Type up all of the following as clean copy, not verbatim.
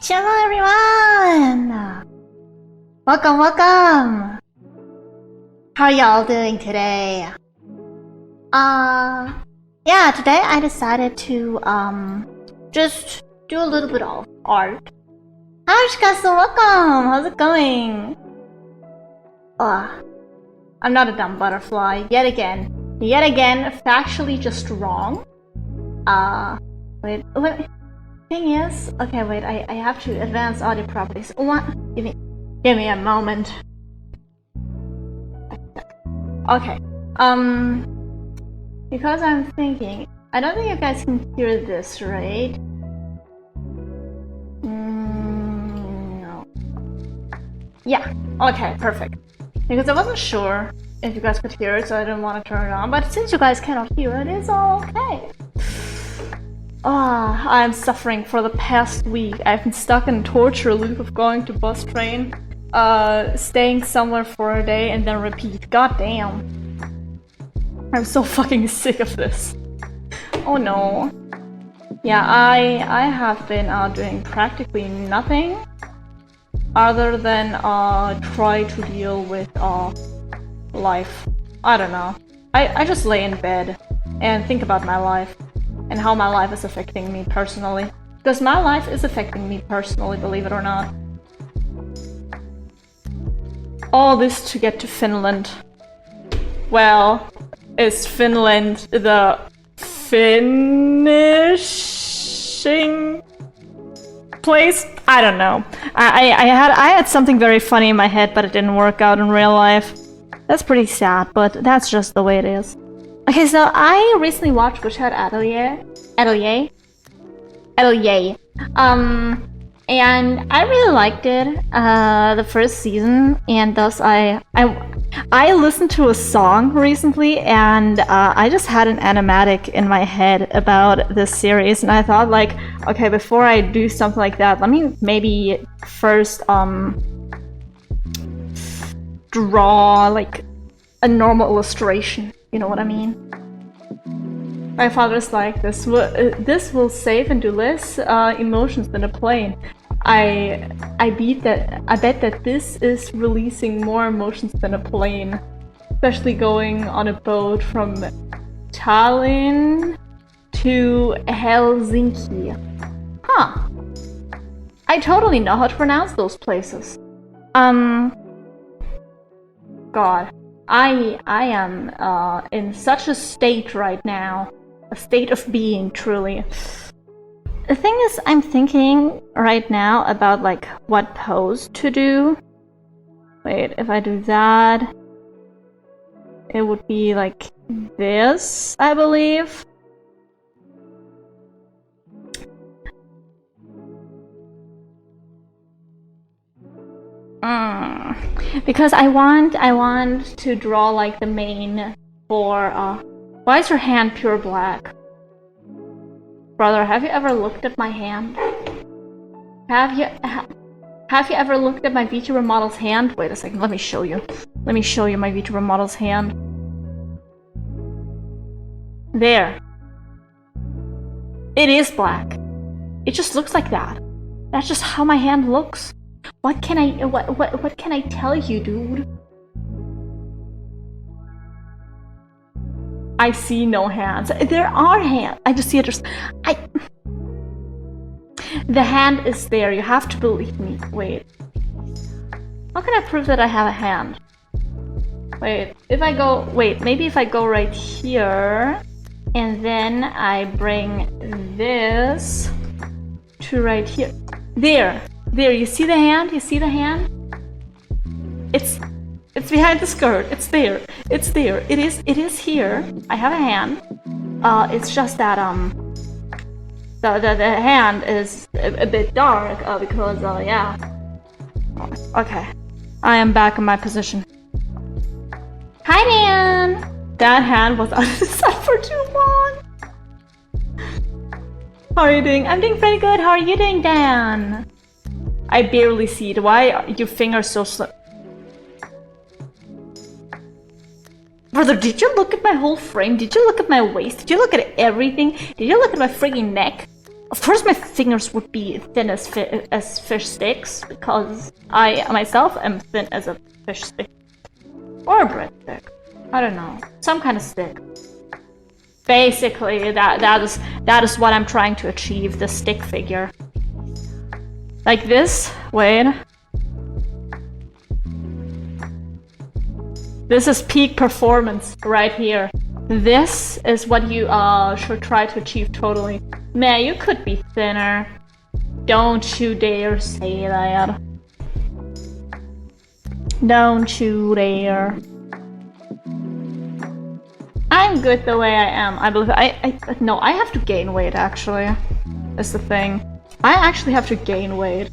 Hello everyone! Welcome! How y'all doing today? Yeah, today I decided to, just do a little bit of art. Hi Shikasu, welcome! How's it going? I'm not a dumb butterfly, yet again, factually just wrong. Wait. Thing is, okay, wait. I have to advance audio properties. What? Give me a moment. Okay. Because I'm thinking, I don't think you guys can hear this, right? No. Yeah. Okay. Perfect. Because I wasn't sure if you guys could hear it, so I didn't want to turn it on. But since you guys cannot hear it, it's all okay. I'm suffering for the past week. I've been stuck in a torture loop of going to bus train, staying somewhere for a day and then repeat. God damn. I'm so fucking sick of this. Oh no. Yeah, I have been doing practically nothing other than try to deal with life. I don't know. I just lay in bed and think about my life. And how my life is affecting me personally. Because my life is affecting me personally, believe it or not. All this to get to Finland. Well, is Finland the finishing place? I don't know. I had something very funny in my head, but it didn't work out in real life. That's pretty sad, but that's just the way it is. Okay, so I recently watched Witchhead Atelier, and I really liked it, the first season, and thus I listened to a song recently, and I just had an animatic in my head about this series, and I thought, like, okay, before I do something like that, let me maybe first draw like a normal illustration. You know what I mean? My father's like, this will save and do less emotions than a plane. I bet that this is releasing more emotions than a plane, especially going on a boat from Tallinn to Helsinki. Huh? I totally know how to pronounce those places. God. I am in such a state right now. A state of being, truly. The thing is, I'm thinking right now about, like, what pose to do. Wait, if I do that, it would be like this, I believe. Because I want to draw like the mane for why is your hand pure black? Brother, have you ever looked at my hand? Have you ever looked at my VTuber model's hand? Wait a second, let me show you. Let me show you my VTuber model's hand. There. It is black. It just looks like that. That's just how my hand looks. What can I tell you, dude? I see no hands. There are hands. I just see it. The hand is there. You have to believe me. Wait. How can I prove that I have a hand? Wait. Maybe if I go right here, and then I bring this to right here. There. There, you see the hand? You see the hand? It's behind the skirt. It's there. It's there. It is here. I have a hand. It's just that the hand is a bit dark because yeah. Okay. I am back in my position. Hi Dan! That hand was out of the sun for too long. How are you doing? I'm doing pretty good. How are you doing, Dan? I barely see it. Why are your fingers so slow? Brother, did you look at my whole frame? Did you look at my waist? Did you look at everything? Did you look at my freaking neck? Of course my fingers would be thin as fish sticks, because I myself am thin as a fish stick. Or a breadstick. I don't know. Some kind of stick. Basically, that is what I'm trying to achieve, the stick figure. Like this. Wait. This is peak performance right here. This is what you should try to achieve totally. Man, you could be thinner. Don't you dare say that. Don't you dare. I'm good the way I am. I believe no, I have to gain weight actually. That's the thing. I actually have to gain weight.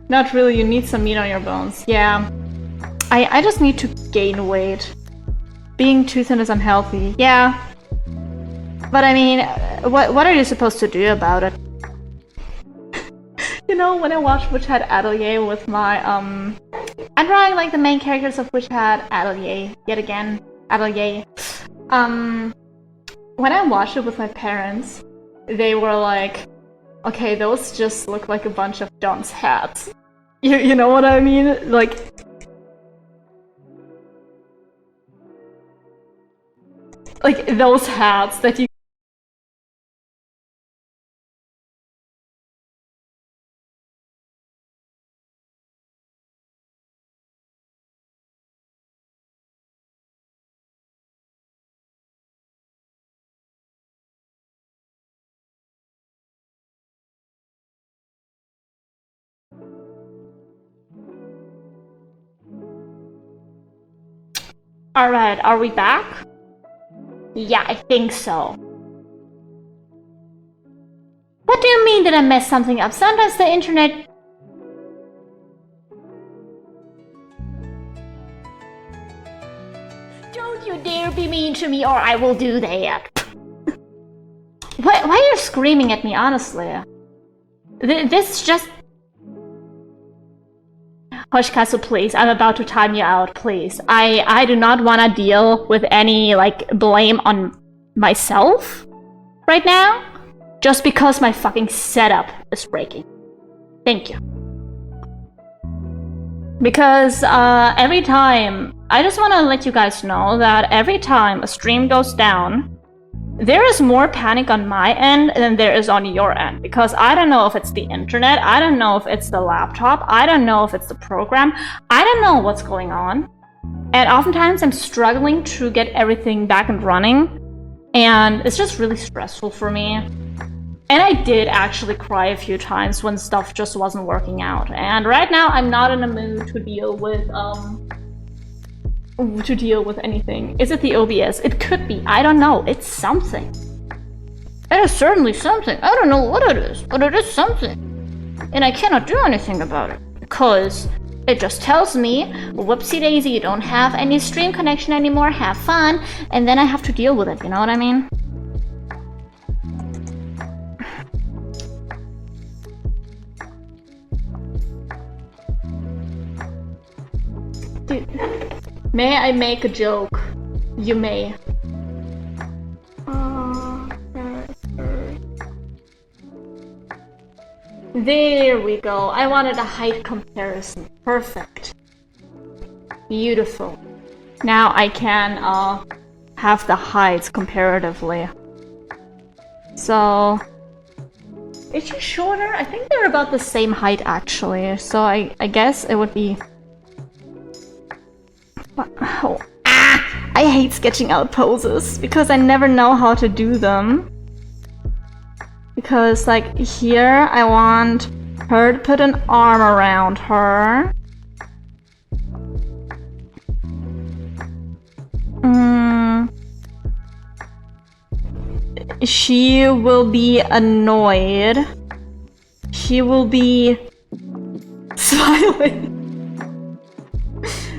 Not really, you need some meat on your bones. Yeah. I just need to gain weight. Being too thin is unhealthy. Yeah. But I mean, what are you supposed to do about it? You know, when I watched Witch Hat Atelier with my, I'm drawing like the main characters of Witch Hat Atelier, yet again, Atelier. When I watched it with my parents, they were like, okay, those just look like a bunch of dunce hats. You know what I mean? Like those hats that you Alright, are we back? Yeah, I think so. What do you mean that I messed something up? Sometimes the internet... Don't you dare be mean to me or I will do that. Why are you screaming at me, honestly? This just... Hoshikazu, please, I'm about to time you out, please. I do not want to deal with any, like, blame on myself right now, just because my fucking setup is breaking. Thank you. Because, every time... I just want to let you guys know that every time a stream goes down, there is more panic on my end than there is on your end, because I don't know if it's the internet, I don't know if it's the laptop, I don't know if it's the program, I don't know what's going on. And oftentimes I'm struggling to get everything back and running, and it's just really stressful for me. And I did actually cry a few times when stuff just wasn't working out. And right now I'm not in a mood to deal with anything. Is it the OBS? It could be. I don't know. It's something. It is certainly something. I don't know what it is, but it is something. And I cannot do anything about it, because it just tells me, whoopsie daisy, you don't have any stream connection anymore, have fun, and then I have to deal with it, you know what I mean? Dude. May I make a joke? You may. There we go. I wanted a height comparison. Perfect. Beautiful. Now I can have the heights comparatively. So... Is she shorter? I think they're about the same height actually. So I guess it would be... Oh, I hate sketching out poses because I never know how to do them. Because, like, here I want her to put an arm around her. She will be annoyed. She will be smiling.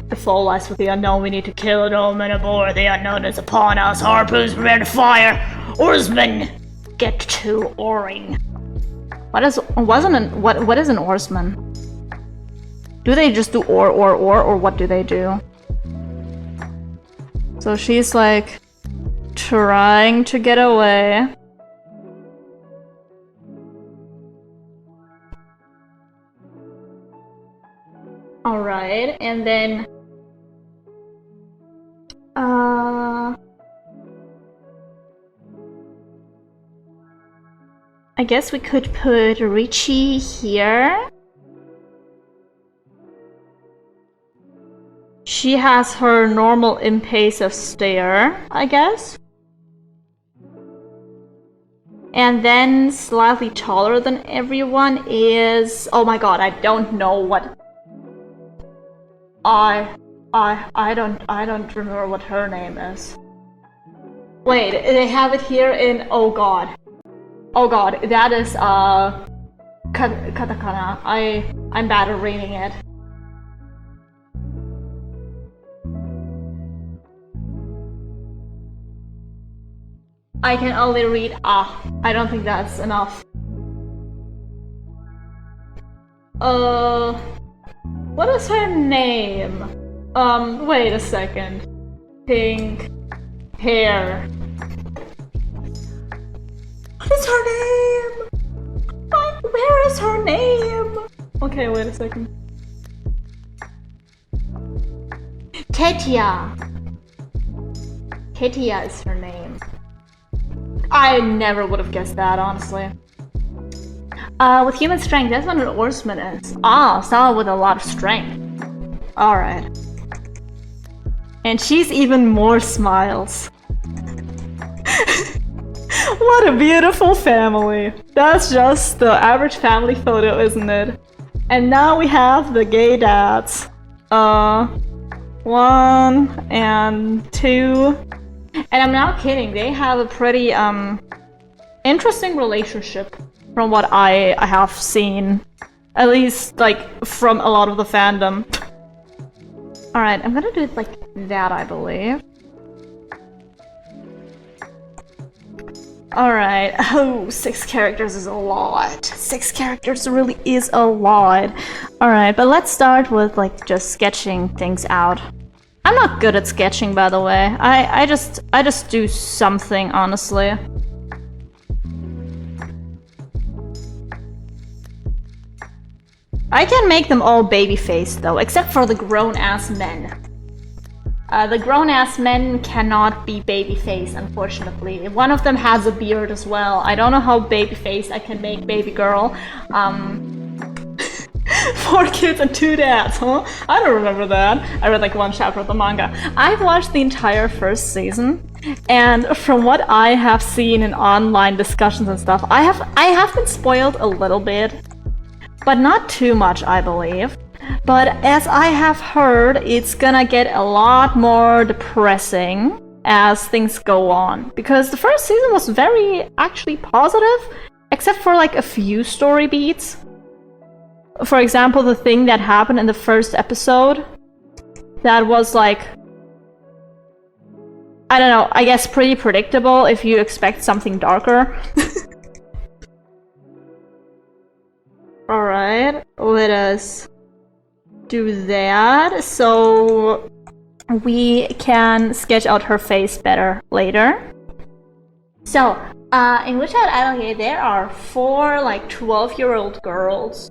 The fall lies with the unknown. We need to kill an omen aboard. The unknown is upon us. Harpoons prepare to fire. Oarsmen, get to oaring. What is an oarsman? Do they just do or what do they do? So she's like trying to get away. Alright, and then I guess we could put Richie here. She has her normal impassive stare, I guess. And then slightly taller than everyone is... Oh my god, I don't know what... I don't remember what her name is. Wait, they have it here in... Oh god. Oh god, that is katakana. I'm bad at reading it. I can only read I don't think that's enough. What is her name? Wait a second. Pink hair. What is her name? Where is her name? Okay, wait a second. Ketia. Ketia is her name. I never would have guessed that, honestly. With human strength, that's what an oarsman is. Someone with a lot of strength. Alright. And she's even more smiles. What a beautiful family. That's just the average family photo, isn't it? And now we have the gay dads. 1 and 2. And I'm not kidding, they have a pretty interesting relationship from what I have seen. At least, like, from a lot of the fandom. Alright, I'm gonna do it like that, I believe. Alright, oh, 6 characters is a lot. 6 characters really is a lot. Alright, but let's start with, like, just sketching things out. I'm not good at sketching, by the way. I just do something, honestly. I can make them all baby-faced, though, except for the grown-ass men. The grown-ass men cannot be baby-faced, unfortunately. One of them has a beard as well. I don't know how baby-faced I can make baby girl. 4 kids and 2 dads, huh? I don't remember that. I read like 1 chapter of the manga. I've watched the entire first season, and from what I have seen in online discussions and stuff, I have been spoiled a little bit, but not too much, I believe. But as I have heard, it's gonna get a lot more depressing as things go on, because the first season was very actually positive, except for like a few story beats. For example, the thing that happened in the first episode, that was like, I don't know, I guess pretty predictable if you expect something darker. Alright, let us do that so we can sketch out her face better later. So, in Witchout Atelier, there are 4 like 12-year-old girls.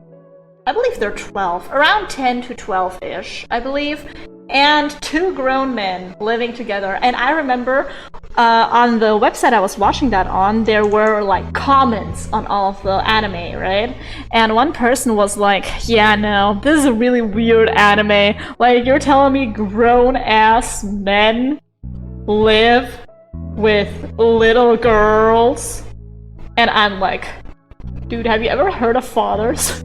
I believe they're 12, around 10 to 12-ish, I believe, and 2 grown men living together. And I remember on the website I was watching that on, there were like comments on all of the anime, right? And one person was like, yeah, no, this is a really weird anime. Like, you're telling me grown-ass men live with little girls? And I'm like, dude, have you ever heard of fathers?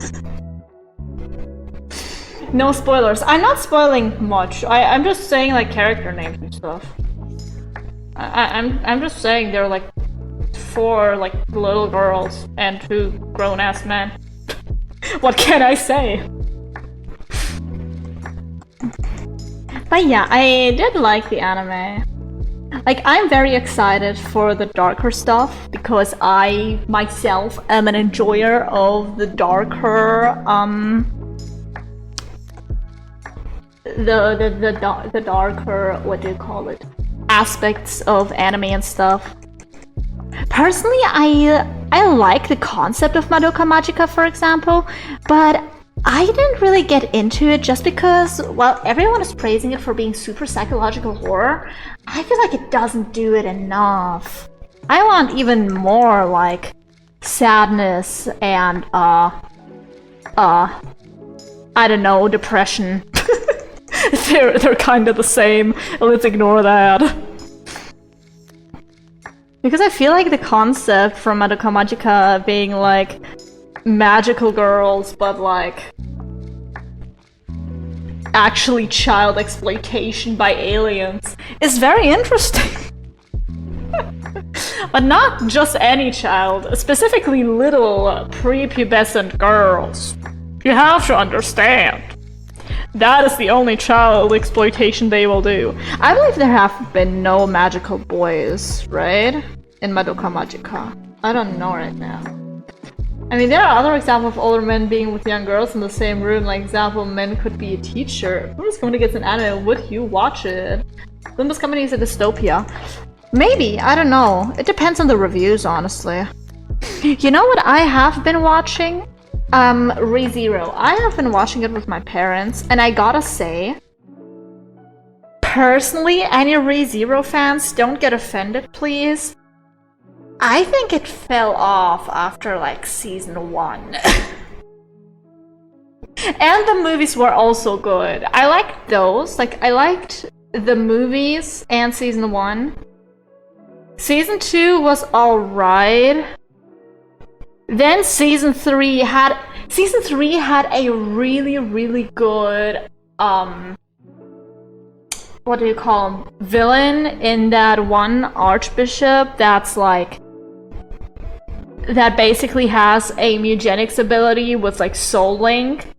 No spoilers. I'm not spoiling much. I'm just saying like character names and stuff. I'm just saying they're like 4 like little girls and 2 grown-ass men. What can I say? But yeah, I did like the anime. Like, I'm very excited for the darker stuff because I myself am an enjoyer of the darker the darker, what do you call it, aspects of anime and stuff. Personally, I like the concept of Madoka Magica, for example, but I didn't really get into it just because, while everyone is praising it for being super psychological horror, I feel like it doesn't do it enough. I want even more, like, sadness and, I don't know, depression. They're kind of the same. Let's ignore that. Because I feel like the concept from Madoka Magica being like magical girls, but like actually child exploitation by aliens is very interesting. But not just any child, specifically little prepubescent girls. You have to understand. That is the only child exploitation they will do. I believe there have been no magical boys, right? In Madoka Magica. I don't know right now. I mean, there are other examples of older men being with young girls in the same room. Like, example, men could be a teacher. Who's going to get an anime? Would you watch it? Limbus Company is a dystopia. Maybe, I don't know. It depends on the reviews, honestly. You know what I have been watching? ReZero. I have been watching it with my parents, and I gotta say, personally, any ReZero fans, don't get offended, please. I think it fell off after, like, season 1. And the movies were also good. I liked those. Like, I liked the movies and season 1. Season 2 was alright. Then season 3 had a really, really good, what do you call him? Villain in that one archbishop that's like, that basically has a mutagenics ability with like soul link.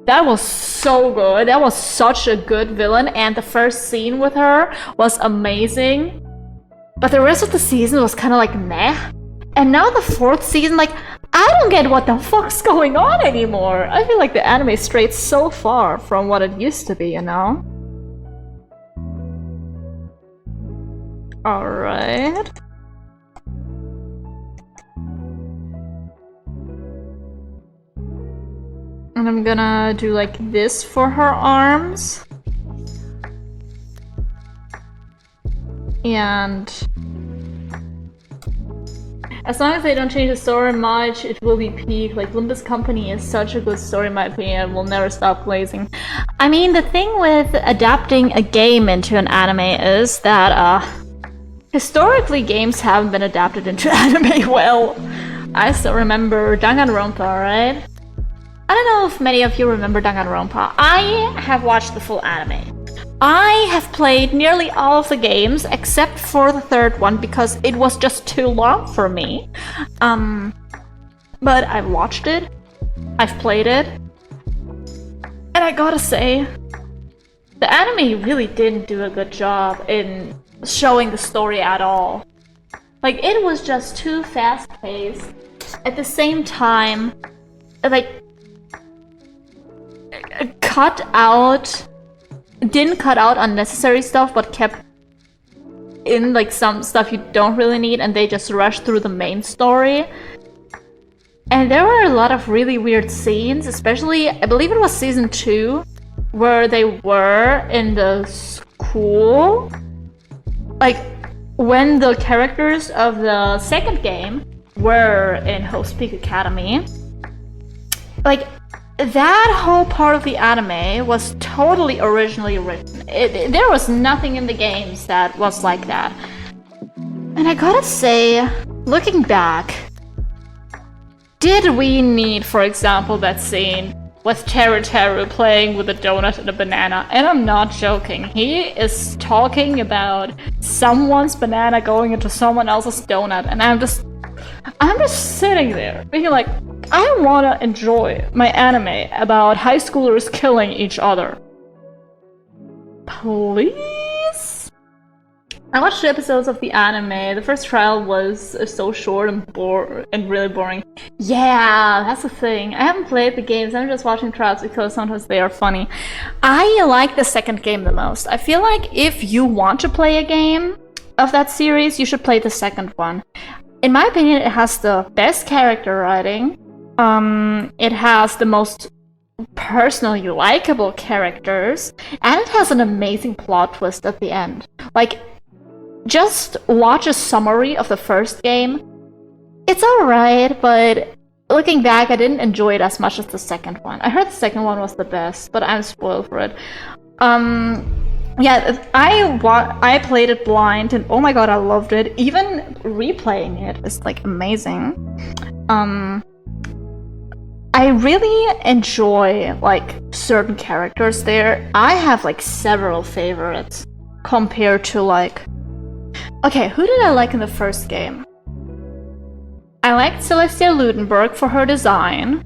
That was so good. That was such a good villain, and the first scene with her was amazing. But the rest of the season was kind of like meh. And now the 4th season, like, I don't get what the fuck's going on anymore. I feel like the anime strayed so far from what it used to be, you know? Alright. And I'm gonna do like this for her arms. And as long as they don't change the story much, it will be peak. Like, Limbus Company is such a good story in my opinion, will never stop glazing. I mean, the thing with adapting a game into an anime is that, historically games haven't been adapted into anime well. I still remember Danganronpa, right? I don't know if many of you remember Danganronpa. I have watched the full anime. I have played nearly all of the games except for the 3rd one because it was just too long for me. But I've watched it, I've played it, and I gotta say, the anime really didn't do a good job in showing the story at all. Like, it was just too fast-paced. At the same time, like, didn't cut out unnecessary stuff, but kept in like some stuff you don't really need, and they just rushed through the main story. And there were a lot of really weird scenes, especially, I believe it was season 2, where they were in the school. Like, when the characters of the 2nd game were in Hope's Peak Academy. Like, that whole part of the anime was totally originally written. There was nothing in the games that was like that. And I gotta say, looking back, did we need, for example, that scene with Teru playing with a donut and a banana? And I'm not joking. He is talking about someone's banana going into someone else's donut, and I'm just sitting there being like, I wanna enjoy my anime about high schoolers killing each other. Please? I watched 2 episodes of the anime. The first trial was so short and really boring. Yeah, that's the thing. I haven't played the games, I'm just watching trials because sometimes they are funny. I like the 2nd game the most. I feel like if you want to play a game of that series, you should play the 2nd one. In my opinion, it has the best character writing. It has the most personally likable characters, and it has an amazing plot twist at the end. Like, just watch a summary of the first game. It's alright, but looking back, I didn't enjoy it as much as the second one. I heard the second one was the best, but I'm spoiled for it. Yeah, I played it blind, and oh my god, I loved it. Even replaying it is like amazing. I really enjoy like certain characters there. I have like several favorites compared to like... Okay, who did I like in the first game? I liked Celestia Ludenberg for her design.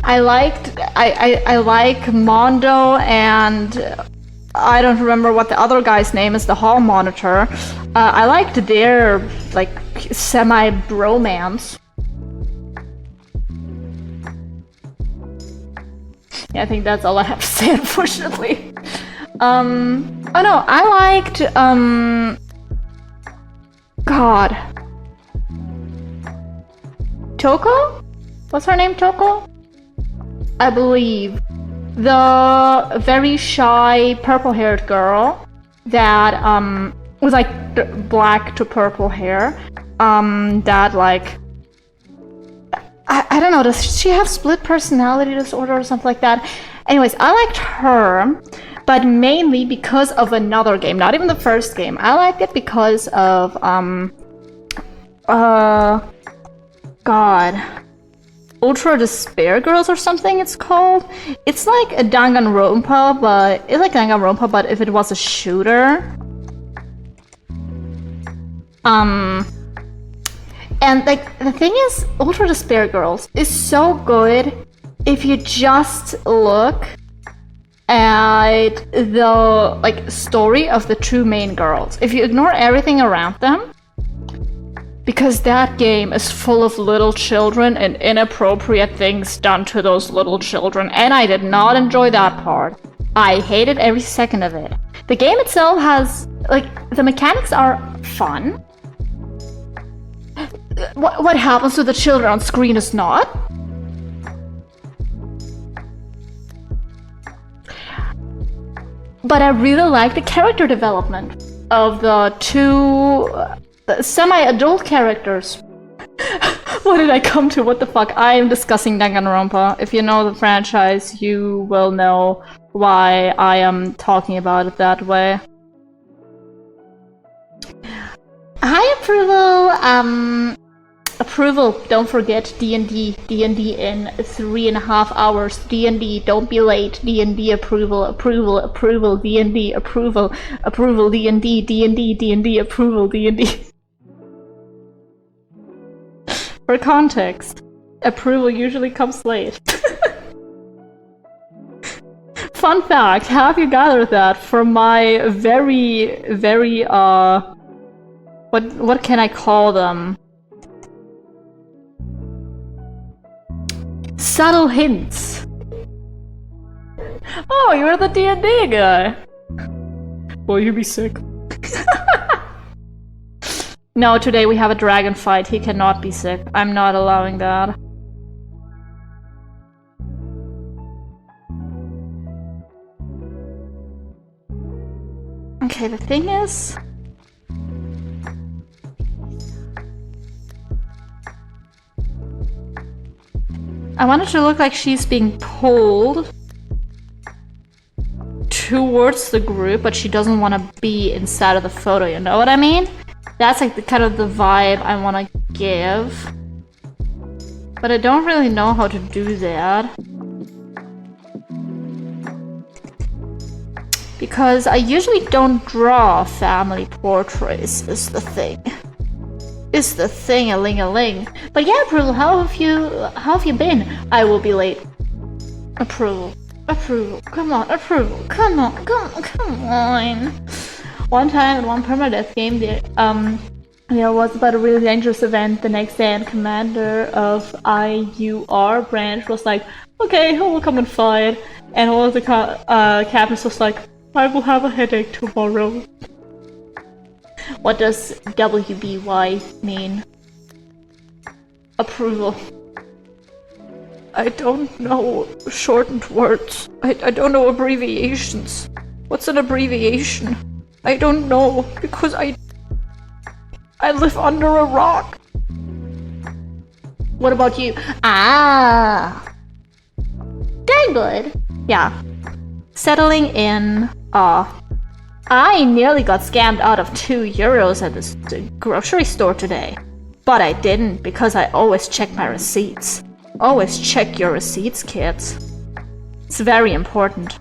I like Mondo, and I don't remember what the other guy's name is, the hall monitor. I liked their like semi-bromance. Yeah, I think that's all I have to say, unfortunately. Oh no, I liked God. Toko? What's her name, Toko? I believe. The very shy purple-haired girl that with like black to purple hair. That like I don't know, does she have split personality disorder or something like that? Anyways, I liked her, but mainly because of another game, not even the first game. I liked it because of God, Ultra Despair Girls or something it's called. It's like a Danganronpa, but it's like Danganronpa, but if it was a shooter. And like the thing is, Ultra Despair Girls is so good if you just look at the like story of the two main girls. If you ignore everything around them, because that game is full of little children and inappropriate things done to those little children, and I did not enjoy that part. I hated every second of it. The game itself has like the mechanics are fun. What happens to the children on screen is not. But I really like the character development of the two semi-adult characters. What did I come to? What the fuck? I am discussing Danganronpa. If you know the franchise, you will know why I am talking about it that way. Hi, Approval! Approval, don't forget D&D in 3.5 hours. D&D, don't be late. D&D approval, D&D approval, D&D approval, D&D. For context, approval usually comes late. Fun fact, have you gathered that from my very, what can I call them? Subtle hints. Oh, you're the D&D guy. Will you be sick? No, today we have a dragon fight. He cannot be sick. I'm not allowing that. Okay, the thing is... I want it to look like she's being pulled towards the group, but she doesn't want to be inside of the photo, you know what I mean? That's like the kind of the vibe I want to give. But I don't really know how to do that. Because I usually don't draw family portraits, is the thing. Is the thing-a-ling-a-ling. But yeah, Approval, how have you been? I will be late. Approval. Come on, Approval. Come on. One time in one permadeath game, there was about a really dangerous event the next day, and commander of IUR branch was like, okay, who will come and fight? And all of the captains was like, I will have a headache tomorrow. What does WBY mean? approval. I don't know shortened words. I don't know abbreviations. What's an abbreviation? I don't know, because I live under a rock. What about you? Ah! Very good. Yeah. Settling in. I nearly got scammed out of €2 at this grocery store today. But I didn't, because I always check my receipts. Always check your receipts, kids. It's very important.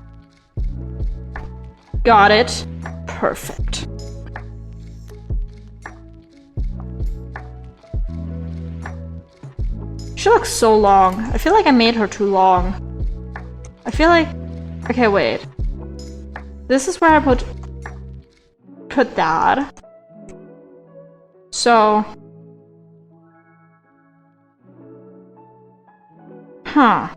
Got it? Perfect. She looks so long. I feel like I made her too long. I feel like... Okay, wait. This is where I put that. So... Huh.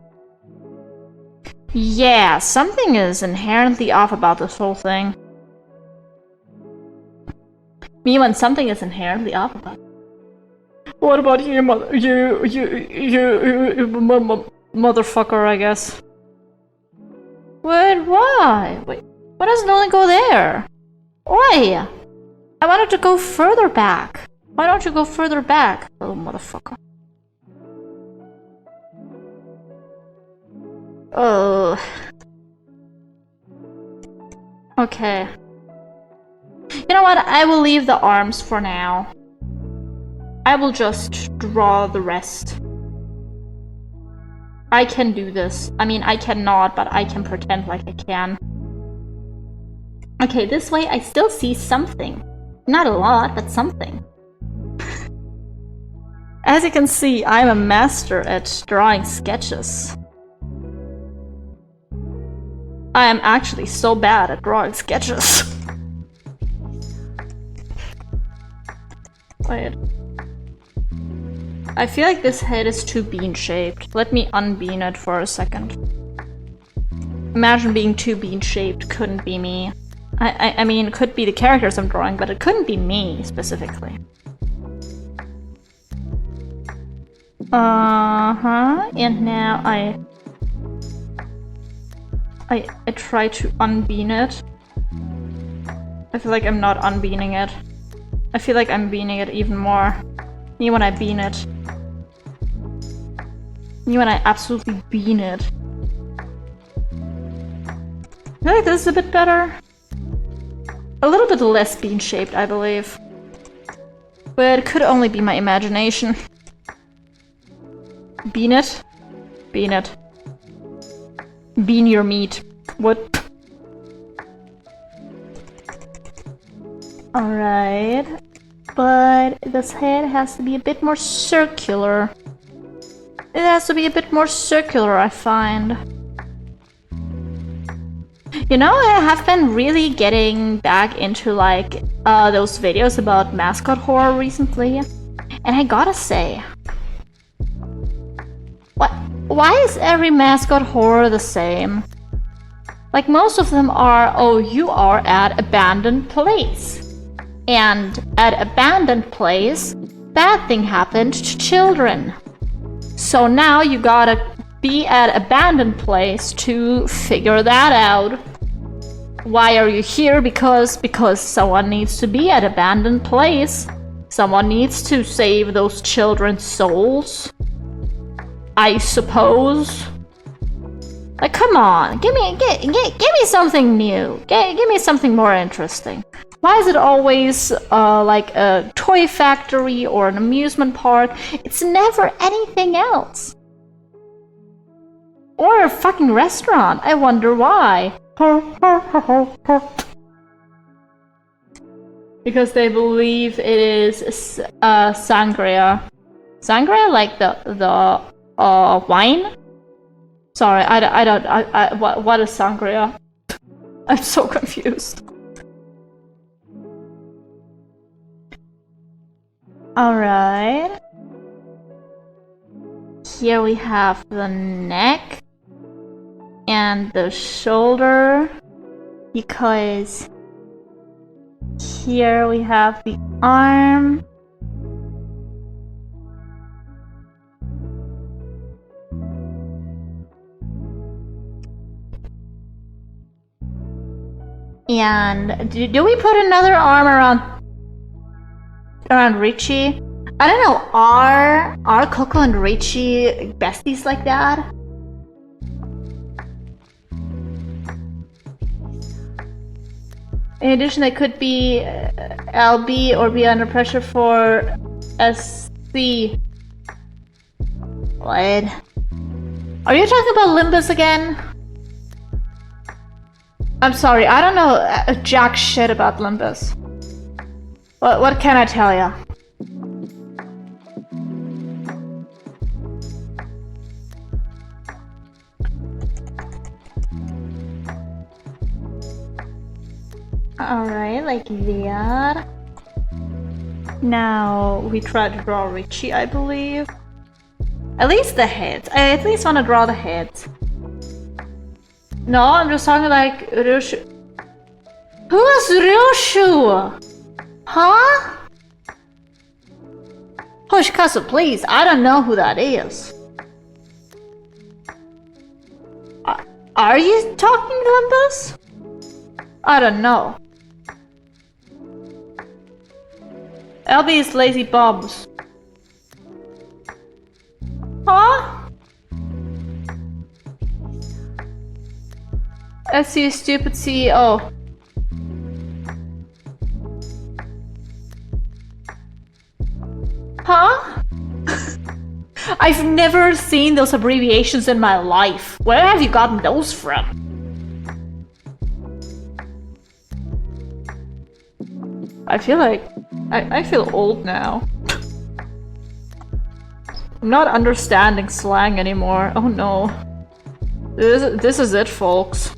Yeah, something is inherently off about this whole thing. Me when something is inherently off about it. What about you, motherfucker, I guess. Wait, why? Wait, why doesn't it only go there? Why? I wanted to go further back. Why don't you go further back, little motherfucker? Oh. Okay. You know what? I will leave the arms for now. I will just draw the rest. I can do this. I mean, I cannot, but I can pretend like I can. Okay, this way I still see something. Not a lot, but something. As you can see, I'm a master at drawing sketches. I am actually so bad at drawing sketches. Wait. I feel like this head is too bean-shaped. Let me unbean it for a second. Imagine being too bean-shaped. Couldn't be me. I mean, it could be the characters I'm drawing, but it couldn't be me, specifically. Uh-huh. And now I try to unbean it. I feel like I'm not unbeaning it. I feel like I'm beaning it even more. Me when I bean it. Me when I absolutely bean it. I feel like this is a bit better. A little bit less bean-shaped, I believe. But it could only be my imagination. Bean it? Bean it. Bean your meat. What? Alright. But this head has to be a bit more circular. It has to be a bit more circular, I find. You know, I have been really getting back into like those videos about mascot horror recently. And I gotta say, why is every mascot horror the same? Like most of them are, oh, you are at abandoned place. And at abandoned place, bad thing happened to children. So now you gotta be at abandoned place to figure that out. Why are you here? Because someone needs to be at abandoned place. Someone needs to save those children's souls. I suppose. Like, come on, give me something new. Give me something more interesting. Why is it always like a toy factory or an amusement park? It's never anything else. Or a fucking restaurant. I wonder why. Because they believe it is sangria. Sangria, like the wine? Sorry, I don't. What is sangria? I'm so confused. Alright. Here we have the neck and the shoulder, because here we have the arm. And do we put another arm around Richie? I don't know. Are Coco and Richie besties like that? In addition, they could be LB or be under pressure for SC. What? Are you talking about Limbus again? I'm sorry, I don't know jack shit about Limbus. What can I tell ya? Alright, like that. Now we try to draw Richie, I believe. At least the heads. I at least want to draw the heads. No, I'm just talking like Ryushu. Who is Ryushu? Huh? Hoshikazu, please. I don't know who that is. Are you talking Limbus? I don't know. LB is Lazy Bobs. Huh? SC stupid CEO. Huh? I've never seen those abbreviations in my life. Where have you gotten those from? I feel like I feel old now. I'm not understanding slang anymore. Oh no. This is it, folks.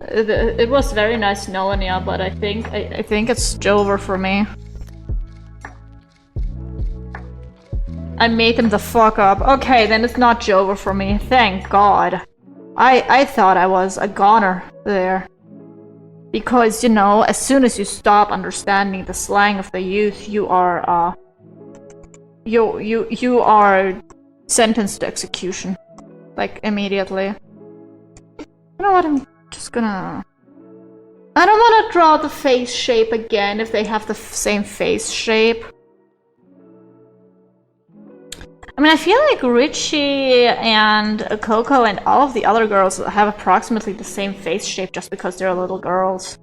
It was very nice knowing ya, but I think it's over for me. I made him the fuck up. Okay, then it's not over for me. Thank God. I thought I was a goner there. Because, you know, as soon as you stop understanding the slang of the youth, you are, you are sentenced to execution. Like, immediately. You know what, I'm just gonna... I don't want to draw the face shape again if they have the same face shape. I mean, I feel like Richie and Coco and all of the other girls have approximately the same face shape just because they're little girls.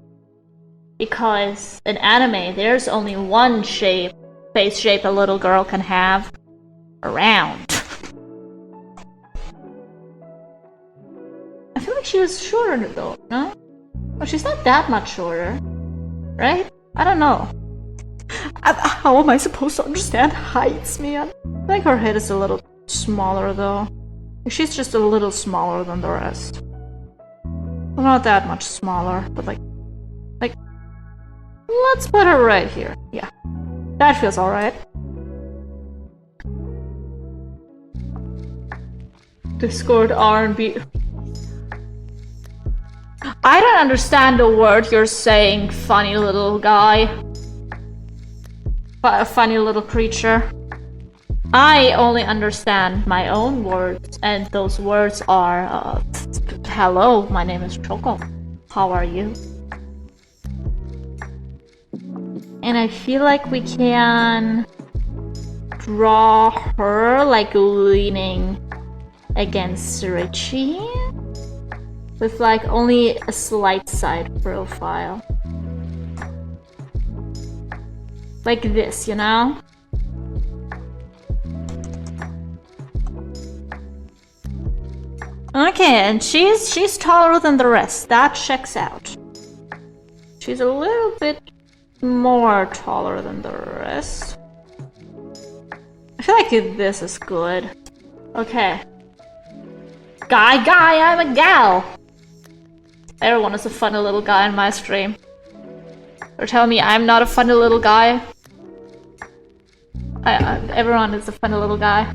Because in anime, there's only one face shape a little girl can have. Around. I feel like she was shorter though, no? Well, she's not that much shorter. Right? I don't know. How am I supposed to understand heights, man? I think her head is a little smaller though. She's just a little smaller than the rest. Well, not that much smaller, but like, let's put her right here. Yeah, that feels alright. Discord R&B. I don't understand the word you're saying, funny little guy. A funny little creature. I only understand my own words, and those words are, hello, my name is Choco. How are you? And I feel like we can draw her, like, leaning against Richie. With, like, only a slight side profile. Like this, you know? Okay, and she's taller than the rest. That checks out. She's a little bit more taller than the rest. I feel like this is good. Okay. Guy, I'm a gal! Everyone is a funny little guy in my stream. Or tell me I'm not a funny little guy. Everyone is a funny little guy.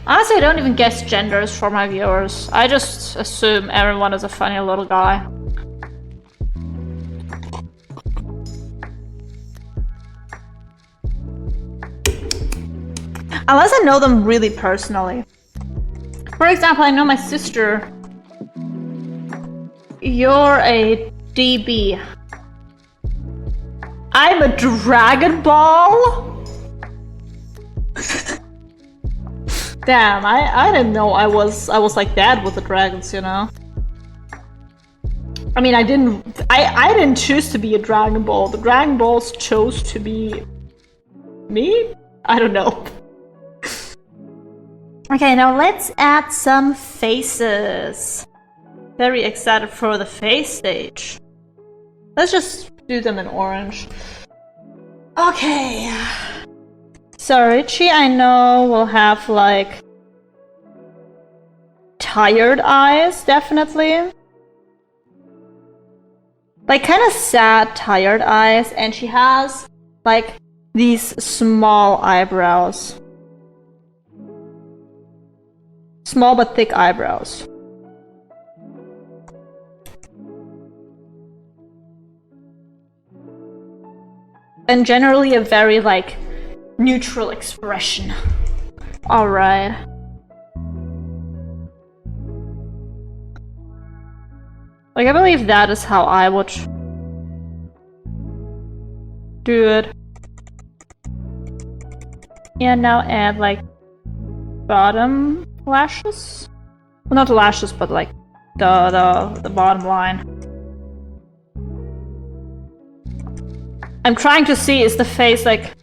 Honestly, I don't even guess genders for my viewers. I just assume everyone is a funny little guy. Unless I know them really personally. For example, I know my sister You're a DB. I'm a Dragon Ball? Damn, I didn't know I was like that with the dragons, you know? I mean, I didn't choose to be a Dragon Ball. The Dragon Balls chose to be me? I don't know. Okay, now let's add some faces. Very excited for the face stage. Let's just do them in orange. Okay. So Richie, I know, will have like tired eyes, definitely. Like kind of sad, tired eyes, and she has like these small eyebrows. Small but thick eyebrows. And generally a very like neutral expression. Alright. Like I believe that is how I would do it. And now add like bottom lashes? Well, not lashes, but like the bottom line. I'm trying to see, is the face like...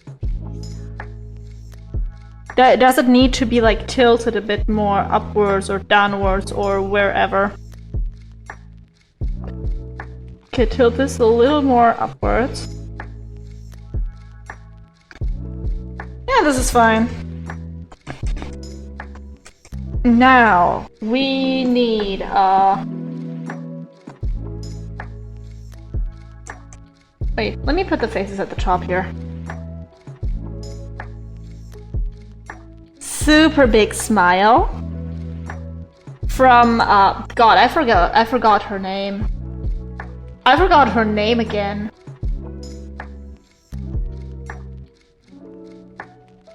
Does it need to be like tilted a bit more upwards or downwards or wherever? Okay, tilt this a little more upwards. Yeah, this is fine. Now, we need wait, let me put the faces at the top here. Super big smile. From, God, I forgot her name. I forgot her name again.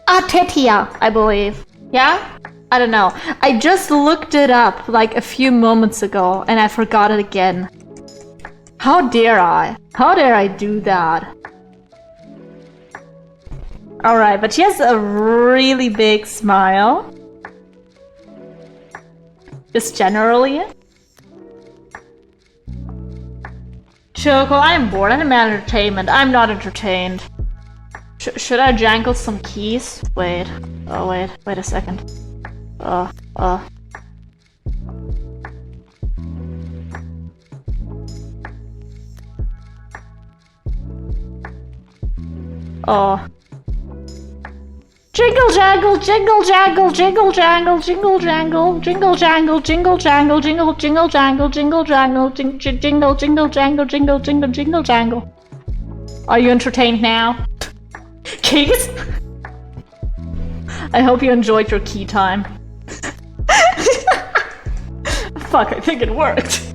Atelier, I believe. Yeah? I don't know. I just looked it up like a few moments ago and I forgot it again. How dare I? How dare I do that? Alright, but she has a really big smile. Just generally. Choco, I am bored. I'm entertainment. I'm not entertained. Should I jangle some keys? Wait. Oh, wait a second. Oh. Jingle jangle, jingle jangle, jingle jangle, jingle jangle, jingle jangle, jingle jangle, jingle jangle, jingle jangle, jingle jangle, jingle jangle. Are you entertained now? Keys? I hope you enjoyed your key time. Fuck, I think it worked.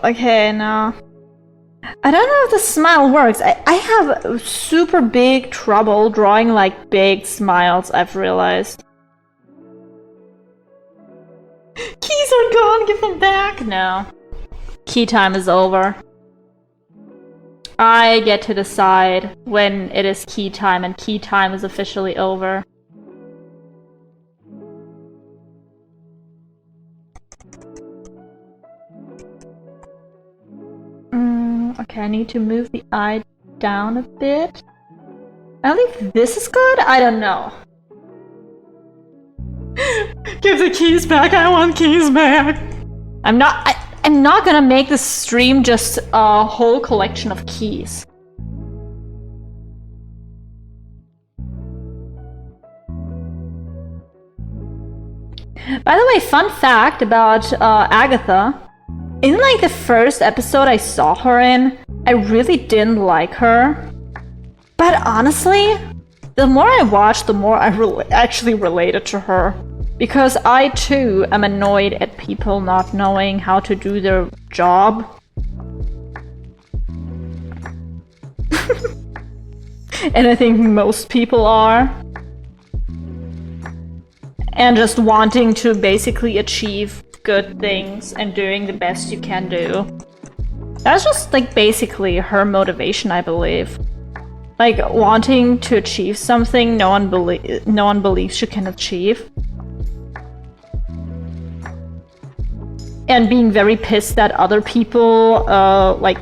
Okay, now... I don't know if the smile works. I have super big trouble drawing like big smiles, I've realized. Keys are gone, give them back! No. Key time is over. I get to decide when it is key time, and key time is officially over. Okay, I need to move the eye down a bit. I think this is good? I don't know. Give the keys back, I want keys back! I'm not gonna make this stream just a whole collection of keys. By the way, fun fact about Agatha. In like the first episode I saw her in, I really didn't like her. But honestly, the more I watched, the more I actually related to her. Because I too am annoyed at people not knowing how to do their job. And I think most people are. And just wanting to basically achieve good things and doing the best you can do. That's just like basically her motivation, I believe. Like wanting to achieve something no one believes she can achieve. And being very pissed that other people like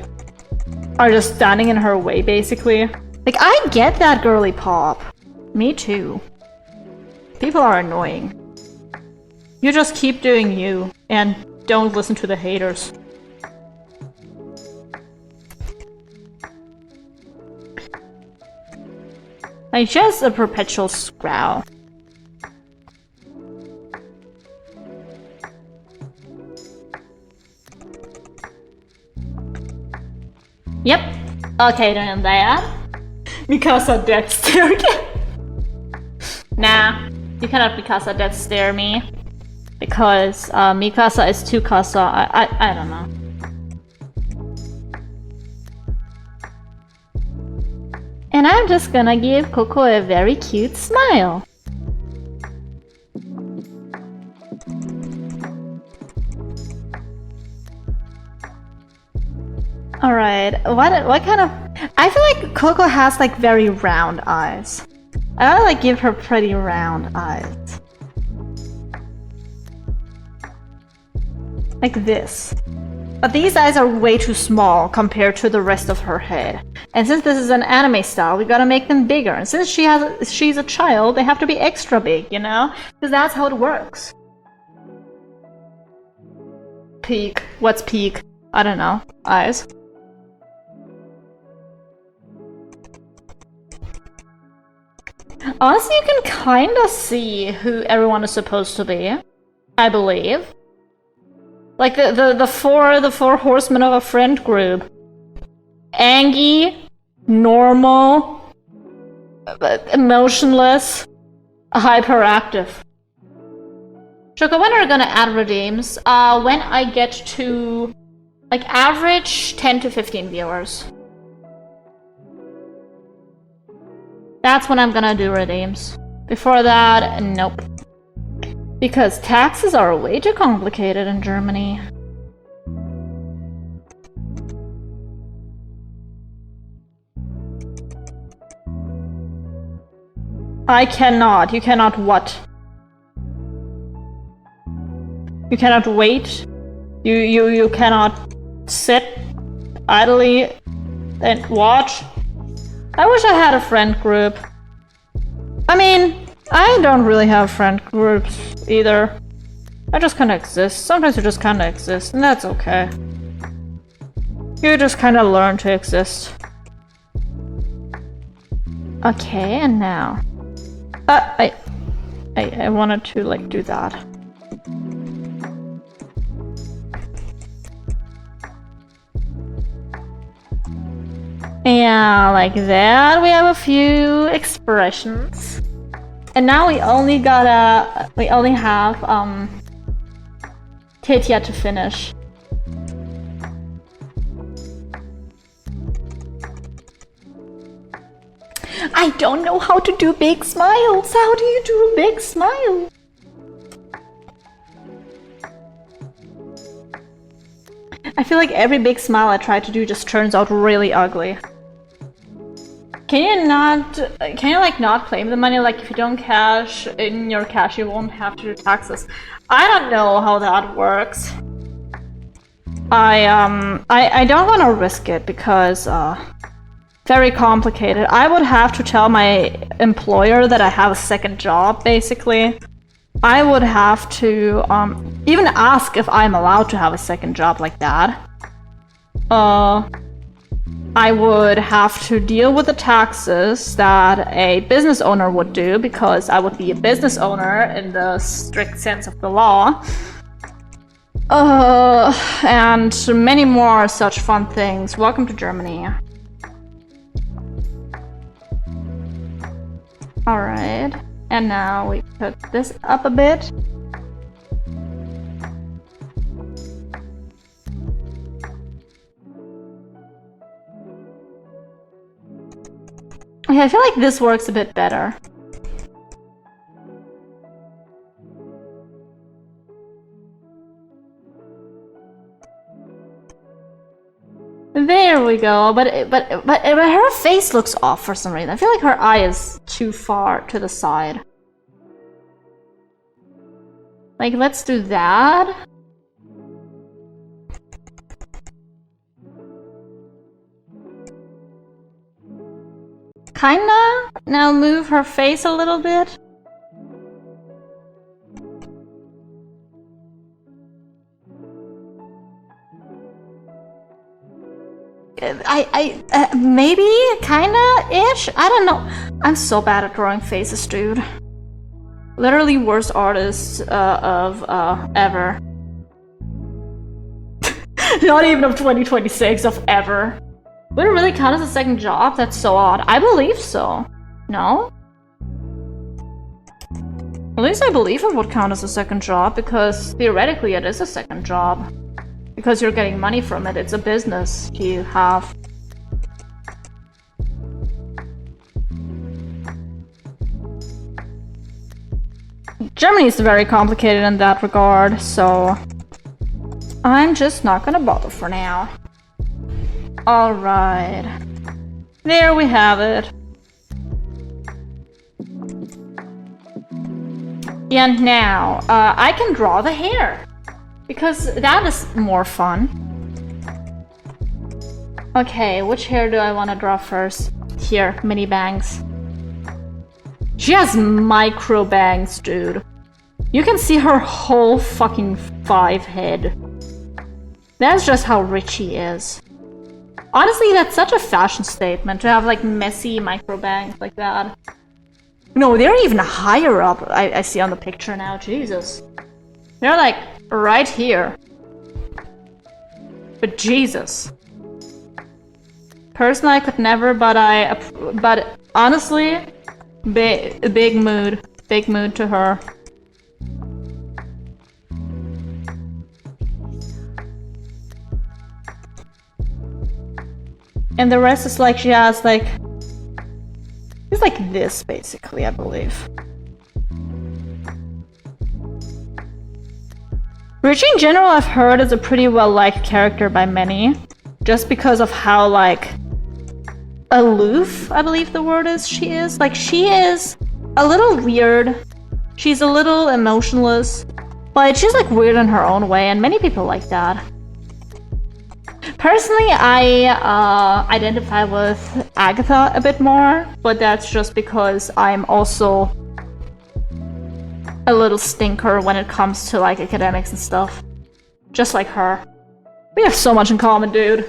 are just standing in her way, basically. Like, I get that, girly pop. Me too. People are annoying. You just keep doing you, and don't listen to the haters. Like, just a perpetual scrowl. Yep. Okay, doing that. Mikasa death stare again. Nah, you cannot Mikasa death stare me. Because Mikasa is too Kasa. I don't know. And I'm just gonna give Coco a very cute smile. Alright, what kind of... I feel like Coco has like very round eyes. I wanna like give her pretty round eyes. Like this. But these eyes are way too small compared to the rest of her head. And since this is an anime style, we gotta make them bigger. And since she's a child, they have to be extra big, you know? Because that's how it works. Peak. What's peak? I don't know. Eyes. Honestly, you can kinda see who everyone is supposed to be. I believe. Like the four horsemen of a friend group. Angie, normal, emotionless, hyperactive. Shoko, when are you gonna add redeems? When I get to like average 10 to 15 viewers. That's when I'm gonna do redeems. Before that, nope. Because taxes are way too complicated in Germany. I cannot. You cannot what? You cannot wait. You cannot sit idly and watch. I wish I had a friend group. I mean, I don't really have friend groups either. I just kinda exist. Sometimes you just kinda exist, and that's okay. You just kinda learn to exist. Okay, and now... I wanted to, like, do that. Yeah, like that. We have a few expressions. And now we only have, Tetia to finish. I don't know how to do big smiles. How do you do a big smile? I feel like every big smile I try to do just turns out really ugly. Can you like not claim the money? Like if you don't cash in your cash, you won't have to do taxes. I don't know how that works. I don't want to risk it because very complicated. I would have to tell my employer that I have a second job, basically. I would have to even ask if I'm allowed to have a second job like that. I would have to deal with the taxes that a business owner would do because I would be a business owner in the strict sense of the law. And many more such fun things. Welcome to Germany. Alright, and now we put this up a bit. Okay, I feel like this works a bit better. There we go, but her face looks off for some reason. I feel like her eye is too far to the side. Like, let's do that. Kinda. Now move her face a little bit. Maybe, kinda-ish? I don't know. I'm so bad at drawing faces, dude. Literally worst artist of ever. Not even of 2026, of ever. Would it really count as a second job? That's so odd. I believe so. No? At least I believe it would count as a second job, because theoretically it is a second job. Because you're getting money from it. It's a business you have. Germany is very complicated in that regard, so I'm just not gonna bother for now. Alright. There we have it. And now, I can draw the hair. Because that is more fun. Okay, which hair do I want to draw first? Here, mini bangs. She has micro bangs, dude. You can see her whole fucking 5 head. That's just how rich she is. Honestly, that's such a fashion statement to have like messy micro bangs like that. No, they're even higher up. I see on the picture now. Jesus. They're like right here. But Jesus. Personally, I could never, but honestly, big mood to her. And the rest is like she has like, it's like this basically, I believe. Richie in general, I've heard, is a pretty well-liked character by many. Just because of how, like, aloof, I believe the word is, she is. Like, she is a little weird. She's a little emotionless. But she's, like, weird in her own way, and many people like that. Personally, I identify with Agatha a bit more, but that's just because I'm also a little stinker when it comes to like academics and stuff. Just like her. We have so much in common, dude.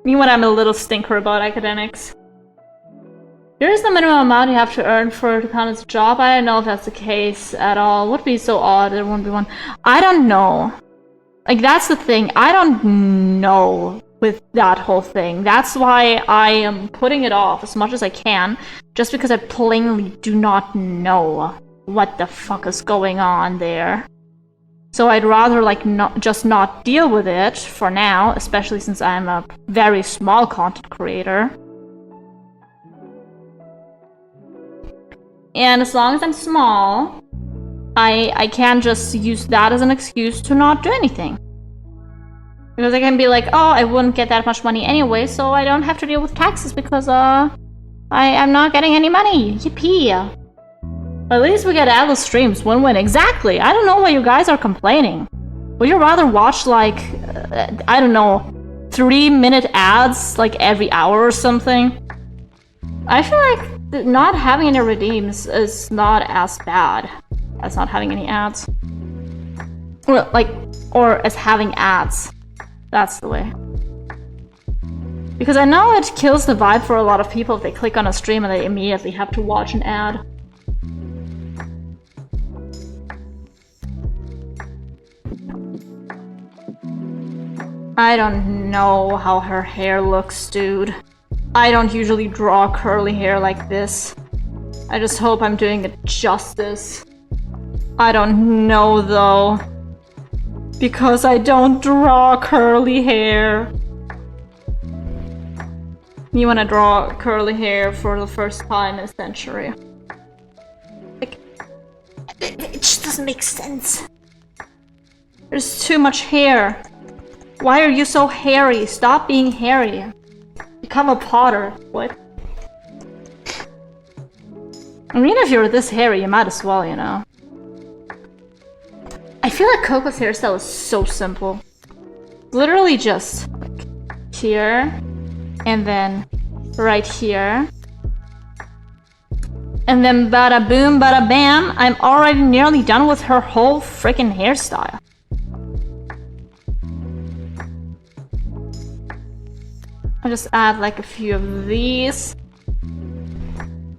Me when I'm a little stinker about academics. There is the minimum amount you have to earn for it to count as a job. I don't know if that's the case at all. Would be so odd there wouldn't be one. I don't know. Like, that's the thing. I don't know with that whole thing. That's why I am putting it off as much as I can, just because I plainly do not know what the fuck is going on there. So I'd rather like not deal with it for now, especially since I'm a very small content creator. And as long as I'm small, I can just use that as an excuse to not do anything. Because I can be like, oh, I wouldn't get that much money anyway, so I don't have to deal with taxes because I'm not getting any money. Yippee! At least we get Atlas streams, win-win. Exactly! I don't know why you guys are complaining. Would you rather watch like, I don't know, 3-minute ads like every hour or something? I feel like not having any redeems is not as bad as not having any ads. Well, like, or as having ads. That's the way. Because I know it kills the vibe for a lot of people if they click on a stream and they immediately have to watch an ad. I don't know how her hair looks, dude. I don't usually draw curly hair like this. I just hope I'm doing it justice. I don't know, though. Because I don't draw curly hair. You wanna draw curly hair for the first time in a century. Like, it just doesn't make sense. There's too much hair. Why are you so hairy? Stop being hairy. Become a potter. What? I mean, if you're this hairy, you might as well, you know. I feel like Coco's hairstyle is so simple. Literally just like here, and then right here. And then bada boom, bada bam, I'm already nearly done with her whole freaking hairstyle. I just add like a few of these.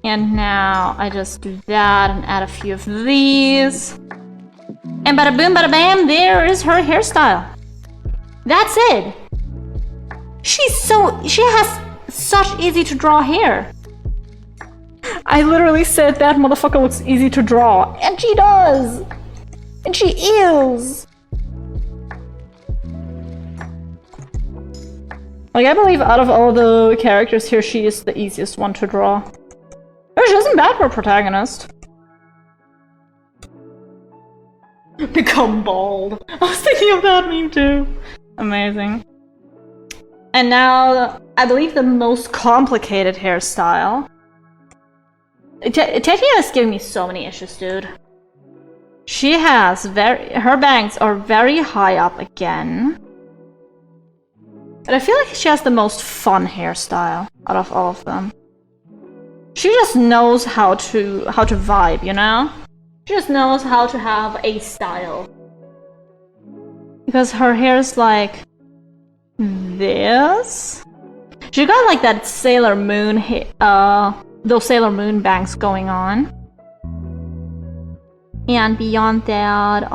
And now I just do that and add a few of these. And bada boom, bada bam, there is her hairstyle. That's it. She has such easy to draw hair. I literally said that motherfucker looks easy to draw. And she does. And she is. Like, I believe out of all the characters here, she is the easiest one to draw. Oh, she isn't bad for a protagonist. Become bald. I was thinking of that meme too. Amazing. And now, I believe the most complicated hairstyle. Tetia is giving me so many issues, dude. She has her bangs are very high up again. But I feel like she has the most fun hairstyle out of all of them. She just knows how to vibe, you know? She just knows how to have a style. Because her hair is like this. She got like that Sailor Moon those Sailor Moon bangs going on. And beyond that,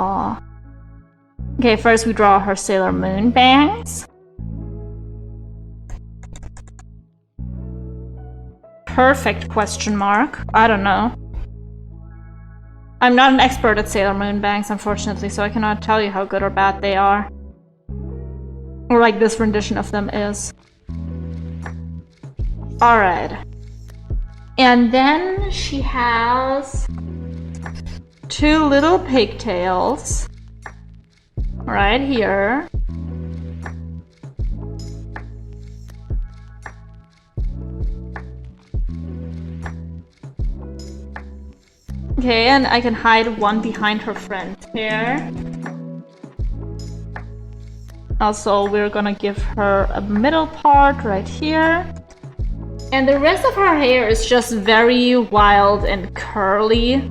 okay, first we draw her Sailor Moon bangs. Perfect question mark. I don't know. I'm not an expert at Sailor Moon bangs, unfortunately, so I cannot tell you how good or bad they are. Or like this rendition of them is. Alright. And then she has two little pigtails right here. Okay, and I can hide one behind her friend's hair. Also, we're gonna give her a middle part right here. And the rest of her hair is just very wild and curly.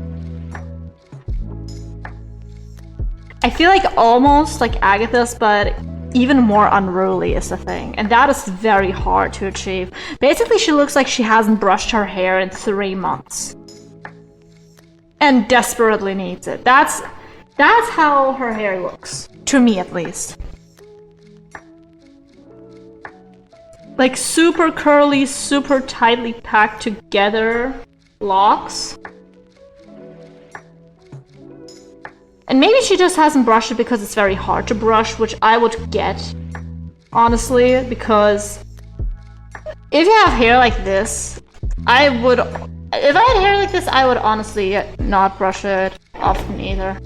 I feel like almost like Agatha's, but even more unruly is the thing. And that is very hard to achieve. Basically, she looks like she hasn't brushed her hair in 3 months. And desperately needs it. That's how her hair looks. To me, at least. Like super curly, super tightly packed together locks. And maybe she just hasn't brushed it because it's very hard to brush, which I would get, honestly, because if you have hair like this, if I had hair like this, I would honestly not brush it often either.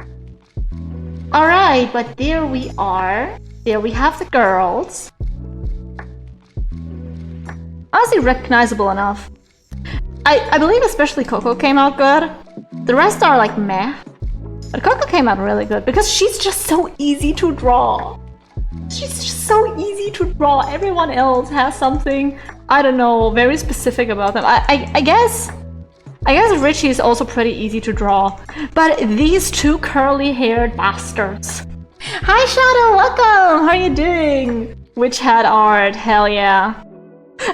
Alright, but there we are. There we have the girls. Honestly recognizable enough. I believe especially Coco came out good. The rest are like meh. But Coco came out really good because she's just so easy to draw. She's just so easy to draw. Everyone else has something, I don't know, very specific about them. I guess Richie is also pretty easy to draw. But these two curly-haired bastards. Hi Shadow, welcome! How are you doing? Witch hat art, hell yeah.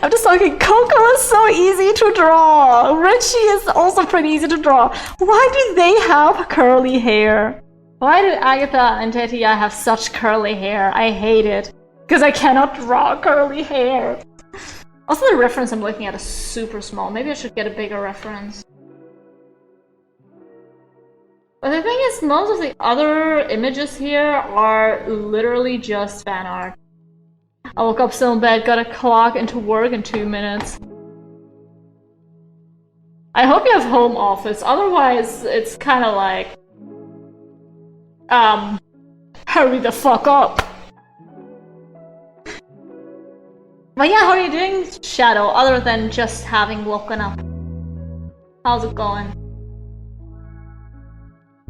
I'm just talking, Coco is so easy to draw. Richie is also pretty easy to draw. Why do they have curly hair? Why do Agatha and Tetia have such curly hair? I hate it. Because I cannot draw curly hair. Also, the reference I'm looking at is super small. Maybe I should get a bigger reference. But the thing is, most of the other images here are literally just fan art. I woke up so in bed, got a clock into work in 2 minutes. I hope you have home office, otherwise it's kinda like... hurry the fuck up! But yeah, how are you doing, Shadow, other than just having woken up? How's it going?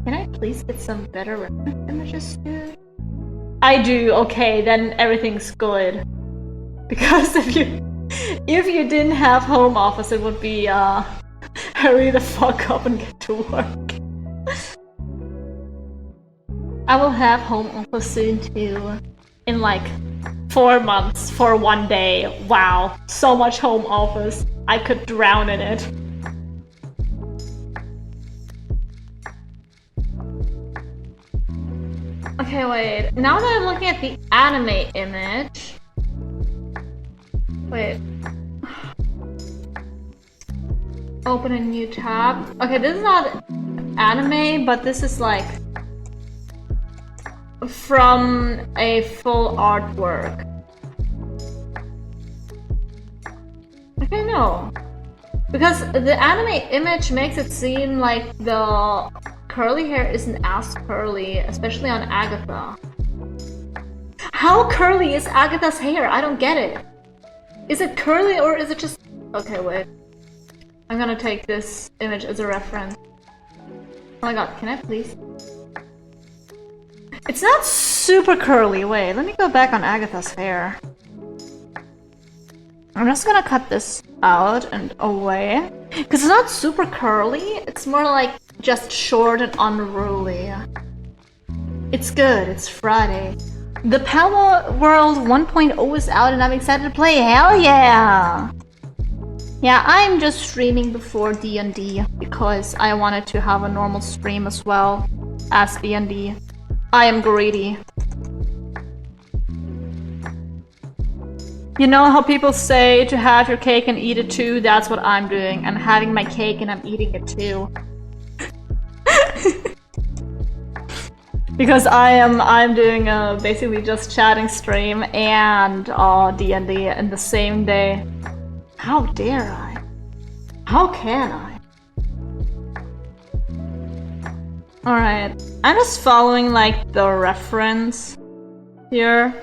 Can I please get some better reference images, dude? I do, okay, then everything's good. Because if you didn't have home office, it would be, hurry the fuck up and get to work. I will have home office soon too. In like 4 months for 1 day. Wow, so much home office. I could drown in it. Okay, wait. Now that I'm looking at the anime image... Wait. Open a new tab. Okay, this is not anime, but this is like... from a full artwork. Okay, no. Because the anime image makes it seem like the curly hair isn't as curly, especially on Agatha. How curly is Agatha's hair? I don't get it. Is it curly or is it just... Okay, wait. I'm gonna take this image as a reference. Oh my god, can I please? It's not super curly. Wait, let me go back on Agatha's hair. I'm just gonna cut this out and away. Because it's not super curly, it's more like just short and unruly. It's good, it's Friday. The Power World 1.0 is out and I'm excited to play, hell yeah! Yeah, I'm just streaming before D&D because I wanted to have a normal stream as well as D&D. I am greedy. You know how people say to have your cake and eat it too? That's what I'm doing. I'm having my cake and I'm eating it too. Because I'm doing basically just chatting stream and D&D in the same day. How dare I? How can I? Alright, I'm just following like the reference here.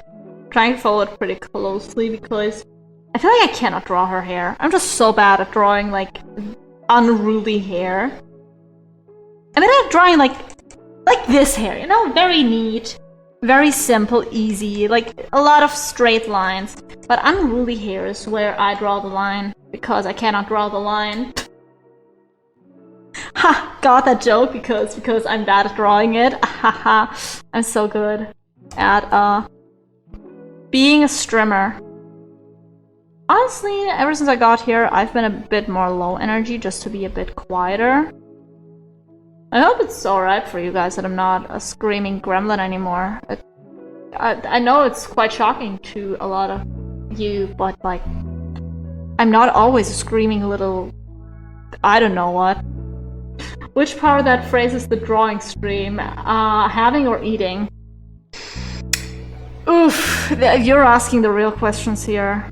Trying to follow it pretty closely because I feel like I cannot draw her hair. I'm just so bad at drawing like unruly hair. I mean, I'm drawing like this hair, you know, very neat, very simple, easy, like a lot of straight lines. But unruly hair is where I draw the line because I cannot draw the line. Ha! Got that joke because I'm bad at drawing it. Haha! I'm so good at being a streamer. Honestly, ever since I got here, I've been a bit more low energy just to be a bit quieter. I hope it's alright for you guys that I'm not a screaming gremlin anymore. I know it's quite shocking to a lot of you, but like, I'm not always a screaming little... I don't know what. Which part of that phrase is the drawing stream? Having or eating? Oof, you're asking the real questions here.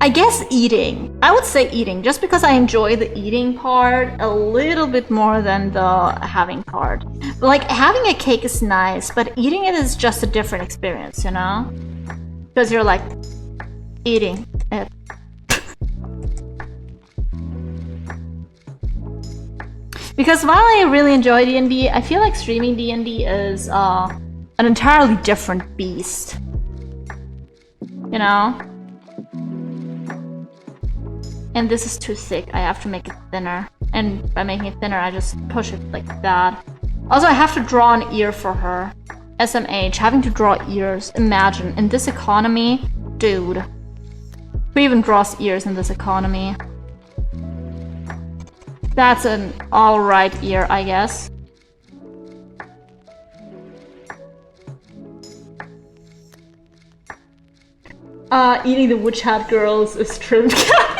I guess eating. I would say eating, just because I enjoy the eating part a little bit more than the having part. Like, having a cake is nice, but eating it is just a different experience, you know? Because you're like, eating it. Because while I really enjoy D&D, I feel like streaming D&D is an entirely different beast. You know? And this is too thick, I have to make it thinner. And by making it thinner, I just push it like that. Also, I have to draw an ear for her. SMH, having to draw ears. Imagine, in this economy, dude. Who even draws ears in this economy? That's an alright ear, I guess. Eating the witch hat girls is trim cap.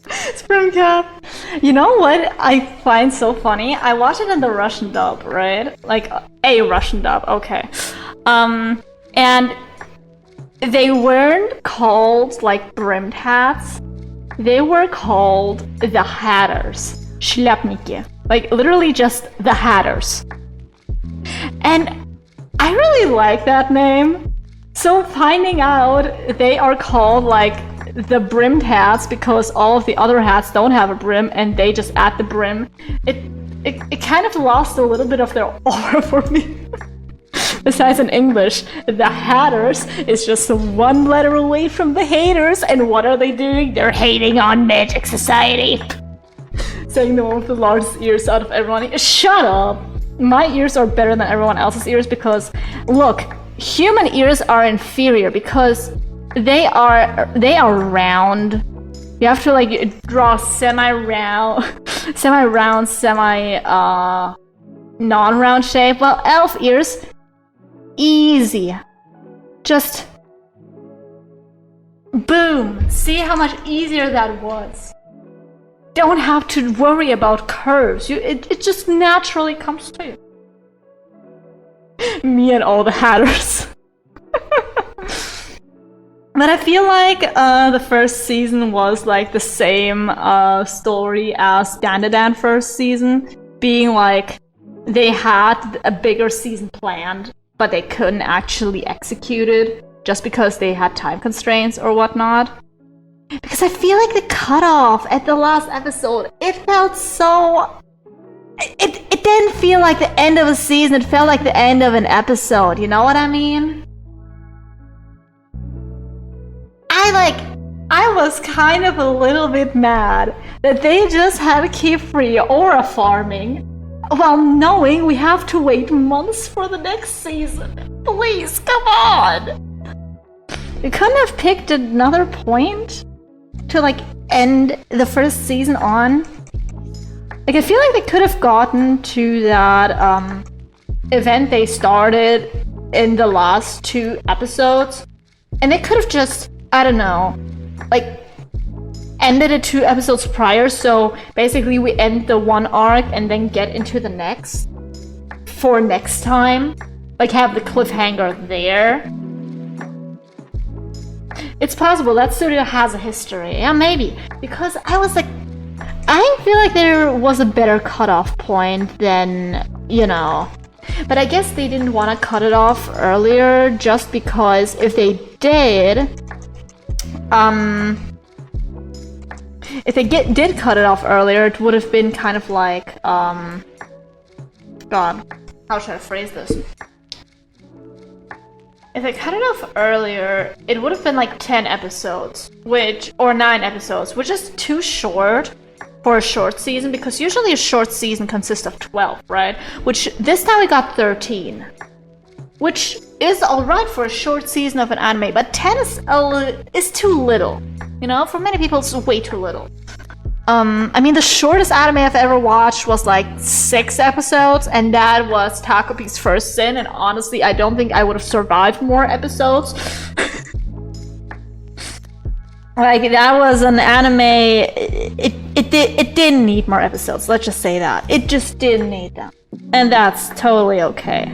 It's trim cap. You know what I find so funny? I watch it in the Russian dub, right? Like a Russian dub, okay. And they weren't called like brimmed hats. They were called the Hatters. Шляпники. Like literally just the Hatters. And I really like that name. So finding out they are called like the brimmed hats because all of the other hats don't have a brim and they just add the brim, it kind of lost a little bit of their aura for me. Besides in English, the Hatters is just one letter away from the haters, and what are they doing? They're hating on Magic Society. Saying the one with the largest ears out of everyone. Shut up! My ears are better than everyone else's ears because, look, human ears are inferior because they are round. You have to like draw semi-round, non-round shape. Well, elf ears, easy. Just boom. See how much easier that was. Don't have to worry about curves. It just naturally comes to you. Me and all the Hatters. But I feel like the first season was like the same story as Dunegons first season, being like they had a bigger season planned, but they couldn't actually execute it just because they had time constraints or whatnot. Because I feel like the cutoff at the last episode, it felt so... It didn't feel like the end of a season, it felt like the end of an episode, you know what I mean? I was kind of a little bit mad that they just had to keep free aura farming while knowing we have to wait months for the next season. Please, come on! We couldn't have picked another point to like end the first season on. Like I feel like they could have gotten to that event they started in the last 2 episodes, and they could have just, I don't know, like ended it 2 episodes prior, so basically we end the one arc and then get into the next for next time. Like have the cliffhanger there. It's possible that studio has a history. Yeah, maybe. Because I was like, I feel like there was a better cutoff point than, you know. But I guess they didn't want to cut it off earlier just because if they did, did cut it off earlier, it would have been kind of like, God, how should I phrase this? If they cut it off earlier, it would have been like 10 episodes, or 9 episodes, which is too short for a short season, because usually a short season consists of 12, right? Which this time we got 13, which is alright for a short season of an anime, but 10 is too little, you know? For many people, it's way too little. I mean, the shortest anime I've ever watched was like 6 episodes, and that was Takopi's First Sin, and honestly, I don't think I would have survived more episodes. Like, that was an anime, it didn't need more episodes, let's just say that. It just didn't need them. And that's totally okay.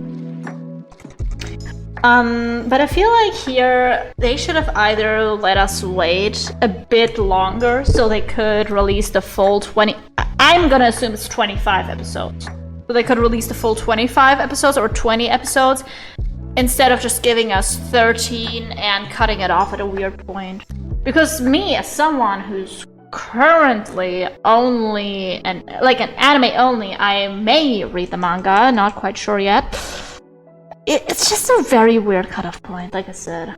But I feel like here, they should have either let us wait a bit longer so they could release the full 20... I'm gonna assume it's 25 episodes. So they could release the full 25 episodes or 20 episodes instead of just giving us 13 and cutting it off at a weird point. Because me, as someone who's currently only an anime only, I may read the manga, not quite sure yet. It's just a very weird cutoff point, like I said.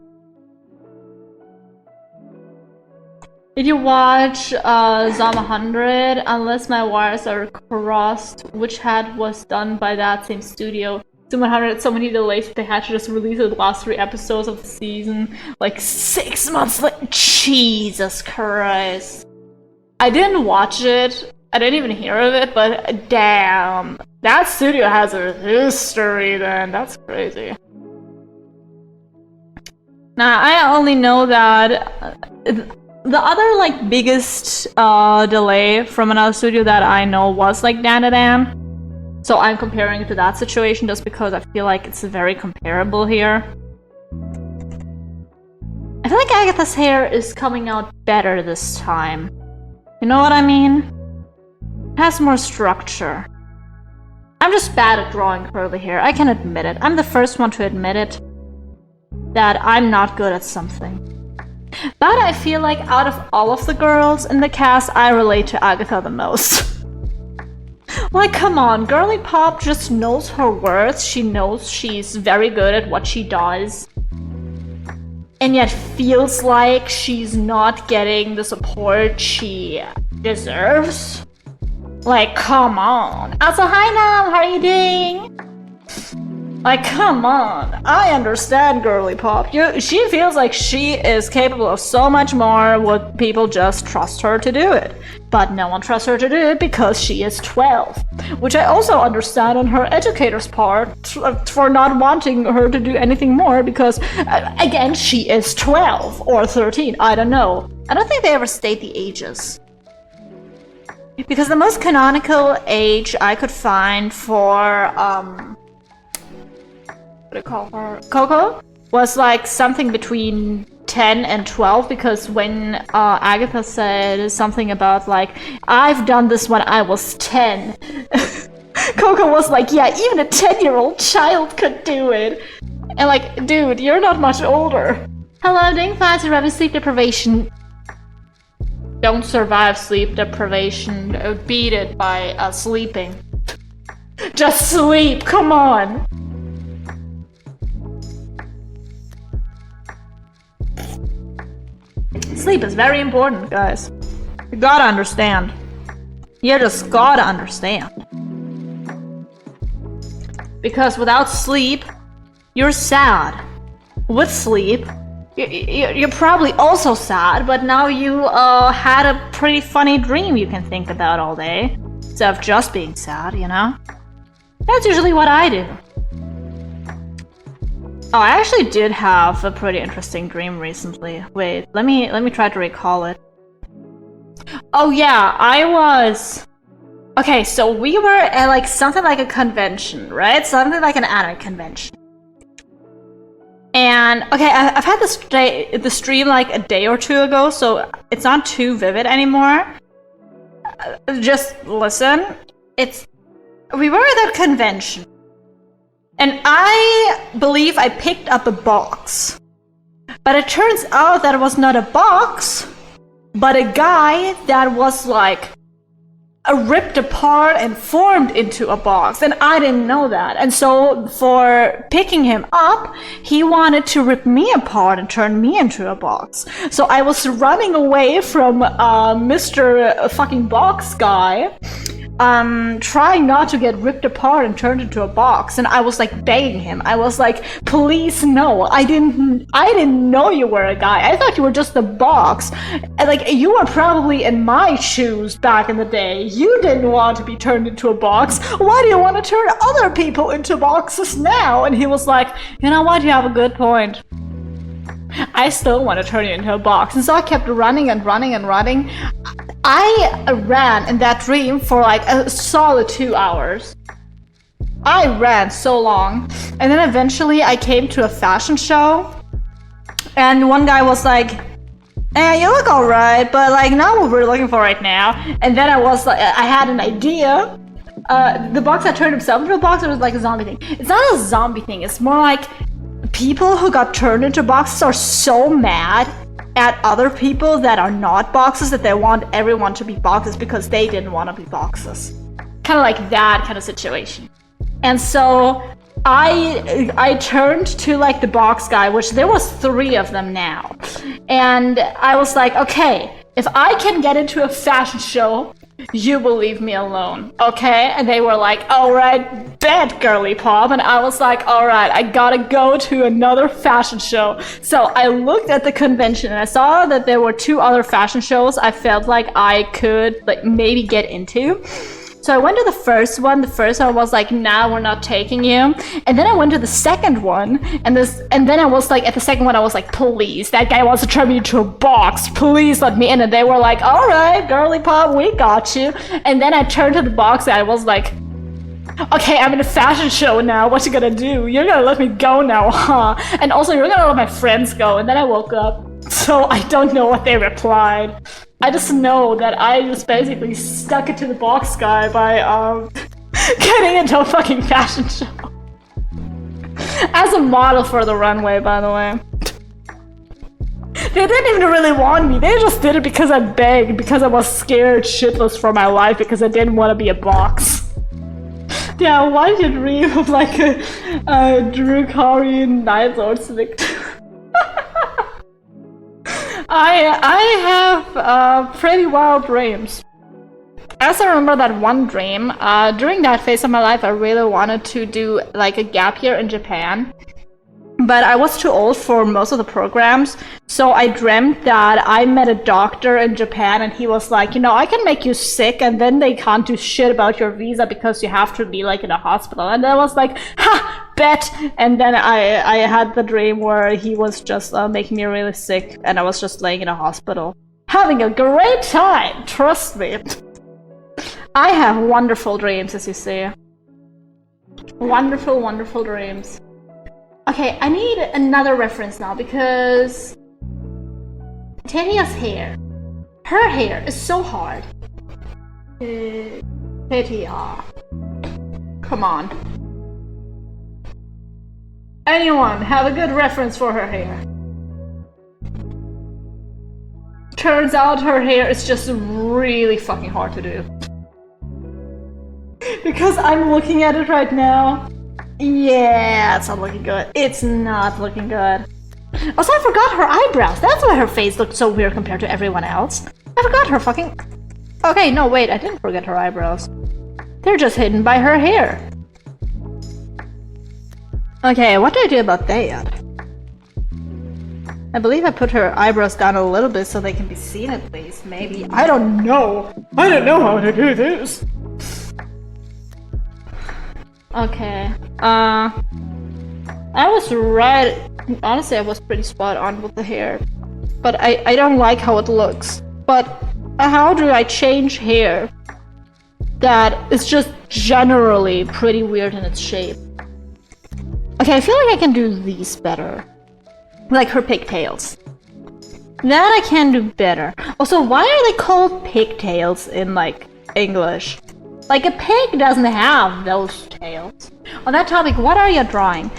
Did you watch Zom 100? Unless my wires are crossed, which had was done by that same studio. Zom 100 had so many delays that they had to just release the last 3 episodes of the season. Like 6 months later. Jesus Christ. I didn't watch it. I didn't even hear of it, but damn. That studio has a history then. That's crazy. Now, I only know that the other like biggest delay from another studio that I know was like Dunegons. So I'm comparing it to that situation just because I feel like it's very comparable here. I feel like Agatha's hair is coming out better this time. You know what I mean? It has more structure. I'm just bad at drawing curly hair. I can admit it. I'm the first one to admit it. That I'm not good at something. But I feel like out of all of the girls in the cast, I relate to Agatha the most. Like, come on, Girly Pop just knows her worth. She knows she's very good at what she does. And yet feels like she's not getting the support she deserves. Like, come on. Also, hi Nam, how are you doing? Like, come on. I understand Girly Pop. She feels like she is capable of so much more, would people just trust her to do it. But no one trusts her to do it because she is 12. Which I also understand on her educator's part for not wanting her to do anything more because, again, she is 12 or 13. I don't know. I don't think they ever state the ages. Because the most canonical age I could find for, what do you call her? Coco was like something between 10 and 12 because when Agatha said something about like, I've done this when I was 10. Coco was like, yeah, even a 10-year-old child could do it. And like, dude, you're not much older. Hello, doing fine, surviving sleep deprivation. Don't survive sleep deprivation. Beat it by sleeping. Just sleep, come on. Sleep is very important, guys. You gotta understand. You just gotta understand. Because without sleep, you're sad. With sleep, you're probably also sad, but now you had a pretty funny dream you can think about all day. Instead of just being sad, you know? That's usually what I do. Oh, I actually did have a pretty interesting dream recently. Wait, let me try to recall it. Oh yeah, I was... Okay, so we were at like something like a convention, right? Something like an anime convention. And, okay, I've had the stream like a day or two ago, so it's not too vivid anymore. Just listen. We were at a convention. And I believe I picked up a box. But it turns out that it was not a box, but a guy that was like ripped apart and formed into a box. And I didn't know that. And so for picking him up, he wanted to rip me apart and turn me into a box. So I was running away from Mr. fucking box guy. Trying not to get ripped apart and turned into a box, and I was like begging him. I was like, please no, I didn't know you were a guy. I thought you were just a box. And like, you were probably in my shoes back in the day. You didn't want to be turned into a box. Why do you want to turn other people into boxes now? And he was like, you know what, you have a good point. I still want to turn you into a box. And so I kept running and running and running. I ran in that dream for like a solid 2 hours. I ran so long. And then eventually I came to a fashion show. And one guy was like, you look alright, but like not what we're looking for right now. And then I was like, I had an idea. The box that turned himself into a box, it was like a zombie thing. It's not a zombie thing, it's more like people who got turned into boxes are so mad at other people that are not boxes that they want everyone to be boxes because they didn't want to be boxes. Kind of like that kind of situation. And so I turned to like the box guy, which there was 3 of them now. And I was like, okay, if I can get into a fashion show, you will leave me alone, okay? And they were like, alright, bet, Girly Pop. And I was like, alright, I gotta go to another fashion show. So I looked at the convention and I saw that there were 2 other fashion shows I felt like I could like maybe get into. So So I went to the first one. The first one was like, nah, we're not taking you. And then I went to the second one, and then I was like, at the second one, I was like, please, that guy wants to turn me into a box. Please let me in. And they were like, all right, girly pop, we got you. And then I turned to the box, and I was like, okay, I'm in a fashion show now. What you gonna do? You're gonna let me go now, huh? And also, you're gonna let my friends go. And then I woke up. So I don't know what they replied. I just know that I just basically stuck it to the box guy by getting into a fucking fashion show. As a model for the runway, by the way. They didn't even really want me. They just did it because I begged, because I was scared shitless for my life, because I didn't want to be a box. Yeah, why did you dream of like a Drukarian Night Lord's victim? I have pretty wild dreams. I also remember that one dream. During that phase of my life, I really wanted to do like a gap year in Japan. But I was too old for most of the programs, so I dreamt that I met a doctor in Japan and he was like, you know, I can make you sick and then they can't do shit about your visa because you have to be like in a hospital. And I was like, ha, bet! And then I had the dream where he was just making me really sick and I was just laying in a hospital. Having a great time, trust me. I have wonderful dreams, as you see. Wonderful, wonderful dreams. Okay, I need another reference now because Tetia's hair. Her hair is so hard. Tetia. Come on. Anyone have a good reference for her hair? Turns out her hair is just really fucking hard to do. Because I'm looking at it right now. Yeah, it's not looking good. It's not looking good. Also, I forgot her eyebrows. That's why her face looked so weird compared to everyone else. I forgot her fucking... Okay, no, wait, I didn't forget her eyebrows. They're just hidden by her hair. Okay, what do I do about that? I believe I put her eyebrows down a little bit so they can be seen at least, maybe. I don't know. I don't know how to do this. Okay. I was right. Honestly, I was pretty spot on with the hair. But I don't like how it looks. But how do I change hair that is just generally pretty weird in its shape? Okay, I feel like I can do these better. Like her pigtails. That I can do better. Also, why are they called pigtails in, like, English? Like, a pig doesn't have those tails. On that topic, what are you drawing?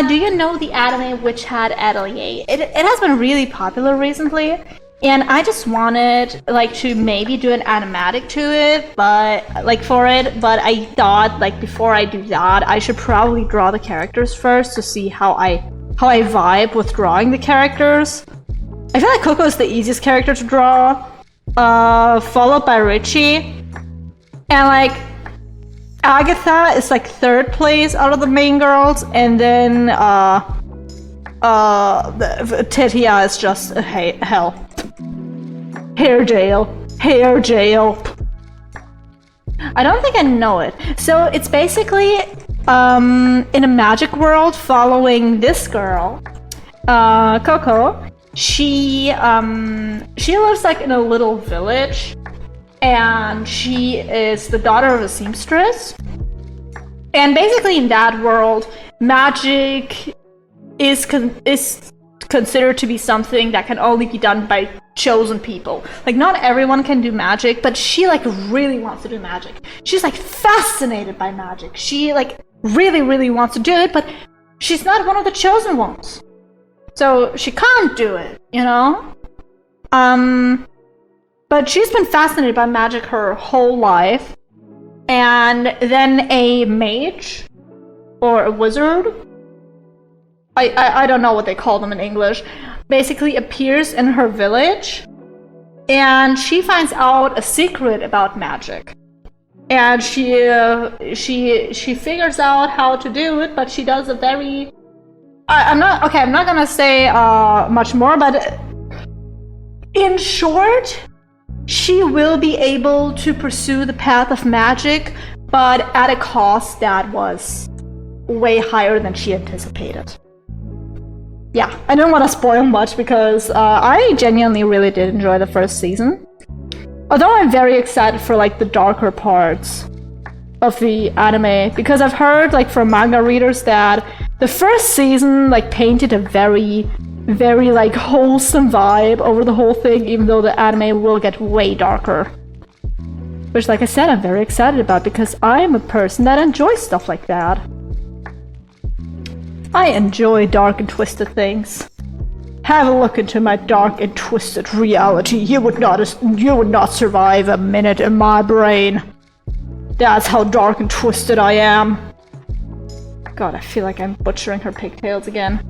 Do you know the anime Witch Hat Atelier? It has been really popular recently, and I just wanted, like, to maybe do an animatic to it, but I thought, like, before I do that, I should probably draw the characters first to see how I vibe with drawing the characters. I feel like Coco is the easiest character to draw, followed by Richie. And like Agatha is like third place out of the main girls, and then Tetia is just hell. Hair jail. I don't think I know it. So it's basically in a magic world following this girl, Coco. She lives like in a little village. And she is the daughter of a seamstress. And basically in that world, magic is considered to be something that can only be done by chosen people. Like, not everyone can do magic, but she, like, really wants to do magic. She's, like, fascinated by magic. She, like, really, really wants to do it, but she's not one of the chosen ones. So she can't do it, you know? But she's been fascinated by magic her whole life. And then a mage, or a wizard, I don't know what they call them in English, basically appears in her village. And she finds out a secret about magic. And she figures out how to do it, but she does a very... I'm not gonna say much more, but in short... she will be able to pursue the path of magic, but at a cost that was way higher than she anticipated. Yeah, I don't want to spoil much because I genuinely really did enjoy the first season. Although I'm very excited for like the darker parts of the anime, because I've heard like from manga readers that the first season like painted a very like wholesome vibe over the whole thing, even though the anime will get way darker. Which, like I said, I'm very excited about because I'm a person that enjoys stuff like that. I enjoy dark and twisted things. Have a look into my dark and twisted reality. You would not survive a minute in my brain. That's how dark and twisted I am. God, I feel like I'm butchering her pigtails again.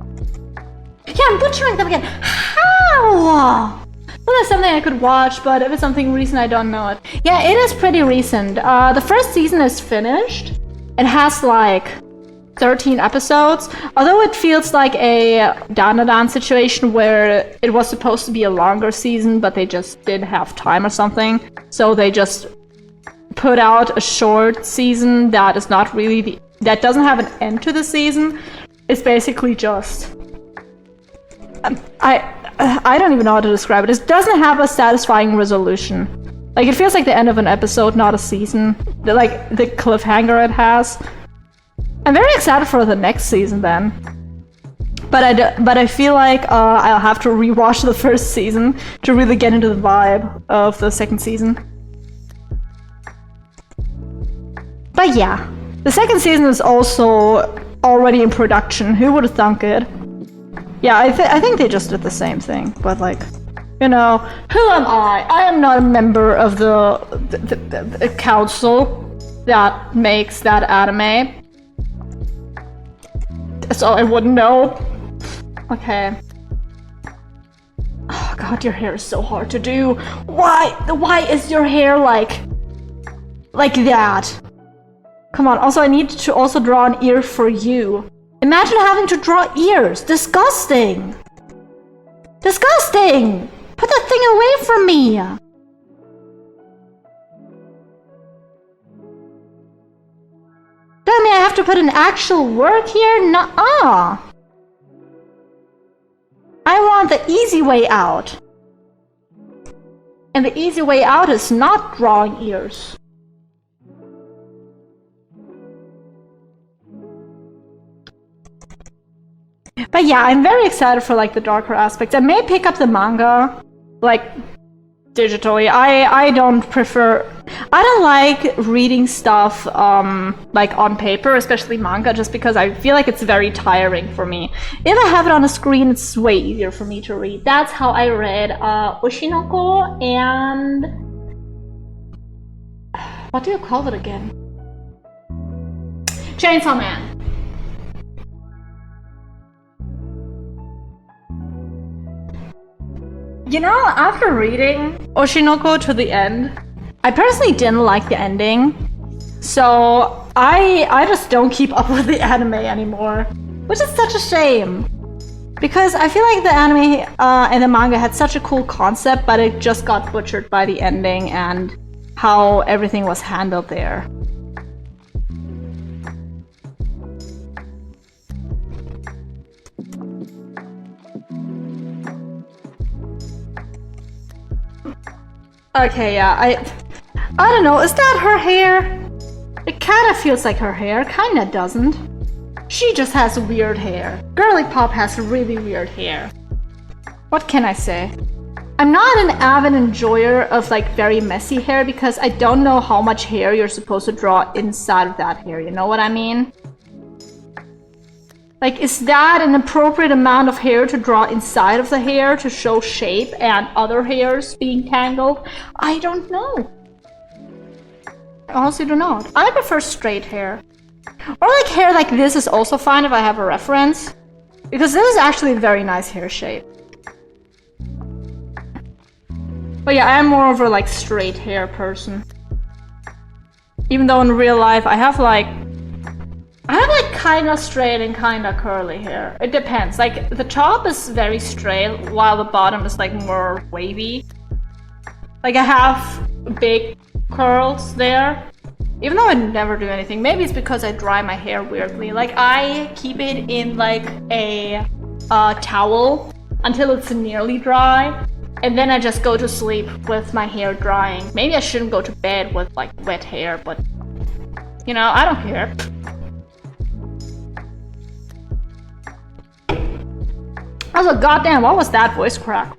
Yeah, I'm butchering them again. How? Well, that's something I could watch, but if it's something recent, I don't know it. Yeah, it is pretty recent. The first season is finished. It has like 13 episodes, although it feels like a Dunegons situation where it was supposed to be a longer season, but they just didn't have time or something. So they just put out a short season that is not really that doesn't have an end to the season. It's basically just I don't even know how to describe it. It doesn't have a satisfying resolution. Like, it feels like the end of an episode, not a season. Like the cliffhanger it has. I'm very excited for the next season then. But I feel like I'll have to rewatch the first season to really get into the vibe of the second season. But yeah, the second season is also already in production. Who would have thunk it? Yeah, I think they just did the same thing, but like, you know, who am I? I am not a member of the council that makes that anime. So I wouldn't know. Okay. Oh god, your hair is so hard to do. Why is your hair like that? Come on, also I need to also draw an ear for you. Imagine having to draw ears. Disgusting. Disgusting. Put that thing away from me. Tell me I have to put an actual work here? Nuh-uh. I want the easy way out. And the easy way out is not drawing ears. But yeah, I'm very excited for like the darker aspects. I may pick up the manga, like, digitally. I don't like reading stuff like on paper, especially manga, just because I feel like it's very tiring for me. If I have it on a screen, it's way easier for me to read. That's how I read Oshinoko and what do you call it again? Chainsaw Man. You know, after reading Oshinoko to the end, I personally didn't like the ending, so I just don't keep up with the anime anymore, which is such a shame, because I feel like the anime and the manga had such a cool concept, but it just got butchered by the ending and how everything was handled there. Okay, yeah, I don't know, is that her hair? It kinda feels like her hair, kinda doesn't. She just has weird hair. Girly Pop has really weird hair. What can I say? I'm not an avid enjoyer of like very messy hair because I don't know how much hair you're supposed to draw inside of that hair, you know what I mean? Like, is that an appropriate amount of hair to draw inside of the hair to show shape and other hairs being tangled? I don't know. I honestly do not. I prefer straight hair. Or like hair like this is also fine if I have a reference. Because this is actually a very nice hair shape. But yeah, I am more of a like straight hair person. Even though in real life I have like kinda straight and kinda curly hair. It depends. Like, the top is very straight, while the bottom is like more wavy. Like I have big curls there. Even though I never do anything. Maybe it's because I dry my hair weirdly. Like I keep it in like a towel until it's nearly dry. And then I just go to sleep with my hair drying. Maybe I shouldn't go to bed with like wet hair, but you know, I don't care. Also, goddamn, what was that voice crack?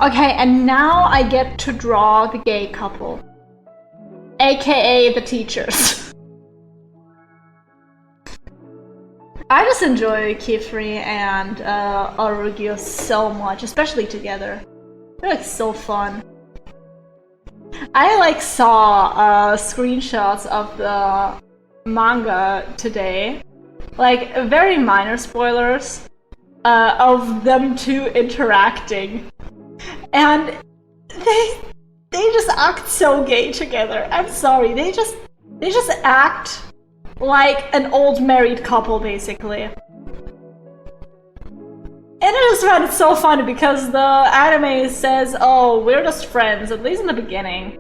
Okay, and now I get to draw the gay couple. AKA the teachers. I just enjoy Kifri and Arugio so much, especially together. They're like so fun. I like saw screenshots of the manga today, like very minor spoilers of them two interacting, and they just act so gay together. I'm sorry, they just act like an old married couple basically. And I just found it so funny because the anime says, oh, we're just friends, at least in the beginning.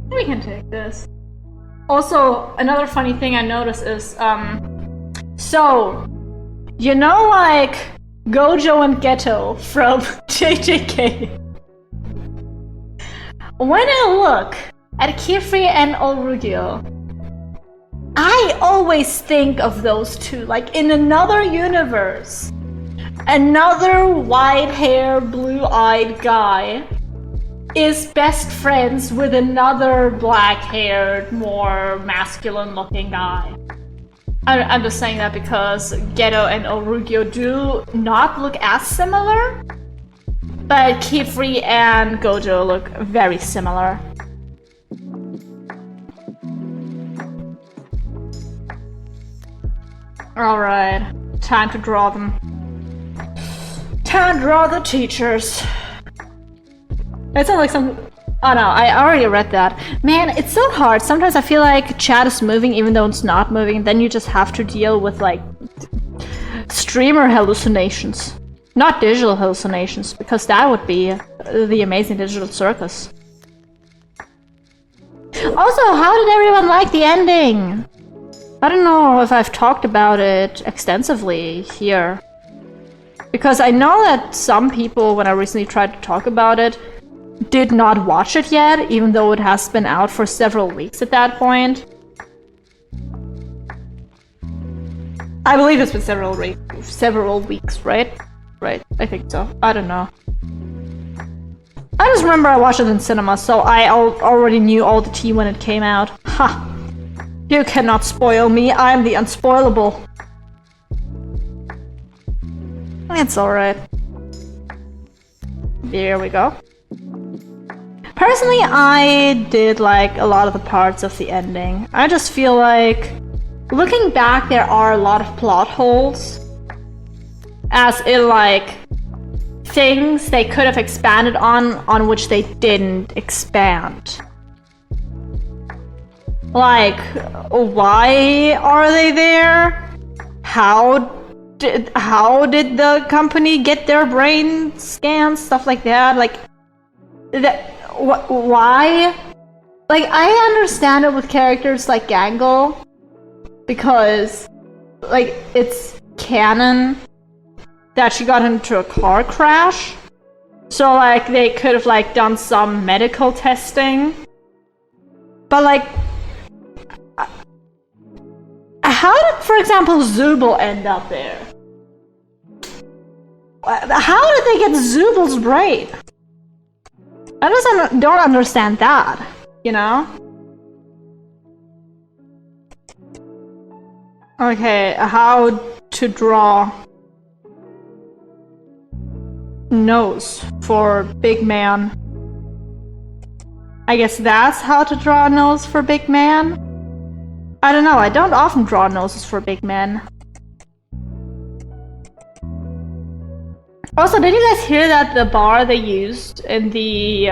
We can take this. Also, another funny thing I noticed is, so, you know like Gojo and Geto from JJK? When I look at Kifri and Olrugio, I always think of those two, like in another universe, another white-haired, blue-eyed guy is best friends with another black-haired, more masculine-looking guy. I'm just saying that because Geto and Olrugio do not look as similar, but Kifri and Gojo look very similar. Alright, time to draw them. Time to draw the teachers. It sounds like some... Oh no, I already read that. Man, it's so hard. Sometimes I feel like chat is moving even though it's not moving. Then you just have to deal with like streamer hallucinations. Not digital hallucinations, because that would be the amazing digital circus. Also, how did everyone like the ending? I don't know if I've talked about it extensively here. Because I know that some people, when I recently tried to talk about it, did not watch it yet, even though it has been out for several weeks at that point. I believe it's been several weeks, right? Right, I think so. I don't know. I just remember I watched it in cinema, so I already knew all the tea when it came out. Ha! You cannot spoil me, I'm the unspoilable. It's alright. There we go. Personally, I did like a lot of the parts of the ending. I just feel like, looking back, there are a lot of plot holes. As in, like, things they could have expanded on which they didn't expand. Like, why are they there? How did the company get their brain scans? Stuff like that. Like, why? Like, I understand it with characters like Gangle, because, like, it's canon that she got into a car crash. So, like, they could have, like, done some medical testing. But, like, how did, for example, Zubul end up there? How did they get Zubul's brain? I just don't understand that, you know? Okay, how to draw nose for big man. I guess that's how to draw a nose for big man? I don't know, I don't often draw noses for big men. Also, did you guys hear that the bar they used in the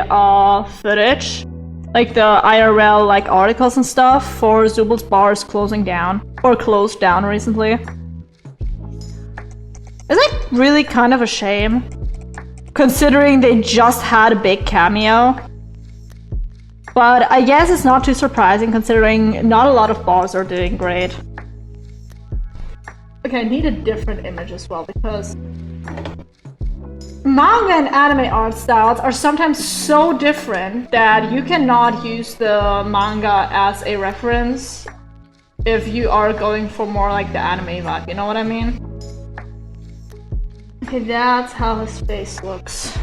footage, like the IRL like articles and stuff for Zubul's bar is closing down, or closed down recently? It's like really kind of a shame, considering they just had a big cameo. But I guess it's not too surprising considering not a lot of bars are doing great. Okay, I need a different image as well because manga and anime art styles are sometimes so different that you cannot use the manga as a reference if you are going for more like the anime vibe, you know what I mean? Okay, that's how his face looks.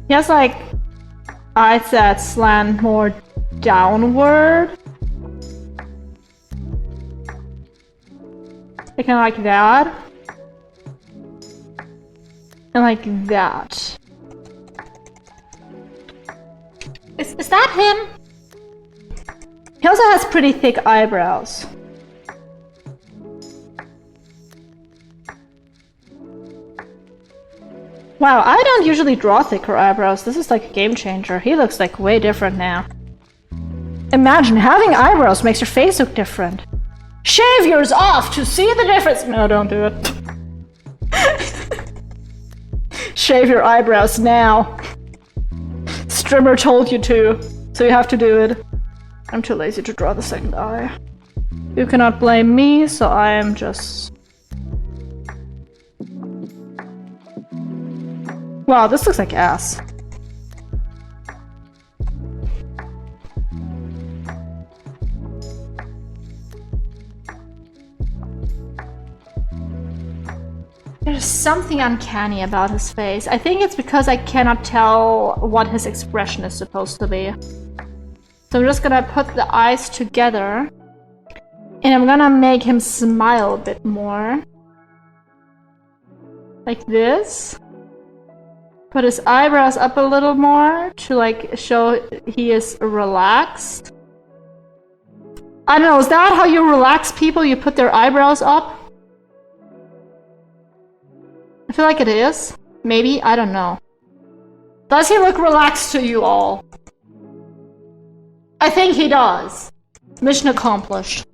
He has like eyes that slant more downward. Like, kind of like that. And like that. Is that him? He also has pretty thick eyebrows. Wow, I don't usually draw thicker eyebrows. This is like a game changer. He looks like way different now. Imagine having eyebrows makes your face look different. Shave yours off to see the difference. No, don't do it. Shave your eyebrows now. Strimmer told you to, so you have to do it. I'm too lazy to draw the second eye. You cannot blame me, so I am just... Wow, this looks like ass. There's something uncanny about his face. I think it's because I cannot tell what his expression is supposed to be. So I'm just gonna put the eyes together. And I'm gonna make him smile a bit more. Like this. Put his eyebrows up a little more to like show he is relaxed. I don't know, is that how you relax people? You put their eyebrows up? I feel like it is. Maybe, I don't know. Does he look relaxed to you all? I think he does. Mission accomplished.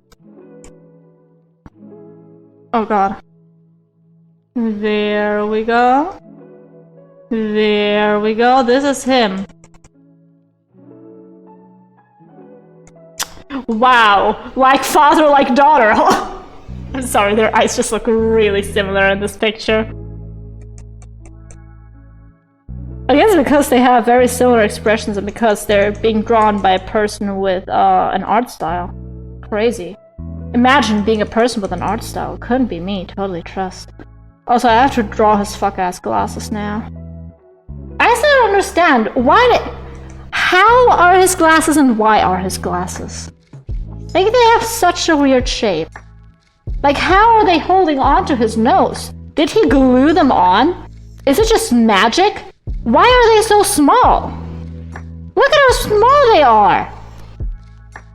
Oh god. There we go. There we go. This is him. Wow. Like father, like daughter. I'm sorry, their eyes just look really similar in this picture. I guess because they have very similar expressions and because they're being drawn by a person with an art style. Crazy. Imagine being a person with an art style. Couldn't be me, totally trust. Also, I have to draw his fuck-ass glasses now. I still don't understand. How are his glasses and why are his glasses? Like, they have such a weird shape. Like, how are they holding on to his nose? Did he glue them on? Is it just magic? Why are they so small? Look at how small they are!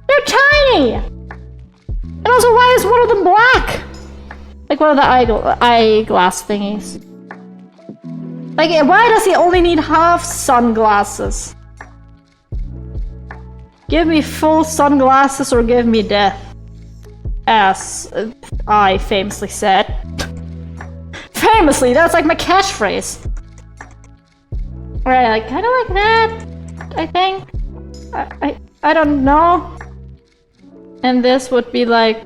They're tiny! And also, why is one of them black? Like one of the eyeglass thingies. Like, why does he only need half sunglasses? Give me full sunglasses or give me death. As I famously said. Famously, that's like my catchphrase. Right, like kind of like that, I think. I don't know. And this would be like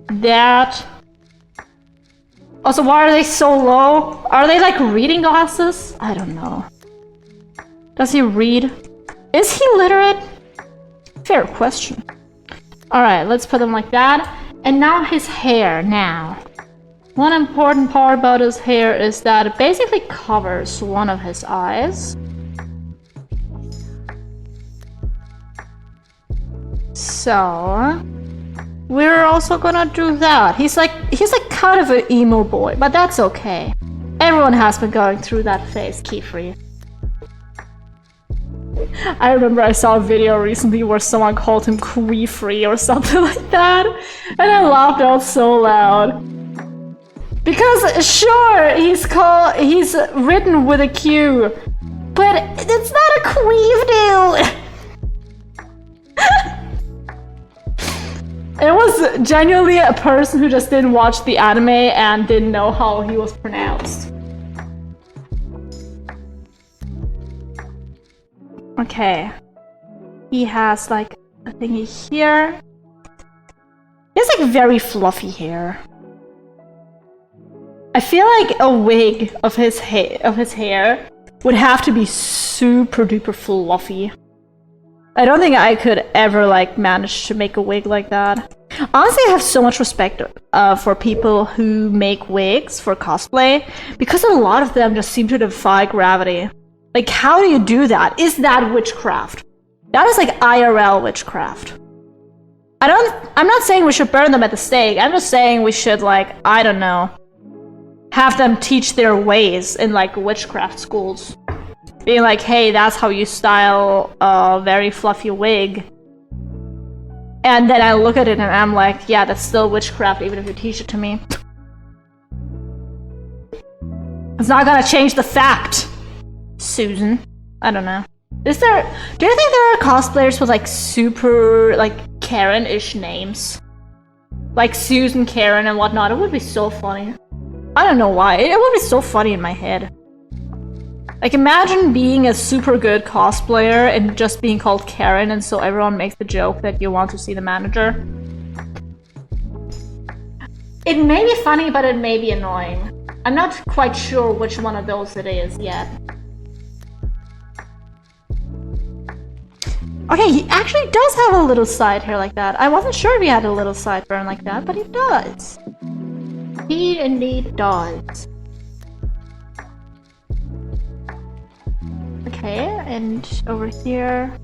that. Also, why are they so low? Are they like reading glasses? I don't know. Does he read? Is he literate? Fair question. Alright, let's put them like that. And now his hair now. One important part about his hair is that it basically covers one of his eyes. So we're also gonna do that. He's like kind of an emo boy, but that's okay. Everyone has been going through that phase, Keyfree. I remember I saw a video recently where someone called him Queefree or something like that, and I laughed out so loud. Because sure, he's written with a Q, but it's not a queef, dude. It was genuinely a person who just didn't watch the anime and didn't know how he was pronounced. Okay. He has like a thingy here. He has like very fluffy hair. I feel like a wig of his hair would have to be super duper fluffy. I don't think I could ever like manage to make a wig like that. Honestly, I have so much respect for people who make wigs for cosplay because a lot of them just seem to defy gravity. Like, how do you do that? Is that witchcraft? That is like IRL witchcraft. I'm not saying we should burn them at the stake. I'm just saying we should, like, I don't know, have them teach their ways in like witchcraft schools. Being like, hey, that's how you style a very fluffy wig. And then I look at it and I'm like, yeah, that's still witchcraft even if you teach it to me. It's not gonna change the fact, Susan. I don't know. Do you think there are cosplayers with like super, like, Karen-ish names? Like Susan, Karen, and whatnot. It would be so funny. I don't know why. It would be so funny in my head. Like, imagine being a super good cosplayer and just being called Karen, and so everyone makes the joke that you want to see the manager. It may be funny, but it may be annoying. I'm not quite sure which one of those it is yet. Okay, he actually does have a little side hair like that. I wasn't sure if he had a little sideburn like that, but he does. He indeed does. Okay, and over here...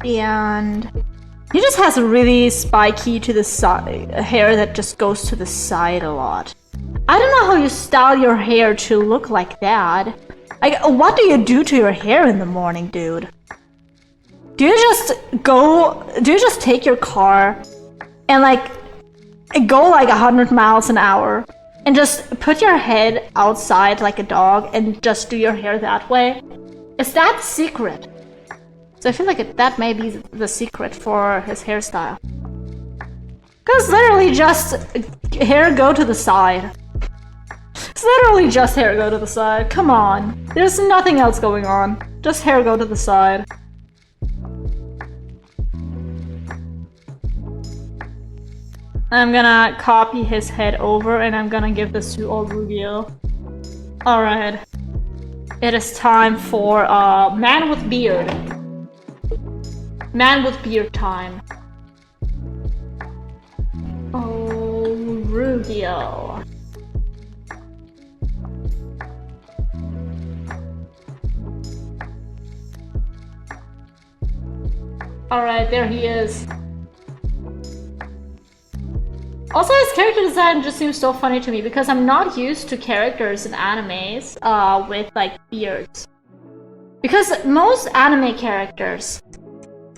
And... he just has a really spiky to the side hair that just goes to the side a lot. I don't know how you style your hair to look like that. Like, what do you do to your hair in the morning, dude? Do you just take your car and like go like 100 miles an hour and just put your head outside like a dog and just do your hair that way? Is that the secret? So I feel like that may be the secret for his hairstyle. Cause literally just hair go to the side. It's literally just hair go to the side. Come on. There's nothing else going on. Just hair go to the side. I'm gonna copy his head over and I'm gonna give this to old Rugio. Alright. It is time for man with beard. Man with beard time. Oh, Rugio. Alright, there he is. Also, his character design just seems so funny to me because I'm not used to characters in animes with like beards. Because most anime characters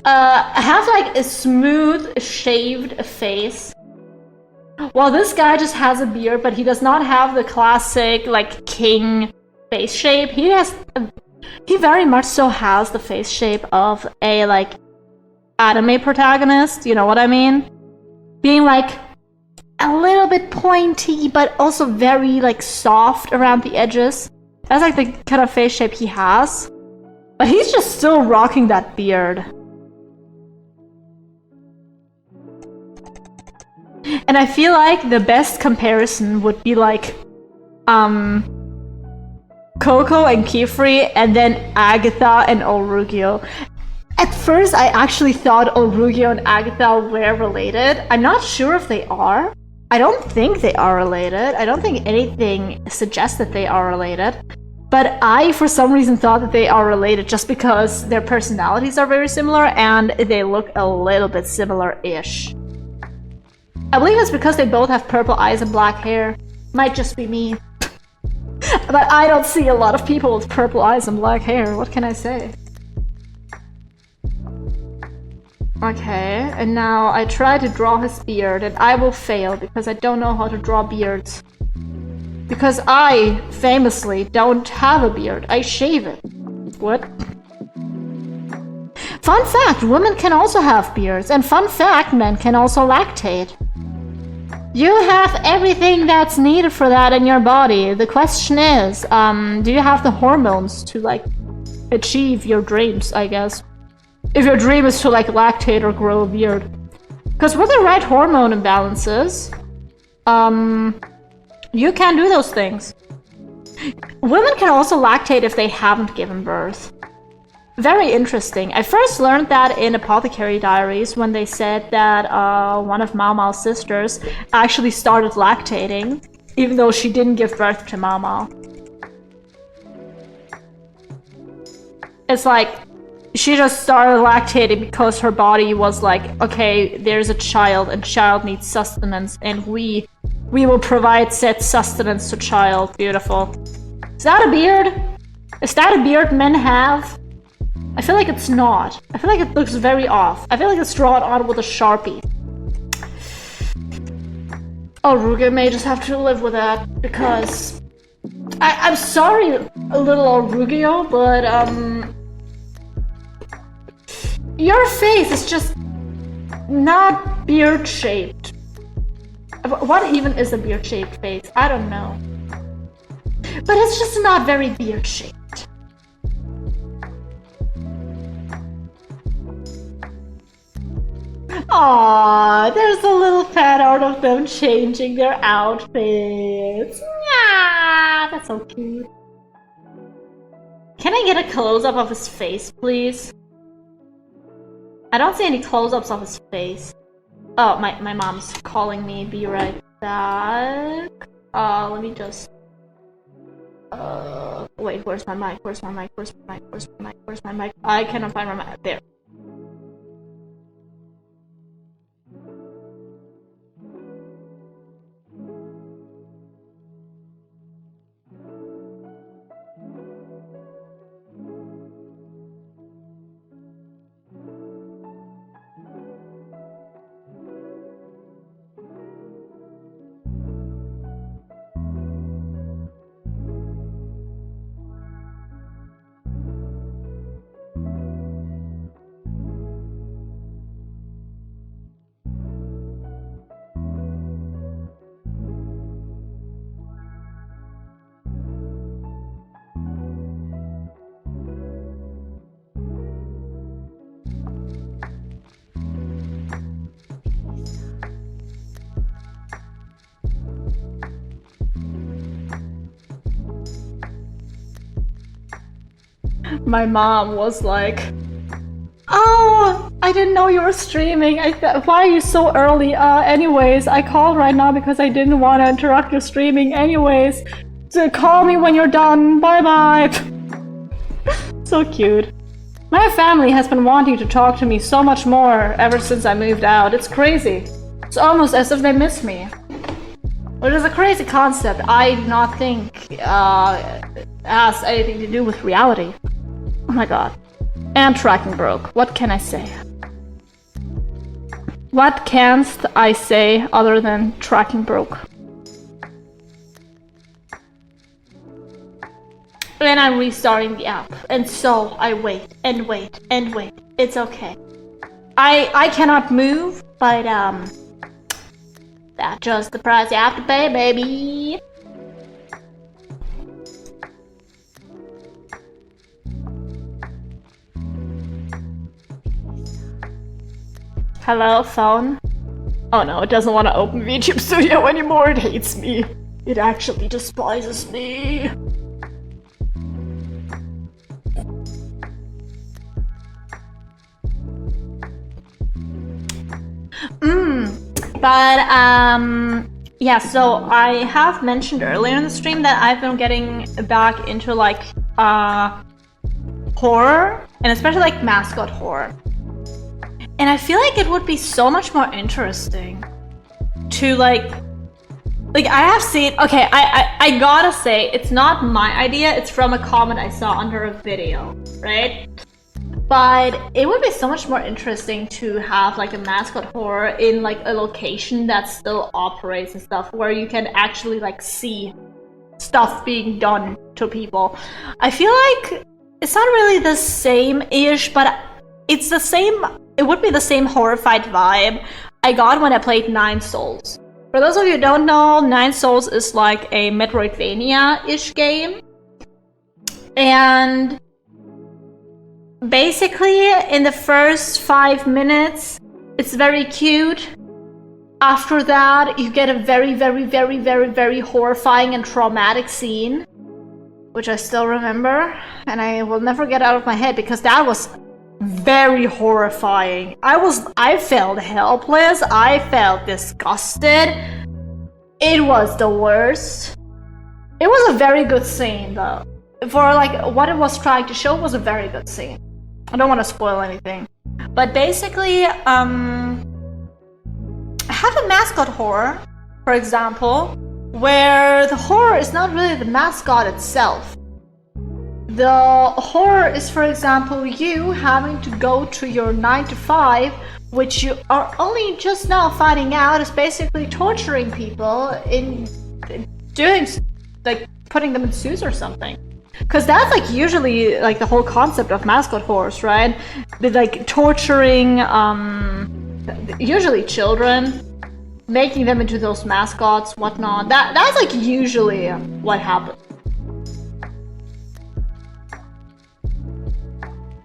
have like a smooth, shaved face. While this guy just has a beard, but he does not have the classic like king face shape. He very much so has the face shape of a like anime protagonist, you know what I mean? Being like a little bit pointy, but also very like soft around the edges. That's like the kind of face shape he has. But he's just still rocking that beard. And I feel like the best comparison would be like Coco and Kifri, and then Agatha and Olrugio. At first, I actually thought Olrugio and Agatha were related. I'm not sure if they are. I don't think they are related. I don't think anything suggests that they are related. But I, for some reason, thought that they are related just because their personalities are very similar and they look a little bit similar-ish. I believe it's because they both have purple eyes and black hair. Might just be me. But I don't see a lot of people with purple eyes and black hair. What can I say? Okay, and now I try to draw his beard and I will fail because I don't know how to draw beards. Because I, famously, don't have a beard. I shave it. What? Fun fact, women can also have beards. And fun fact, men can also lactate. You have everything that's needed for that in your body. The question is, do you have the hormones to, like, achieve your dreams, I guess? If your dream is to, like, lactate or grow a beard. Because with the right hormone imbalances, you can do those things. Women can also lactate if they haven't given birth. Very interesting. I first learned that in Apothecary Diaries when they said that one of Mao Mao's sisters actually started lactating, even though she didn't give birth to Mao Mao. It's like, she just started lactating because her body was like, okay, there's a child and child needs sustenance and we will provide said sustenance to child. Beautiful. Is that a beard? Is that a beard men have? I feel like it's not. I feel like it looks very off. I feel like it's drawn on with a Sharpie. Oh, Ruge may just have to live with that because I'm sorry, a little Rugio, but your face is just not beard shaped. What even is a beard shaped face? I don't know. But it's just not very beard shaped. Aww, there's a little fan art of them changing their outfits. Yeah, that's so cute. Can I get a close-up of his face, please? I don't see any close-ups of his face. Oh, my mom's calling me. Be right back. Let me just... wait, where's my mic? Where's my mic? Where's my mic? Where's my mic? Where's my mic? I cannot find my mic. There. My mom was like, oh, I didn't know you were streaming. Why are you so early? Anyways, I called right now because I didn't want to interrupt your streaming. Anyways, so call me when you're done. Bye-bye. So cute. My family has been wanting to talk to me so much more ever since I moved out. It's crazy. It's almost as if they miss me. Which is a crazy concept. I do not think it has anything to do with reality. Oh my god. And tracking broke. What can I say? What canst I say other than tracking broke? And I'm restarting the app. And so I wait and wait and wait. It's okay. I cannot move, but that's just the price you have to pay, baby. Hello, phone? Oh no, it doesn't want to open VTube Studio anymore. It hates me. It actually despises me. But yeah, so I have mentioned earlier in the stream that I've been getting back into like horror, and especially like mascot horror. And I feel like it would be so much more interesting to like I have seen, okay, I gotta say, it's not my idea, it's from a comment I saw under a video, right? But it would be so much more interesting to have like a mascot horror in like a location that still operates and stuff, where you can actually like see stuff being done to people. I feel like it's not really the same-ish, but it's the same, it would be the same horrified vibe I got when I played Nine Souls. For those of you who don't know, Nine Souls is like a Metroidvania-ish game. And basically, in the first 5 minutes, it's very cute. After that, you get a very, very, very, very, very horrifying and traumatic scene, which I still remember, and I will never get out of my head because that was very horrifying. I felt helpless. I felt disgusted. It was the worst. It was a very good scene, though. For like what it was trying to show was a very good scene. I don't want to spoil anything, but basically, have a mascot horror, for example, where the horror is not really the mascot itself. The horror is, for example, you having to go to your 9 to 5, which you are only just now finding out is basically torturing people in doing, like, putting them in zoos or something. Because that's like usually like the whole concept of mascot horrors, right? With like torturing usually children, making them into those mascots, whatnot. That's like usually what happens.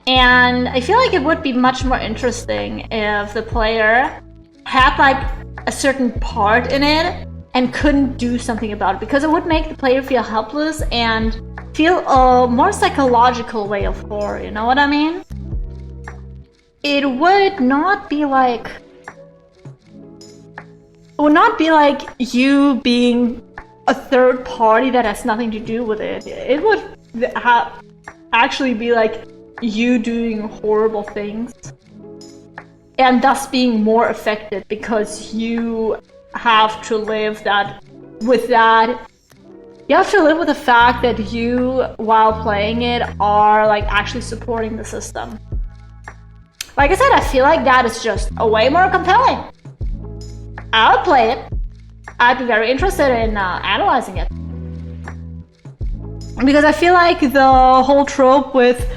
And I feel like it would be much more interesting if the player had like a certain part in it and couldn't do something about it, because it would make the player feel helpless and feel a more psychological way of horror, you know what I mean? It would not be like you being a third party that has nothing to do with it. It would actually be like you doing horrible things and thus being more affected because you have to live with that. You have to live with the fact that you, while playing it, are like actually supporting the system. Like I said, I feel like that is just a way more compelling. I would play it. I'd be very interested in analyzing it. Because I feel like the whole trope with,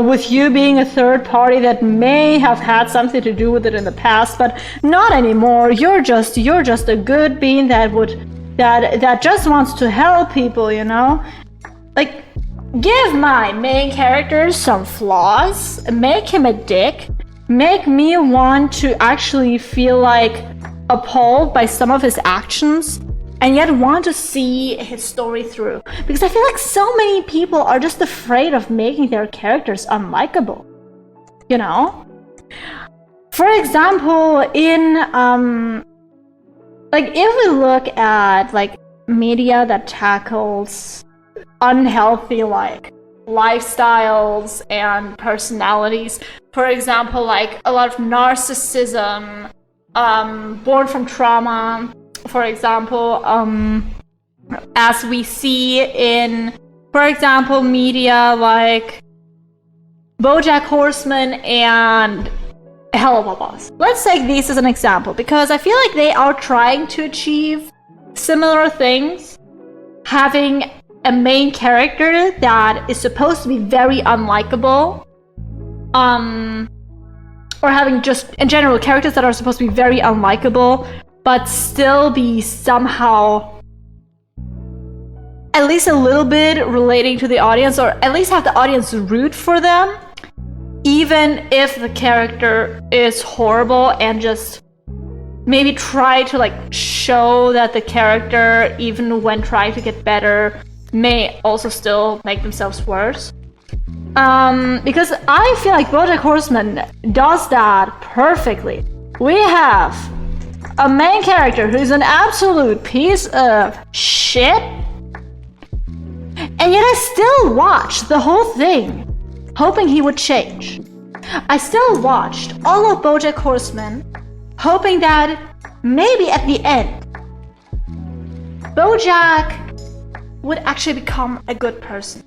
with you being a third party that may have had something to do with it in the past, but not anymore. You're just a good being that just wants to help people, you know? Like, give my main character some flaws, make him a dick, make me want to actually feel like appalled by some of his actions, and yet want to see his story through. Because I feel like so many people are just afraid of making their characters unlikable. You know? For example, in like if we look at like media that tackles unhealthy like lifestyles and personalities, for example, like a lot of narcissism, born from trauma, for example, as we see in, for example, media like BoJack Horseman and Hello Boss. Let's take these as an example, because I feel like they are trying to achieve similar things, having a main character that is supposed to be very unlikable, or having just, in general, characters that are supposed to be very unlikable, but still be somehow at least a little bit relating to the audience, or at least have the audience root for them, even if the character is horrible, and just maybe try to like show that the character, even when trying to get better, may also still make themselves worse. Because I feel like BoJack Horseman does that perfectly. We have a main character who's an absolute piece of shit, and yet I still watched the whole thing, hoping he would change. I still watched all of BoJack Horseman, hoping that maybe at the end, BoJack would actually become a good person.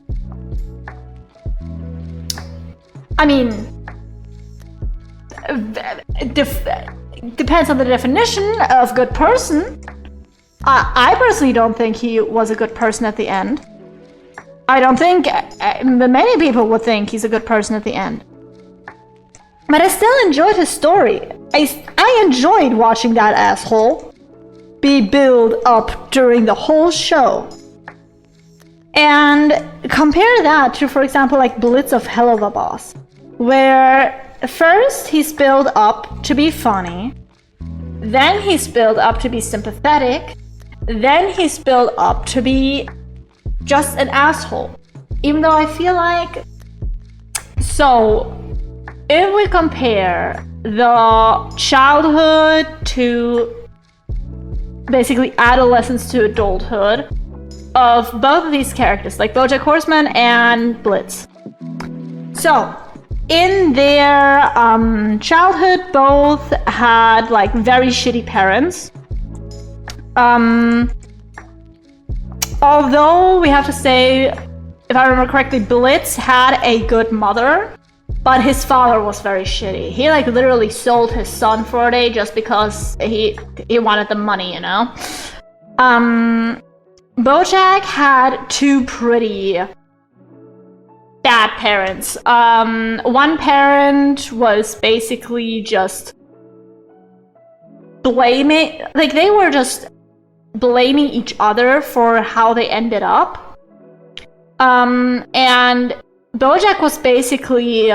I mean, depends on the definition of good person. I personally don't think he was a good person at the end. I don't think many people would think he's a good person at the end. But I still enjoyed his story. I enjoyed watching that asshole be built up during the whole show. And compare that to, for example, like Blitz of Hell of a Boss, where first he's built up to be funny, then he's built up to be sympathetic, then he's built up to be just an asshole. Even though I feel like... So, if we compare the childhood to basically adolescence to adulthood of both of these characters, like BoJack Horseman and Blitz. So, in their childhood, both had like very shitty parents. Although we have to say, if I remember correctly, Blitz had a good mother, but his father was very shitty. He like literally sold his son for a day just because he wanted the money, you know? BoJack had two pretty bad parents. One parent was basically just blaming, like they were just blaming each other for how they ended up. And BoJack was basically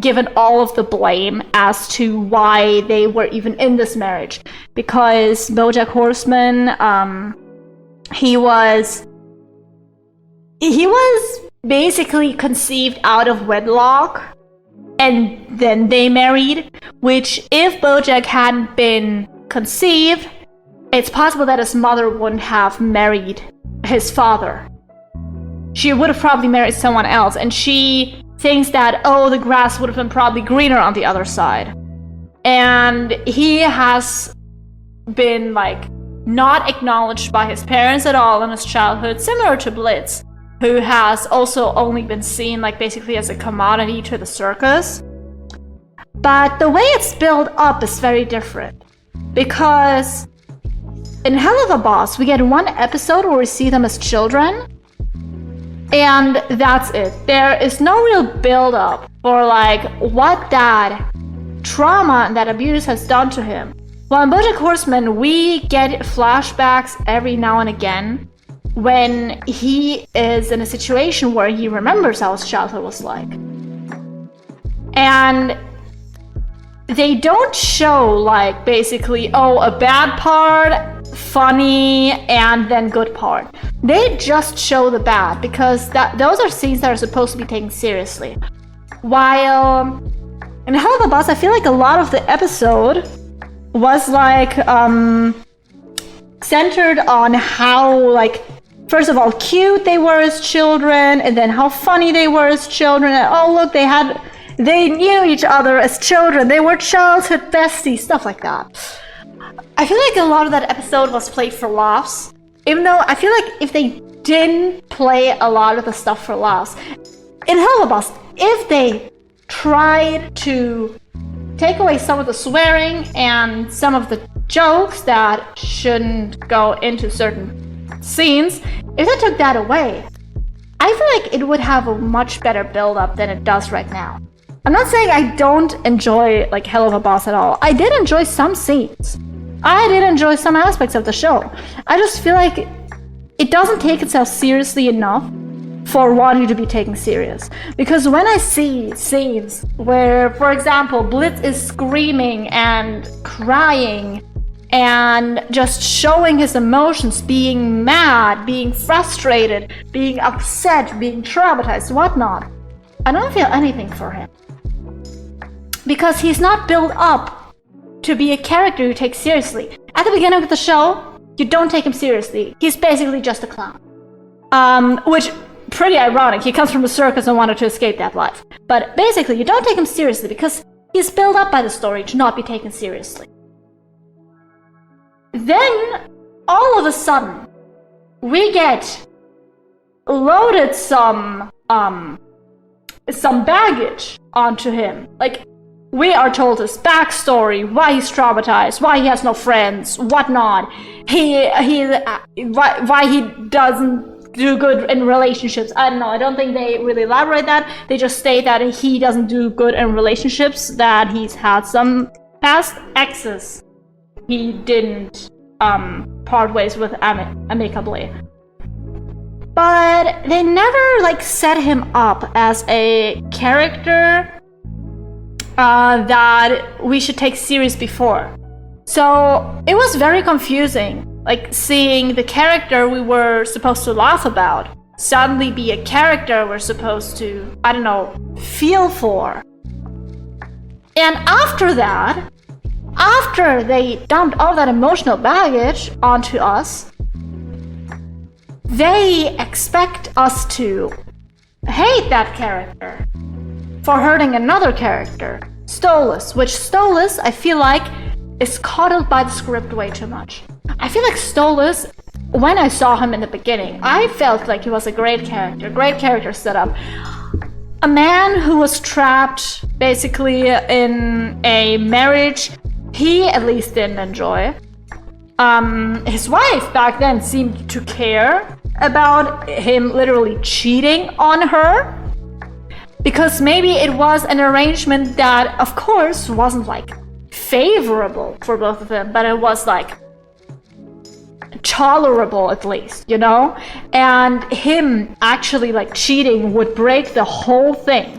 given all of the blame as to why they were even in this marriage. Because BoJack Horseman, he was basically conceived out of wedlock, and then they married, which if BoJack hadn't been conceived, it's possible that his mother wouldn't have married his father. She would have probably married someone else, and she thinks that, oh, the grass would have been probably greener on the other side. And he has been, like, not acknowledged by his parents at all in his childhood, similar to Blitz, who has also only been seen, like, basically as a commodity to the circus. But the way it's built up is very different, because in Hell of a Boss, we get one episode where we see them as children, and that's it. There is no real build-up for, like, what that trauma and that abuse has done to him. While in BoJack Horseman, we get flashbacks every now and again when he is in a situation where he remembers how his childhood was like. And they don't show, like, basically, oh, a bad part, funny, and then good part. They just show the bad, because those are scenes that are supposed to be taken seriously. While in Hell of a Boss, I feel like a lot of the episode was, like, centered on how, like, first of all, cute they were as children, and then how funny they were as children, and oh, look, they knew each other as children, they were childhood besties, stuff like that. I feel like a lot of that episode was played for laughs, even though I feel like if they didn't play a lot of the stuff for laughs, in Hell of a Boss, if they tried to take away some of the swearing and some of the jokes that shouldn't go into certain scenes, if they took that away, I feel like it would have a much better build-up than it does right now. I'm not saying I don't enjoy, like, Hell of a Boss at all. I did enjoy some scenes. I did enjoy some aspects of the show. I just feel like it doesn't take itself seriously enough for wanting to be taken serious. Because when I see scenes where, for example, Blitz is screaming and crying and just showing his emotions, being mad, being frustrated, being upset, being traumatized, whatnot, I don't feel anything for him. Because he's not built up to be a character you take seriously. At the beginning of the show, you don't take him seriously. He's basically just a clown. Which, pretty ironic. He comes from a circus and wanted to escape that life. But basically, you don't take him seriously because he's built up by the story to not be taken seriously. Then, all of a sudden, we get loaded some baggage onto him. Like, we are told his backstory, why he's traumatized, why he has no friends, whatnot. Why he doesn't do good in relationships. I don't know. I don't think they really elaborate that. They just state that he doesn't do good in relationships, that he's had some past exes he didn't part ways with amicably. But they never like set him up as a character that we should take serious before. So it was very confusing, like seeing the character we were supposed to laugh about suddenly be a character we're supposed to, I don't know, feel for. And after that, after they dumped all that emotional baggage onto us, they expect us to hate that character for hurting another character, Stolas, which Stolas, I feel like, is coddled by the script way too much. I feel like Stolas, when I saw him in the beginning, I felt like he was a great character setup. A man who was trapped basically in a marriage he at least didn't enjoy. His wife back then seemed to care about him literally cheating on her, because maybe it was an arrangement that, of course, wasn't like favorable for both of them, but it was like tolerable at least, you know? And him actually like cheating would break the whole thing.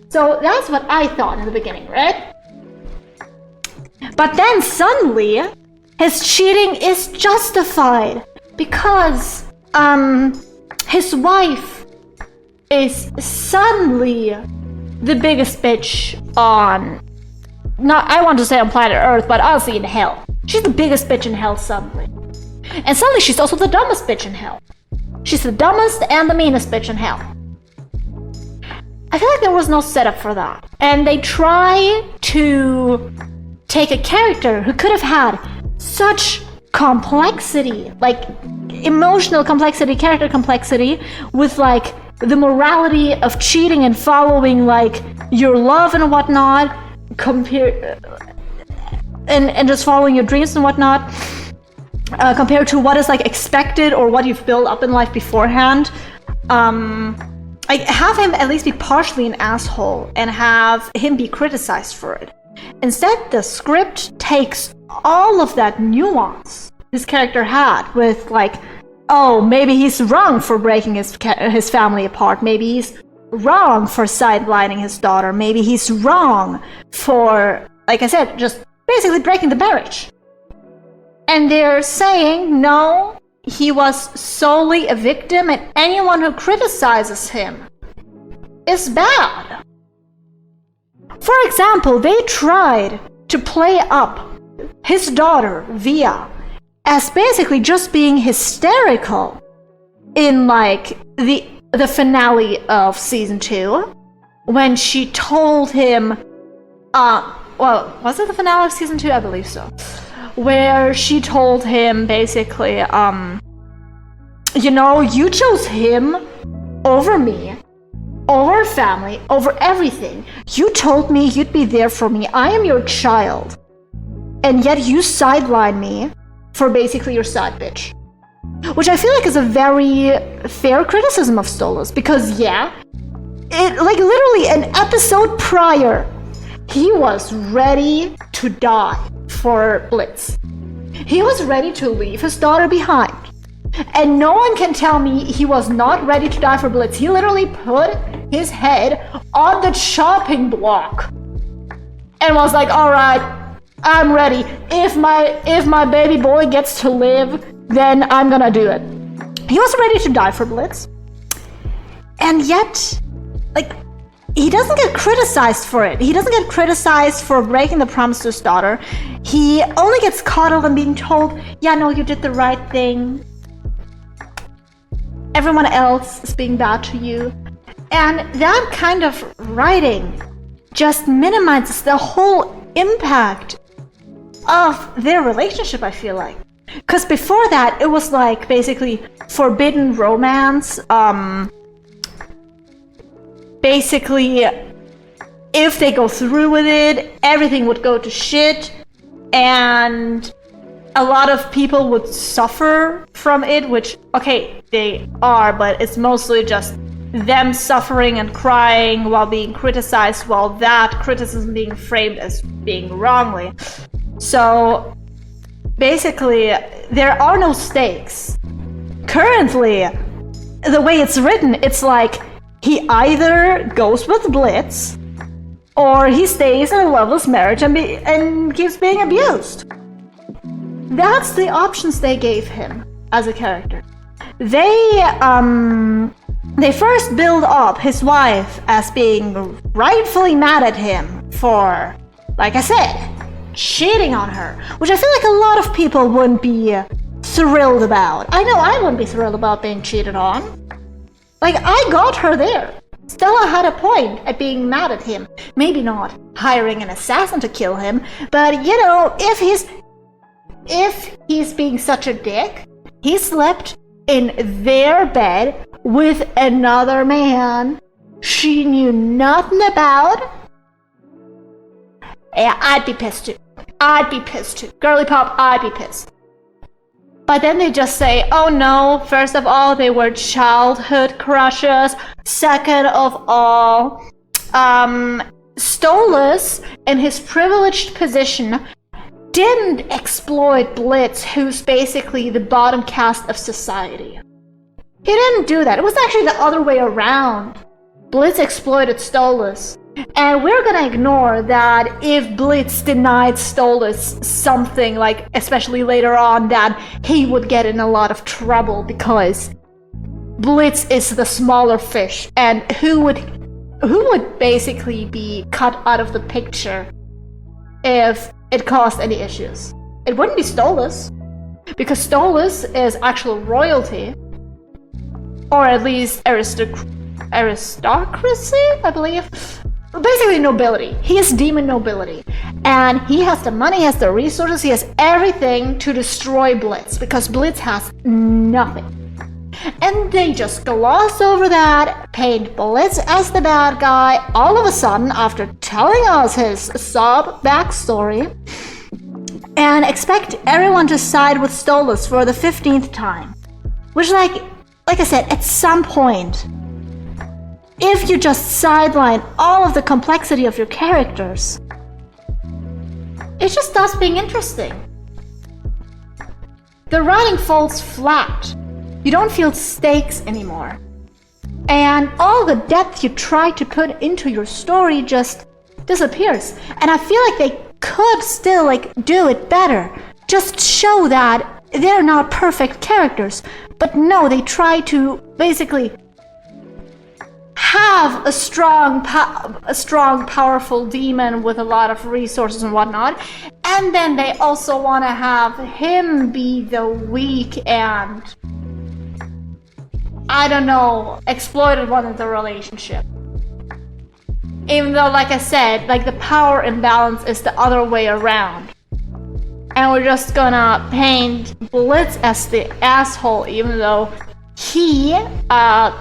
So that's what I thought in the beginning, right? But then suddenly his cheating is justified because his wife is suddenly the biggest bitch on, not I want to say on planet Earth, but honestly in hell. She's the biggest bitch in hell suddenly. And suddenly she's also the dumbest bitch in hell. She's the dumbest and the meanest bitch in hell. I feel like there was no setup for that. And they try to take a character who could have had such complexity, like emotional complexity, character complexity, with like the morality of cheating and following like your love and whatnot, and just following your dreams and whatnot, compared to what is like expected or what you've built up in life beforehand. Like have him at least be partially an asshole and have him be criticized for it. Instead, the script takes all of that nuance his character had with like, oh, maybe he's wrong for breaking his family apart. Maybe he's wrong for sidelining his daughter. Maybe he's wrong for, like I said, just basically breaking the marriage. And they're saying, no, he was solely a victim and anyone who criticizes him is bad. For example, they tried to play up his daughter, Via, as basically just being hysterical in like the finale of season 2, when she told him, well, was it the finale of season 2? I believe so. Where she told him basically, you know, you chose him over me, over family, over everything. You told me you'd be there for me. I am your child. And yet you sideline me for basically your side bitch. Which I feel like is a very fair criticism of Stolas, because yeah, it like literally an episode prior, he was ready to die for Blitz. He was ready to leave his daughter behind. And no one can tell me he was not ready to die for Blitz. He literally put his head on the chopping block and was like, all right, I'm ready. If my baby boy gets to live, then I'm gonna do it. He was ready to die for Blitz. And yet, like, he doesn't get criticized for it. He doesn't get criticized for breaking the promise to his daughter. He only gets coddled and being told, yeah, no, you did the right thing. Everyone else is being bad to you. And that kind of writing just minimizes the whole impact of their relationship, I feel like. Because before that, it was like basically forbidden romance. Basically, if they go through with it, everything would go to shit. And a lot of people would suffer from it, which, okay, they are, but it's mostly just them suffering and crying while being criticized, while that criticism being framed as being wrongly. So basically, there are no stakes. Currently, the way it's written, it's like he either goes with Blitz or he stays in a loveless marriage and keeps being abused. That's the options they gave him as a character. They first build up his wife as being rightfully mad at him for, like I said, cheating on her, which I feel like a lot of people wouldn't be thrilled about. I know I wouldn't be thrilled about being cheated on. Like, I got her there. Stella had a point at being mad at him. Maybe not hiring an assassin to kill him, but you know, if he's being such a dick, he slept in their bed with another man she knew nothing about. Yeah, I'd be pissed too. Girly pop, I'd be pissed. But then they just say, oh no, first of all, they were childhood crushes. Second of all, Stolas, in his privileged position, didn't exploit Blitz, who's basically the bottom caste of society. He didn't do that. It was actually the other way around. Blitz exploited Stolas. And we're gonna ignore that if Blitz denied Stolas something, like, especially later on, that he would get in a lot of trouble because Blitz is the smaller fish, and who would basically be cut out of the picture if it caused any issues? It wouldn't be Stolas, because Stolas is actual royalty, or at least aristocracy, I believe. Basically nobility. He is demon nobility. And he has the money, he has the resources, he has everything to destroy Blitz, because Blitz has nothing. And they just gloss over that, paint Blitz as the bad guy, all of a sudden, after telling us his sob backstory, and expect everyone to side with Stolas for the 15th time. Which, like I said, at some point, if you just sideline all of the complexity of your characters, it just stops being interesting. The writing falls flat. You don't feel stakes anymore. And all the depth you try to put into your story just disappears. And I feel like they could still do it better. Just show that they're not perfect characters. But no, they try to basically have a strong, powerful demon with a lot of resources and whatnot, and then they also want to have him be the weak and, I don't know, exploited one in the relationship. Even though, like I said, the power imbalance is the other way around. And we're just gonna paint Blitz as the asshole, even though he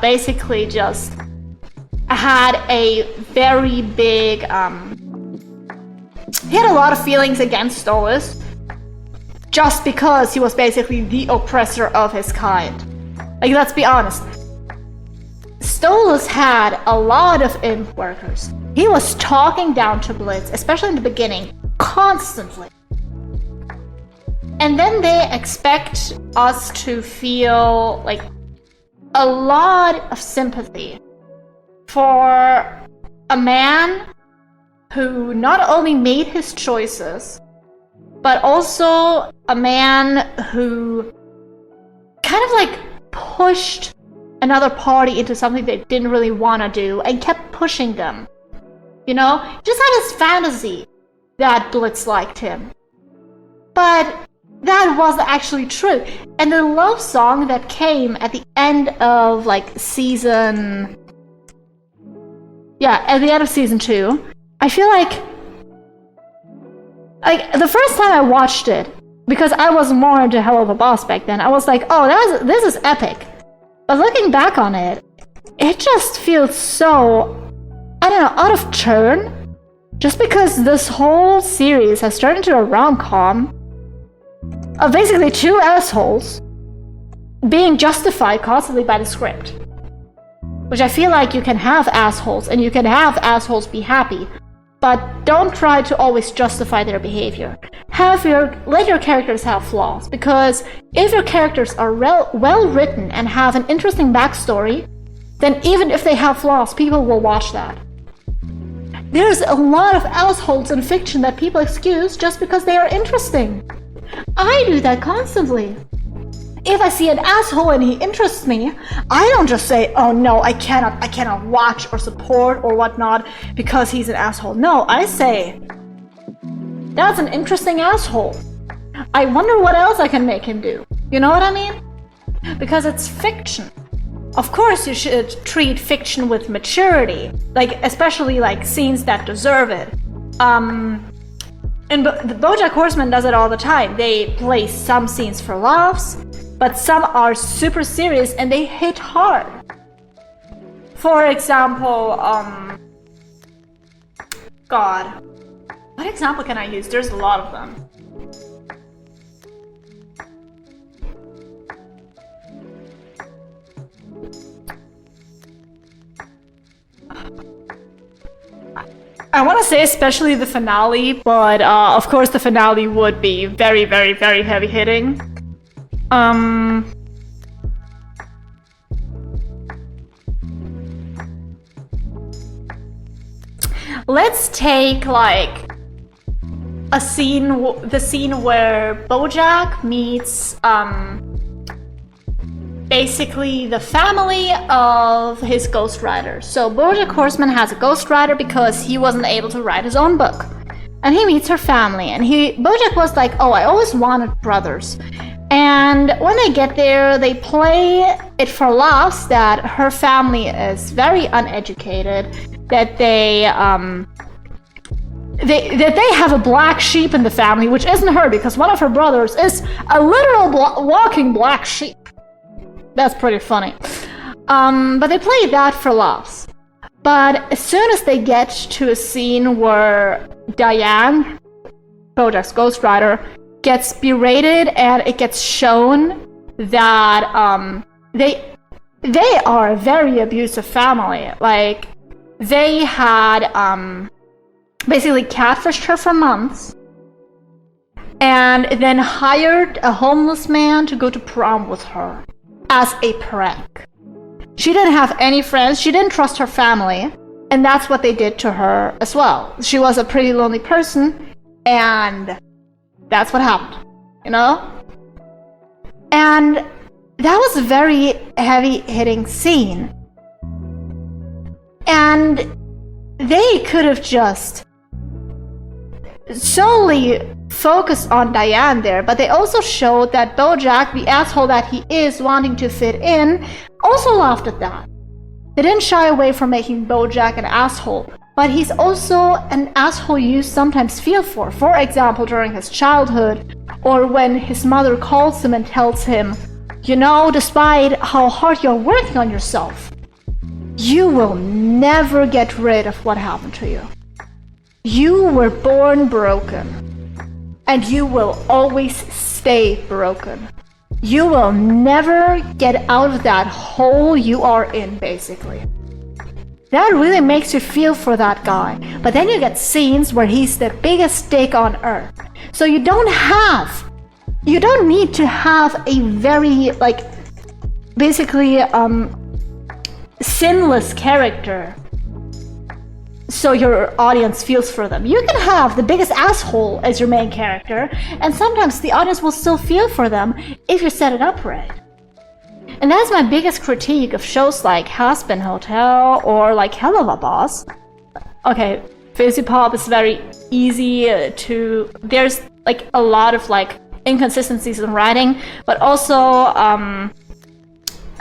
basically just had a very big, he had a lot of feelings against Stolas, just because he was basically the oppressor of his kind. Let's be honest. Stolas had a lot of imp workers. He was talking down to Blitz, especially in the beginning, constantly. And then they expect us to feel a lot of sympathy for a man who not only made his choices, but also a man who kind of pushed another party into something they didn't really want to do and kept pushing them. You know? Just had his fantasy that Blitz liked him. But that wasn't actually true. And the love song that came at the end of season... Yeah, at the end of season 2, I feel like the first time I watched it, because I was more into Hell of a Boss back then, I was like, oh, this is epic. But looking back on it, it just feels so, I don't know, out of turn. Just because this whole series has turned into a rom-com, of basically two assholes being justified constantly by the script. Which I feel like you can have assholes, and you can have assholes be happy, but don't try to always justify their behavior. Let your characters have flaws, because if your characters are well written and have an interesting backstory, then even if they have flaws, people will watch that. There's a lot of assholes in fiction that people excuse just because they are interesting. I do that constantly. If I see an asshole and he interests me, I don't just say, oh no, I cannot watch or support or whatnot because he's an asshole. No, I say, that's an interesting asshole. I wonder what else I can make him do. You know what I mean? Because it's fiction. Of course you should treat fiction with maturity, like especially like scenes that deserve it. And the BoJack Horseman does it all the time. They play some scenes for laughs, but some are super serious and they hit hard. For example, God, what example can I use? There's a lot of them. I want to say especially the finale, but of course the finale would be very, very, very heavy hitting. Let's take like a scene, the scene where BoJack meets basically the family of his ghostwriter. So BoJack Horseman has a ghostwriter because he wasn't able to write his own book. And he meets her family, and BoJack was like, oh, I always wanted brothers. And when they get there, they play it for laughs that her family is very uneducated, that they have a black sheep in the family, which isn't her because one of her brothers is a literal walking black sheep. That's pretty funny. But they play that for laughs. But as soon as they get to a scene where Diane, BoJack's ghostwriter, gets berated and it gets shown that they are a very abusive family. Like, they had basically catfished her for months and then hired a homeless man to go to prom with her as a prank. She didn't have any friends, she didn't trust her family, and that's what they did to her as well. She was a pretty lonely person, and that's what happened, you know? And that was a very heavy-hitting scene. And they could have just solely focused on Diane there, but they also showed that BoJack, the asshole that he is wanting to fit in, also laughed at that. They didn't shy away from making BoJack an asshole, but he's also an asshole you sometimes feel for. For example, during his childhood, or when his mother calls him and tells him, you know, despite how hard you're working on yourself, you will never get rid of what happened to you. You were born broken, and you will always stay broken. You will never get out of that hole you are in, basically. That really makes you feel for that guy. But then you get scenes where he's the biggest dick on earth. So you don't need to have a very, like, basically, sinless character so your audience feels for them. You can have the biggest asshole as your main character, and sometimes the audience will still feel for them if you set it up right. And that's my biggest critique of shows like Has-Been Hotel or like Helluva Boss. Okay, Fizzy Pop is very easy to... There's like a lot of like inconsistencies in writing, but also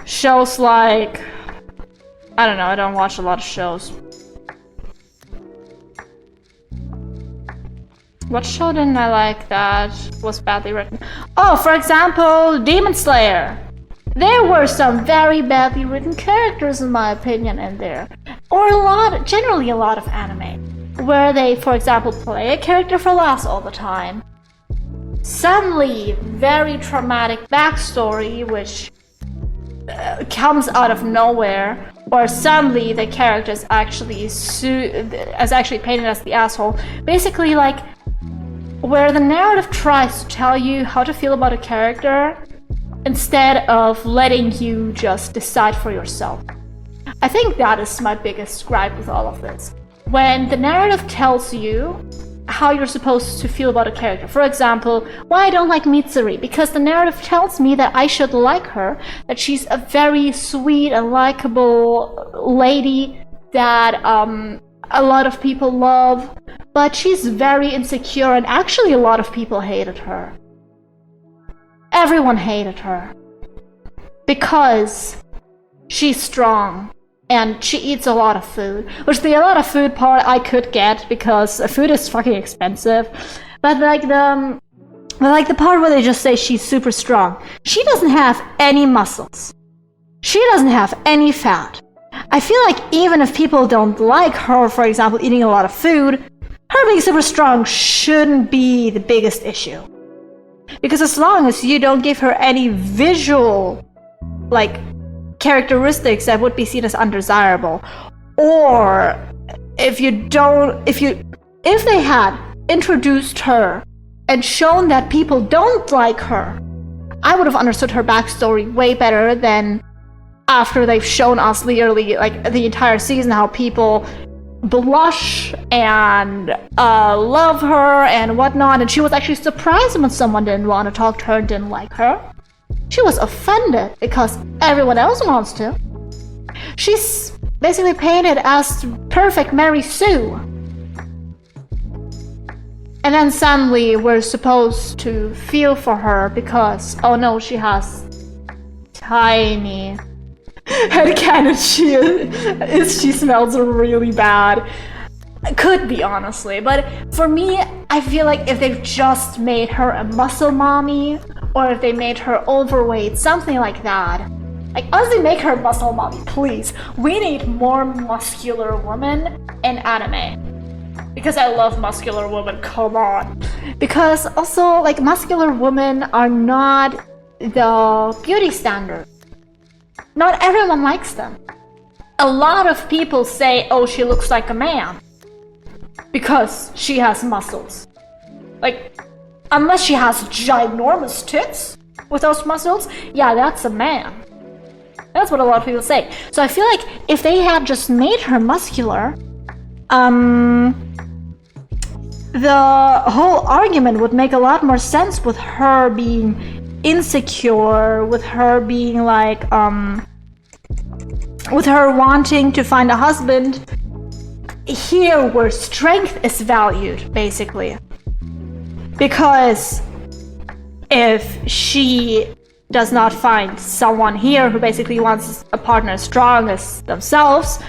shows like... I don't know, I don't watch a lot of shows. What show didn't I like that was badly written? Oh, for example, Demon Slayer. There were some very badly written characters, in my opinion, in there. Or generally a lot of anime, where they, for example, play a character for laughs all the time. suddenly very traumatic backstory which comes out of nowhere, or suddenly the character is actually painted as the asshole. Basically, like, where the narrative tries to tell you how to feel about a character instead of letting you just decide for yourself. I think that is my biggest gripe with all of this. When the narrative tells you how you're supposed to feel about a character. For example, why I don't like Mitsuri, because the narrative tells me that I should like her, that she's a very sweet and likable lady that a lot of people love, but she's very insecure, and actually a lot of people hated her. Everyone hated her because she's strong and she eats a lot of food, which the a lot of food part I could get because food is fucking expensive, but like the part where they just say she's super strong, she doesn't have any muscles, she doesn't have any fat. I feel like even if people don't like her, for example, eating a lot of food, her being super strong shouldn't be the biggest issue, because as long as you don't give her any visual like characteristics that would be seen as undesirable, or if they had introduced her and shown that people don't like her, I would have understood her backstory way better than after they've shown us literally like the entire season how people blush and love her and whatnot, and she was actually surprised when someone didn't want to talk to her and didn't like her. She was offended because everyone else wants to. She's basically painted as perfect Mary Sue. And then suddenly we're supposed to feel for her because, oh no, she has tiny headcanon. She smells really bad. Could be, honestly, but for me, I feel like if they've just made her a muscle mommy, or if they made her overweight, something like that. Like, honestly, make her a muscle mommy, please. We need more muscular women in anime. Because I love muscular women, come on. Because also, like, muscular women are not the beauty standard. Not everyone likes them. A lot of people say, oh, she looks like a man because she has muscles. Like, unless she has ginormous tits with those muscles, yeah, that's a man. That's what a lot of people say. So I feel like if they had just made her muscular, the whole argument would make a lot more sense with her being insecure, with her being like, with her wanting to find a husband. Here where strength is valued, basically. Because if she does not find someone here who basically wants a partner as strong as themselves,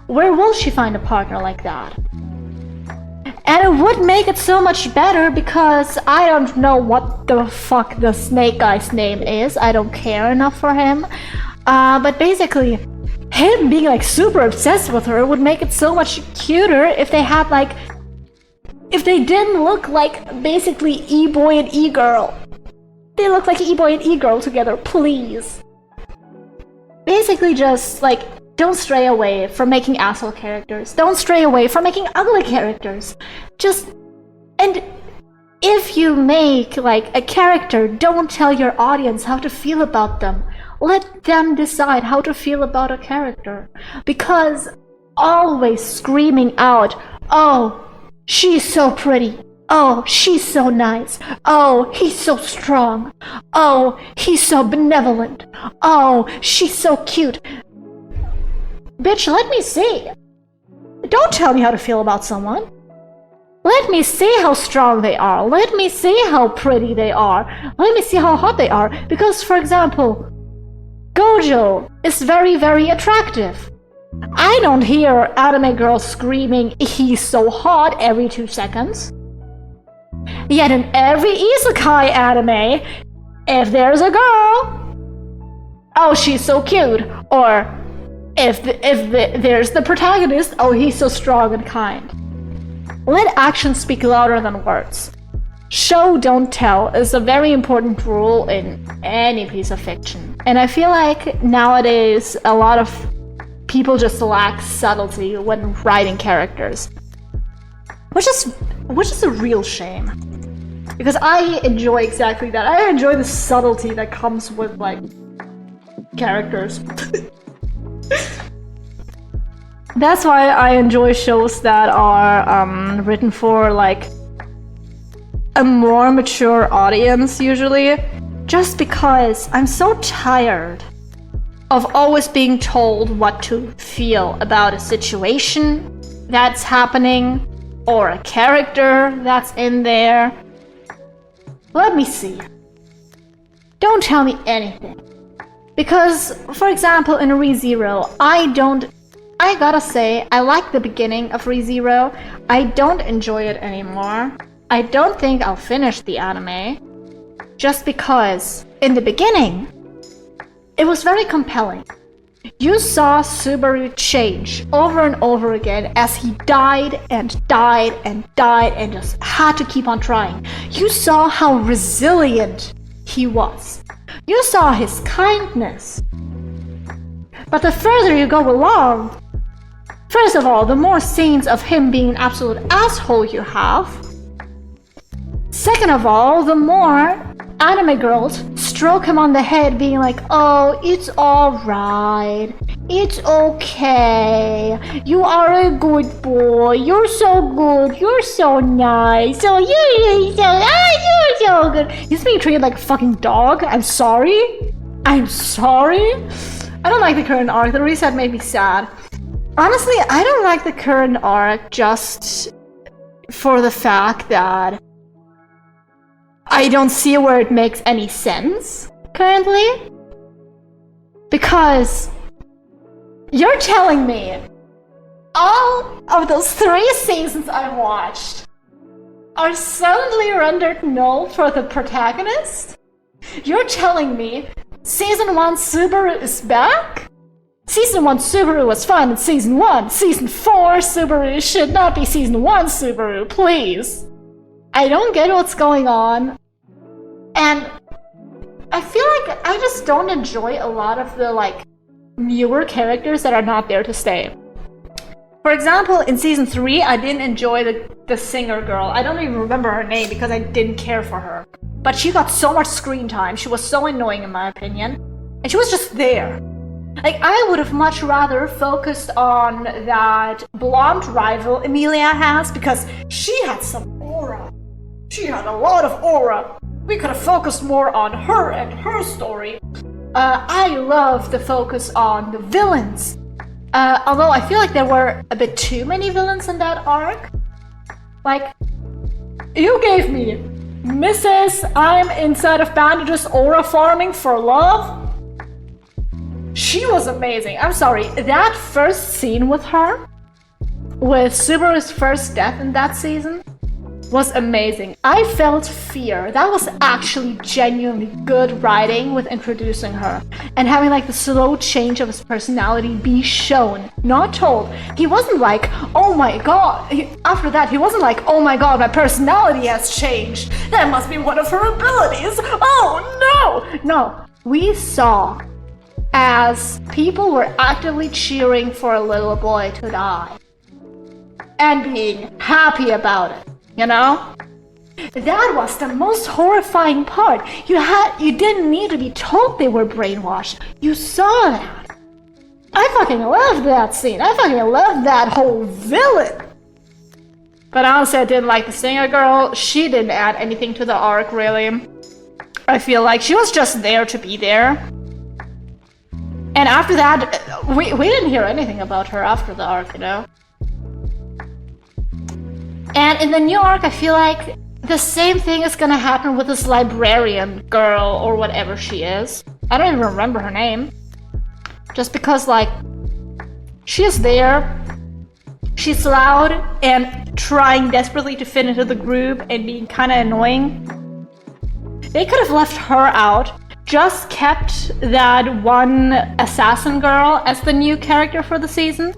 where will she find a partner like that? And it would make it so much better because I don't know what the fuck the snake guy's name is. I don't care enough for him. But basically, him being like super obsessed with her would make it so much cuter if they had like, if they didn't look like basically E-boy and E-girl. They look like E-boy and E-girl together, please. Basically just like, don't stray away from making asshole characters. Don't stray away from making ugly characters. And if you make like a character, don't tell your audience how to feel about them. Let them decide how to feel about a character. Because always screaming out, oh, she's so pretty. Oh, she's so nice. Oh, he's so strong. Oh, he's so benevolent. Oh, she's so cute. Bitch, let me see. Don't tell me how to feel about someone. Let me see how strong they are. Let me see how pretty they are. Let me see how hot they are. Because, for example, Gojo is very, very attractive. I don't hear anime girls screaming, he's so hot every 2 seconds. Yet in every isekai anime, if there's a girl, oh, she's so cute. Or if there's the protagonist, oh, he's so strong and kind. Let actions speak louder than words. show don't tell is a very important rule in any piece of fiction. And I feel like nowadays a lot of people just lack subtlety when writing characters. Which is a real shame. Because I enjoy exactly that. I enjoy the subtlety that comes with, like, characters. That's why I enjoy shows that are written for, like, a more mature audience, usually. Just because I'm so tired of always being told what to feel about a situation that's happening, or a character that's in there. Let me see. Don't tell me anything. Because, for example, in ReZero, I gotta say, I like the beginning of ReZero. I don't enjoy it anymore. I don't think I'll finish the anime. Just because, in the beginning, it was very compelling. You saw Subaru change over and over again as he died and died and died and just had to keep on trying. You saw how resilient he was. You saw his kindness. But the further you go along, first of all, the more scenes of him being an absolute asshole you have. Second of all, the more anime girls stroke him on the head being like, oh, it's alright, it's okay, you are a good boy, you're so good, you're so nice, oh, you're so good. He's being treated like a fucking dog. I'm sorry. I don't like the current arc. The reset made me sad. Honestly, I don't like the current arc just for the fact that I don't see where it makes any sense currently. Because you're telling me all of those 3 seasons I watched are suddenly rendered null for the protagonist? You're telling me Season 1 Subaru is back? Season 1 Subaru was fine in Season 1. Season 4 Subaru should not be Season 1 Subaru, please. I don't get what's going on. And I feel like I just don't enjoy a lot of the, like, newer characters that are not there to stay. For example, in Season 3, I didn't enjoy the singer girl. I don't even remember her name because I didn't care for her. But she got so much screen time. She was so annoying in my opinion. And she was just there. Like, I would have much rather focused on that blonde rival Emilia has because she had some aura. She had a lot of aura. We could have focused more on her and her story. I love the focus on the villains. Although I feel like there were a bit too many villains in that arc. Like, you gave me Mrs. I'm inside of bandages aura farming for love. She was amazing. I'm sorry, that first scene with her, with Subaru's first death in that season, was amazing. I felt fear. That was actually genuinely good writing with introducing her and having like the slow change of his personality be shown, not told. He wasn't like, oh my god. After that, he wasn't like, oh my god, my personality has changed. That must be one of her abilities. Oh no! No, we saw as people were actively cheering for a little boy to die and being happy about it. You know? That was the most horrifying part. You didn't need to be told they were brainwashed. You saw that. I fucking loved that scene. I fucking loved that whole villain. But honestly, I didn't like the singer girl. She didn't add anything to the arc, really. I feel like she was just there to be there. And after that, we didn't hear anything about her after the arc, you know? And in the new arc, I feel like the same thing is gonna happen with this librarian girl or whatever she is. I don't even remember her name. Just because, like, she is there, she's loud and trying desperately to fit into the group and being kinda annoying. They could have left her out, just kept that one assassin girl as the new character for the season.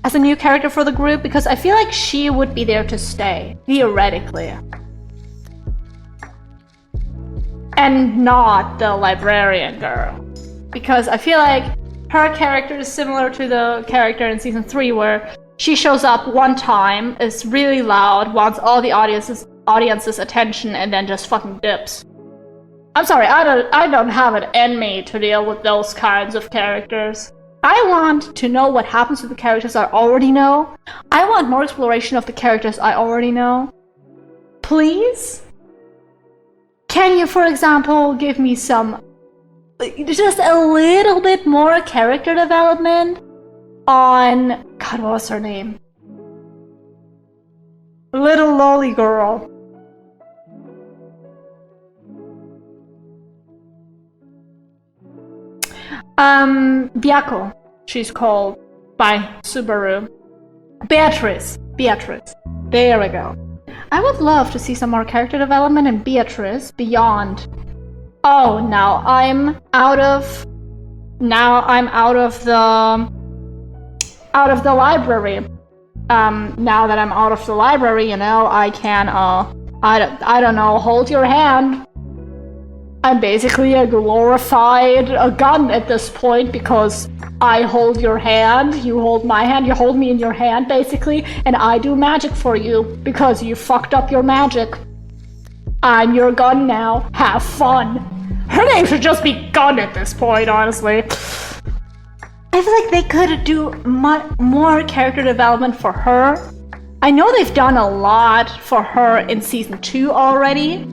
As a new character for the group, because I feel like she would be there to stay, theoretically. and not the librarian girl. Because I feel like her character is similar to the character in season 3 where she shows up one time, is really loud, wants all the audience's attention, and then just fucking dips. I'm sorry, I don't have it in me to deal with those kinds of characters. I want to know what happens to the characters I already know. I want more exploration of the characters I already know. Please? Can you, for example, give me some, just a little bit more character development on, God, what was her name? Little lolly girl. Byako, she's called by Subaru. Beatrice. There we go. I would love to see some more character development in Beatrice beyond. Oh, now I'm out of the library. Now that I'm out of the library, you know, I can I don't know, hold your hand. I'm basically a glorified gun at this point because I hold your hand, you hold my hand, you hold me in your hand basically, and I do magic for you because you fucked up your magic. I'm your gun now. Have fun. Her name should just be Gun at this point, honestly. I feel like they could do more character development for her. I know they've done a lot for her in season 2 already,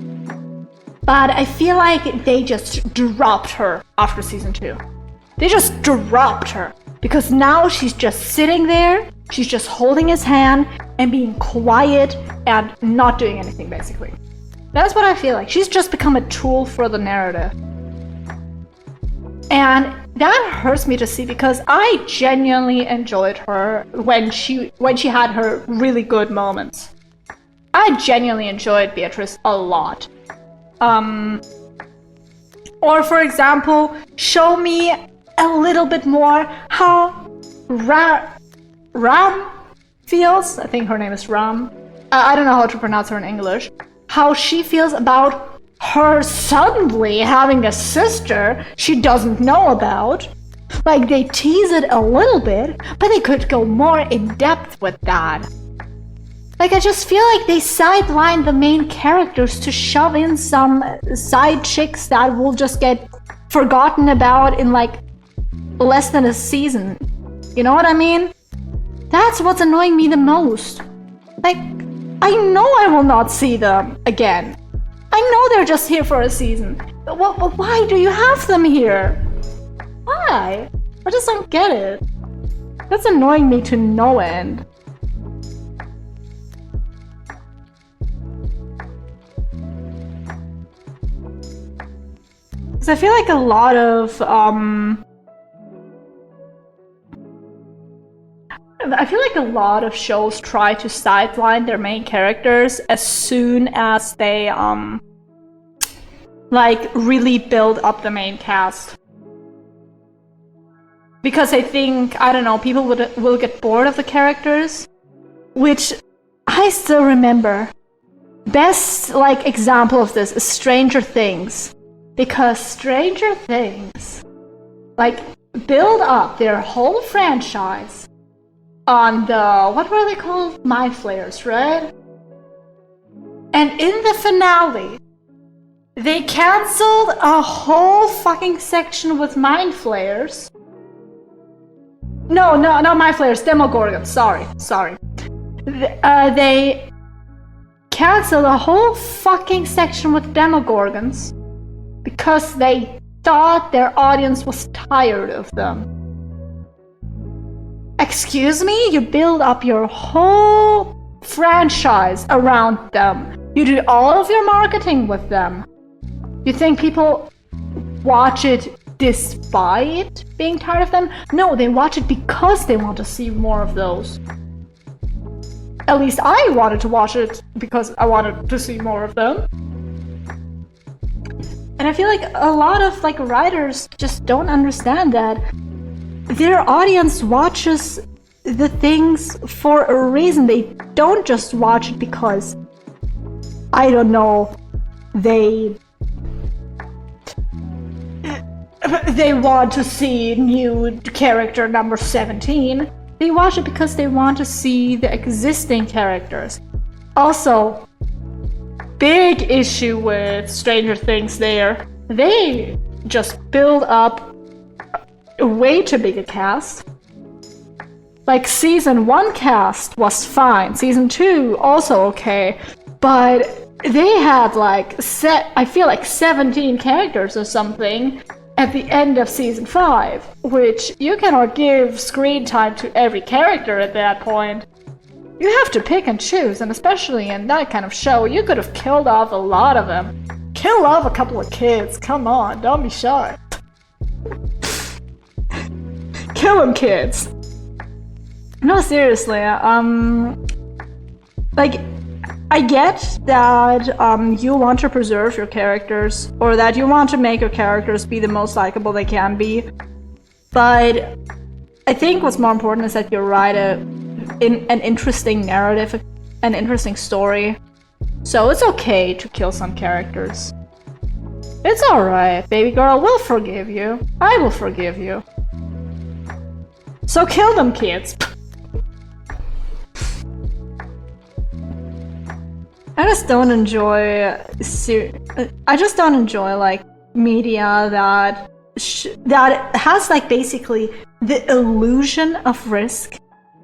but I feel like they just dropped her after season 2. They just dropped her because now she's just sitting there, she's just holding his hand and being quiet and not doing anything basically. That's what I feel like. She's just become a tool for the narrative. And that hurts me to see because I genuinely enjoyed her when she had her really good moments. I genuinely enjoyed Beatrice a lot. Or for example, show me a little bit more how Ram feels. I think her name is Ram. I don't know how to pronounce her in English. How she feels about her suddenly having a sister she doesn't know about. Like, they tease it a little bit, but they could go more in depth with that. Like, I just feel like they sidelined the main characters to shove in some side chicks that will just get forgotten about in like less than a season. You know what I mean? That's what's annoying me the most. Like, I know I will not see them again. I know they're just here for a season. But why do you have them here? Why? I just don't get it. That's annoying me to no end. Because I feel like a lot of shows try to sideline their main characters as soon as they like really build up the main cast. Because I think, I don't know, people will get bored of the characters, which I still remember. Best like example of this is Stranger Things. Because Stranger Things like build up their whole franchise on the, what were they called? Mind Flayers, right? And in the finale, they cancelled a whole fucking section with Mind Flayers. No, not Mind Flayers, Demogorgons, sorry. They cancelled a whole fucking section with Demogorgons because they thought their audience was tired of them. Excuse me? You build up your whole franchise around them. You do all of your marketing with them. You think people watch it despite being tired of them? No, they watch it because they want to see more of those. At least I wanted to watch it because I wanted to see more of them. And I feel like a lot of like writers just don't understand that their audience watches the things for a reason. They don't just watch it because, I don't know, they they want to see new character number 17. They watch it because they want to see the existing characters. Also, big issue with Stranger Things there. They just build up a way too big a cast. Like, season 1 cast was fine. Season 2 also okay. But they had like I feel like 17 characters or something at the end of season 5, which you cannot give screen time to every character at that point. You have to pick and choose, and especially in that kind of show, you could have killed off a lot of them. Kill off a couple of kids, come on, don't be shy. Kill them, kids. No, seriously, like, I get that you want to preserve your characters, or that you want to make your characters be the most likable they can be, but I think what's more important is that you write an interesting narrative, an interesting story. So it's okay to kill some characters. It's alright, baby girl, we'll forgive you. I will forgive you. So kill them, kids. I just don't enjoy like media that has like basically the illusion of risk,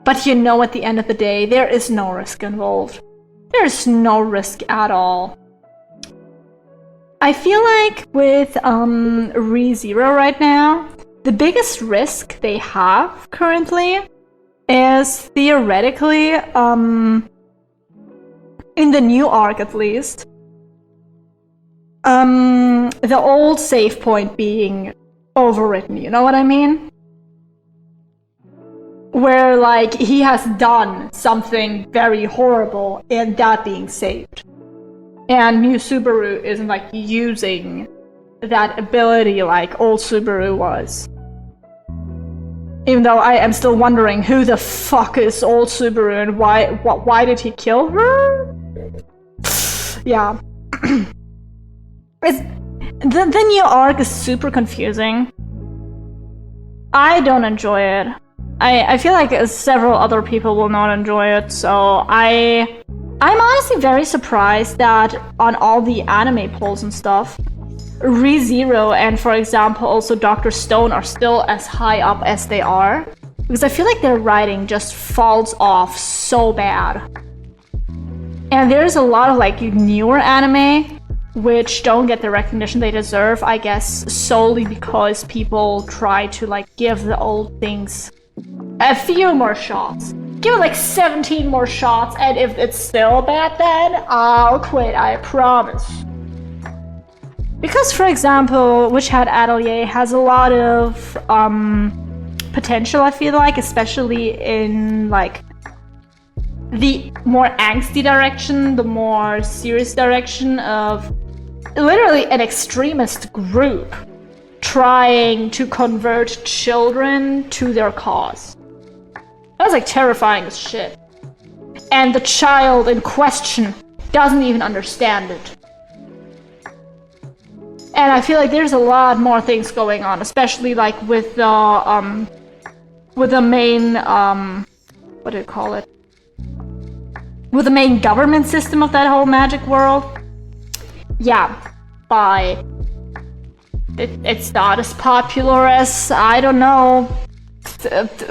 but you know at the end of the day there is no risk involved. There's no risk at all. I feel like with ReZero right now, the biggest risk they have currently is theoretically in the new arc at least, the old save point being overwritten, you know what I mean? Where like he has done something very horrible and that being saved. And new Subaru isn't like using that ability like old Subaru was. Even though I am still wondering who the fuck is old Subaru and why did he kill her? Yeah. The new arc is super confusing. I don't enjoy it. I feel like several other people will not enjoy it, so I'm honestly very surprised that on all the anime polls and stuff, ReZero and, for example, also Dr. Stone are still as high up as they are. Because I feel like their writing just falls off so bad. And there's a lot of like newer anime which don't get the recognition they deserve, I guess solely because people try to like give the old things a few more shots. Give it like 17 more shots, and if it's still bad then I'll quit, I promise. Because, for example, Witch Hat Atelier has a lot of potential, I feel like, especially in like the more angsty direction, the more serious direction of literally an extremist group trying to convert children to their cause. That's like terrifying as shit. And the child in question doesn't even understand it. And I feel like there's a lot more things going on, especially like with the main what do you call it? With the main government system of that whole magic world. Yeah, it's not as popular as, I don't know,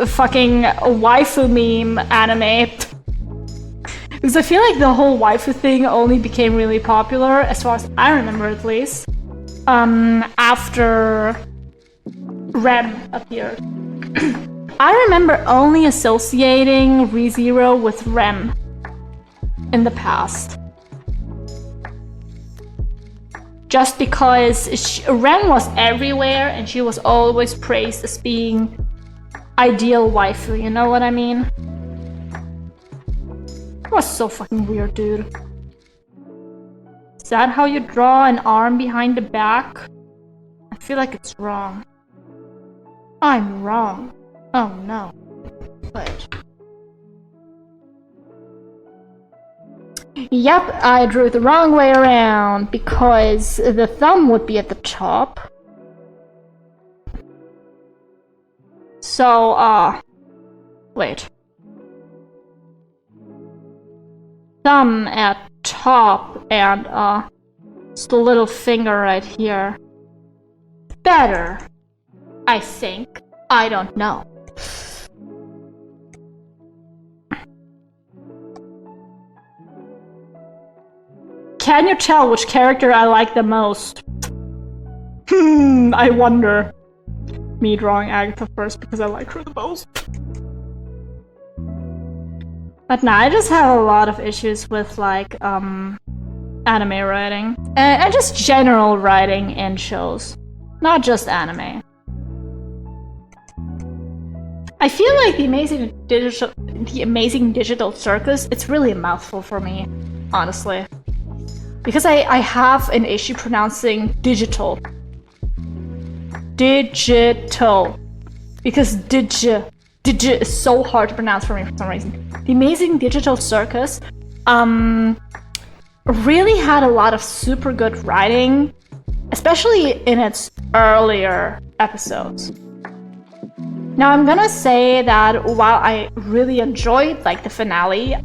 fucking waifu meme anime. Because I feel like the whole waifu thing only became really popular, as far as I remember at least, after Rem appeared. I remember only associating ReZero with Rem in the past. Just because Rem was everywhere and she was always praised as being ideal waifu, you know what I mean? It was so fucking weird, dude. Is that how you draw an arm behind the back? I feel like it's wrong. I'm wrong. Oh no. Wait. Yep, I drew it the wrong way around because the thumb would be at the top. So, wait. Thumb at top and, just the little finger right here. Better, I think. I don't know. Can you tell which character I like the most? I wonder. Me drawing Agatha first because I like her the most. But nah, I just have a lot of issues with like anime writing. And just general writing in shows. Not just anime. I feel like the Amazing Digital Circus, it's really a mouthful for me, honestly. Because I have an issue pronouncing digital. Digital. Because digit is so hard to pronounce for me for some reason. The Amazing Digital Circus really had a lot of super good writing, especially in its earlier episodes. Now I'm gonna say that while I really enjoyed like the finale,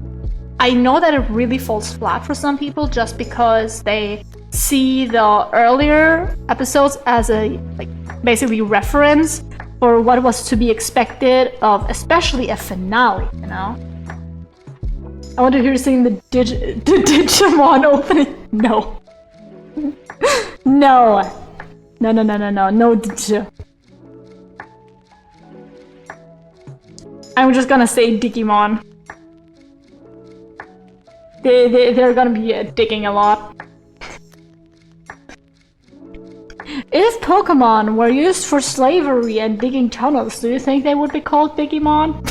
I know that it really falls flat for some people just because they see the earlier episodes as a like basically reference for what was to be expected of especially a finale, you know? I want to hear you sing the Digimon opening. No. No Digi. I'm just gonna say Digimon. They're gonna be digging a lot. If Pokemon were used for slavery and digging tunnels, do you think they would be called Digimon?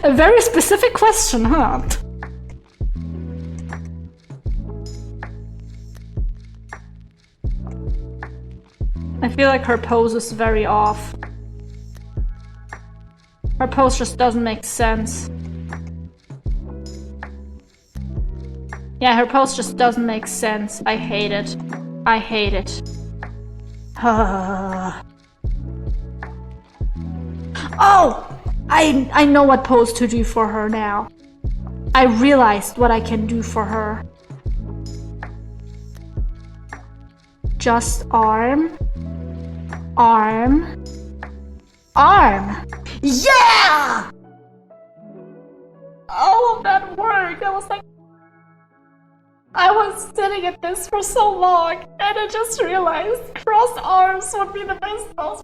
A very specific question, huh? I feel like her pose is very off. Her pose just doesn't make sense. Yeah, her pose just doesn't make sense. I hate it. I hate it. Oh! I know what pose to do for her now. I realized what I can do for her. Just arm. Arm. Arm! Yeah! All of that work, I was like... I was sitting at this for so long, and I just realized crossed arms would be the best pose.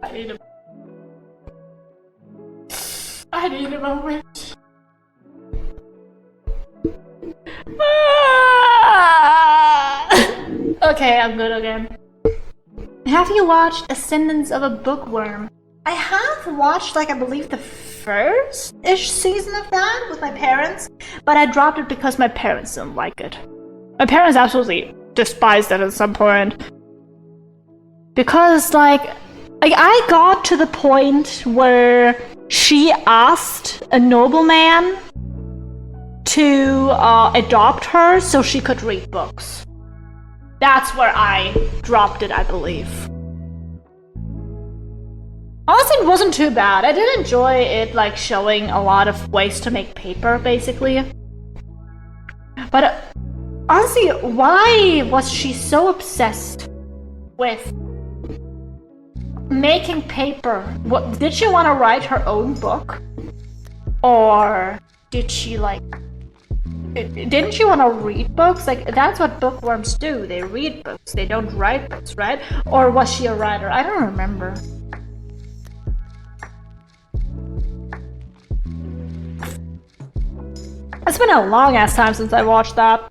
I need a moment. Okay, I'm good again. Have you watched Ascendance of a Bookworm? I have watched, like, I believe the first-ish season of that with my parents, but I dropped it because my parents didn't like it. My parents absolutely despised it at some point. Because, like I got to the point where she asked a nobleman to adopt her so she could read books. That's where I dropped it, I believe. Honestly, it wasn't too bad. I did enjoy it, like, showing a lot of ways to make paper, basically. But, honestly, why was she so obsessed with making paper? What, did she want to write her own book? Or did she, like... Didn't she want to read books? Like, that's what bookworms do. They read books. They don't write books, right? Or was she a writer? I don't remember. It's been a long ass time since I watched that.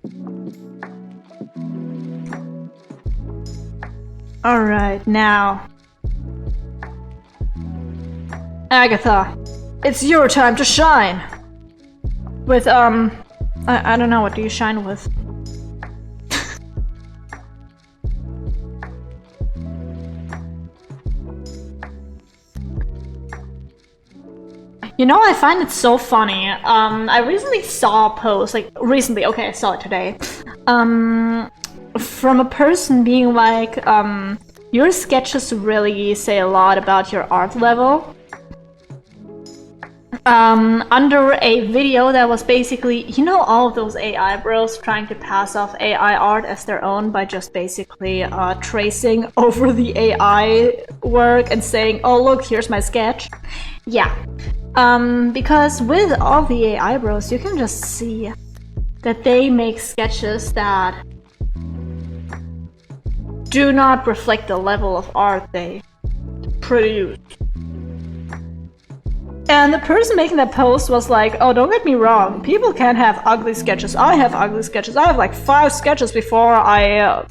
Alright, now. Agatha, it's your time to shine. With, I don't know, what do you shine with? You know, I find it so funny. I recently saw a post, like, okay, I saw it today. From a person being like, Your sketches really say a lot about your art level. Under a video that was basically, you know, all of those AI bros trying to pass off AI art as their own by just basically tracing over the AI work and saying, oh look, here's my sketch. Yeah. Because with all the AI bros, you can just see that they make sketches that do not reflect the level of art they produce. And the person making that post was like, oh, don't get me wrong, people can have ugly sketches. I have ugly sketches. I have like 5 sketches before I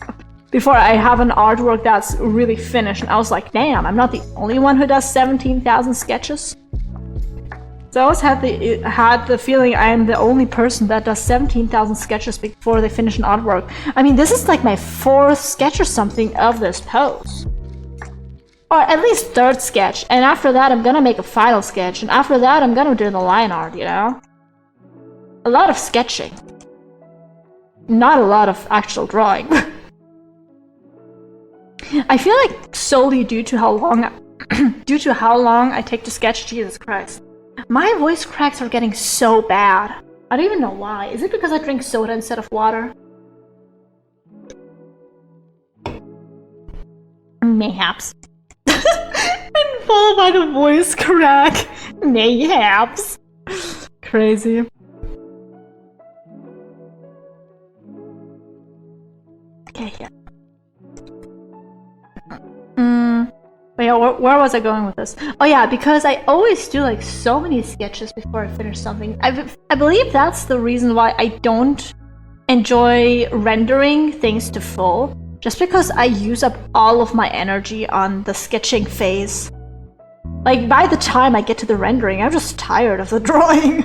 have an artwork that's really finished. And I was like, damn, I'm not the only one who does 17,000 sketches. So I always had the feeling I am the only person that does 17,000 sketches before they finish an artwork. I mean, this is like my 4th sketch or something of this post. Or at least 3rd sketch, and after that I'm gonna make a final sketch, and after that I'm gonna do the line art, you know? A lot of sketching. Not a lot of actual drawing. I feel like solely due to how long I take to sketch, Jesus Christ. My voice cracks are getting so bad. I don't even know why. Is it because I drink soda instead of water? Mayhaps. And followed by the voice crack. Mayhaps. Crazy. Okay, yeah. But yeah, where was I going with this? Oh yeah, because I always do like so many sketches before I finish something. I believe that's the reason why I don't enjoy rendering things to full. Just because I use up all of my energy on the sketching phase. Like, by the time I get to the rendering, I'm just tired of the drawing.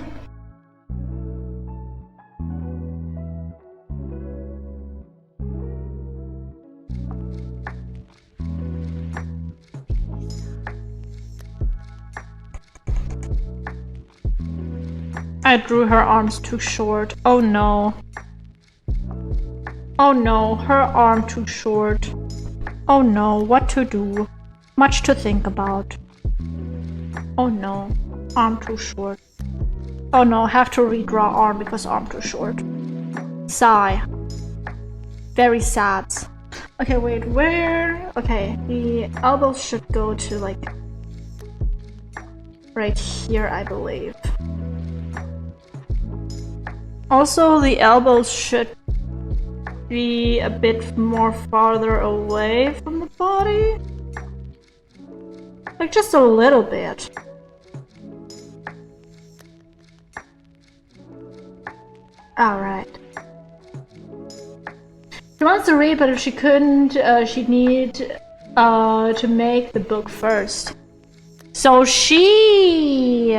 I drew her arms too short. Oh no. Oh no, her arm too short. Oh no, what to do? Much to think about. Oh no, arm too short. Oh no, have to redraw arm because arm too short. Sigh. Very sad. Okay, wait, where? Okay, the elbows should go to like right here, I believe. Also, the elbows should be a bit more farther away from the body. Like just a little bit. Alright. She wants to read, but if she couldn't, she'd need to make the book first. So she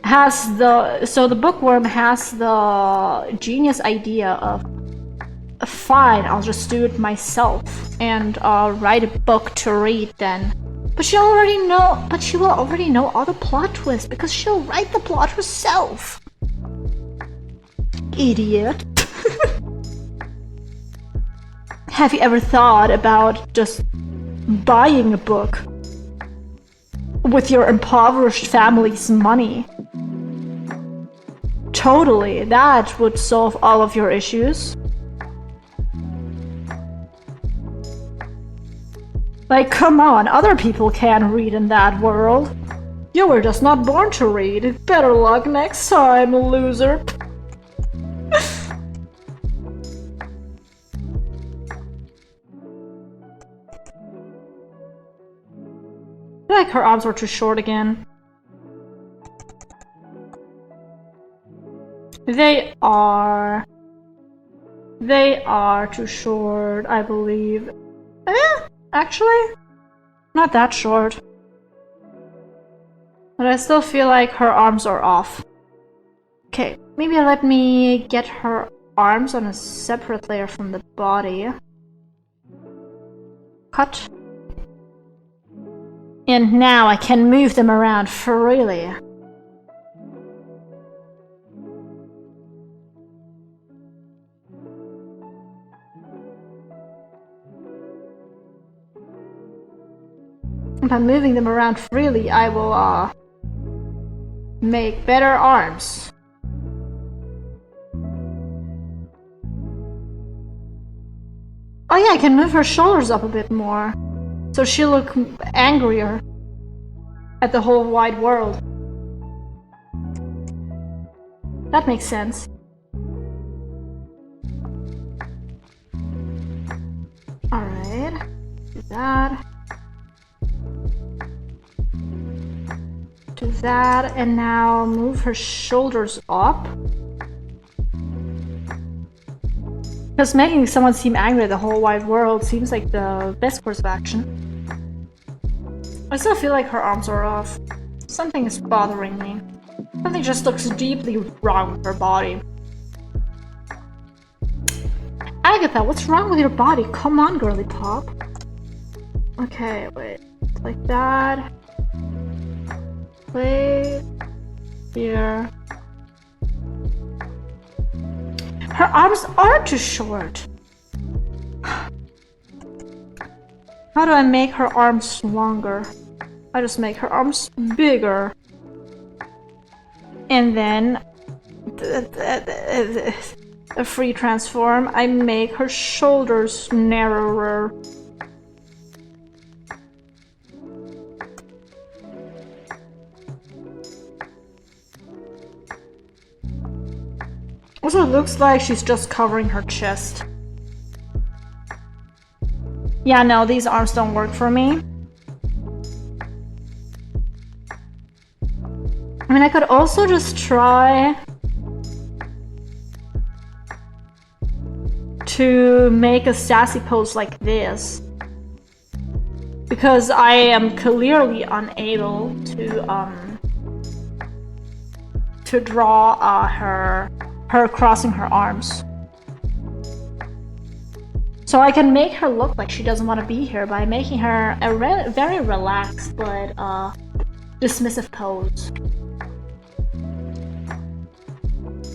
has the bookworm has the genius idea of, fine, I'll just do it myself and write a book to read then. But she will already know all the plot twists because she'll write the plot herself. Idiot. Have you ever thought about just buying a book with your impoverished family's money? Totally, that would solve all of your issues. Like, come on, other people can read in that world. You were just not born to read. Better luck next time, loser. I feel like her arms were too short again. They are too short, I believe. Actually, not that short. But I still feel like her arms are off. Okay, maybe let me get her arms on a separate layer from the body. Cut. And now I can move them around freely. by moving them around freely, I will make better arms. Oh yeah, I can move her shoulders up a bit more, so she'll look angrier at the whole wide world. That makes sense. Alright, do that. Do that, and now move her shoulders up. Because making someone seem angry at the whole wide world seems like the best course of action. I still feel like her arms are off. Something is bothering me. Something just looks deeply wrong with her body. Agatha, what's wrong with your body? Come on, girly pop. Okay, wait. Like that. Wait. Here. Her arms are too short. How do I make her arms longer? I just make her arms bigger. And then a free transform, I make her shoulders narrower. Also, it looks like she's just covering her chest. Yeah, no, these arms don't work for me. I mean, I could also just try to make a sassy pose like this. Because I am clearly unable to draw her crossing her arms. So I can make her look like she doesn't want to be here by making her a very relaxed but dismissive pose.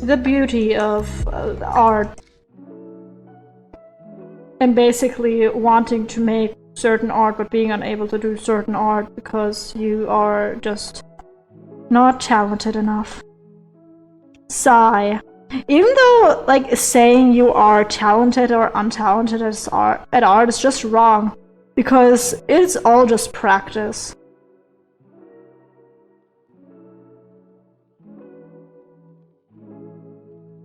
The beauty of art and basically wanting to make certain art but being unable to do certain art because you are just not talented enough. Sigh. Even though, like, saying you are talented or untalented at art is just wrong, because it's all just practice.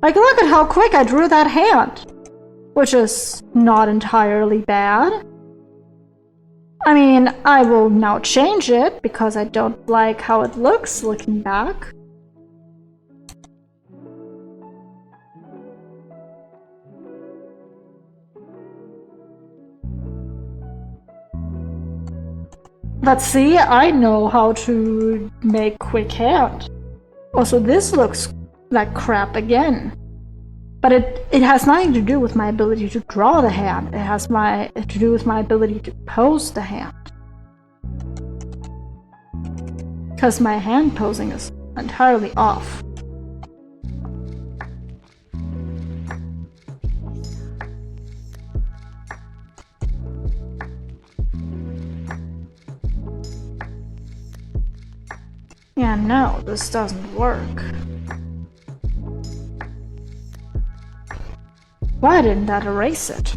Like, look at how quick I drew that hand, which is not entirely bad. I mean, I will now change it, because I don't like how it looks looking back. But see, I know how to make quick hand. Also, this looks like crap again. But it has nothing to do with my ability to draw the hand. It has to do with my ability to pose the hand. Because my hand posing is entirely off. Yeah, no, this doesn't work. Why didn't that erase it?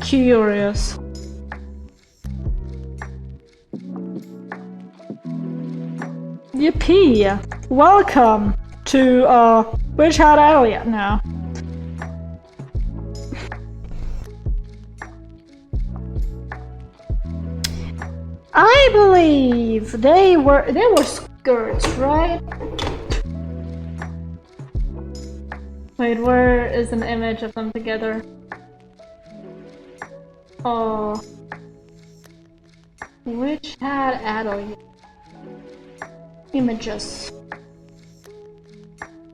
Curious. Yippee! Welcome to, Witch Hat Elliot now. I believe they were skirts, right? Wait, where is an image of them together? Oh. Witch Hat Elliot. Images.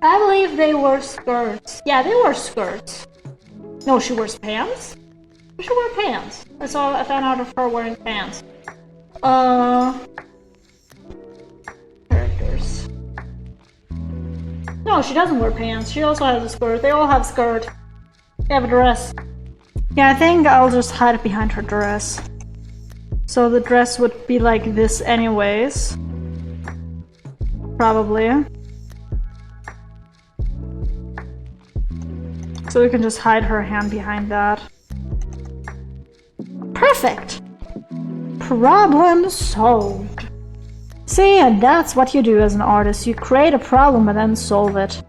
I believe they wore skirts. Yeah, they wore skirts. No, she wears pants? She wore pants. I found out of her wearing pants. Characters. No, she doesn't wear pants. She also has a skirt. They all have skirt. They have a dress. Yeah, I think I'll just hide it behind her dress. So the dress would be like this anyways. Probably. So we can just hide her hand behind that. Perfect! Problem solved. See, and that's what you do as an artist. You create a problem and then solve it.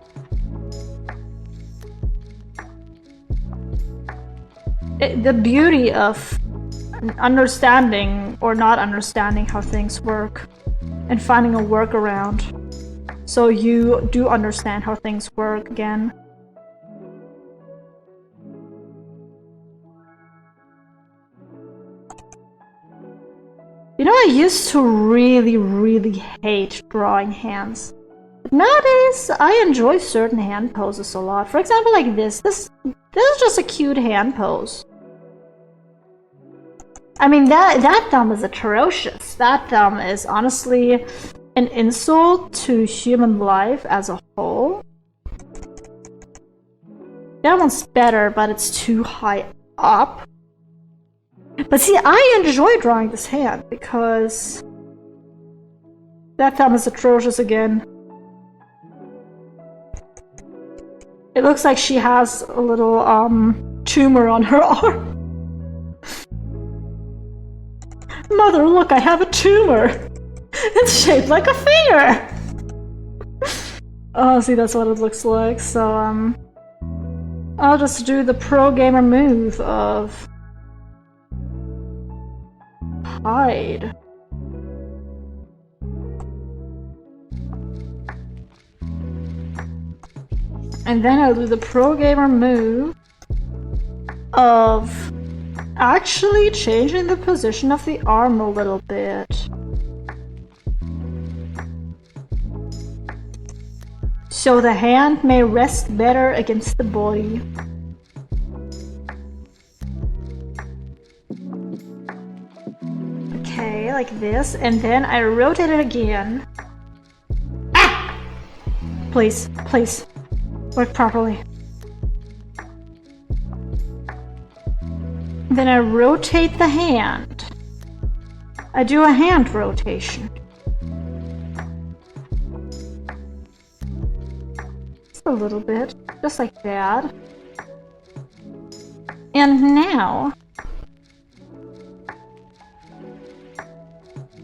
The beauty of understanding or not understanding how things work and finding a workaround so you do understand how things work again. You know, I used to really hate drawing hands. But nowadays, I enjoy certain hand poses a lot. For example, like this. This is just a cute hand pose. I mean, that thumb is atrocious. That thumb is honestly an insult to human life as a whole. That one's better, but it's too high up. But see, I enjoy drawing this hand because that thumb is atrocious again. It looks like she has a little tumor on her arm. Mother, look, I have a tumor. It's shaped like a finger. Oh, see, that's what it looks like. So I'll just do the pro gamer move of hide. And then I'll do the pro gamer move of actually changing the position of the arm a little bit. So the hand may rest better against the body. Okay, like this, and then I rotate it again. Ah! Please, please, work properly. Then I rotate the hand. I do a hand rotation. Just a little bit, just like that. And now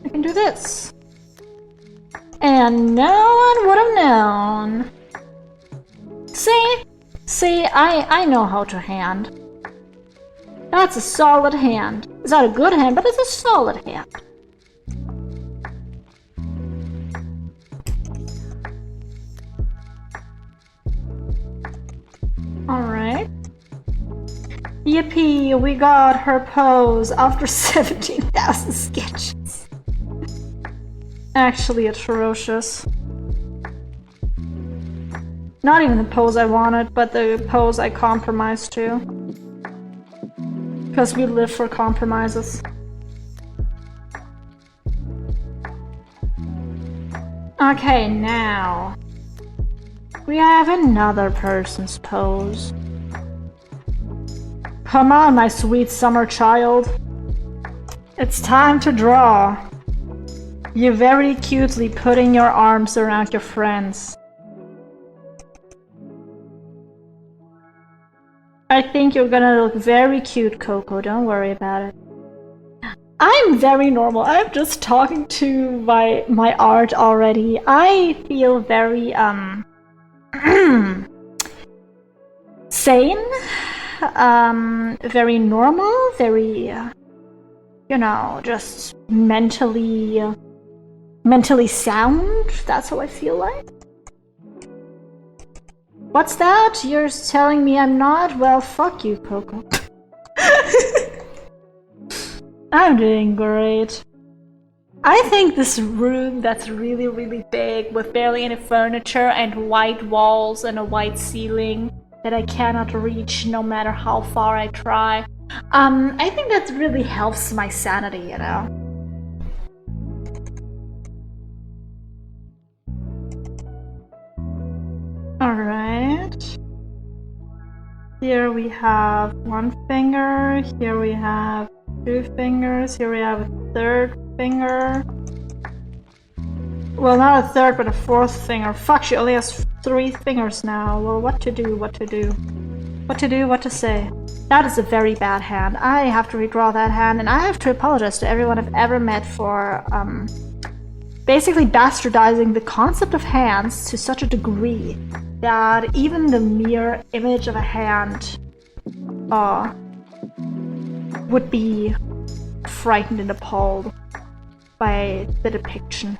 I can do this. And no one would have known. See, I know how to hand. That's a solid hand. It's not a good hand, but it's a solid hand. Alright. Yippee, we got her pose after 17,000 sketches. Actually atrocious. Not even the pose I wanted, but the pose I compromised to. Because we live for compromises. Okay, now we have another person's pose. Come on, my sweet summer child. It's time to draw. You very cutely putting your arms around your friends. I think you're gonna look very cute, Coco. Don't worry about it. I'm very normal. I'm just talking to my art already. I feel very sane, very normal, very you know, just mentally sound. That's how I feel like. What's that? You're telling me I'm not? Well, fuck you, Coco. I'm doing great. I think this room that's really big with barely any furniture and white walls and a white ceiling that I cannot reach no matter how far I try. I think that really helps my sanity, you know? Alright. Here we have one finger, here we have 2 fingers. Here we have a 3rd finger. Well, not a 3rd, but a 4th finger. Fuck, she only has 3 fingers now. Well, what to do, what to do. What to do, what to say. That is a very bad hand. I have to redraw that hand, and I have to apologize to everyone I've ever met for, basically bastardizing the concept of hands to such a degree that even the mere image of a hand, would be frightened and appalled by the depiction.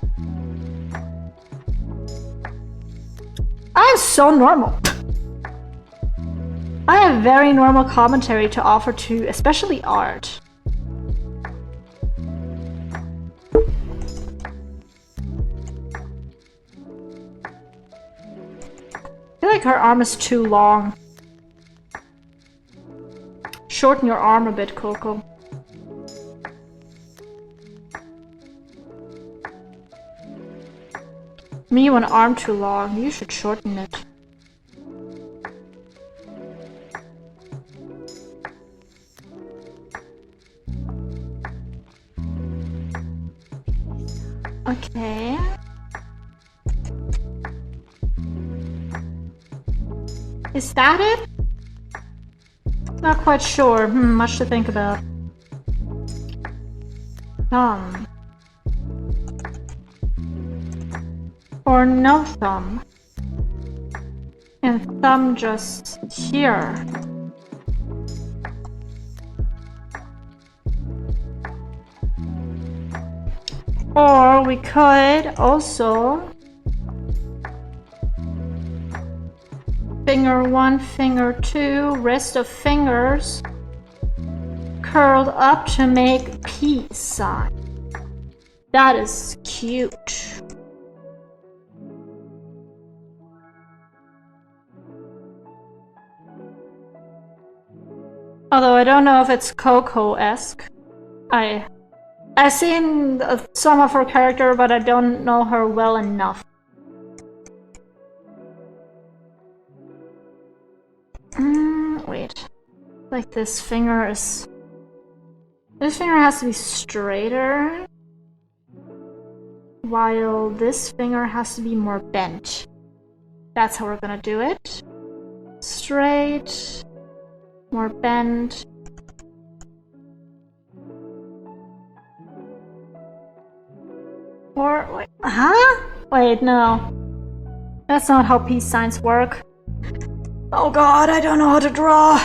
I'm so normal. I have very normal commentary to offer to especially art. I feel like her arm is too long. Shorten your arm a bit, Coco. Me, one arm too long. You should shorten it. Okay. Is that it? Not quite sure. Much to think about. Thumb. Or no thumb. And thumb just here. Or we could also finger 1, finger 2, rest of fingers curled up to make peace sign. That is cute. Although I don't know if it's Coco-esque. I've seen some of her character, but I don't know her well enough. Wait. Like this finger is... This finger has to be straighter, while this finger has to be more bent. That's how we're gonna do it. Straight, more bent. Or, wait, huh? Wait, no. That's not how peace signs work. Oh god, I don't know how to draw.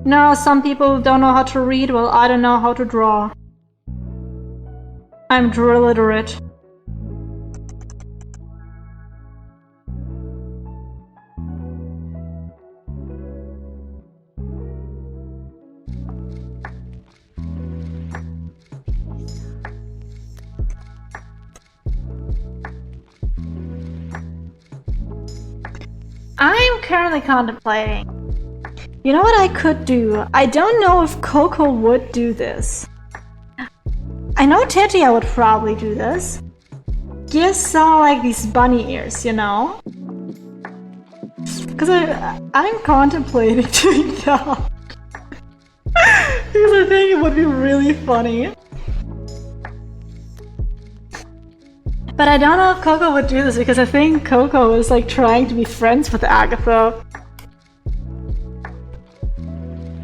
No, some people don't know how to read. Well, I don't know how to draw. I'm illiterate. I'm currently contemplating. You know what I could do? I don't know if Coco would do this. I know Tetia would probably do this. Give some like these bunny ears, you know? Because I'm contemplating doing that. Because I think it would be really funny. But I don't know if Coco would do this because I think Coco is like trying to be friends with Agatha.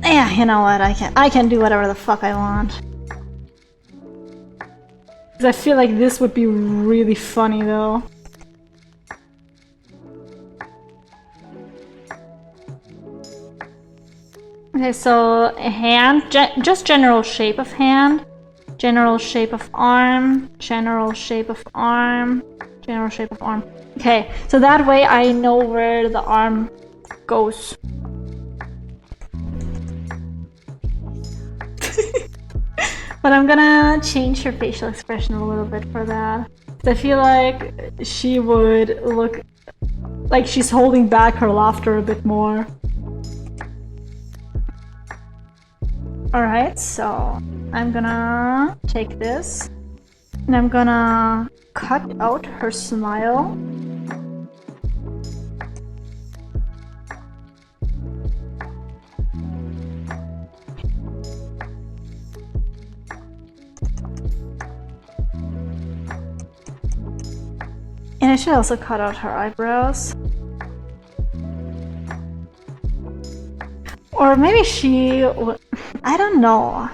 Yeah, you know what? I can do whatever the fuck I want. Because I feel like this would be really funny though. Okay, so a hand, just general shape of hand. General shape of arm, general shape of arm, general shape of arm. Okay, so that way I know where the arm goes. But I'm gonna change her facial expression a little bit for that. I feel like she would look like she's holding back her laughter a bit more. Alright, so I'm gonna take this and I'm gonna cut out her smile. I should also cut out her eyebrows. Or maybe she... I don't know.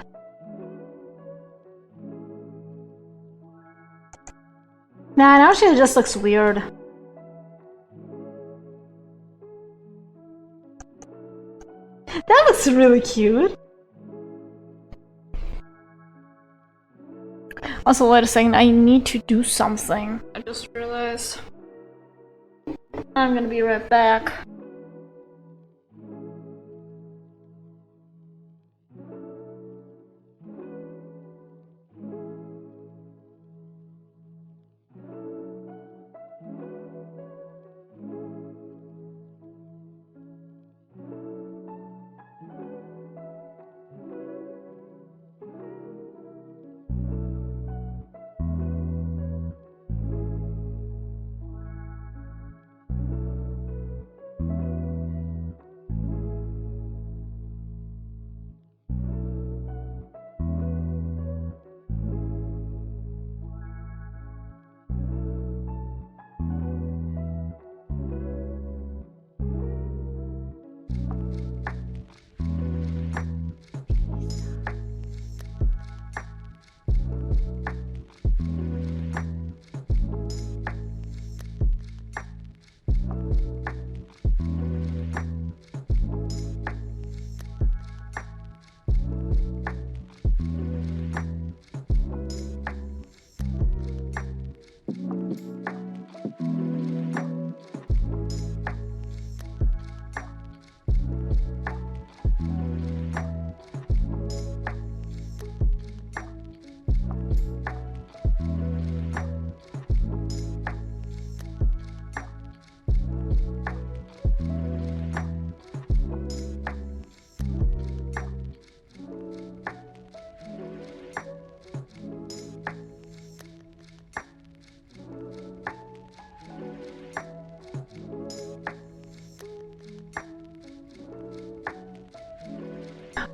Nah, now she just looks weird. That looks really cute. Also, wait a second, I need to do something. I just realized. I'm gonna be right back.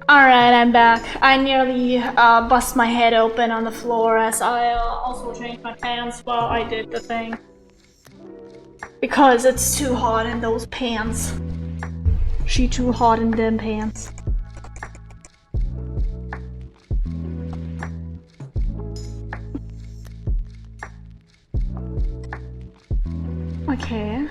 Alright, I'm back. I nearly bust my head open on the floor as I also changed my pants while I did the thing. Because it's too hot in those pants. She too hot in them pants. Okay.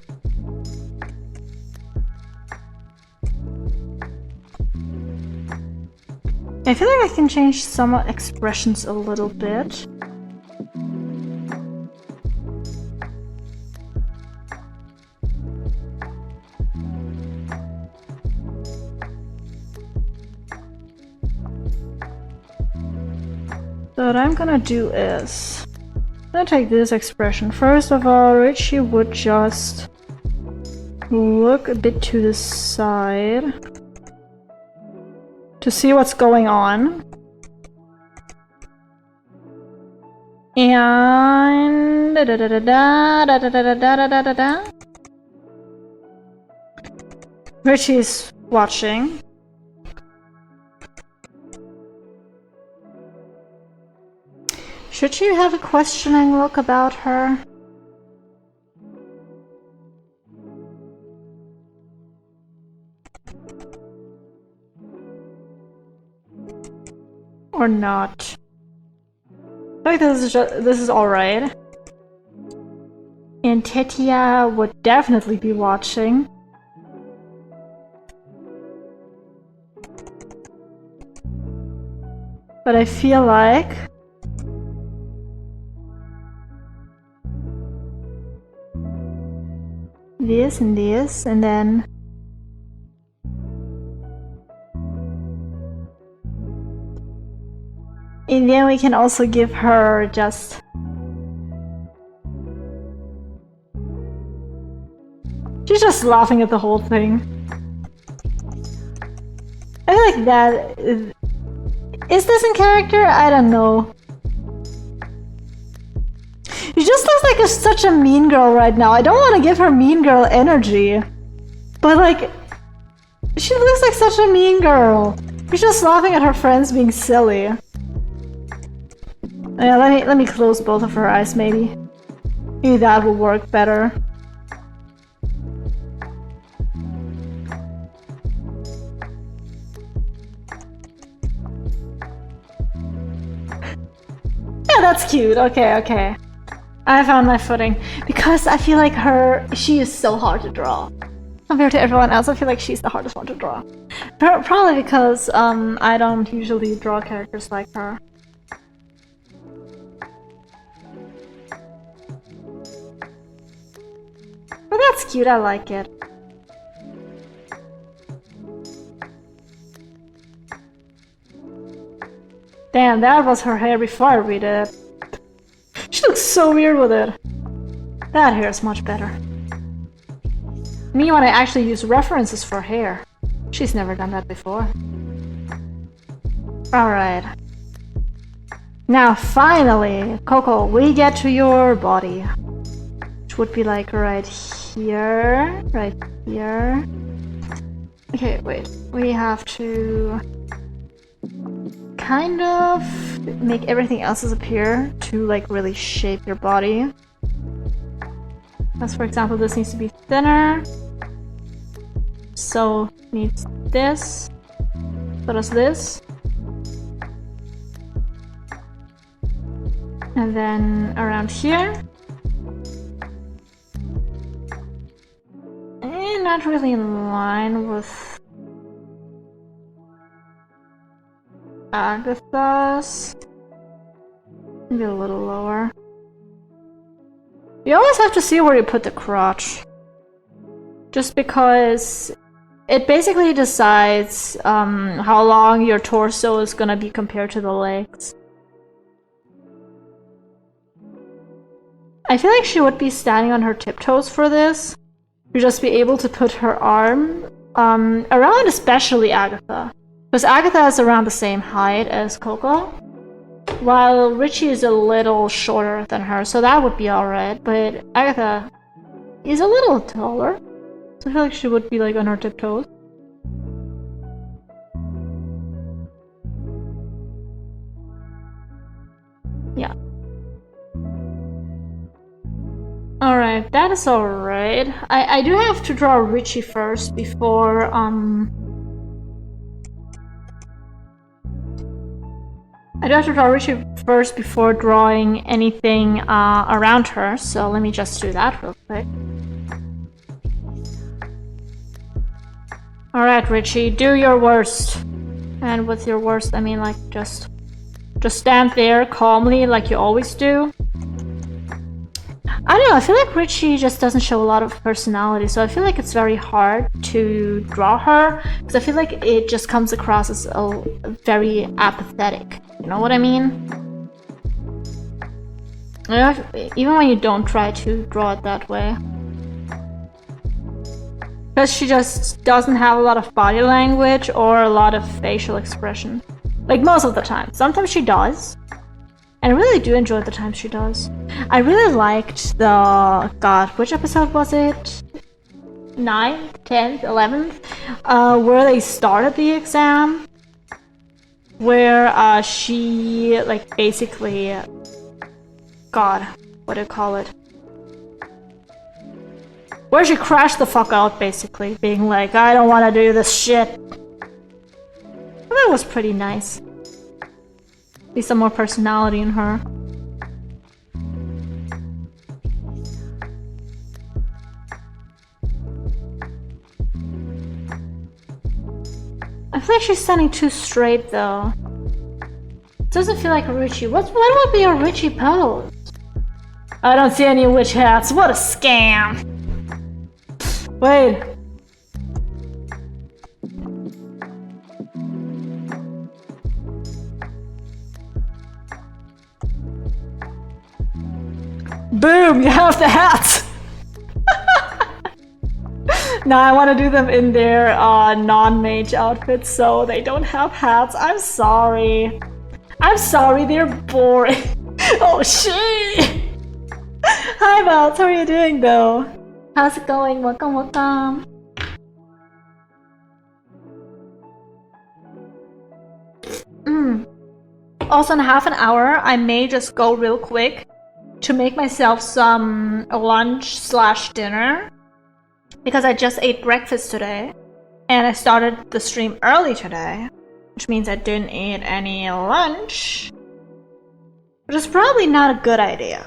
I feel like I can change some expressions a little bit. So what I'm gonna do is... I'm gonna take this expression. First of all, Richie would just look a bit to the side to see what's going on. And da da da da da da da da da da da. Richie's watching. Should she have a questioning look about her? Or not? I think this is alright. And Tetia would definitely be watching. But I feel like this and this, and then we can also give her just she's just laughing at the whole thing. I feel like that is this in character? I don't know. She just looks like such a mean girl right now. I don't want to give her mean girl energy, but like she looks like such a mean girl. She's just laughing at her friends being silly. Yeah, let me close both of her eyes, maybe. Maybe that will work better. Yeah, that's cute. Okay. I found my footing. Because I feel like she is so hard to draw. Compared to everyone else, I feel like she's the hardest one to draw. Probably because I don't usually draw characters like her. But that's cute, I like it. Damn, that was her hair before I read it. She looks so weird with it. That hair is much better. Me when I actually use references for hair. She's never done that before. Alright. Now finally, Coco, we get to your body. Which would be like right here. Right here. Okay, wait. We have to kind of make everything else appear to like really shape your body. As for example, this needs to be thinner. So needs this. So does this. And then around here. And not really in line with Agatha's. Maybe a little lower. You always have to see where you put the crotch. Just because it basically decides how long your torso is gonna be compared to the legs. I feel like she would be standing on her tiptoes for this. To just be able to put her arm around especially Agatha. Because Agatha is around the same height as Coco. While Richie is a little shorter than her, so that would be alright. But Agatha is a little taller. So I feel like she would be like on her tiptoes. Yeah. Alright, that is alright. I do have to draw Richie first before I do have to draw Richie first before drawing anything around her, so let me just do that real quick. Alright, Richie, do your worst. And with your worst, I mean like just stand there calmly like you always do. I don't know, I feel like Richie just doesn't show a lot of personality, so I feel like it's very hard to draw her, because I feel like it just comes across as very apathetic. You know what I mean? Even when you don't try to draw it that way. Because she just doesn't have a lot of body language or a lot of facial expression. Like most of the time. Sometimes she does. And I really do enjoy the times she does. I really liked the... God, which episode was it? 9th, 10th, 11th? Where they started the exam. Where she, like, basically... God, what do you call it? Where she crashed the fuck out, basically. Being like, I don't want to do this shit. Well, that was pretty nice. Be some more personality in her. I feel like she's standing too straight though. It doesn't feel like a Richie. What would be a Richie pose? I don't see any witch hats. What a scam! Wait. Boom! You have the hats! Now I want to do them in their non-mage outfits, so they don't have hats. I'm sorry. I'm sorry, they're boring. Oh shit! Hi Vals, how are you doing though? How's it going? Welcome, welcome. Also in half an hour, I may just go real quick to make myself some lunch slash dinner because I just ate breakfast today and I started the stream early today, which means I didn't eat any lunch, which is probably not a good idea.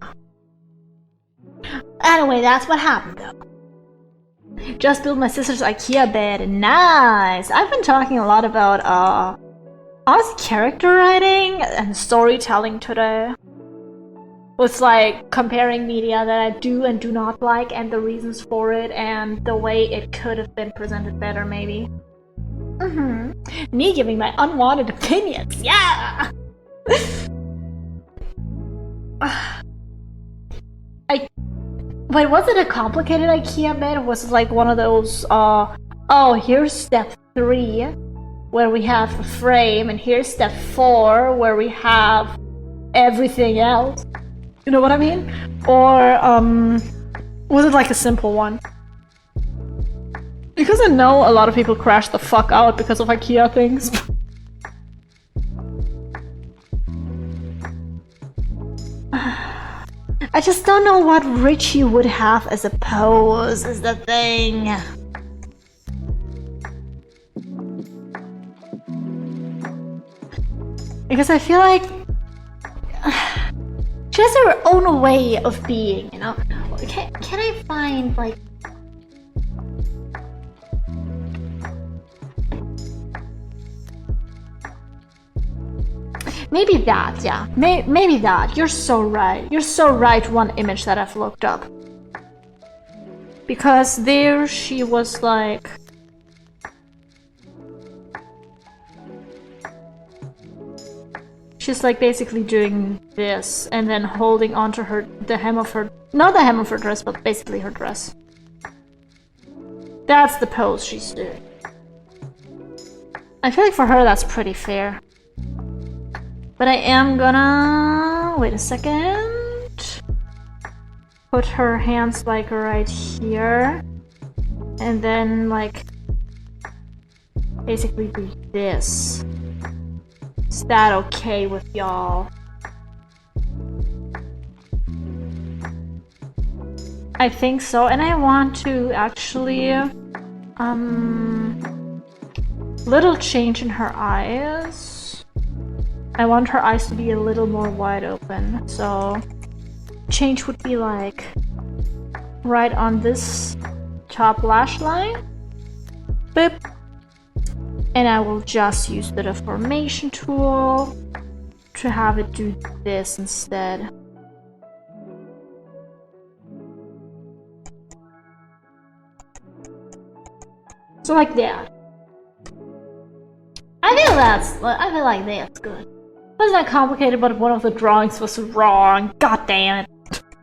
Anyway, that's what happened though. Just built my sister's IKEA bed. Nice! I've been talking a lot about honestly character writing and storytelling today. With like comparing media that I do and do not like and the reasons for it and the way it could have been presented better maybe. Me giving my unwanted opinions, yeah! Wait, was it a complicated IKEA bed? Or was it like one of those, oh, here's step 3, where we have a frame, and here's step 4, where we have everything else? You know what I mean? Or, was it like a simple one? Because I know a lot of people crash the fuck out because of IKEA things. I just don't know what Richie would have as a pose, is the thing. Because I feel like she has her own way of being, you know? Can I find, like... Maybe that, yeah. Maybe that. You're so right. You're so right, one image that I've looked up. Because there she was like... She's like basically doing this and then holding onto the hem of her... Not the hem of her dress, but basically her dress. That's the pose she's doing. I feel like for her that's pretty fair. But I am gonna... Wait a second. Put her hands like right here. And then like... Basically do this. Is that okay with y'all? I think so, and I want to actually... Little change in her eyes. I want her eyes to be a little more wide open, so change would be like right on this top lash line. Boop. And I will just use the deformation tool to have it do this instead. So like that. I feel like that's good. Wasn't that complicated, but one of the drawings was wrong. God damn it.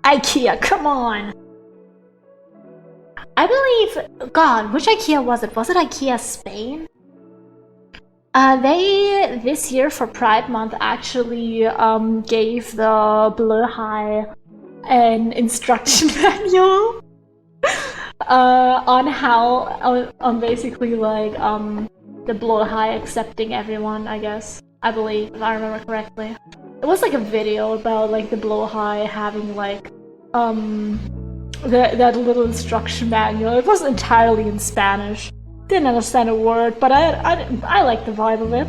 IKEA, come on. I believe... God, which IKEA was it? Was it IKEA Spain? They, this year for Pride Month, actually gave the Bleu High an instruction manual on how, on basically like, the Bleu High accepting everyone, I guess. I believe, if I remember correctly. It was like a video about like the Bleu High having like, that little instruction manual. It wasn't entirely in Spanish. Didn't understand a word, but I like the vibe of it.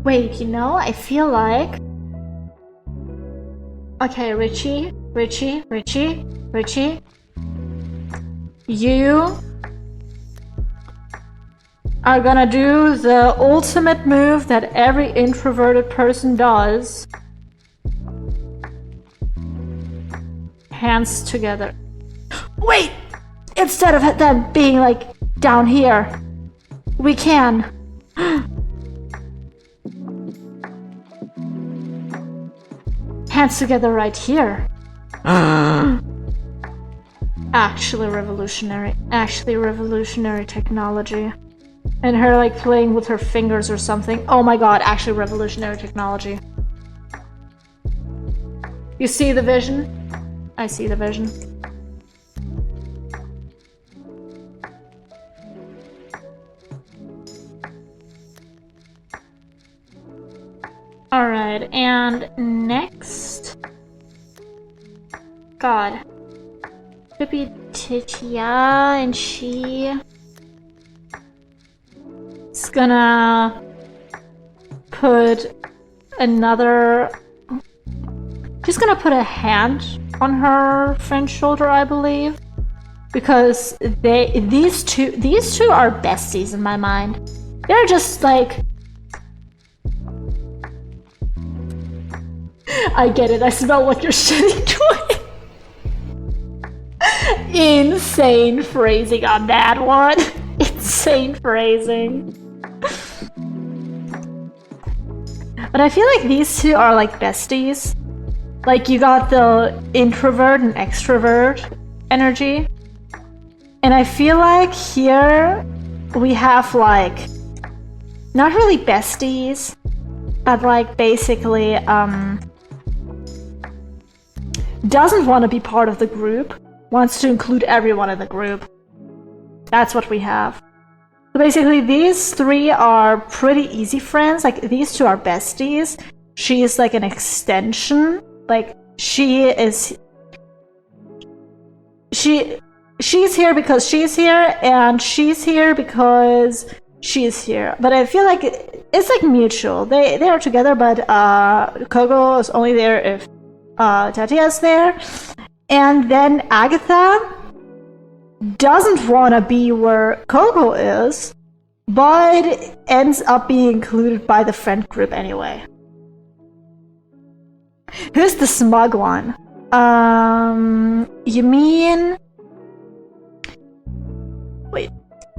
Wait, you know, I feel like... Okay, Richie. You are gonna do the ultimate move that every introverted person does. Hands together. Wait! Instead of them being like down here, we can. Hands together right here. Actually revolutionary technology. And her like playing with her fingers or something. Oh my god, actually revolutionary technology. You see the vision? I see the vision. Alright, and next... God. Could be Titia, and she... is gonna... put another... She's gonna put a hand on her friend's shoulder, I believe. Because these two are besties in my mind. They're just like... I get it, I smell what you're shitting toy. Insane phrasing on that one. Insane phrasing. But I feel like these two are like besties. Like you got the introvert and extrovert energy. And I feel like here we have like, not really besties, but like basically doesn't want to be part of the group, wants to include everyone in the group. That's what we have. So basically these three are pretty easy friends, like these two are besties. She is like an extension, like she's here because she's here, and she's here because she's here. But I feel like it's like mutual. They are together, but Coco is only there if Tatia is there. And then Agatha doesn't want to be where Coco is, but ends up being included by the friend group anyway. Who's the smug one? You mean... Wait,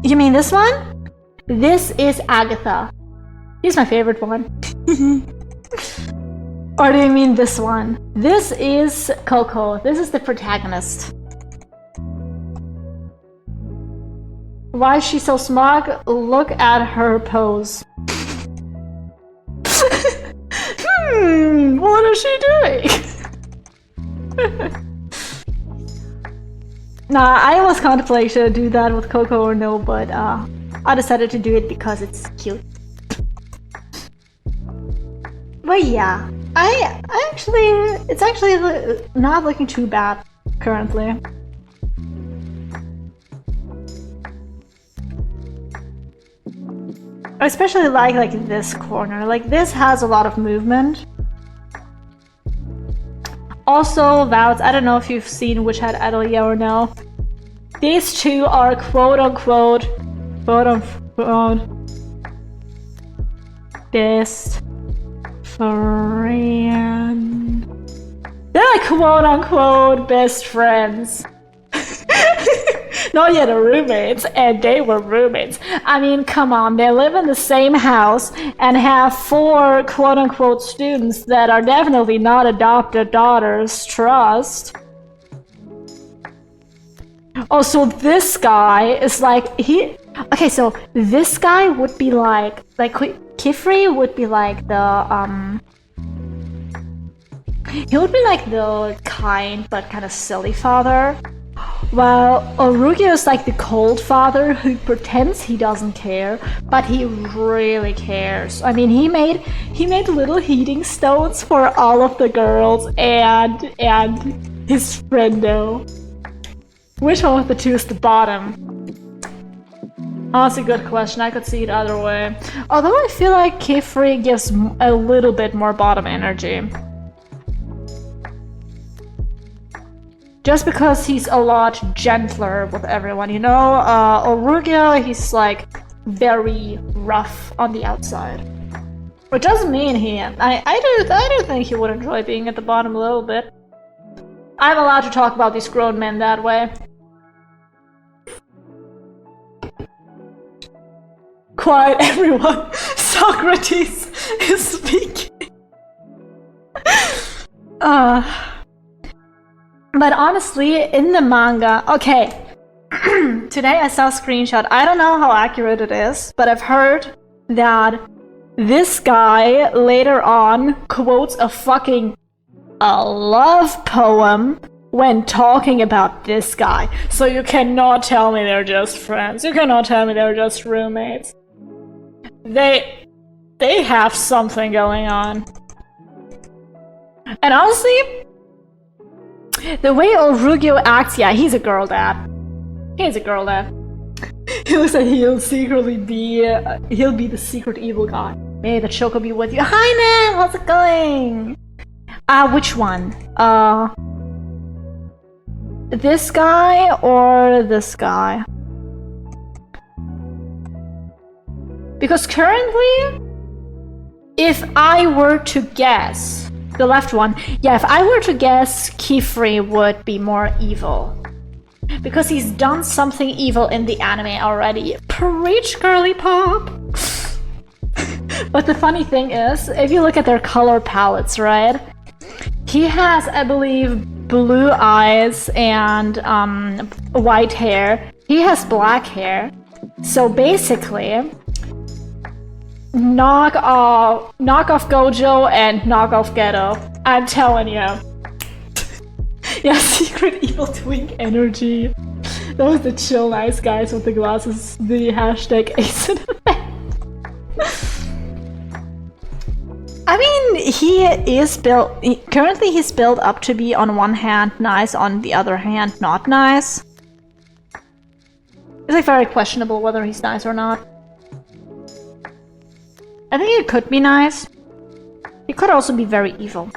you mean this one? This is Agatha. He's my favorite one. Or do you mean this one? This is Coco. This is the protagonist. Why is she so smug? Look at her pose. What is she doing? Nah, I was contemplating should I do that with Coco or no, but I decided to do it because it's cute. But yeah, it's actually not looking too bad currently. I especially like this corner. Like this has a lot of movement. Also, Vouts, I don't know if you've seen Witch Hat Atelier or no. These two are quote-unquote best friend. They're like quote-unquote best friends. Not yet roommates, and they were roommates. I mean, come on, they live in the same house and have 4 quote-unquote students that are definitely not adopted daughters, trust. Oh, so this guy is like, okay, so this guy would be like Kifri would be like the, he would be like the kind but kind of silly father. While Orugio is like the cold father who pretends he doesn't care, but he really cares. I mean, he made little heating stones for all of the girls and his friendo. Which one of the two is the bottom? Oh, that's a good question. I could see it either way. Although I feel like Kifri gives a little bit more bottom energy. Just because he's a lot gentler with everyone, you know? Orugio, he's like very rough on the outside. Which doesn't mean I do think he would enjoy being at the bottom a little bit. I'm allowed to talk about these grown men that way. Quiet, everyone! Socrates is speaking! But honestly, in the manga, okay, today I saw a screenshot. I don't know how accurate it is, but I've heard that this guy later on quotes a love poem when talking about this guy. So you cannot tell me they're just friends. You cannot tell me they're just roommates. They have something going on. And honestly, the way Orugyo acts, yeah, he's a girl dad. He's a girl dad. He looks like he'll secretly be, he'll be the secret evil guy. May the Choco be with you. Hi, Nam! How's it going? Which one? This guy or this guy? Because currently, if I were to guess, the left one, yeah, if I were to guess, Kifri would be more evil. Because he's done something evil in the anime already. Preach, girly pop! But the funny thing is, if you look at their color palettes, right? He has, I believe, blue eyes and white hair. He has black hair. So basically, knock off Gojo and knock off Ghetto. I'm telling you. Yeah, secret evil twink energy. Those are the chill nice guys with the glasses. The hashtag ace in effect. I mean, he is built. Currently, he's built up to be on one hand nice, on the other hand not nice. It's like very questionable whether he's nice or not. I think he could be nice. He could also be very evil.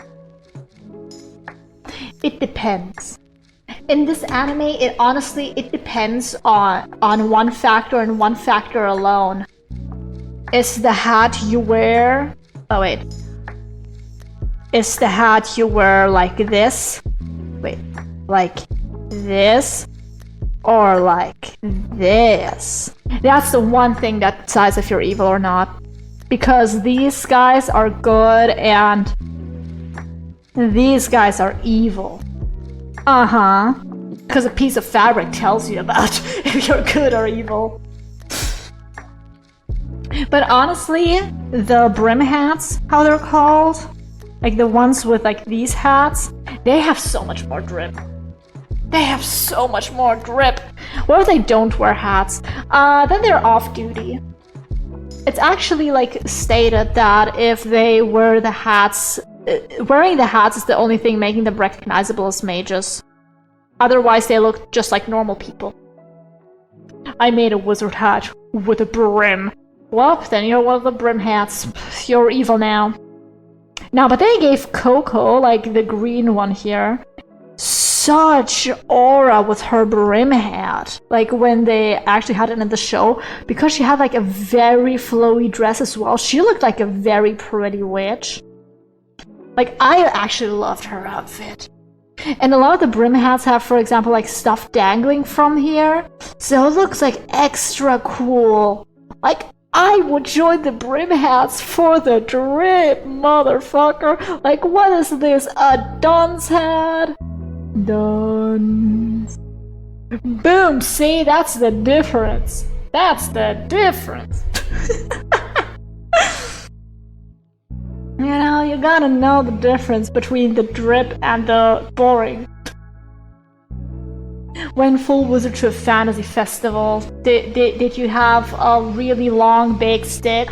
It depends. In this anime, it honestly depends on one factor and one factor alone. Is the hat you wear? Oh wait. Is the hat you wear like this? Wait, like this? Or like this? That's the one thing that decides if you're evil or not. Because these guys are good and these guys are evil. Uh-huh. Because a piece of fabric tells you about if you're good or evil. But honestly, the brim hats, how they're called, like the ones with like these hats, they have so much more drip. They have so much more drip. What if they don't wear hats? Then they're off duty. It's actually like stated that if they wear the hats, wearing the hats is the only thing making them recognizable as mages. Otherwise, they look just like normal people. I made a wizard hat with a brim. Well, then you're one of the brim hats. You're evil now. Now, but they gave Coco, like the green one here, such aura with her brim hat. Like when they actually had it in the show, because she had like a very flowy dress as well. She looked like a very pretty witch. Like, I actually loved her outfit. And a lot of the brim hats have, for example, like stuff dangling from here. So it looks like extra cool. Like, I would join the brim hats for the drip, motherfucker. Like, what is this? A dunce hat? Dunce. Boom, see? That's the difference. That's the difference. You know, you gotta know the difference between the drip and the boring. When full wizard to a fantasy festival, did you have a really long big stick?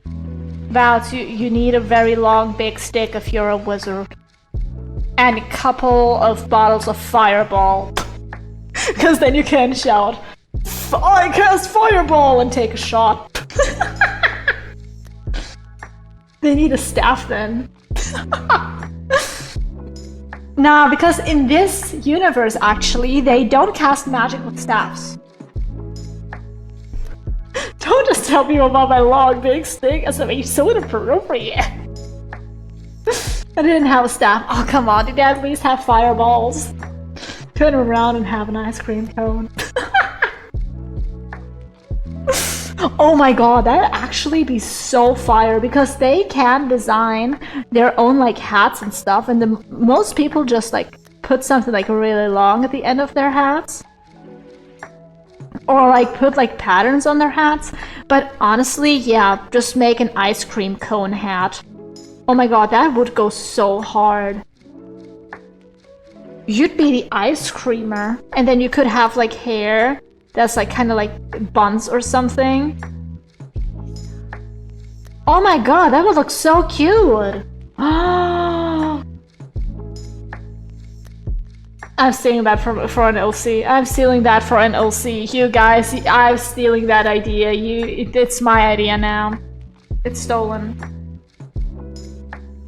Val, you need a very long big stick if you're a wizard. And a couple of bottles of fireball. Because then you can shout, I cast fireball, and take a shot. They need a staff then. Nah, because in this universe, actually, they don't cast magic with staffs. Don't just tell me about my long big stick as if it's so inappropriate. I didn't have a staff. Oh, come on, did I at least have fireballs? Turn around and have an ice cream cone. Oh my god, that'd actually be so fire, because they can design their own like hats and stuff, and most people just like put something like really long at the end of their hats. Or like put like patterns on their hats. But honestly, yeah, just make an ice cream cone hat. Oh my god, that would go so hard. You'd be the ice creamer, and then you could have like hair that's like kind of like buns or something. Oh my god, that would look so cute! I'm stealing that for an LC. I'm stealing that for an LC. You guys, I'm stealing that idea. It's my idea now. It's stolen.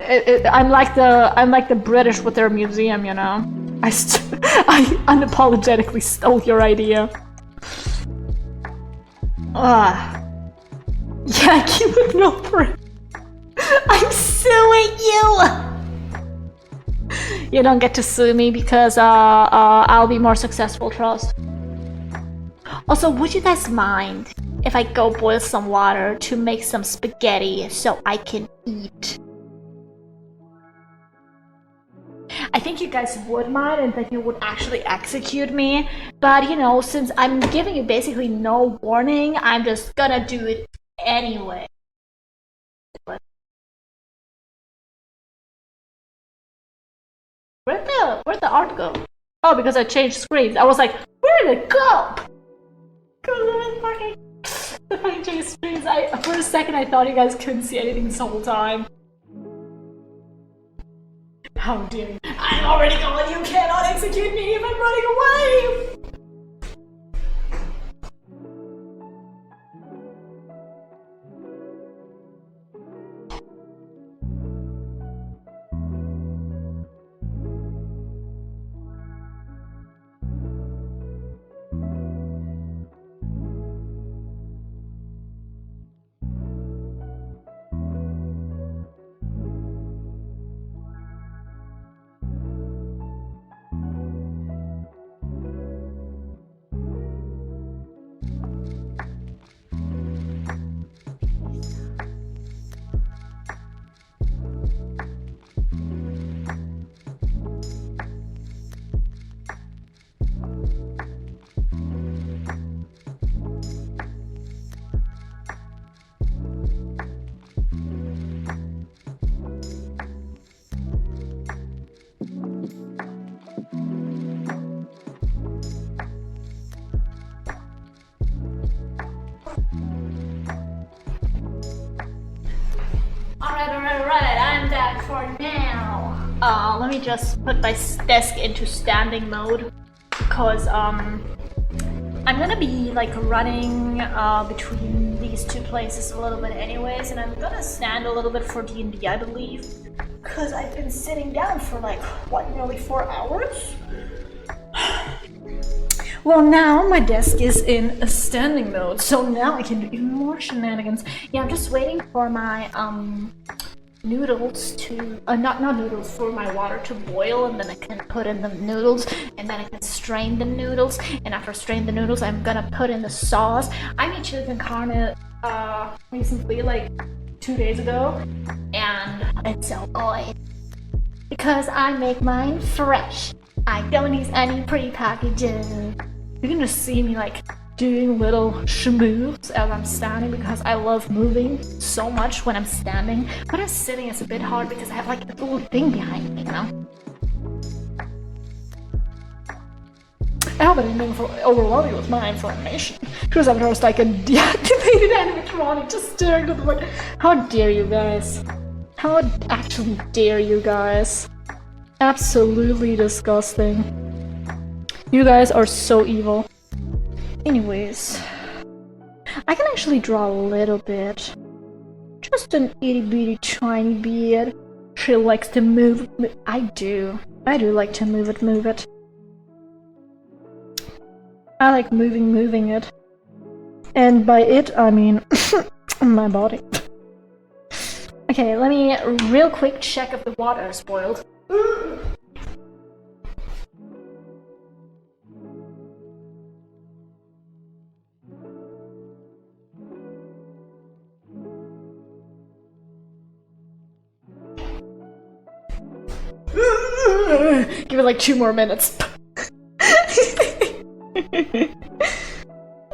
I'm like the British with their museum, you know. I unapologetically stole your idea. Yeah, keep it over. I'm suing you. You don't get to sue me because I'll be more successful, trust. Also, would you guys mind if I go boil some water to make some spaghetti so I can eat? I think you guys would mind and that you would actually execute me, but you know, since I'm giving you basically no warning, I'm just gonna do it anyway. Where'd the art go? Oh, because I changed screens. I was like, where did it go? The fucking changed screens. For a second I thought you guys couldn't see anything this whole time. How dare you? I'm already gone. You cannot execute me if I'm running away. Alright, I'm back for now. Let me just put my desk into standing mode because I'm gonna be like running between these two places a little bit anyways, and I'm gonna stand a little bit for D&D, I believe, because I've been sitting down for like, what, nearly 4 hours? Well, now my desk is in a standing mode, so now I can do even more shenanigans. Yeah, I'm just waiting for my noodles to not noodles, for my water to boil, and then I can put in the noodles, and then I can strain the noodles, and after strain the noodles I'm gonna put in the sauce. I made chicken carne recently, like 2 days ago, and it's so good because I make mine fresh. I don't use any pre-packages. You can just see me like doing little moves as I'm standing because I love moving so much when I'm standing. When I'm sitting, it's a bit hard because I have like a little thing behind me, you know? I hope I didn't overwhelm you with my information. Because I'm just like a deactivated animatronic just staring to the void. How dare you guys? How actually dare you guys? Absolutely disgusting. You guys are so evil. Anyways, I can actually draw a little bit. Just an itty bitty tiny bit. She likes to move. I do like to move it. I like moving it. And by it, I mean my body. Okay, let me real quick check if the water is boiled. Give it like 2 more minutes.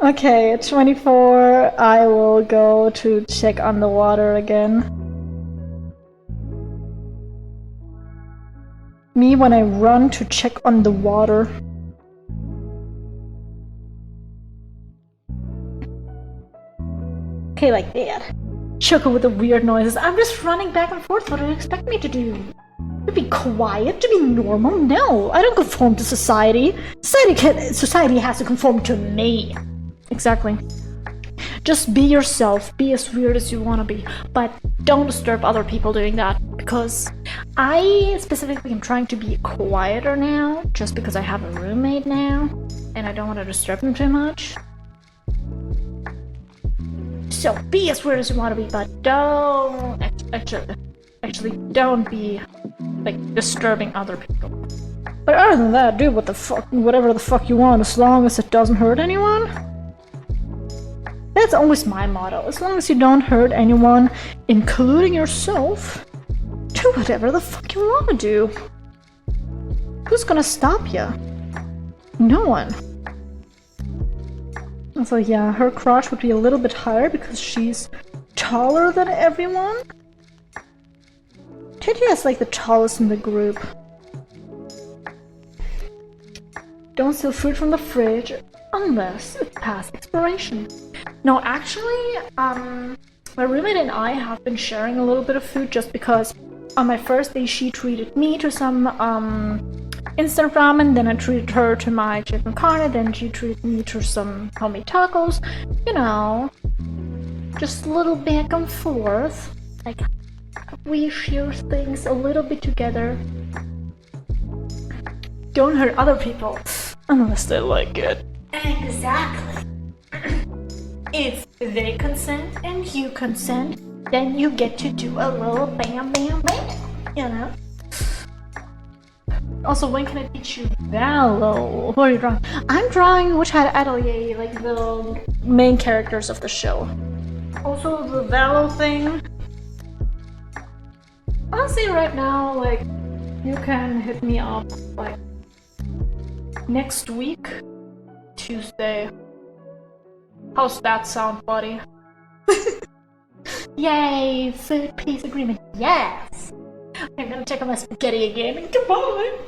Okay, 24. I will go to check on the water again. Me when I run to check on the water. Okay, like that. Choco with the weird noises. I'm just running back and forth. What do you expect me to do? To be quiet, to be normal? No, I don't conform to society. Society has to conform to me. Exactly. Just be yourself, be as weird as you want to be, but don't disturb other people doing that, because I specifically am trying to be quieter now, just because I have a roommate now, and I don't want to disturb him too much. So be as weird as you want to be, but don't actually don't be like disturbing other people. But other than that, do whatever the fuck you want, as long as it doesn't hurt anyone. That's always my motto. As long as you don't hurt anyone, including yourself, do whatever the fuck you want to do. Who's gonna stop you? No one. So yeah, her crotch would be a little bit higher because she's taller than everyone. Teddy is like the tallest in the group. Don't steal food from the fridge unless it's past expiration. No, actually, my roommate and I have been sharing a little bit of food just because on my first day she treated me to some instant ramen, then I treated her to my chicken carne, then she treated me to some homemade tacos. You know, just a little back and forth. Like, we share things a little bit together. Don't hurt other people unless they like it. Exactly. If they consent and you consent, then you get to do a little bam bam bam, you know? Also, when can I teach you Valo? What are you drawing? I'm drawing Witch Hat Atelier, like the main characters of the show. Also, the Valo thing. Honestly, right now, like, you can hit me up, like, next week, Tuesday. How's that sound, buddy? Yay! Third peace agreement. Yes! I'm gonna check on my spaghetti again and goodbye!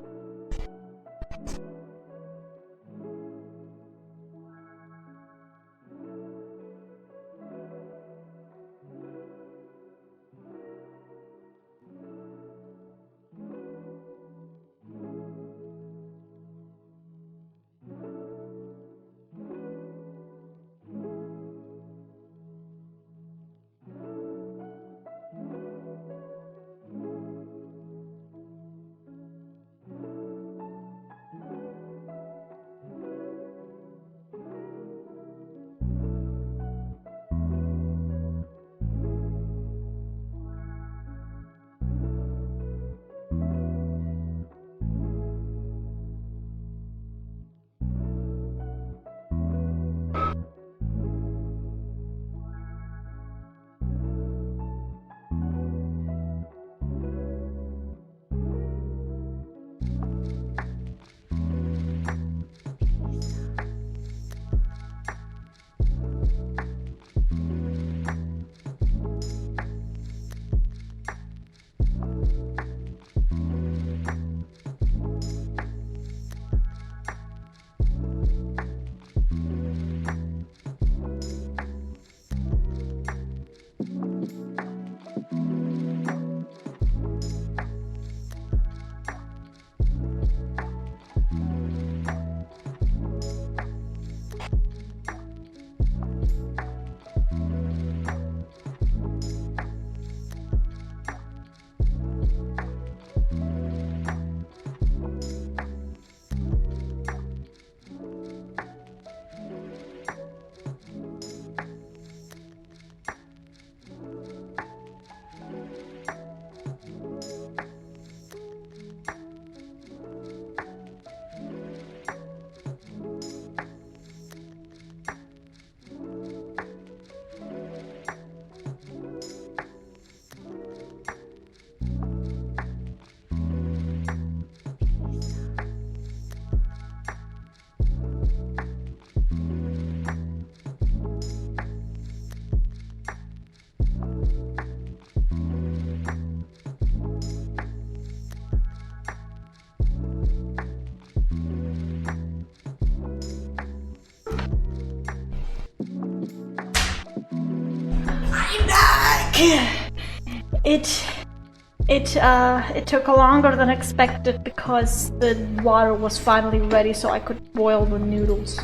It took longer than expected because the water was finally ready so I could boil the noodles.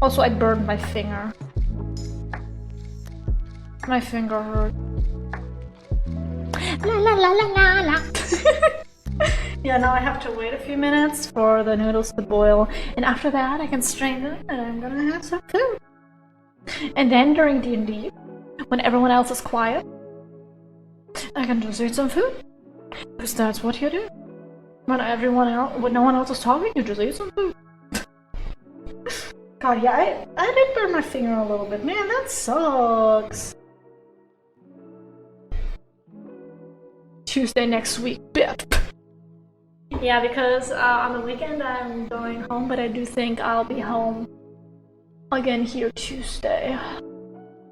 Also, I burned my finger. My finger hurt. La la la la la la. Yeah, now I have to wait a few minutes for the noodles to boil, and after that I can strain them and I'm gonna have some food. And then during D&D, when everyone else is quiet, I can just eat some food. Because that's what you do. When no one else is talking, you just eat some food. God, yeah, I did burn my finger a little bit. Man, that sucks. Tuesday next week, bet. Yeah, because on the weekend I'm going home, but I do think I'll be home again here Tuesday.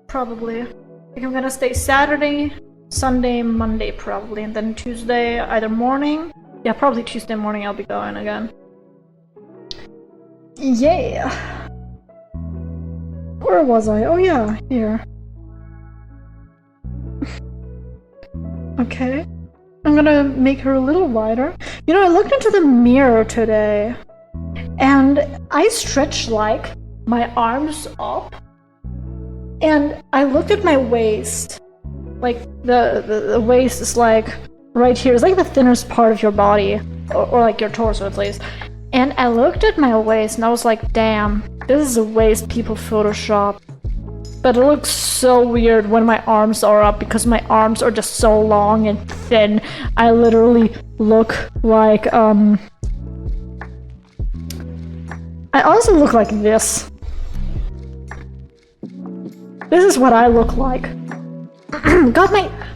Probably. I think I'm gonna stay Saturday, Sunday, Monday probably, and then Tuesday either morning. Yeah, probably Tuesday morning I'll be going again. Yeah. Where was I? Oh yeah, here. Okay. I'm gonna make her a little wider. You know, I looked into the mirror today, and I stretched like my arms up, and I looked at my waist. Like the waist is like right here. It's like the thinnest part of your body, or like your torso at least. And I looked at my waist, and I was like, damn, this is a waist people Photoshop. But it looks so weird when my arms are up because my arms are just so long and thin. I literally look like, I also look like this. This is what I look like. God,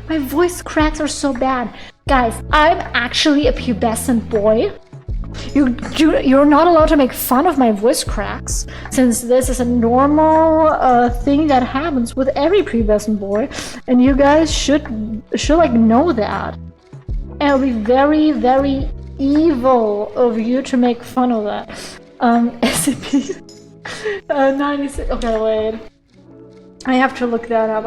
my voice cracks are so bad. Guys, I'm actually a pubescent boy. You're not allowed to make fun of my voice cracks, since this is a normal thing that happens with every pubescent boy, and you guys should like know that. And it'll be very, very evil of you to make fun of that. SCP 96. Okay, wait. I have to look that up.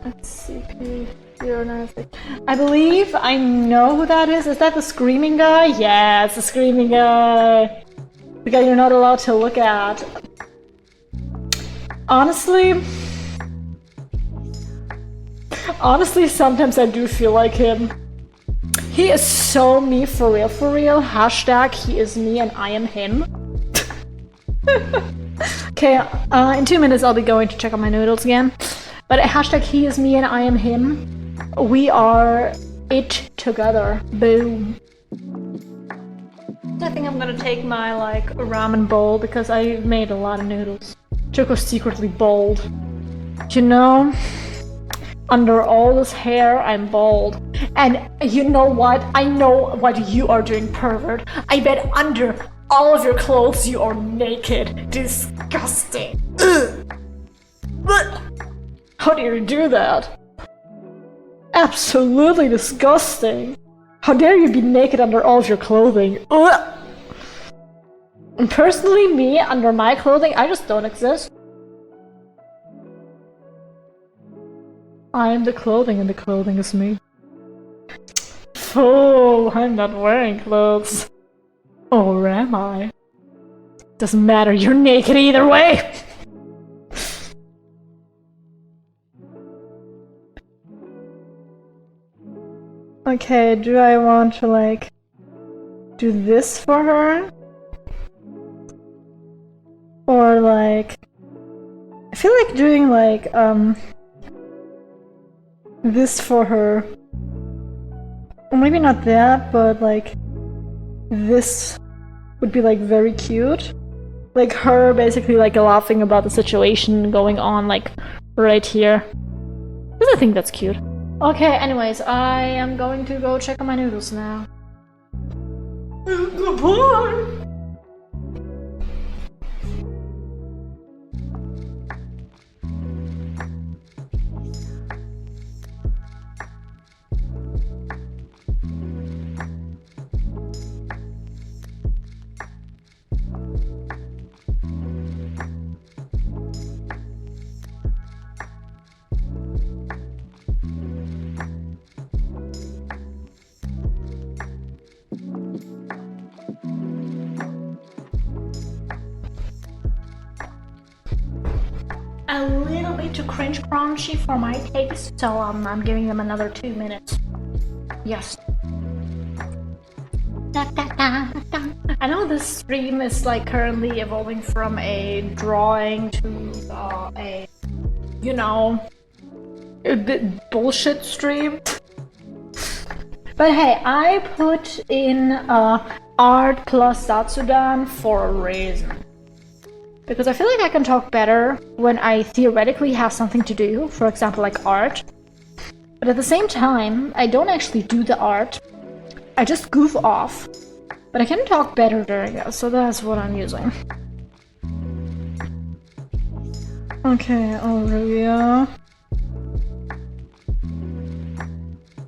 SCP. I believe I know who that is. Is that the screaming guy? Yeah, it's the screaming guy. The guy you're not allowed to look at. Honestly, sometimes I do feel like him. He is so me for real, for real. Hashtag he is me and I am him. Okay, in 2 minutes I'll be going to check on my noodles again. But hashtag he is me and I am him. We are it together. Boom. I think I'm gonna take my like ramen bowl because I made a lot of noodles. Choco's secretly bald. You know, under all this hair, I'm bald. And you know what? I know what you are doing, pervert. I bet under all of your clothes you are naked. Disgusting. How dare you do that? Absolutely disgusting. How dare you be naked under all of your clothing? Ugh. And personally, me, under my clothing, I just don't exist. I am the clothing and the clothing is me. Fool, I'm not wearing clothes. Or am I? Doesn't matter, you're naked either way! Okay, do I want to like do this for her? Or like I feel like doing like this for her. Or maybe not that, but like this would be like very cute. Like her basically like laughing about the situation going on like right here. Because I think that's cute. Okay, anyways, I am going to go check on my noodles now. Goodbye! a little bit too cringe crunchy for my taste, so I'm giving them another 2 minutes. Yes. I know this stream is like currently evolving from a drawing to a, you know, a bullshit stream. But hey, I put in art plus Zatsudan for a reason. Because I feel like I can talk better when I theoretically have something to do, for example, like art. But at the same time, I don't actually do the art. I just goof off. But I can talk better during it, so that's what I'm using. Okay, Olivia.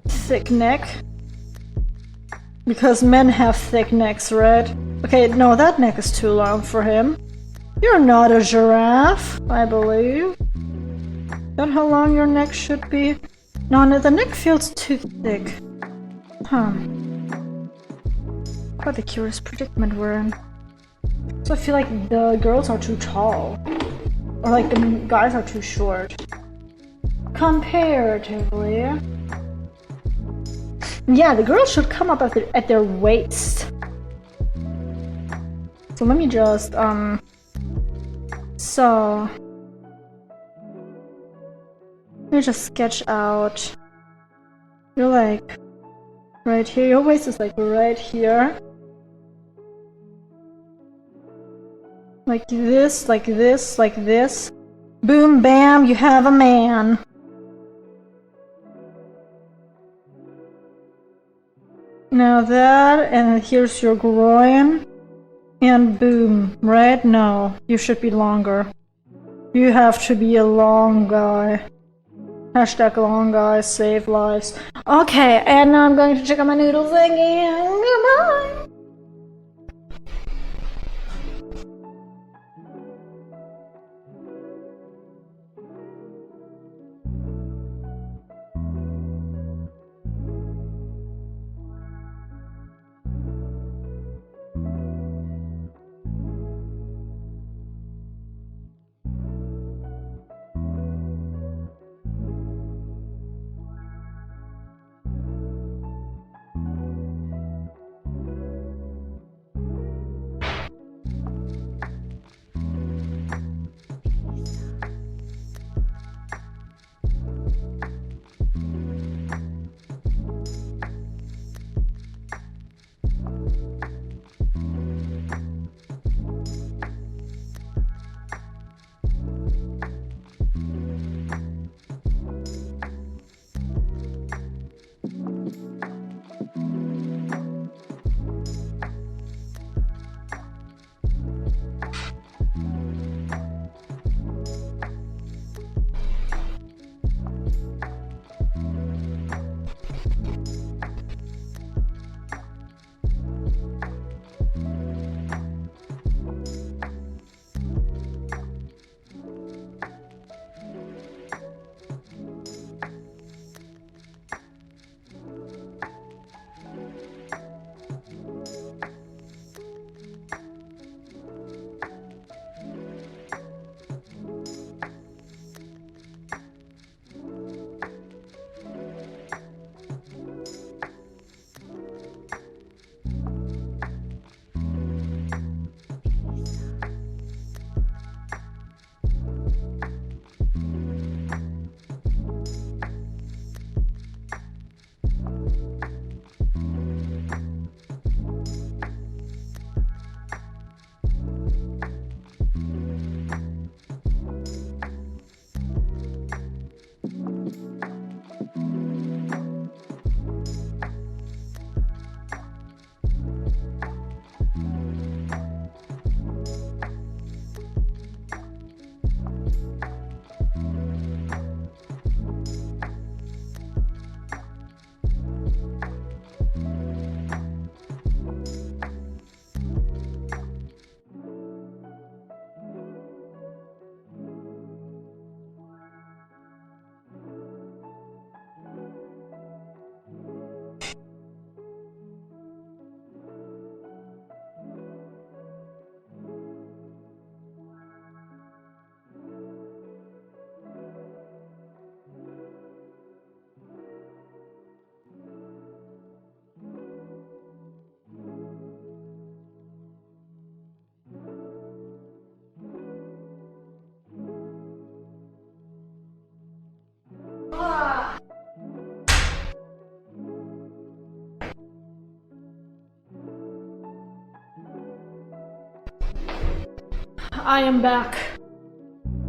Thick neck. Because men have thick necks, right? Okay, no, that neck is too long for him. You're not a giraffe, I believe. Is that how long your neck should be? No, the neck feels too thick. Huh. Quite a curious predicament we're in. So I feel like the girls are too tall. Or like the guys are too short. Comparatively. Yeah, the girls should come up at their waist. So let me just, so... Let me just sketch out. You're like right here. Your waist is like right here. Like this, like this, like this. Boom, bam, you have a man. Now that, and here's your groin. And boom, right? No, you should be longer. You have to be a long guy. Hashtag long guys save lives. Okay, and now I'm going to check out my noodle thingy. Goodbye! I am back.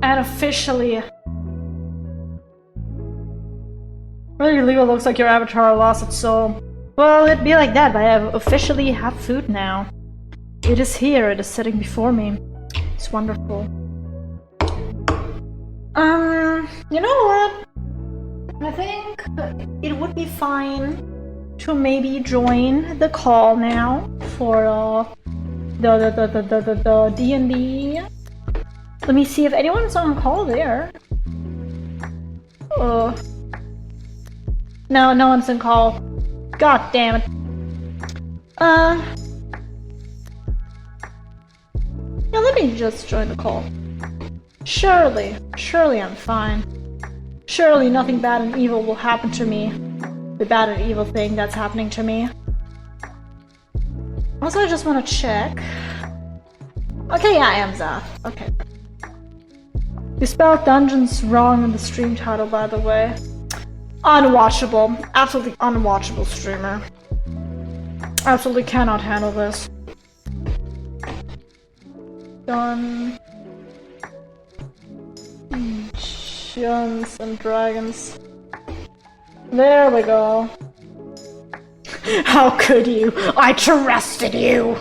And officially. Really, it looks like your avatar lost its soul. Well, it'd be like that, but I officially have food now. It is here, it is sitting before me. It's wonderful. You know what? I think it would be fine to maybe join the call now for the D&D. Let me see if anyone's on call there. No, no one's on call. God damn it. Yeah, let me just join the call. Surely I'm fine. Surely nothing bad and evil will happen to me. The bad and evil thing that's happening to me. Also, I just want to check. Okay, yeah, I am Zath. Okay. You spelled dungeons wrong in the stream title, by the way. Unwatchable. Absolutely unwatchable streamer. Absolutely cannot handle this. Dungeons and Dragons. There we go. How could you? I trusted you!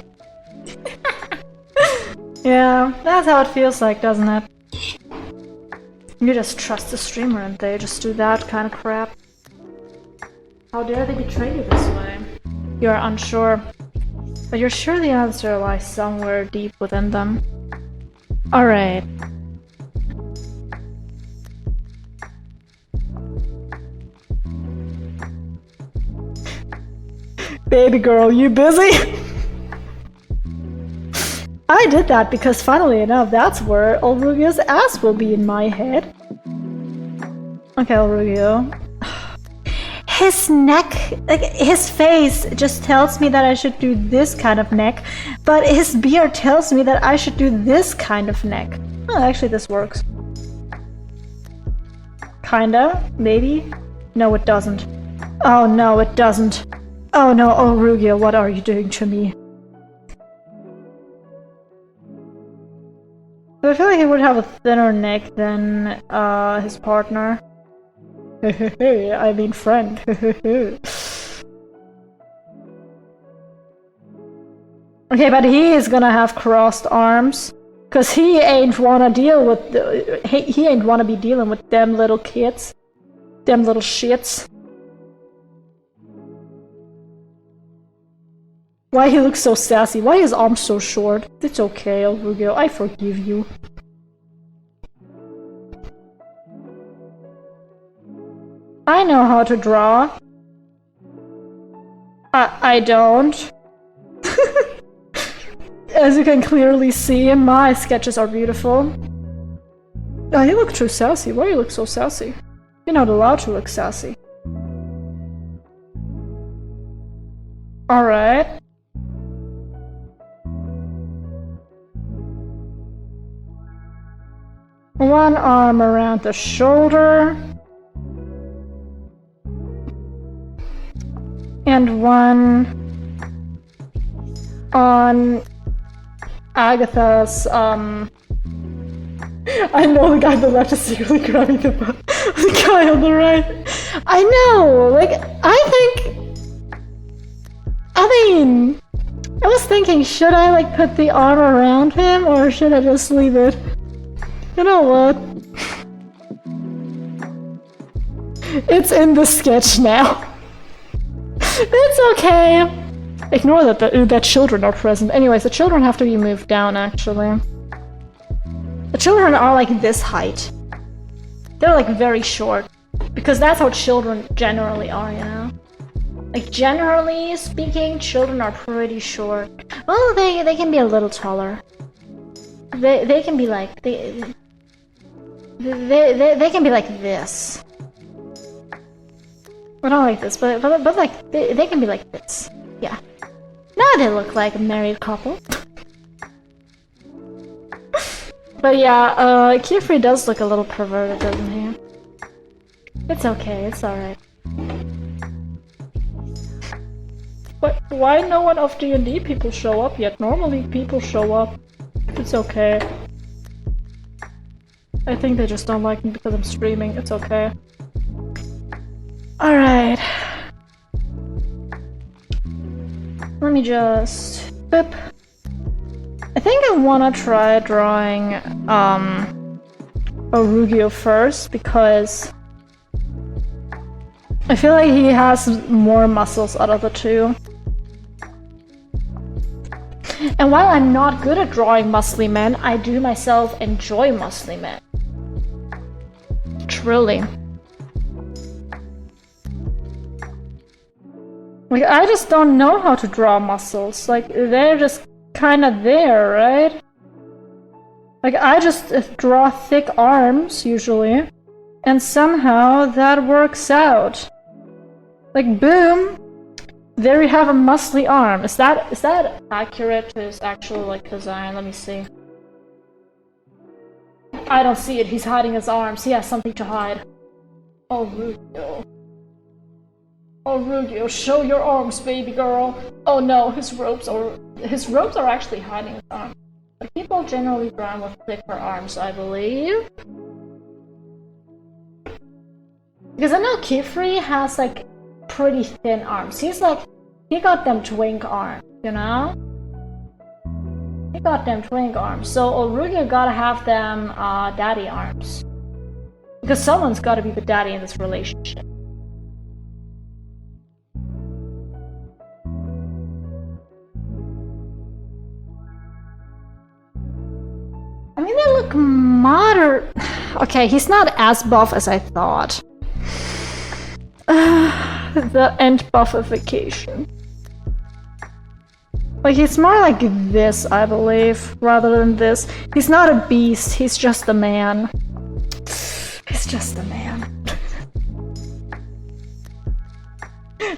Yeah, that's how it feels like, doesn't it? You just trust the streamer and they just do that kind of crap. How dare they betray you this way? You are unsure, but you're sure the answer lies somewhere deep within them. Alright. Baby girl, you busy? I did that because funnily enough, that's where Ulrugio's ass will be in my head. Okay, Ulrugio. His neck, like his face just tells me that I should do this kind of neck, but his beard tells me that I should do this kind of neck. Oh, actually this works. Kinda, maybe? No, it doesn't. Oh no, it doesn't. Oh no, Ulrugio, what are you doing to me? I feel like he would have a thinner neck than his partner. I mean friend. Okay, but he is gonna have crossed arms. Cause he ain't wanna deal with he ain't wanna be dealing with them little kids. Them little shits. Why he looks so sassy? Why his arms so short? It's okay, Ulrugio, I forgive you. I know how to draw. I don't. As you can clearly see, my sketches are beautiful. Oh, you look too sassy. Why do you look so sassy? You're not allowed to look sassy. Alright. One arm around the shoulder. And one on Agatha's, I know the guy on the left is secretly grabbing the guy on the right. I know, like, I was thinking, should I, like, put the arm around him, or should I just leave it? You know what? It's in the sketch now. It's okay. Ignore that children are present. Anyways, the children have to be moved down, actually. The children are like this height. They're like very short. Because that's how children generally are, you know? Like, generally speaking, children are pretty short. Well, they can be a little taller. They can be like... They can be like this. Well, not like this, but like, they can be like this. Yeah. Now they look like a married couple. But yeah, Kefri does look a little perverted, doesn't he? It's okay, it's alright. But why no one of D&D people show up yet? Normally people show up. It's okay. I think they just don't like me because I'm streaming. It's okay. Alright. Let me just... Boop. I think I wanna try drawing, Orugio first, because I feel like he has more muscles out of the two. And while I'm not good at drawing muscly men, I do myself enjoy muscly men. Truly. Like, I just don't know how to draw muscles. Like, they're just kinda there, right? Like, I just draw thick arms, usually. And somehow that works out. Like, boom! There you have a muscly arm. Is that accurate to his actual, like, design? Let me see. I don't see it. He's hiding his arms. He has something to hide. Oh, Rugio. Oh, Rugio, show your arms, baby girl. Oh no, his ropes are actually hiding his arms. But people generally draw with thicker arms, I believe. Because I know Kifri has, like, pretty thin arms. He got them twink arms, you know? He got them twink arms. So Orugio gotta have them daddy arms. Because someone's gotta be the daddy in this relationship. I mean, they look moderate. Okay, he's not as buff as I thought. The end buffification. Like, he's more like this, I believe, rather than this. He's not a beast, he's just a man. He's just a man.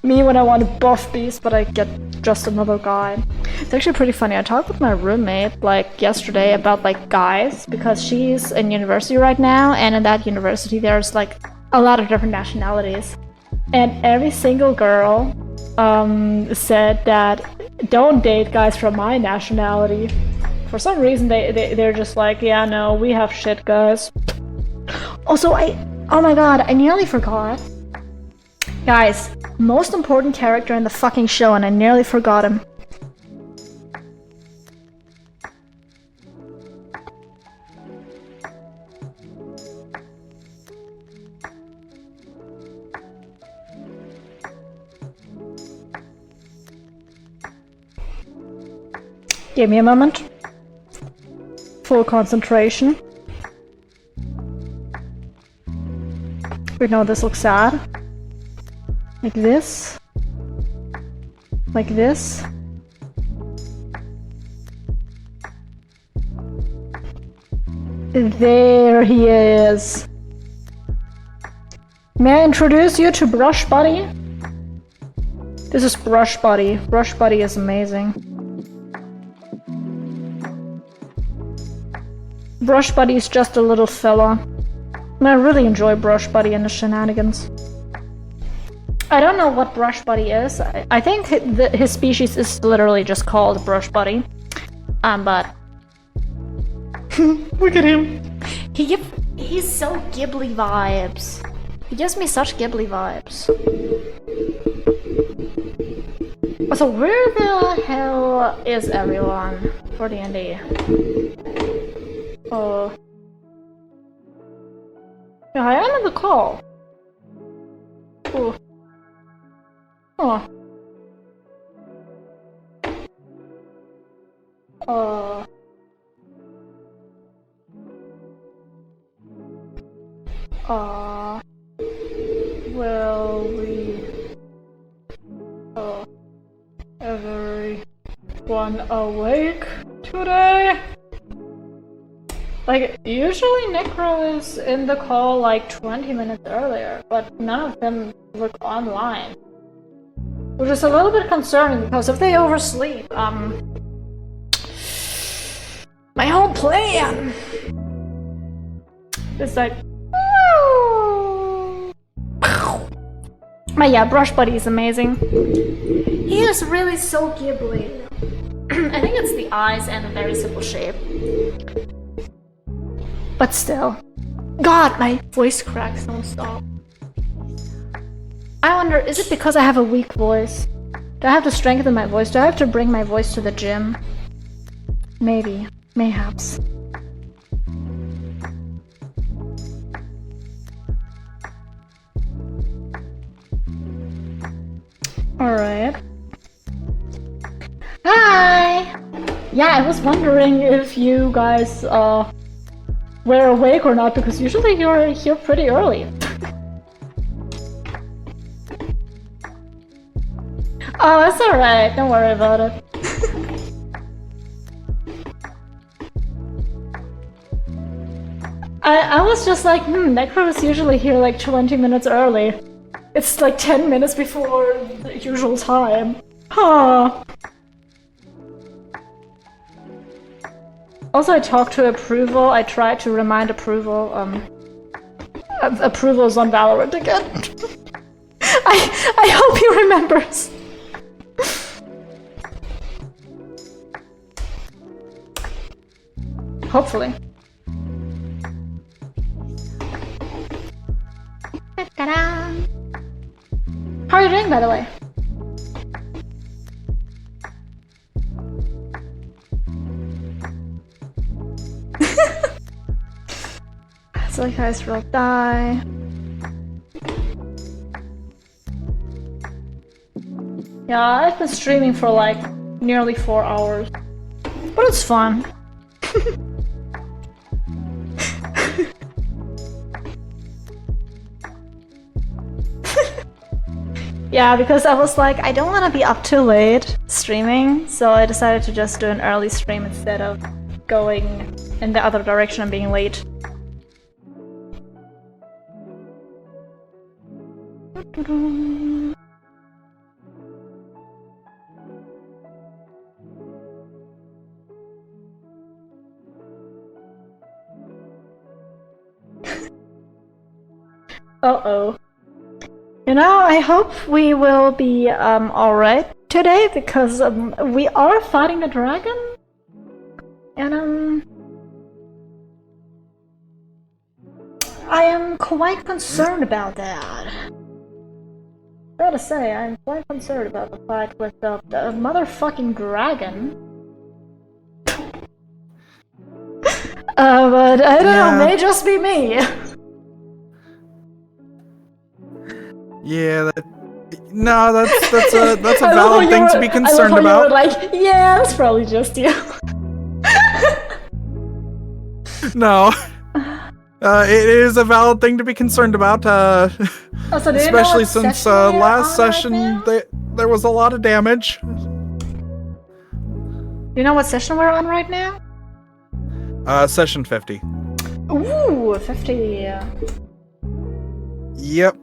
Me when I want a buff beast, but I get just another guy. It's actually pretty funny. I talked with my roommate, like, yesterday about, like, guys, because she's in university right now, and in that university there's, like, a lot of different nationalities. And every single girl said that don't date guys from my nationality. For some reason they're just like, yeah, no, we have shit, guys. Also, oh my god, I nearly forgot. Guys, most important character in the fucking show, and I nearly forgot him. Give me a moment. Full concentration. Wait, no, this looks sad. Like this. Like this. There he is. May I introduce you to Brush Buddy? This is Brush Buddy. Brush Buddy is amazing. Brush Buddy is just a little fella. And I really enjoy Brush Buddy and the shenanigans. I don't know what Brush Buddy is. I think his species is literally just called Brush Buddy. But... Look at him! He's so Ghibli vibes. He gives me such Ghibli vibes. So where the hell is everyone for D&D? Yeah, I am on the call. Ooh. Oh. Will we... everyone awake today? Like, usually Necro is in the call like 20 minutes earlier, but none of them look online. Which is a little bit concerning, because if they oversleep, my whole plan is like... But yeah, Brush Buddy is amazing. He is really so Ghibli. I think it's the eyes and a very simple shape. But still. God, my voice cracks don't stop. I wonder, is it because I have a weak voice? Do I have to strengthen my voice? Do I have to bring my voice to the gym? Maybe. Mayhaps. Alright. Hi! Yeah, I was wondering if you guys were awake or not, because usually you're here pretty early. Oh, that's alright, don't worry about it. I was just like, Necro is usually here like 20 minutes early. It's like 10 minutes before the usual time. Huh. Also, I talked to Approval. I tried to remind Approval, Approval's on Valorant again. I hope he remembers. Hopefully. How are you doing, by the way? So you guys will die. Yeah, I've been streaming for like nearly 4 hours. But it's fun. Yeah, because I was like, I don't want to be up too late streaming, so I decided to just do an early stream instead of going in the other direction and being late. Uh-oh. You know, I hope we will be alright today, because we are fighting a dragon. And I am quite concerned about that. Gotta say, I'm quite concerned about the fight with the motherfucking dragon. But I don't know, may just be me. Yeah, that's a valid thing to be concerned about. You were like, yeah, it's probably just you. No, it is a valid thing to be concerned about. Especially since last session there was a lot of damage. You know what session we're on right now? Session 50. Ooh, 50. Yep.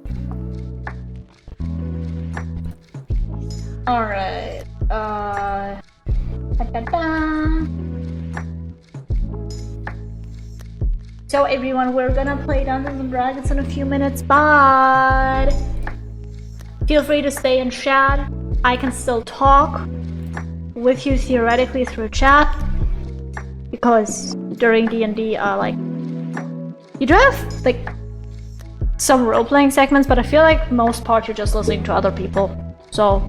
Alright, So everyone, we're gonna play Dungeons and Dragons in a few minutes, but feel free to stay in chat. I can still talk with you theoretically through chat, because during D&D, like, you do have, like, some role-playing segments, but I feel like most part you're just listening to other people, so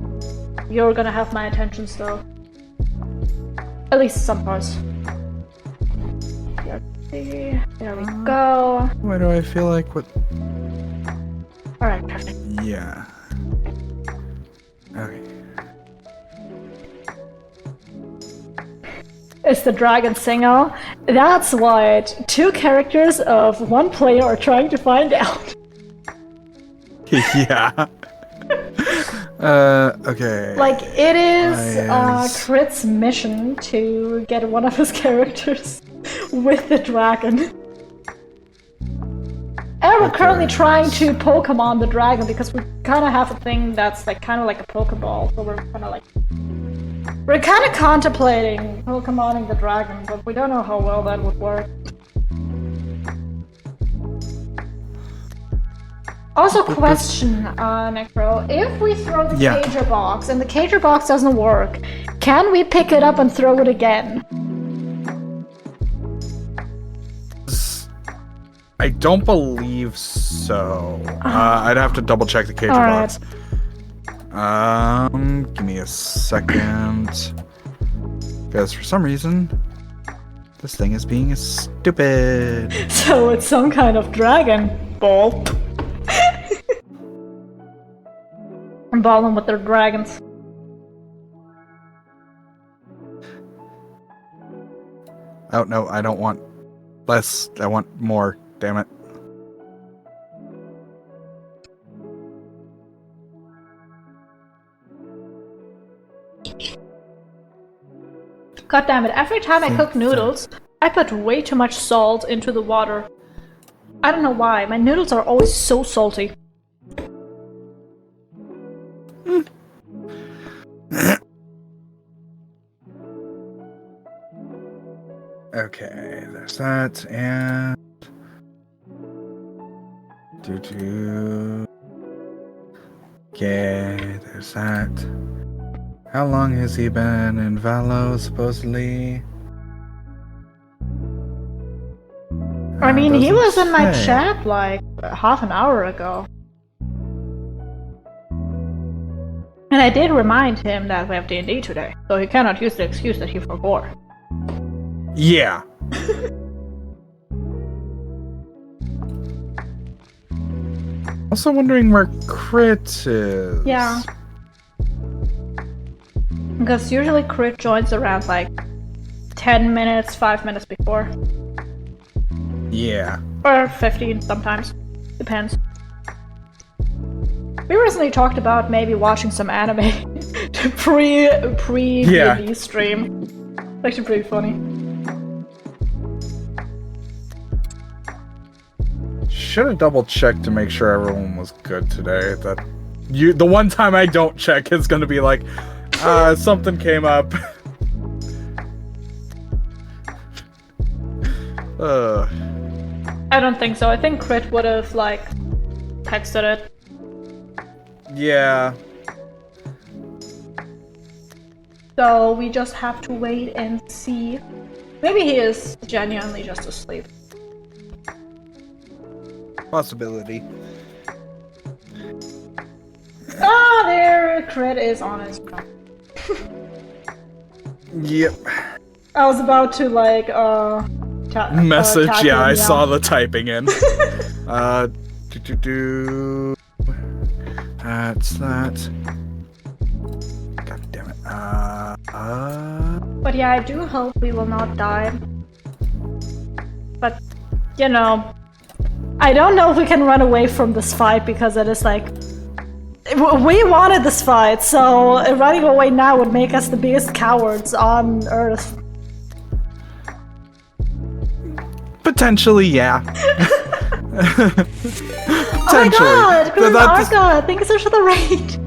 you're gonna have my attention still. At least some parts. There we go. Why do I feel like what? Alright, perfect. Yeah. Okay. It's the dragon signal. That's what 2 characters of 1 player are trying to find out. Yeah. Okay. Like, it is Crit's mission to get one of his characters with the dragon. And we're currently trying to Pokemon the dragon, because we kind of have a thing that's like kind of like a Pokeball, so we're kind of contemplating Pokemoning the dragon, but we don't know how well that would work. Also, question, Necro, if we throw the Cager box and the Cager box doesn't work, can we pick it up and throw it again? I don't believe so. I'd have to double check the cage box. Give me a second. Because for some reason, this thing is being stupid. So it's some kind of dragon ball. I'm balling with their dragons. Oh no, I don't want less. I want more. Damn it. God damn it, every time I cook noodles, I put way too much salt into the water. I don't know why, my noodles are always so salty. Okay, there's that, and... Okay, there's that. How long has he been in Valo, supposedly? I mean, he was in my chat like half an hour ago. And I did remind him that we have D&D today, so he cannot use the excuse that he forgot. Yeah. Also wondering where Crit is. Yeah. Because usually Crit joins around like 10 minutes, 5 minutes before. Yeah. Or 15 sometimes. Depends. We recently talked about maybe watching some anime to pre-D&D stream. It's actually pretty funny. Should have double checked to make sure everyone was good today. The one time I don't check is gonna be like, something came up. I don't think so. I think Crit would have like texted it. Yeah. So we just have to wait and see. Maybe he is genuinely just asleep. Possibility. Ah, there! Crit is on his phone. Yep. I was about to like message. Yeah, I yeah. saw the typing in. That's that. God damn it. But yeah, I do hope we will not die. But you know, I don't know if we can run away from this fight because it is like we wanted this fight, so running away now would make us the biggest cowards on Earth. Potentially, yeah. Oh my god! Good Arca! Thank you so much for the raid!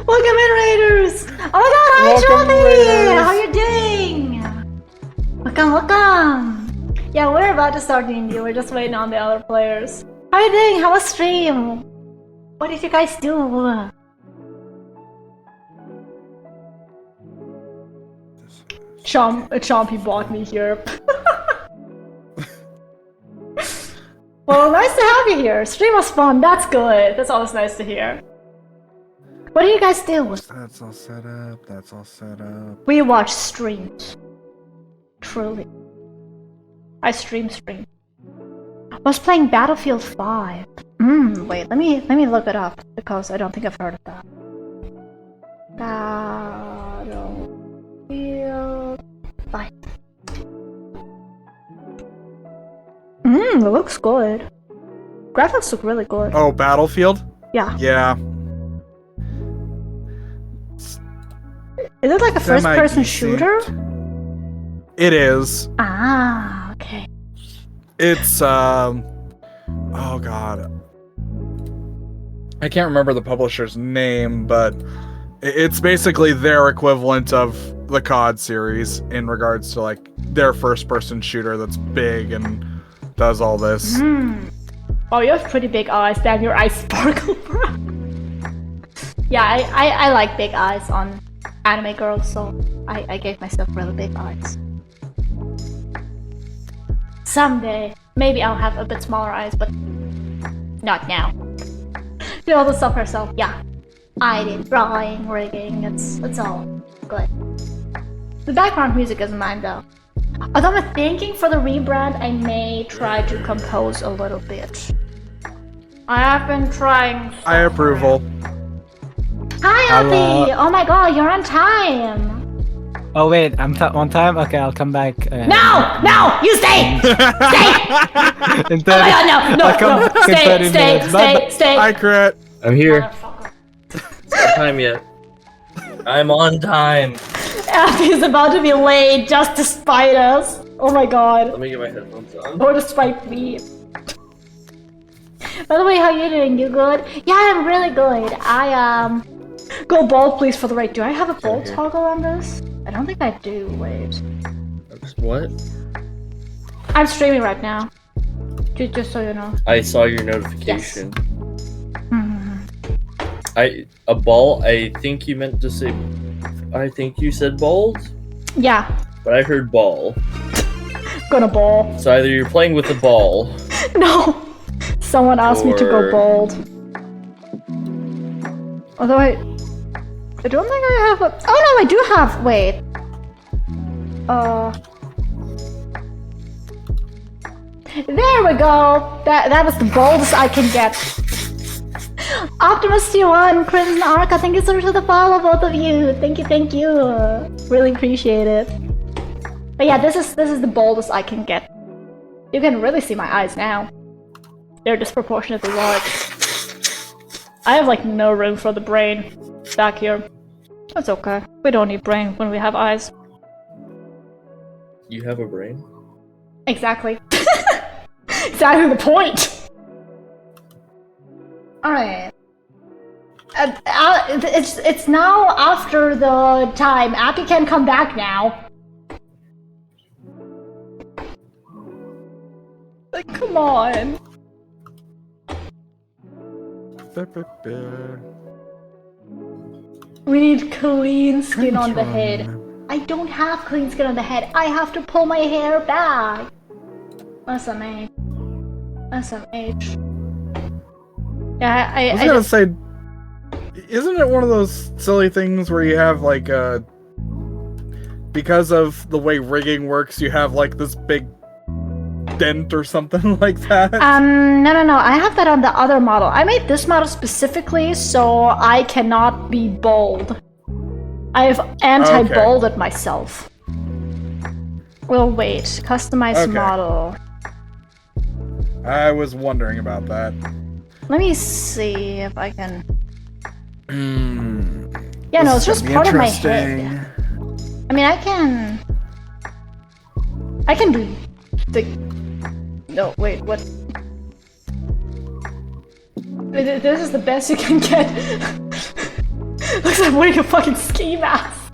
Welcome in, Raiders! Oh my god, hi Johnny! How you doing? Welcome! Yeah, we're about to start D&D, we're just waiting on the other players. How you doing? How was stream? What did you guys do? Chompy bought me here. Well, nice to have you here. Stream was fun. That's good. That's always nice to hear. What do you guys do? That's all set up. That's all set up. We watch streams. Truly. I stream. I was playing Battlefield 5. Wait, let me look it up because I don't think I've heard of that. Battlefield 5. It looks good. Graphics look really good. Oh, Battlefield? Yeah. Yeah. Is it like a first-person shooter? It is. Ah, okay. It's, oh god. I can't remember the publisher's name, but it's basically their equivalent of the COD series in regards to, like, their first-person shooter that's big and does all this. Oh, you have pretty big eyes. Damn, your eyes sparkle, bro. Yeah, I like big eyes on anime girls, so I gave myself really big eyes. Someday. Maybe I'll have a bit smaller eyes, but not now. Did all the stuff herself. Yeah, I did drawing, rigging. It's all good. The background music isn't mine though. Although I'm thinking for the rebrand, I may try to compose a little bit. I have been trying. I approval. Hi, Hello. Abby! Oh my god, you're on time! Oh wait, I'm on time? Okay, I'll come back. No! No! You stay! Stay! In 30, Oh my god, no! I'll come No! back in 30 minutes. Bye-bye. Stay! I crit. I'm here. Motherfucker. It's not time yet. I'm on time. Abby's about to be late just to spite us. Oh my god. Let me get my headphones on. Or to spite me. By the way, how you doing? You good? Yeah, I'm really good. Go bold, please, for the right. Do I have a bold here. toggle on this? I don't think I do. Wait. What? I'm streaming right now. Just so you know. I saw your notification. Mhm. A ball? I think you meant to say. I think you said bold, Yeah, but I heard ball. gonna ball. So either you're playing with the ball. No! Someone asked me to go Or- bold. Although I don't think I have a. Oh no, I do have. Wait. There we go! That is the boldest I can get. Optimus T1, Crimson Arca, thank you so much for the follow, both of you. Thank you. Really appreciate it. But yeah, this is the boldest I can get. You can really see my eyes now. They're disproportionately large. I have like no room for the brain back here. That's okay. We don't need brain when we have eyes. You have a brain? Exactly. Exactly the point. Alright. It's now after the time. Abby can come back now. Like, come on. We need clean skin on the head. I don't have clean skin on the head. I have to pull my hair back. That's some age. That's some age. Yeah, I was gonna say, isn't it one of those silly things where you have like because of the way rigging works, you have like this big dent or something like that? No. I have that on the other model. I made this model specifically so I cannot be bold. I've anti-bolded myself. Well, wait. Customize model. I was wondering about that. Let me see if I can. Mm, Yeah, no, it's this is just gonna be part of my interesting. head. I mean, I can do the. No, wait, what? This is the best you can get. Looks like I'm wearing a fucking ski mask.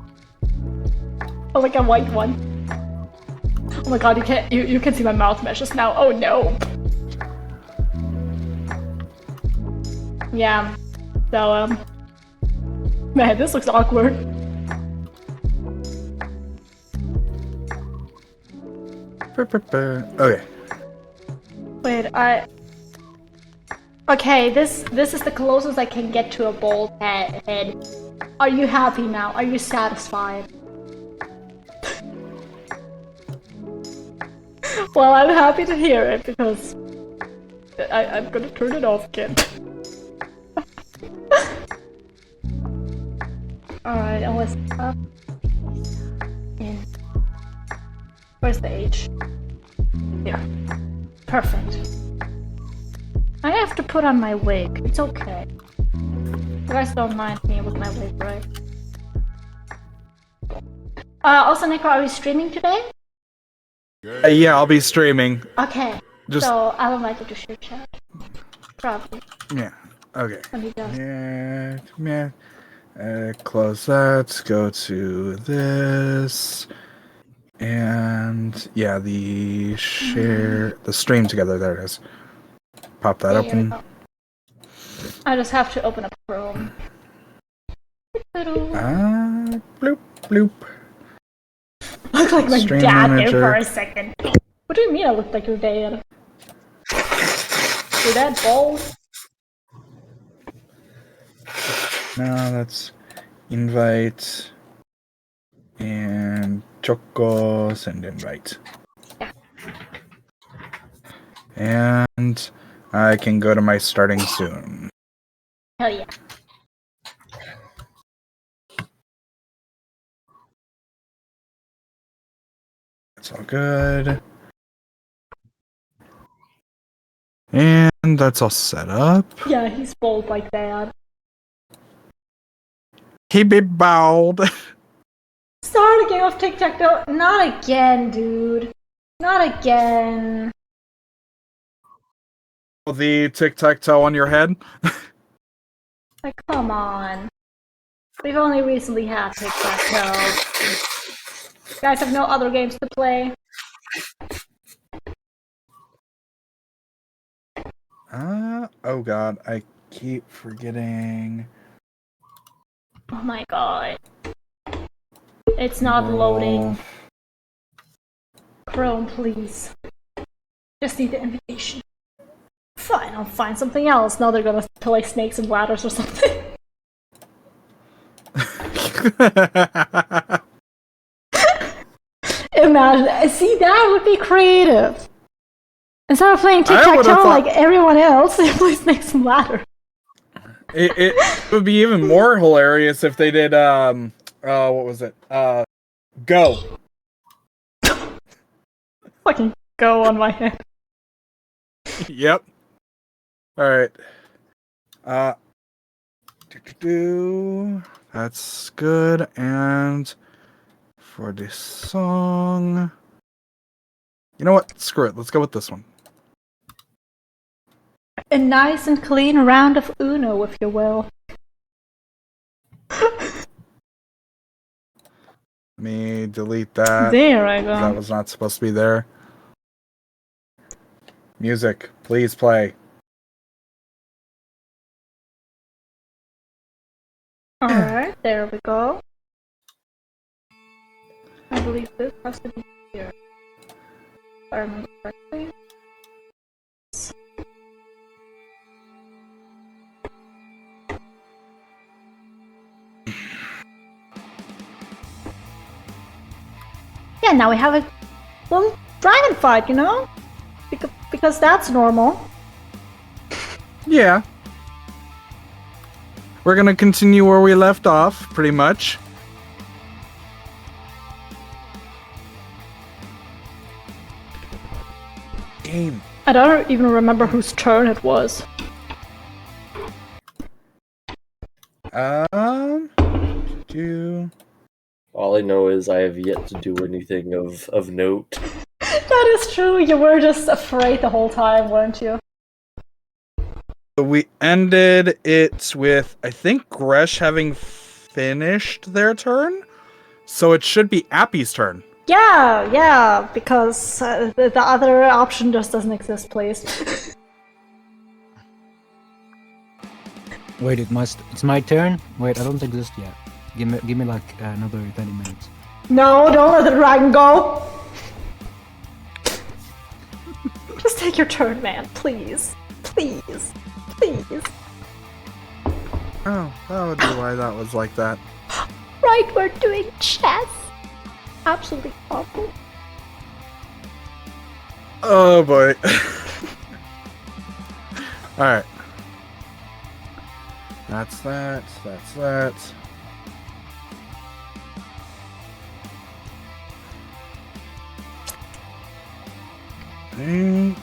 Oh, like a white one. Oh my god, you can see my mouth meshes now. Oh no. Yeah. So man, this looks awkward. Okay. Wait, okay, this is the closest I can get to a bald head. Are you happy now? Are you satisfied? Well, I'm happy to hear it because I'm gonna turn it off again. Alright, I was up in. Where's the H? Here. Perfect. I have to put on my wig. It's okay. You guys don't mind me with my wig, right? Also, Nico, are we streaming today? Yeah, I'll be streaming. Okay. Just So I'll invite you to shoot chat. Probably. yeah. Okay. When he does. Yeah. Come here. Close that. Go to this. And yeah, the share, the stream together. There it is. Pop that There we open. go. I just have to open up Chrome. Bloop bloop. Look like my Stream dad there manager. for a second. What do you mean I look like your dad? You're dead, ball. Now that's invite and Choco send invite. Yeah. And I can go to my starting soon. Hell yeah. It's all good. And that's all set up. Yeah, he's bold like that. He be bald. Start a game of tic-tac-toe. Not again, dude. Not again. The tic-tac-toe on your head. Like, come on. We've only recently had tic-tac-toe. You guys have no other games to play? Oh god, I keep forgetting. Oh my god. It's not loading. Chrome, please. Just need the invitation. Fine, I'll find something else. Now they're gonna play snakes and ladders or something. Imagine. See, that would be creative. Instead of playing tic-tac-toe like everyone else, they play snakes and ladders. It would be even more hilarious if they did, what was it? Go. Fucking go on my head. Yep. Alright. That's good, and for this song... You know what? Screw it. Let's go with this one. A nice and clean round of Uno, if you will. Let me delete that. There I go. That was not supposed to be there. Music, please play. Alright, there we go. I believe this has to be here. If I remember correctly. Yeah, now we have a little dragon fight, you know? Because that's normal. Yeah. We're gonna continue where we left off, pretty much. Game. I don't even remember whose turn it was. Do... All I know is I have yet to do anything of note. That is true, you were just afraid the whole time, weren't you? We ended it with, I think, Gresh having finished their turn. So it should be Appy's turn. Yeah, because the other option just doesn't exist, please. Wait, it's my turn? Wait, I don't exist yet. Give me like another 30 minutes. No, don't let the dragon go! Just take your turn, man, please. Please. Please. Oh, that would be why that was like that. Right, we're doing chess. Absolutely awful. Oh boy. Alright. That's that. I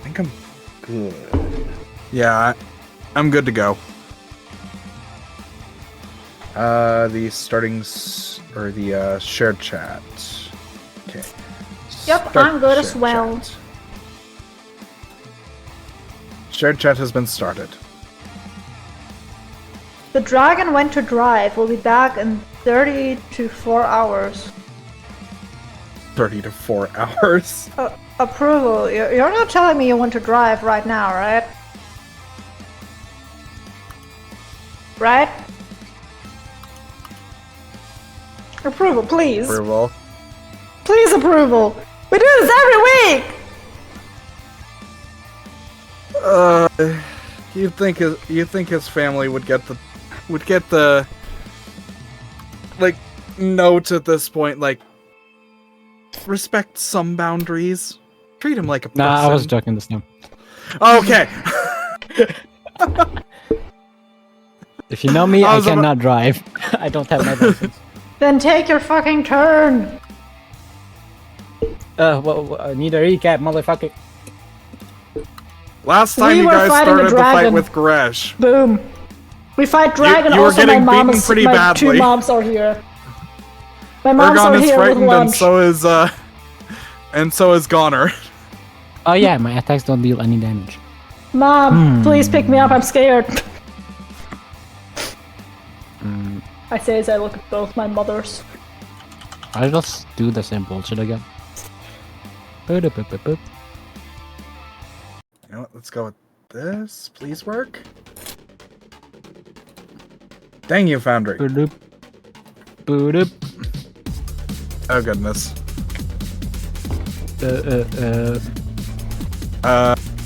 think I'm good. Yeah, I'm good to go. The or the shared chat. Okay. Yep, I'm good as well. Chat. Shared chat has been started. The dragon went to drive. We'll be back in 30 to 4 hours. 30 to 4 hours. Approval. You're not telling me you want to drive right now, right? Right? Approval, please. Approval. Please, approval. We do this every week. you'd think his family would get the like note at this point, like respect some boundaries. Treat him like a person. Nah, I was joking this time. Okay. If you know me, I cannot drive. I don't have my license. Then take your fucking turn. Need a recap, motherfucker. Last time We you were guys fighting a started the fight dragon. with Gresh. Boom. We fight dragon. You were Also, my getting mom beaten is pretty my badly. 2 moms are here. My moms Ergon are is here with frightened, lunch. and so is Goner. Oh yeah, my attacks don't deal any damage. Mom, please pick me up. I'm scared. I say as I look at both my mothers. I'll just do the same bullshit again. Boop. You know what? Let's go with this. Please work. Dang you, Foundry. Boop. Boop. Oh goodness.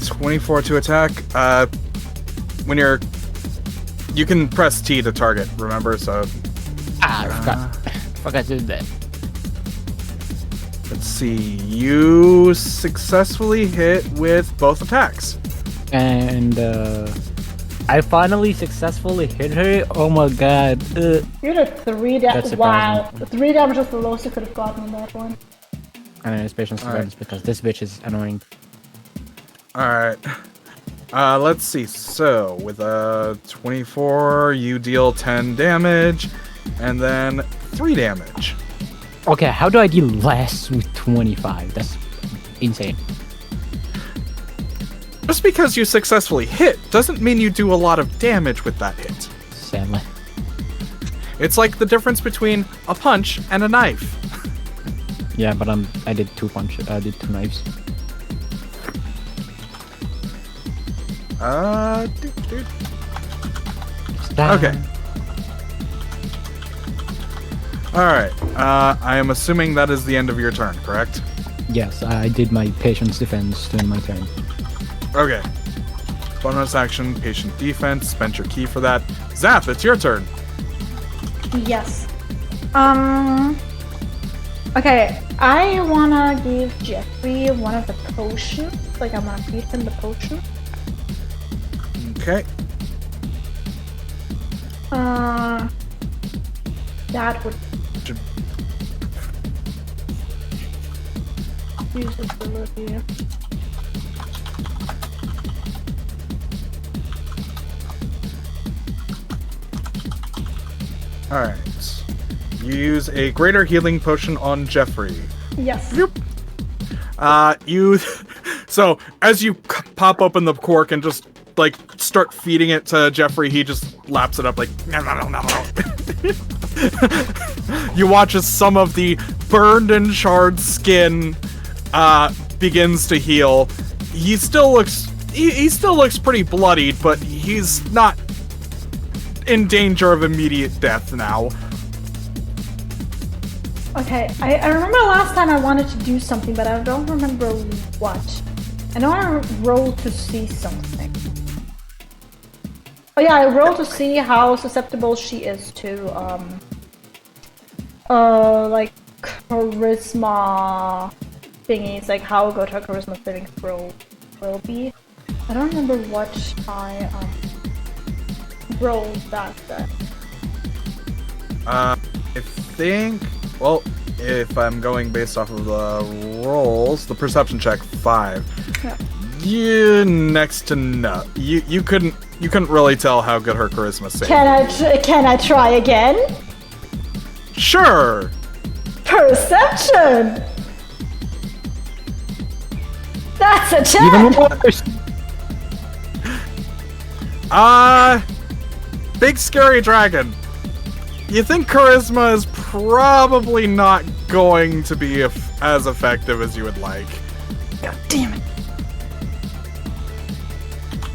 24 to attack. When you can press T to target, remember, so... I forgot to do that. Let's see, you successfully hit with both attacks. And, I finally successfully hit her. Oh my god. You did 3 damage. That's Wow. surprising. 3 damage is the lowest you could have gotten on that one. I know, it's patience Alright. because this bitch is annoying. Alright. Let's see, so, with a 24, you deal 10 damage, and then 3 damage. Okay, how do I deal less with 25? That's insane. Just because you successfully hit doesn't mean you do a lot of damage with that hit. Sadly. It's like the difference between a punch and a knife. Yeah, but I did 2 punches. I did 2 knives. Dude. Stop. Okay. Alright, I am assuming that is the end of your turn, correct? Yes, I did my patience defense during my turn. Okay. Bonus action, patient defense, spent your key for that. Zap, it's your turn. Yes. Okay, I wanna give Jeffrey one of the potions. Like, I wanna feed him the potion. Okay. That would Should- use ability. Alright. You use a greater healing potion on Jeffrey. Yes. So, as you pop open the cork and just, like, start feeding it to Jeffrey, he just laps it up like, no. You watch as some of the burned and charred skin begins to heal. He still looks pretty bloodied, but he's not in danger of immediate death now. Okay, I remember last time I wanted to do something, but I don't remember what. I know I rolled to see something. Oh yeah, I rolled to see how susceptible she is to, like, charisma thingies, like how good her charisma savings throw will be. I don't remember what I, rolled that then. I think, well, if I'm going based off of the rolls, the perception check 5. Yeah. You next to no. You couldn't really tell how good her charisma saved. Can I try again? Sure. Perception! That's a 10! Even worse. Big scary dragon. You think charisma is probably not going to be as effective as you would like. God damn it.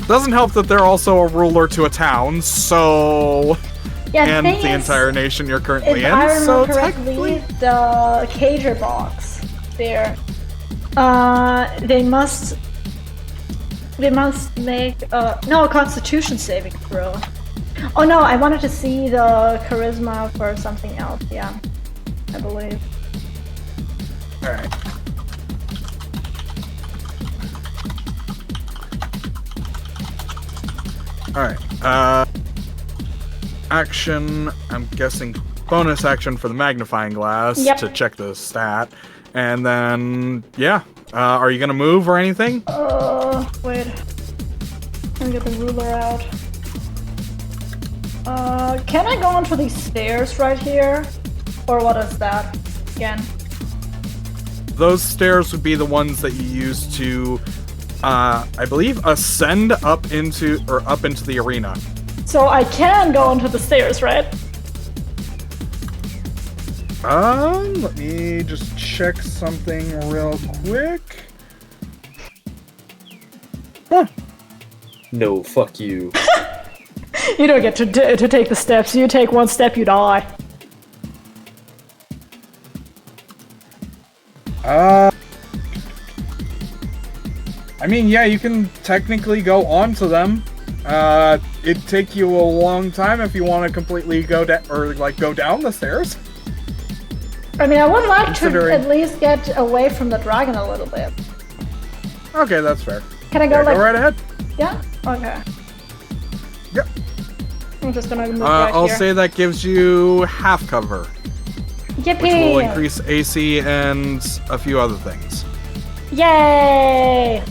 Doesn't help that they're also a ruler to a town, so... Yeah, and thing the is, entire nation you're currently if in, I remember so correctly, technically... the cager box there, they must We must make no, a Constitution saving throw. Oh no, I wanted to see the charisma for something else. Yeah, I believe. All right. All right. Action. I'm guessing bonus action for the magnifying glass Yep. to check the stat, and then yeah. Are you gonna move or anything? Wait. Let me get the ruler out. Can I go onto these stairs right here? Or what is that? Again. Those stairs would be the ones that you use to, I believe, ascend up into the arena. So I can go onto the stairs, right? Let me just check something real quick. Huh. No, fuck you. You don't get to take the steps. You take one step, you die. I mean, yeah, you can technically go onto them. It'd take you a long time if you want to completely go down or like go down the stairs. I mean, I would like to Considering- at least get away from the dragon a little bit. Okay, that's fair. Can I go Yeah, like... go right ahead. Yeah? Okay. Yep. I'm just gonna move right I'll here. say that gives you half cover, Yippee! which will increase AC and a few other things. Yay!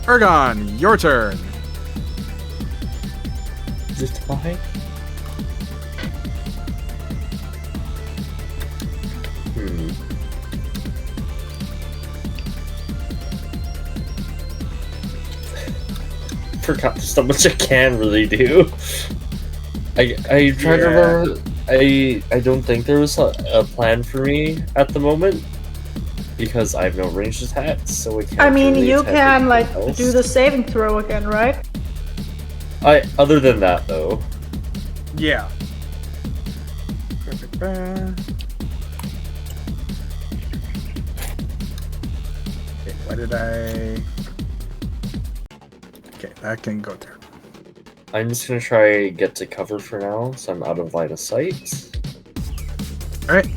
Ergon, your turn. Is it fine? Forgot there's not much I can really do. I try to remember. I don't think there was a plan for me at the moment because I have no ranged attacks, so I can't. I mean, really you attack can, like, anything else. do the saving throw again, right? Other than that, though. Yeah. Okay, why did I... Okay, that can go there. I'm just gonna try get to cover for now, so I'm out of line of sight. Alright.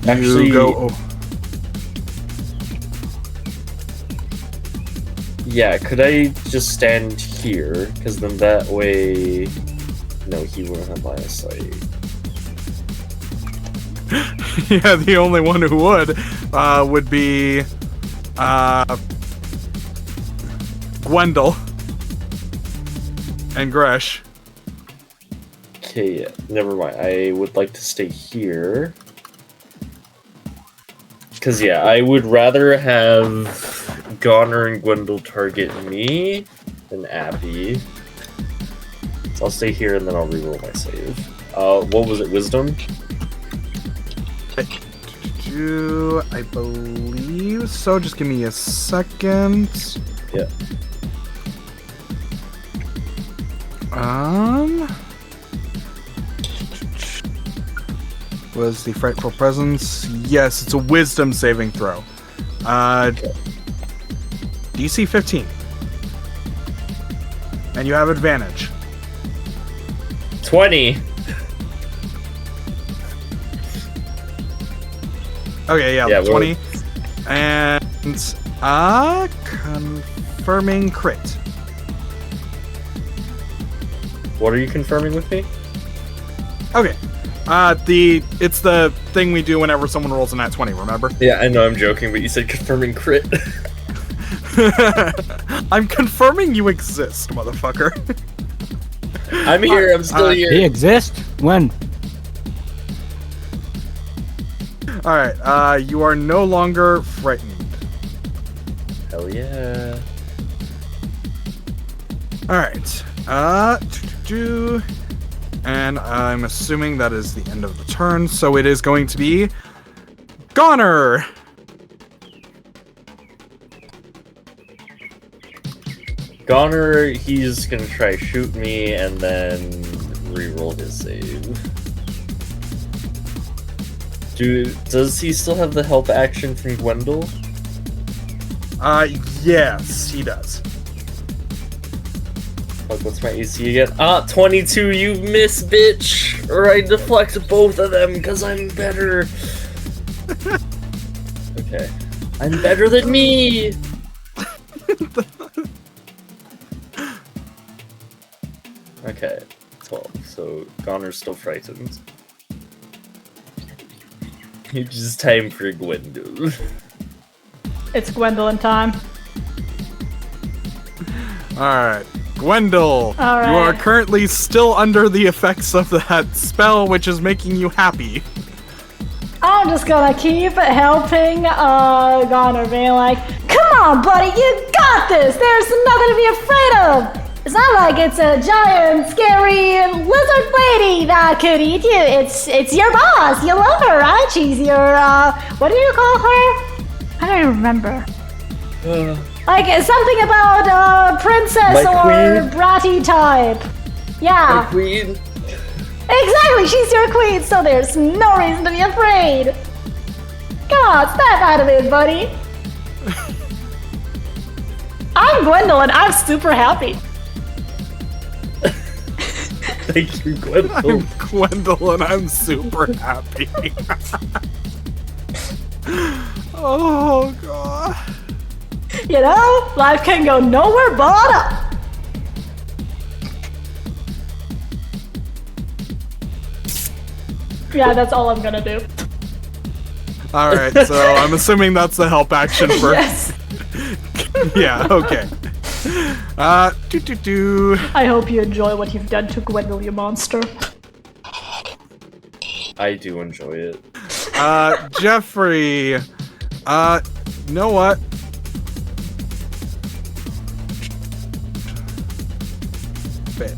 Actually, You go... yeah, could I just stand here? Because then that way... No, he wouldn't have line of sight. Yeah, the only one who would be... Gwendol. And Gresh. Okay, never mind. I would like to stay here. Because, yeah, I would rather have Goner and Gwendol target me than Abby. So I'll stay here and then I'll reroll my save. What was it? Wisdom? I believe so. Just give me a second. Yeah. Was the frightful presence? Yes, it's a wisdom saving throw. DC 15. And you have advantage. 20! Okay, yeah, Yeah, 20. And confirming crit. What are you confirming with me? Okay. It's the thing we do whenever someone rolls a nat 20, remember? Yeah, I know I'm joking, but you said confirming crit. I'm confirming you exist, motherfucker. I'm here, I'm still here. He exists? When? Alright, you are no longer frightened. Hell yeah. Alright, and I'm assuming that is the end of the turn, so it is going to be Goner! Goner, he's gonna try shoot me and then reroll his save. Does he still have the help action from Gwendol? Yes, he does. Fuck, what's my AC again? 22, you miss, bitch! Or I deflect both of them, because I'm better. Okay. I'm better than me! Okay, 12. So, Goner's still frightened. It's just time for Gwendol. It's Gwendolyn time. Alright. Gwendol, All right. you are currently still under the effects of that spell, which is making you happy. I'm just gonna keep helping Goner, being like, come on, buddy, you got this! There's nothing to be afraid of! It's not like it's a giant, scary lizard lady that could eat you. It's your boss. You love her, right? She's your, what do you call her? I don't even remember. Like, something about, princess My or queen? bratty type. Yeah. My queen? Exactly, she's your queen, so there's no reason to be afraid. Come on, snap out of it, buddy. I'm Gwendolyn, I'm super happy. Thank you, Gwendol. I'm Gwendol and I'm super happy. Oh, God. You know, life can go nowhere but up. Yeah, that's all I'm gonna do. Alright, so I'm assuming that's the help action for... Yes. Yeah, okay. I hope you enjoy what you've done to Gwendol, you monster. I do enjoy it. Jeffrey, you know what? Wait,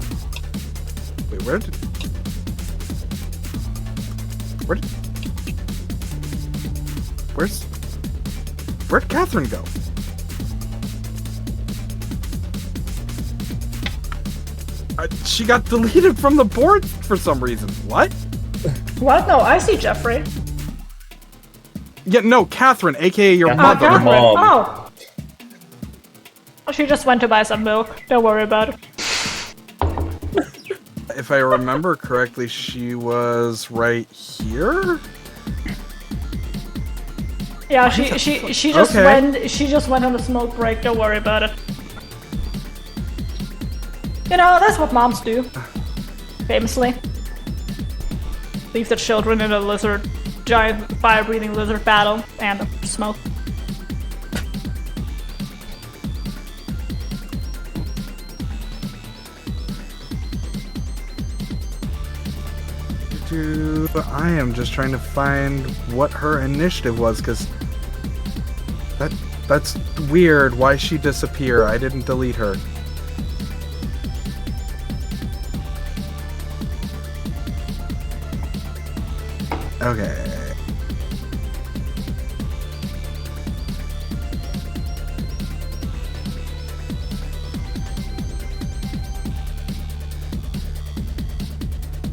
where'd Catherine go? She got deleted from the board for some reason. What? What? No, I see Jeffrey. Yeah, no, Catherine, aka your Catherine. mother. Catherine. Mom. Oh. She just went to buy some milk. Don't worry about it. If I remember correctly, she was right here. Yeah, she just Okay. she just went on a smoke break. Don't worry about it. You know, that's what moms do. Famously. Leave the children in a giant fire-breathing lizard battle and smoke. I am just trying to find what her initiative was, because that's weird. Why she disappear? I didn't delete her. Okay.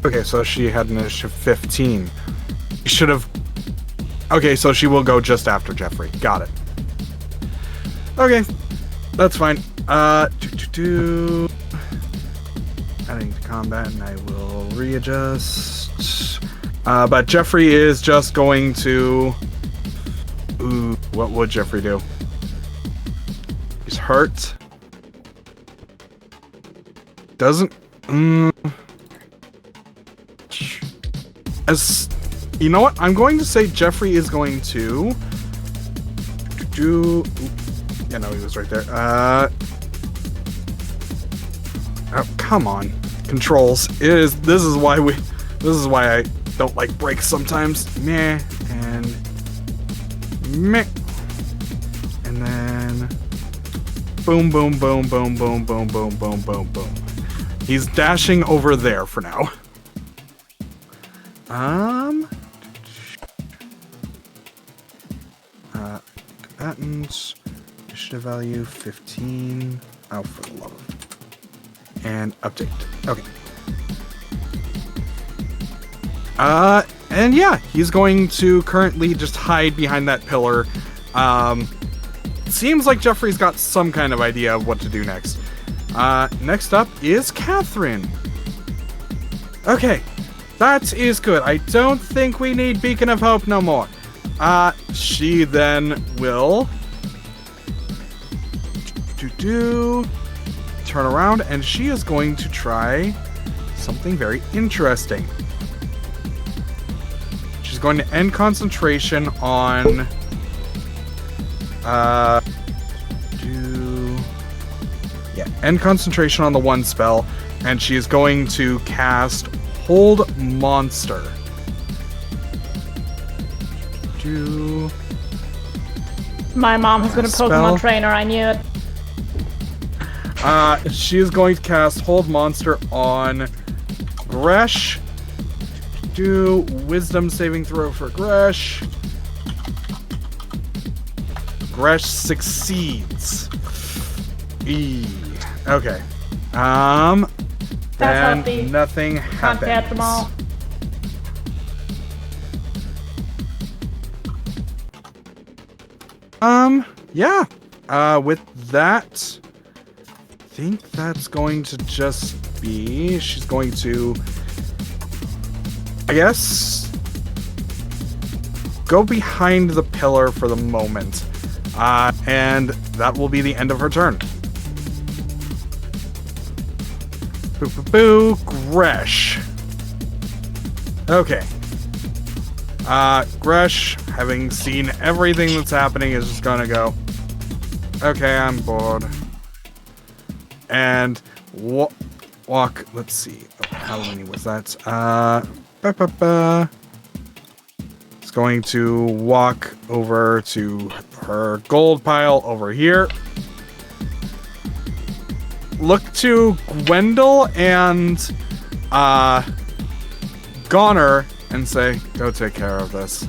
Okay, so she had initiative 15. She should have... Okay, so she will go just after Jeffrey. Got it. Okay, that's fine. Adding to combat, and I will readjust. But Jeffrey is just going to... Ooh, what would Jeffrey do? He's hurt. Doesn't... As... You know what? I'm going to say Jeffrey is going to... do... Yeah, no, he was right there. Oh, come on. Controls. This is why I don't like breaks sometimes. Meh. And... meh. And then... boom, boom, boom, boom, boom, boom, boom, boom, boom, boom. He's dashing over there for now. Combatants, initiative value 15. Oh, for the love of it. And update. Okay. And yeah, he's going to currently just hide behind that pillar. Seems like Jeffrey's got some kind of idea of what to do next. Next up is Catherine. Okay, that is good. I don't think we need Beacon of Hope no more. She then will turn around, and she is going to try something very interesting. She's going to end concentration on end concentration on the one spell, and she is going to cast Hold Monster. My mom has been a Pokemon trainer, I knew it. She is going to cast Hold Monster on Gresh. Do Wisdom saving throw for Gresh. Gresh succeeds. Okay. Then nothing happens. Can't get them all. Yeah. With that, I think that's going to just be... She's going to, I guess, go behind the pillar for the moment. And that will be the end of her turn. Boo, Gresh. Okay. Gresh, having seen everything that's happening, is just gonna go, okay, I'm bored. And walk, let's see, how many was that? It's going to walk over to her gold pile over here. Look to Gwendol and Goner and say, go take care of this.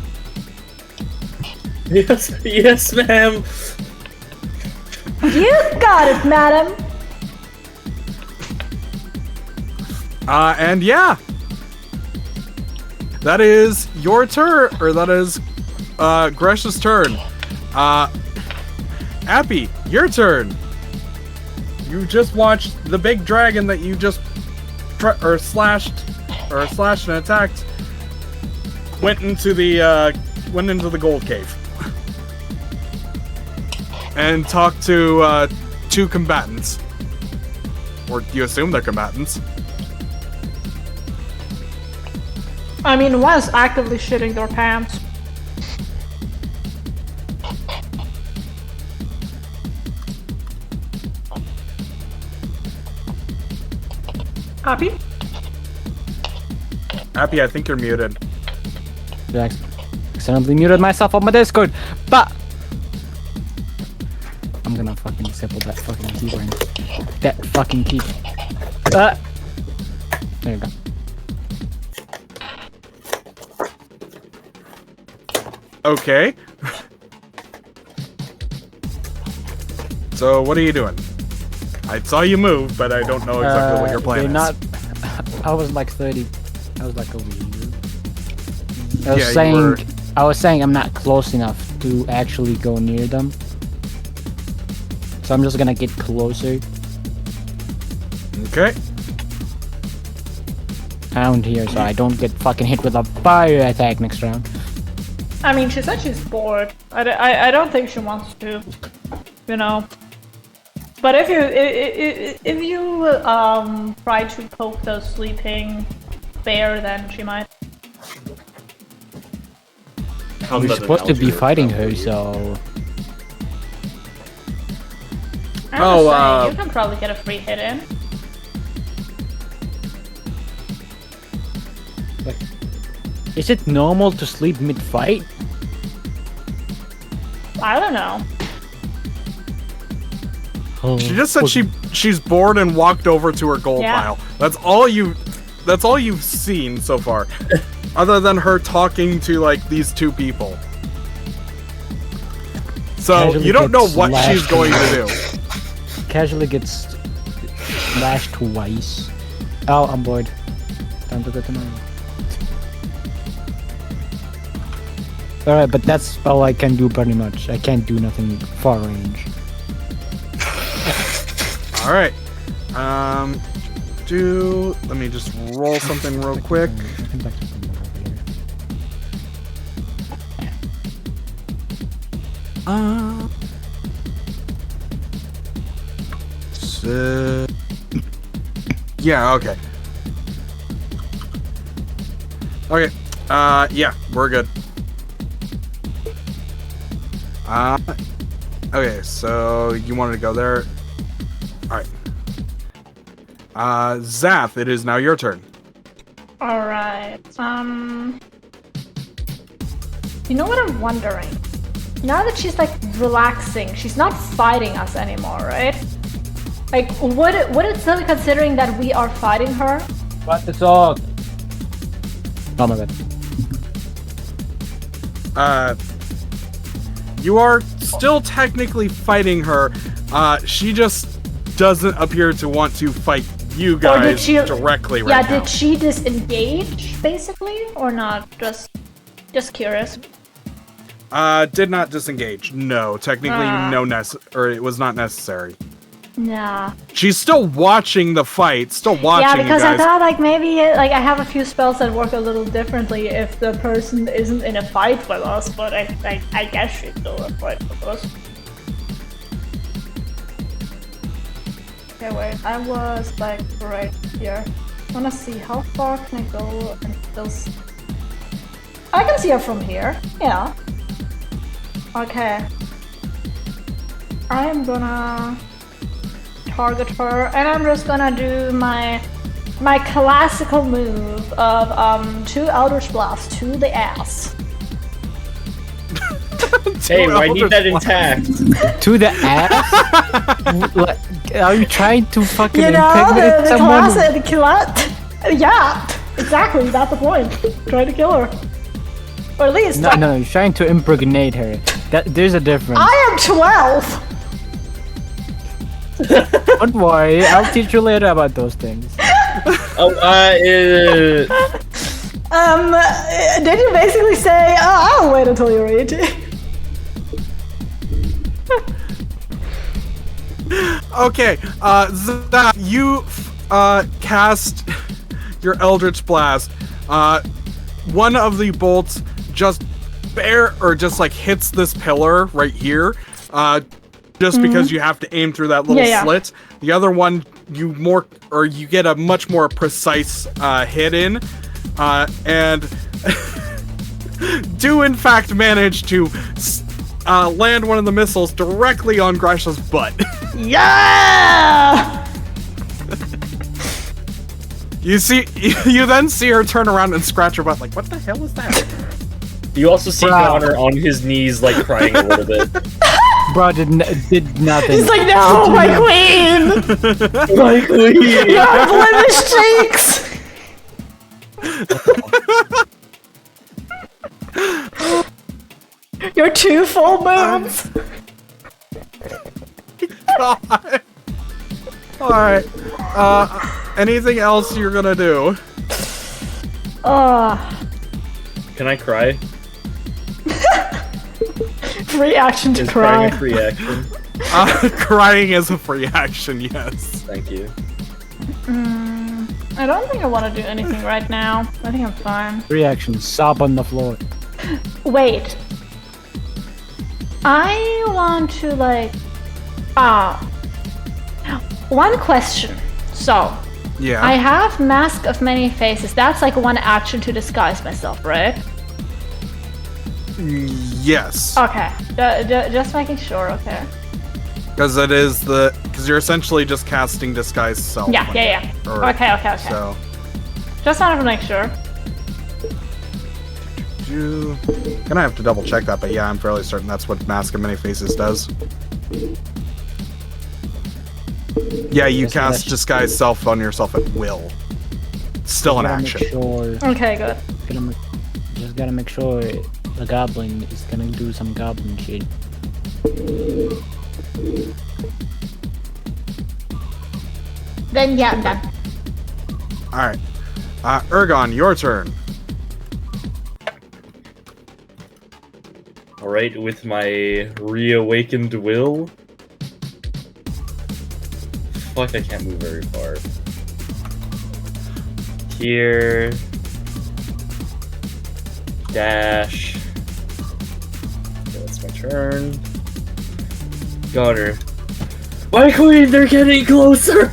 Yes, ma'am. You got it, madam. And yeah. That is your turn, or that is Gresh's turn. Appy, your turn. You just watched the big dragon that you just slashed and attacked went into the gold cave and talked to two combatants, or you assume they're combatants. I mean, one's actively shitting their pants. Happy? Appy, I think you're muted. I accidentally muted myself on my Discord, but I'm gonna fucking disable that fucking keyboard. That fucking key. There you go. Okay. So what are you doing? I saw you move, but I don't know exactly what your plan is. I was like 30. I was like over here. I was saying I'm not close enough to actually go near them. So I'm just gonna get closer. Okay. Around here so I don't get fucking hit with a fire attack next round. I mean, she said she's bored. I don't think she wants to, you know. But if you try to poke the sleeping bear, then she might. We're supposed to be fighting her, so. You can probably get a free hit in. Is it normal to sleep mid-fight? I don't know. She just said she's bored and walked over to her gold pile. That's all you've seen so far. Other than her talking to like these two people. So Casually you don't know what slashed she's going to do. Casually gets slashed twice. Oh, I'm bored. Time to go to my room. Alright, but that's all I can do pretty much. I can't do nothing far range. All right. Let me just roll something real quick. Yeah, okay. Okay. Yeah, we're good. Okay, so you wanted to go there. Alright. Zath, it is now your turn. Alright, you know what I'm wondering? Now that she's like relaxing, she's not fighting us anymore, right? Like, would it still be considering that we are fighting her? What it's all? Oh my god. You are still technically fighting her. She just doesn't appear to want to fight you guys directly right now. Yeah, did she disengage, basically? Or not? Just curious. Did not disengage. No, technically it was not necessary. Yeah. She's still watching the fight, still watching Yeah, because you guys. I thought like maybe like I have a few spells that work a little differently if the person isn't in a fight with us, but I guess she's still in a fight with us. Okay, wait, I was like right here. I wanna see how far can I go and still I can see her from here, yeah. Okay. I am gonna target her, and I'm just gonna do my classical move of 2 Eldritch Blasts to the ass. Hey, I need that intact. To the ass? Are you trying to fucking You know, impregnate someone? Yeah, exactly. That's the point. Try to kill her, or at least. No, you're trying to impregnate her. There's a difference. I am 12. Don't worry, I'll teach you later about those things. Did you basically say, I'll wait until you're 18? Okay, Zath, you cast your Eldritch Blast. One of the bolts just hits this pillar right here. Just because you have to aim through that little slit. The other one, you get a much more precise hit in, and do in fact manage to land one of the missiles directly on Grisha's butt. Yeah! You then see her turn around and scratch her butt like, what the hell is that? You also see Connor on his knees, like crying a little bit. Bro did nothing. He's like, no, my queen! My queen! Your blemished cheeks! Your 2 full moons! God. Alright. Anything else you're gonna do? Can I cry? Free action to Is cry. crying a free action? Crying is a free action, yes. Thank you. I don't think I want to do anything right now. I think I'm fine. Reaction, sob on the floor. Wait. I want to like... one question. So, Yeah. I have Mask of Many Faces. That's like one action to disguise myself, right? Yes. Okay. Just making sure, okay. Because you're essentially just casting Disguise Self. Yeah. Okay. So. Just wanted to make sure. Gonna have to double check that, but yeah, I'm fairly certain that's what Mask of Many Faces does. Yeah, you cast Disguise Self on yourself at will. Still an action. Okay, good. Just gotta make sure the goblin is gonna do some goblin shit. Then yeah, I'm done. Alright. Ergon, your turn. Alright, with my reawakened will. Fuck, I can't move very far. Here. Dash. Okay, that's my turn. Got her. My queen, they're getting closer!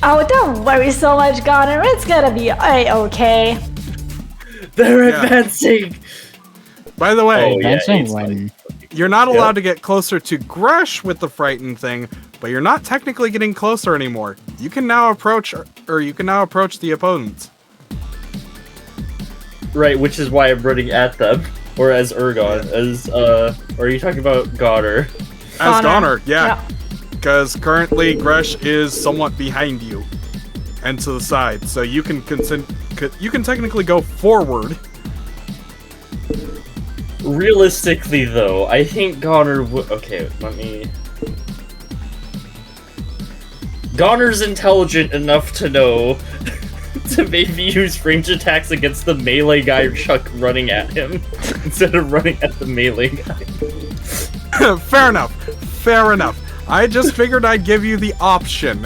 Oh, don't worry so much, Goner. It's gonna be okay. They're Yeah. advancing! By the way, Oh, yeah, Advancing it's when... you're not Yep. allowed to get closer to Gresh with the frightened thing, but you're not technically getting closer anymore. You can now approach, or you can now approach the opponents. Right, which is why I'm running at them. Or as Ergon, or are you talking about Goddard? As Goner. Goner, yeah. Because currently Gresh is somewhat behind you and to the side, so you can technically go forward. Realistically, though, I think Goner would. Okay, let me. Goner's intelligent enough to know to maybe use range attacks against the melee guy Chuck running at him instead of running at the melee guy. Fair enough. Fair enough. I just figured I'd give you the option.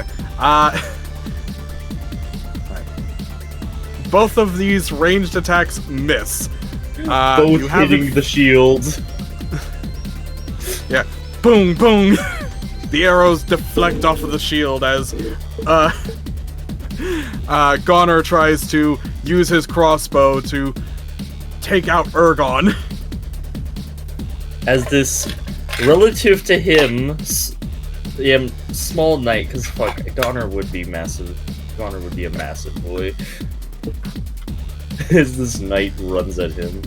Both of these ranged attacks miss. Both you have hitting the shields. Yeah. Boom, boom. The arrows deflect off of the shield as Goner tries to use his crossbow to take out Ergon. As this, relative to him, small knight, because fuck, Goner would be massive. Goner would be a massive boy. As this knight runs at him.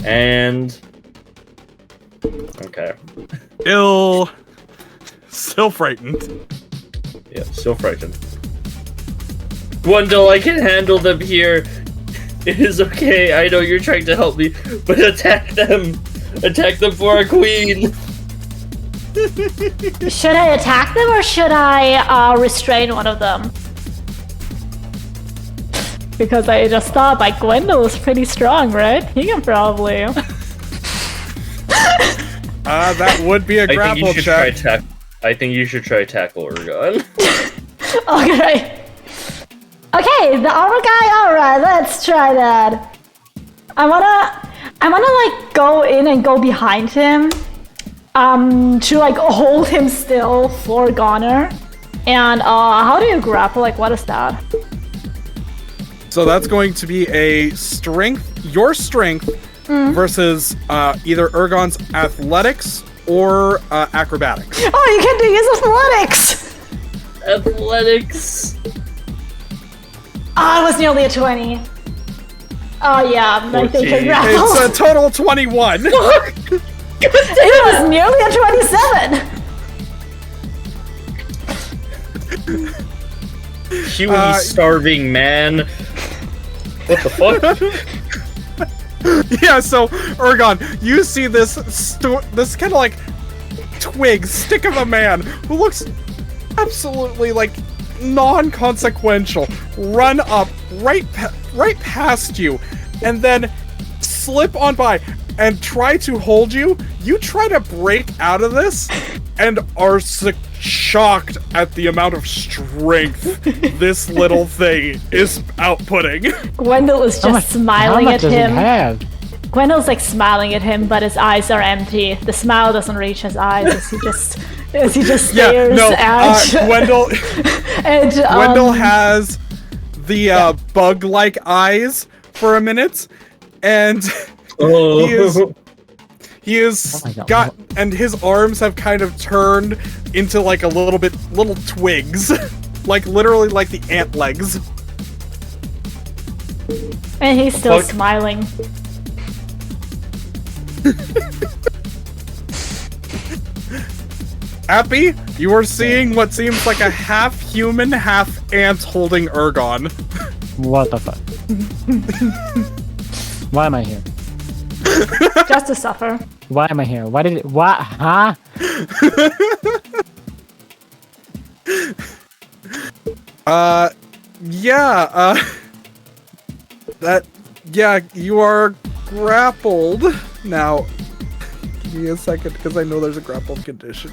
And... okay. Still frightened. Yeah, still frightened. Gwendol, I can handle them here. It is okay, I know you're trying to help me, but attack them! Attack them for our queen! Should I attack them or should I restrain one of them? Because I just thought like Gwendol is pretty strong, right? He can probably. That would be a grapple check. I think you should try tackle Ergon. Okay. Okay, the armor guy. All right, let's try that. I wanna like go in and go behind him, to like hold him still for Goner. And how do you grapple? Like, what is that? So that's going to be a strength, your strength, versus either Ergon's athletics or acrobatics. Oh, you can do his athletics. Athletics. Oh, it was nearly a 20. Oh yeah, I think I 14. grapple. It's a total 21. It was nearly a 27. Huey starving man. What the fuck? Yeah, so Ergon, you see this this kind of like stick of a man who looks absolutely like non-consequential run up right past you and then slip on by and try to hold you. You try to break out of this and are shocked at the amount of strength this little thing is outputting. Gwendol is just smiling How at much does him. it have? Gwendol's like smiling at him, but his eyes are empty. The smile doesn't reach his eyes as he just stares at Gwendol. and, Gwendol has the bug-like eyes for a minute, and he is Oh my God. got, and his arms have kind of turned into like a little twigs, like literally like the ant legs. and he's still Fuck. smiling. Appy, you are seeing what seems like a half human, half ant holding Ergon. What the fuck? Why am I here? Just to suffer. Why am I here? What? Huh? Yeah, yeah, you are grappled. Now, give me a second, because I know there's a grappled condition.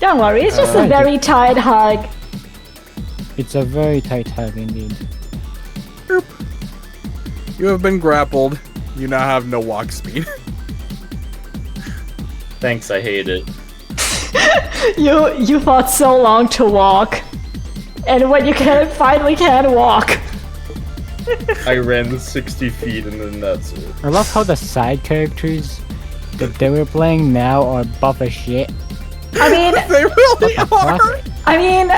Don't worry, it's just a very tight hug. It's a very tight hug indeed. Boop. You have been grappled. You now have no walk speed. Thanks, I hate it. You fought so long to walk, and when you finally can walk. I ran 60 feet and then that's it. I love how the side characters that they were playing now are buff as shit. I mean, They really are. I mean,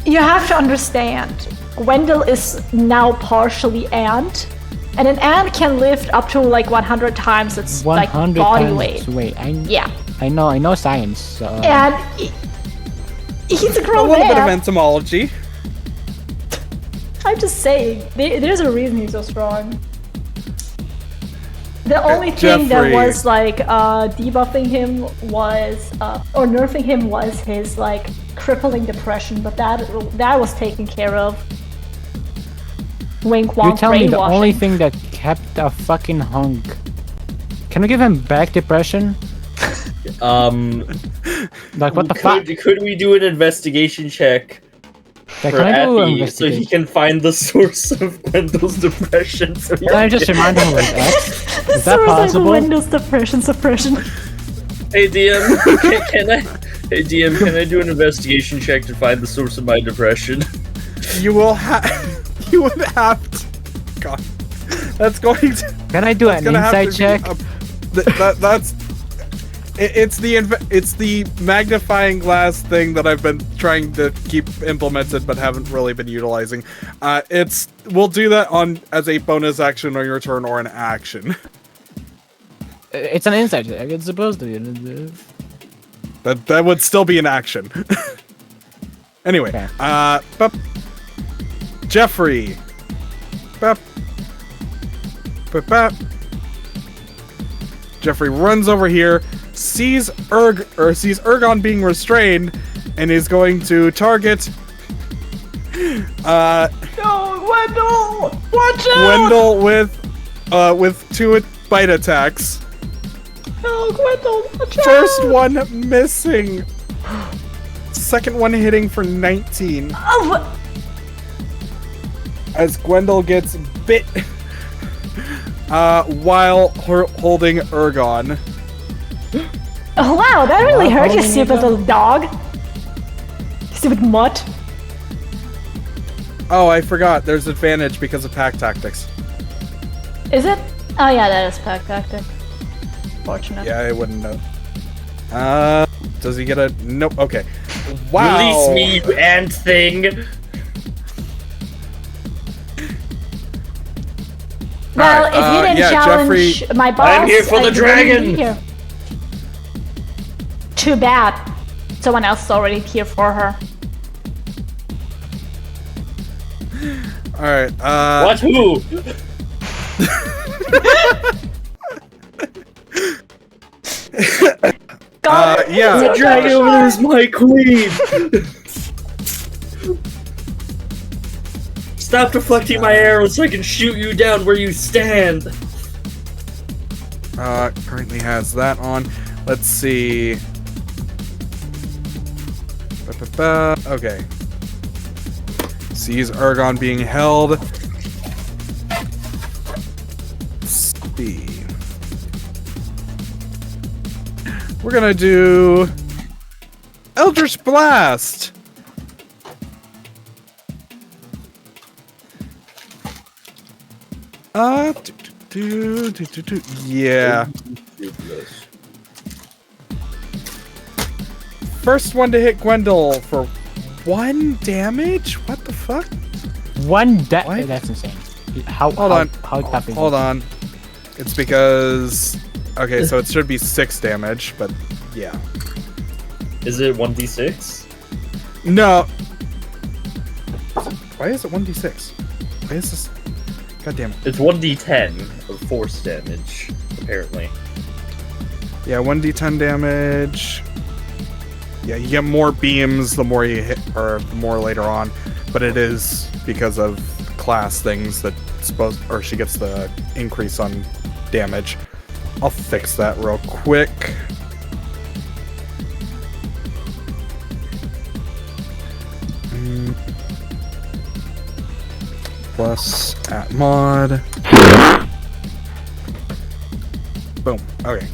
you have to understand, Wendell is now partially ant, and an ant can lift up to like 100 times its like 100 body times weight. its weight. Yeah, I know science. So, and he's a A grown little bit of man. entomology. I'm just saying, there's a reason he's so strong. The only thing that Jeffrey. was like debuffing him was, or nerfing him was his like crippling depression, but that was taken care of. Wink wonk you tell me the brainwashing. only thing that kept a fucking hunk. Can we give him back depression? Like what the fuck? Could we do an investigation check Like, for can I do an Appy so he investigation? can find the source of Gwendol's depression? So he Can I just remind him of his ex? The Is that source of possible? Windows depression suppression. Hey DM, can I? Hey DM, can I do an investigation check to find the source of my depression? You will have. You would have to. God, that's going to. Can I do an Gonna have insight to be check? that's. It's the magnifying glass thing that I've been trying to keep implemented but haven't really been utilizing. We'll do that as a bonus action on your turn or an action. It's an insight check. It's supposed to be. That would still be an action. Anyway, Okay. Jeffrey. Bop. Bop, bop. Jeffrey runs over here, sees Ergon being restrained, and is going to target No, Wendell! Watch out! Wendell with 2 bite attacks. No, Wendell! Watch out! First one missing. Second one hitting for 19. Oh, As Gwendol gets bit while holding Ergon. oh wow, that really hurt you, holding stupid it little dog. Stupid mutt. Oh, I forgot. There's advantage because of pack tactics. Is it? Oh yeah, that is pack tactic. Fortunate. Yeah, I wouldn't know. Does he get a... Nope, okay. Wow! Release me, you ant thing! Well, Alright, if you didn't yeah, challenge Jeffrey- my boss, I'm here for the you wouldn't be dragon. here. Too bad. Someone else is already here for her. Alright, What? Who? God, yeah. The dragon over there is my queen! Stop deflecting my arrows so I can shoot you down where you stand! Currently has that on. Let's see. Ba-ba-ba. Okay. Sees Ergon being held. See. We're gonna do Eldritch Blast. Yeah. First one to hit Gwendol for 1 damage? What the fuck? One What? That's insane. How Hold on. How tough is Hold it? on. It's because... Okay, so it should be 6 damage, but yeah. Is it 1d6? No. Why is it 1d6? Why is this... God damn it. It's 1d10 of force damage, apparently. Yeah, 1d10 damage. Yeah, you get more beams the more you hit, or the more later on, but it is because of class things that she gets the increase on damage. I'll fix that real quick. Plus at mod. Boom. Okay.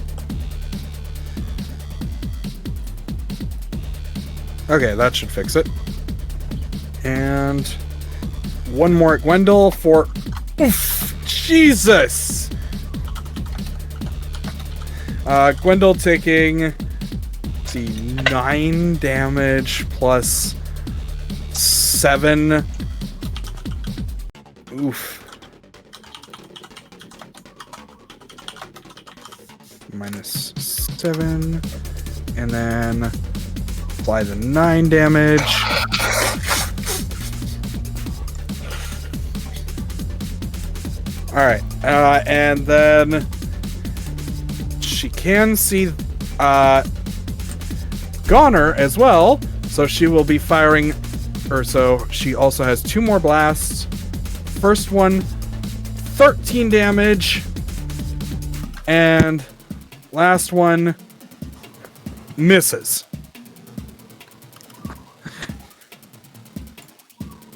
Okay, that should fix it. And one more at Gwendol for... Oof! Jesus! Gwendol taking... let's see, 9 damage plus 7. Oof. Minus 7. And then apply the 9 damage. Alright, and then she can see Goner as well, so she will be firing, or so she also has 2 more blasts. First one, 13 damage, and last one misses.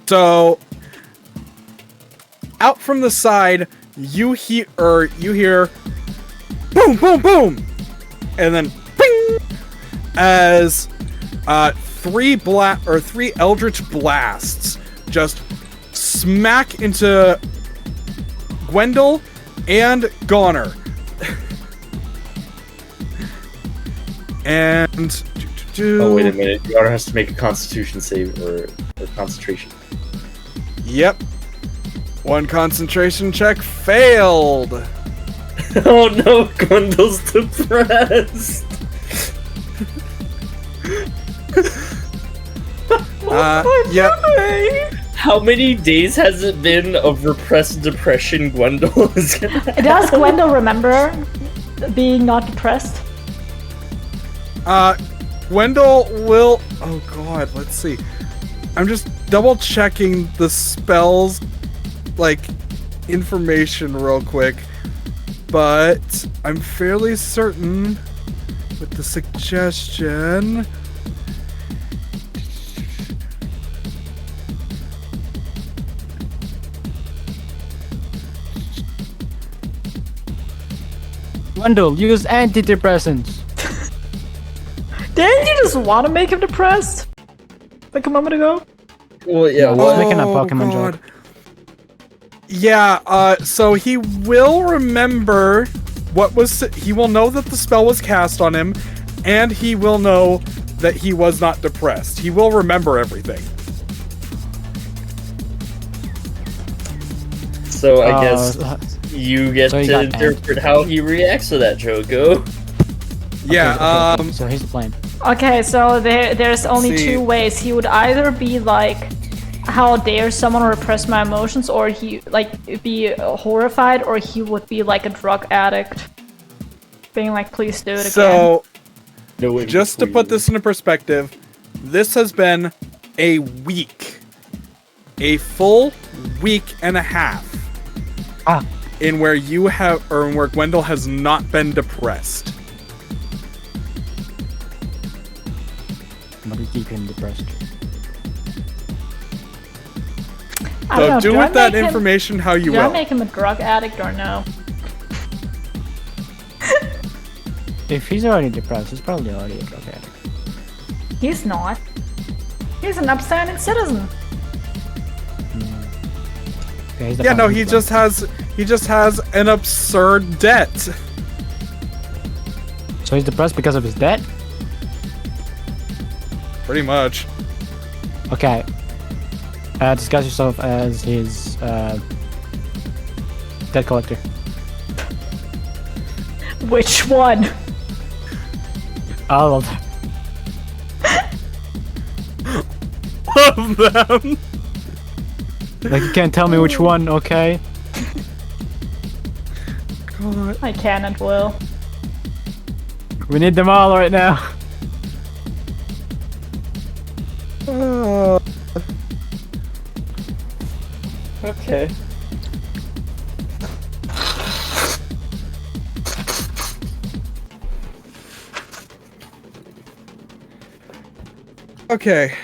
So, out from the side, you hear boom, boom, boom, and then ping, as 3 eldritch blasts just smack into Gwendol and Goner. And oh, wait a minute. Goner has to make a Constitution save or concentration. Yep. 1 concentration check failed. Oh no, Gwendol's depressed. Yep. How many days has it been of repressed depression Gwendol is gonna have? Does Gwendol remember being not depressed? Gwendol will... oh god, let's see. I'm just double checking the spells, like, information real quick. But I'm fairly certain with the suggestion... Gwendol, use antidepressants. Didn't you just want to make him depressed? Like a moment ago? Well, yeah, I was making a Pokemon joke. Yeah, so he will remember he will know that the spell was cast on him, and he will know that he was not depressed. He will remember everything. So I guess you get to interpret how he reacts to that, Joko. Yeah, okay. So here's the plan. Okay, so there's only 2 ways. He would either be like, how dare someone repress my emotions, or he like be horrified, or he would be like a drug addict, being like, please do it again. So, just to put this into perspective, this has been a week. A full week and a half. In where you have, or where Gwendol has not been depressed. But we keep him depressed. So do with that information how you will. Do I make him a drug addict or no? If he's already depressed, he's probably already a drug addict. He's not. He's an upstanding citizen. Okay, yeah, no, he just has an absurd debt. So he's depressed because of his debt? Pretty much. Okay. Disguise yourself as his debt collector. Which one? All of them. Of them. Like, you can't tell me which one, okay? God. I can and will. We need them all right now. Okay. Okay.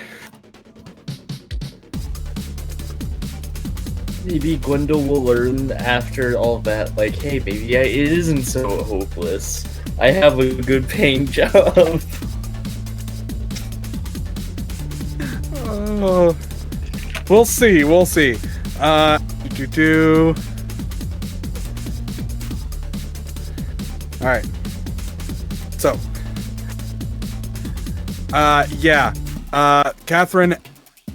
Maybe Gwendol will learn after all that, like, hey, baby, yeah, it isn't so hopeless. I have a good paying job. We'll see. We'll see. Do. All right. So. Yeah. Catherine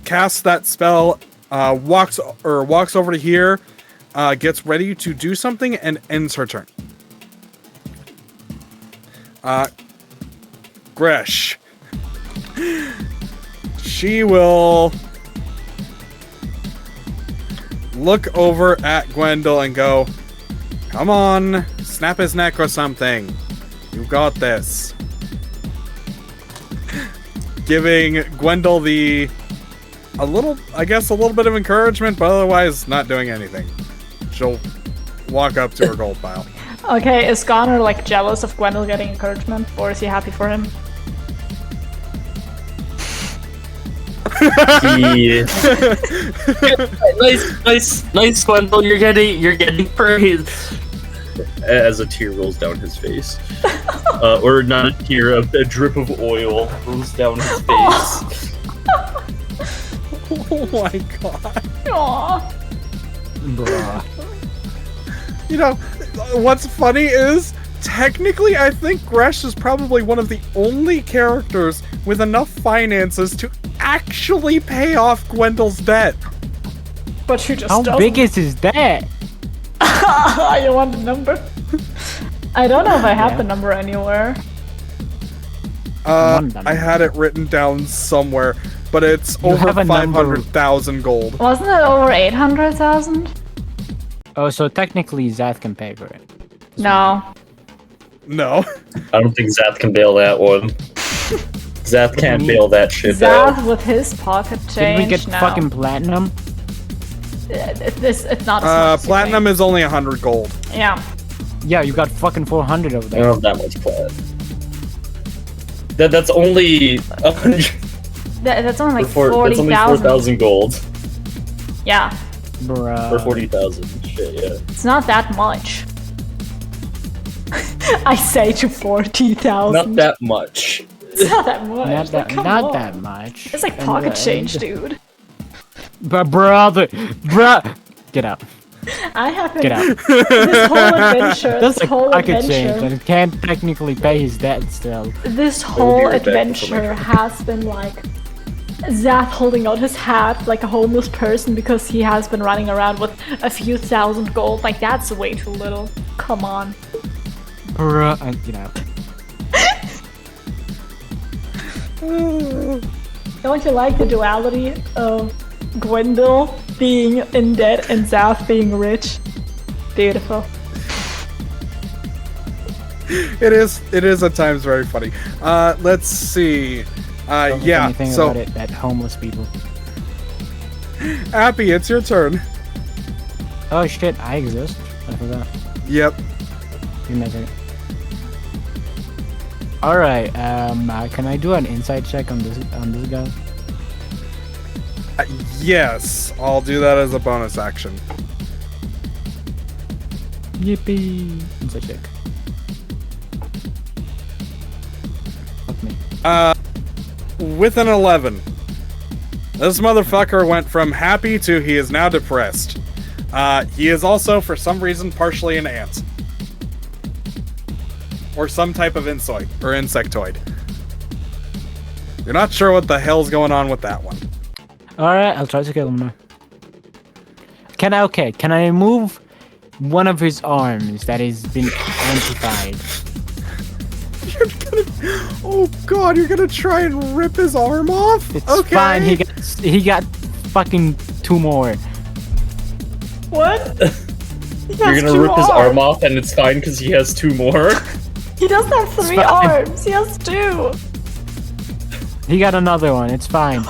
casts that spell. Walks over to here. Gets ready to do something and ends her turn. Gresh. She will look over at Gwendol and go, "Come on, snap his neck or something. You got this." Giving Gwendol a little bit of encouragement, but otherwise not doing anything. She'll walk up to her gold pile. Okay, is Goner like jealous of Gwendol getting encouragement, or is he happy for him? Yeah. nice, Gwendol. You're getting praise. As a tear rolls down his face, or not a tear, a drip of oil rolls down his face. Oh my god. Aww. Bruh. You know, what's funny is, technically, I think Gresh is probably one of the only characters with enough finances to actually pay off Gwendol's debt. But you just How doesn't. big is his debt? You want the number? I don't know if I have Yeah. the number anywhere. I had it written down somewhere, but it's You over have a number. 500,000 gold. Wasn't it over 800,000? Oh, so technically Zath can pay for it. No. No. I don't think Zath can bail that one. Zath can't bail that shit out. Zath with his pocket Did change. we get no. fucking platinum? It's not as much as you Platinum think. is only 100 gold. Yeah. Yeah, you got fucking 400 over I there. don't have that much plat. That's only 100. That's only like That's only 40,000. 4,000 gold. Yeah. Bruh. Or 40,000. Shit, yeah. It's not that much. I say to 40,000. Not that much. It's not that much. Not that, Come not on. that much. It's like pocket change, dude. But bruh, get out. I haven't. Get out. This whole adventure. That's this like whole pocket change adventure. and can't technically pay his debt still. This be whole right back for my adventure drink. has been like Zath holding out his hat like a homeless person because he has been running around with a few thousand gold. Like, that's way too little. Come on. Bruh, get out. Don't you like the duality of Gwendol being in debt and Zath being rich? Beautiful. It is at times very funny. Let's see. Don't think Yeah, anything so, about it, that homeless people. Appy, it's your turn. Oh shit, I exist. I forgot. Yep. Give me a second. Alright, can I do an insight check on this guy? Yes, I'll do that as a bonus action. Yippee! Insight check. Fuck me. With an 11. This motherfucker went from happy to he is now depressed. He is also, for some reason, partially an ant. Or some type of insectoid. You're not sure what the hell's going on with that one. Alright, I'll try to kill him now. Can I remove one of his arms that has been amplified? Oh god, you're gonna try and rip his arm off? It's Okay. fine, he got fucking 2 more. What? You're gonna rip his arm off and it's fine because he has 2 more? He doesn't have 3 fine. arms. He has 2. He got another one. It's fine.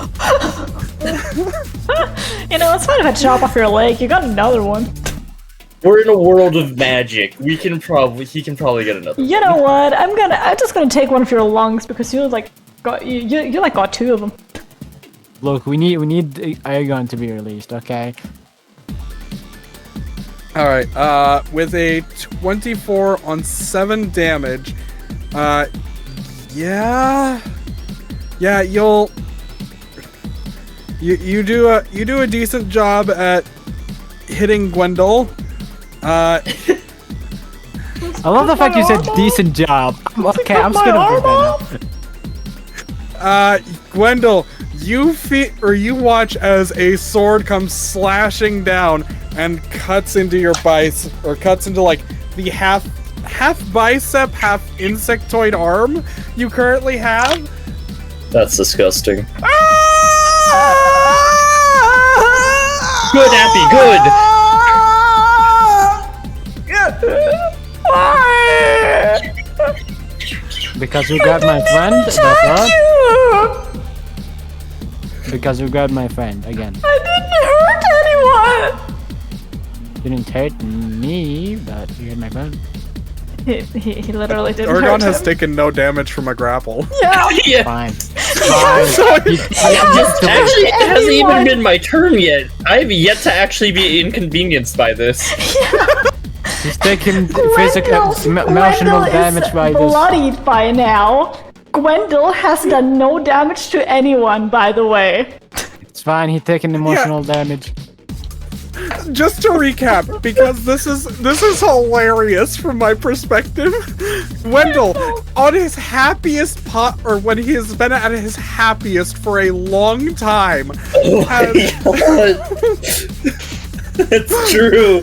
You know, it's fine if I chop off your leg. You got another one. We're in a world of magic. He can probably get another. You know what? I'm just gonna take one of your lungs because you like got you like got 2 of them. Look, we need Aegon to be released, okay? Alright, with a 24 on 7 damage, yeah, you do a decent job at hitting Gwendol. I love the fact you said decent job. Okay, I'm just gonna do that now. Gwendol, you watch as a sword comes slashing down and cuts into your bicep, or cuts into like the half bicep, half insectoid arm you currently have. That's disgusting. Good, Appy, good. Because you got my friend, that's what? Because you got my friend, again. I didn't hurt anyone! Didn't hurt me, but you hurt my friend. He literally didn't hurt Ergon has him. taken no damage from a grapple. Yeah! Yeah. Fine. Actually, it hasn't even been my turn yet. I have yet to actually be inconvenienced by this. He's taking physical, emotional damage by this. Bloodied by now. Gwendol has done no damage to anyone, by the way. It's fine, he's taking emotional damage. Just to recap, because this is hilarious from my perspective. Wendell, on his happiest or when he has been at his happiest for a long time, It's true.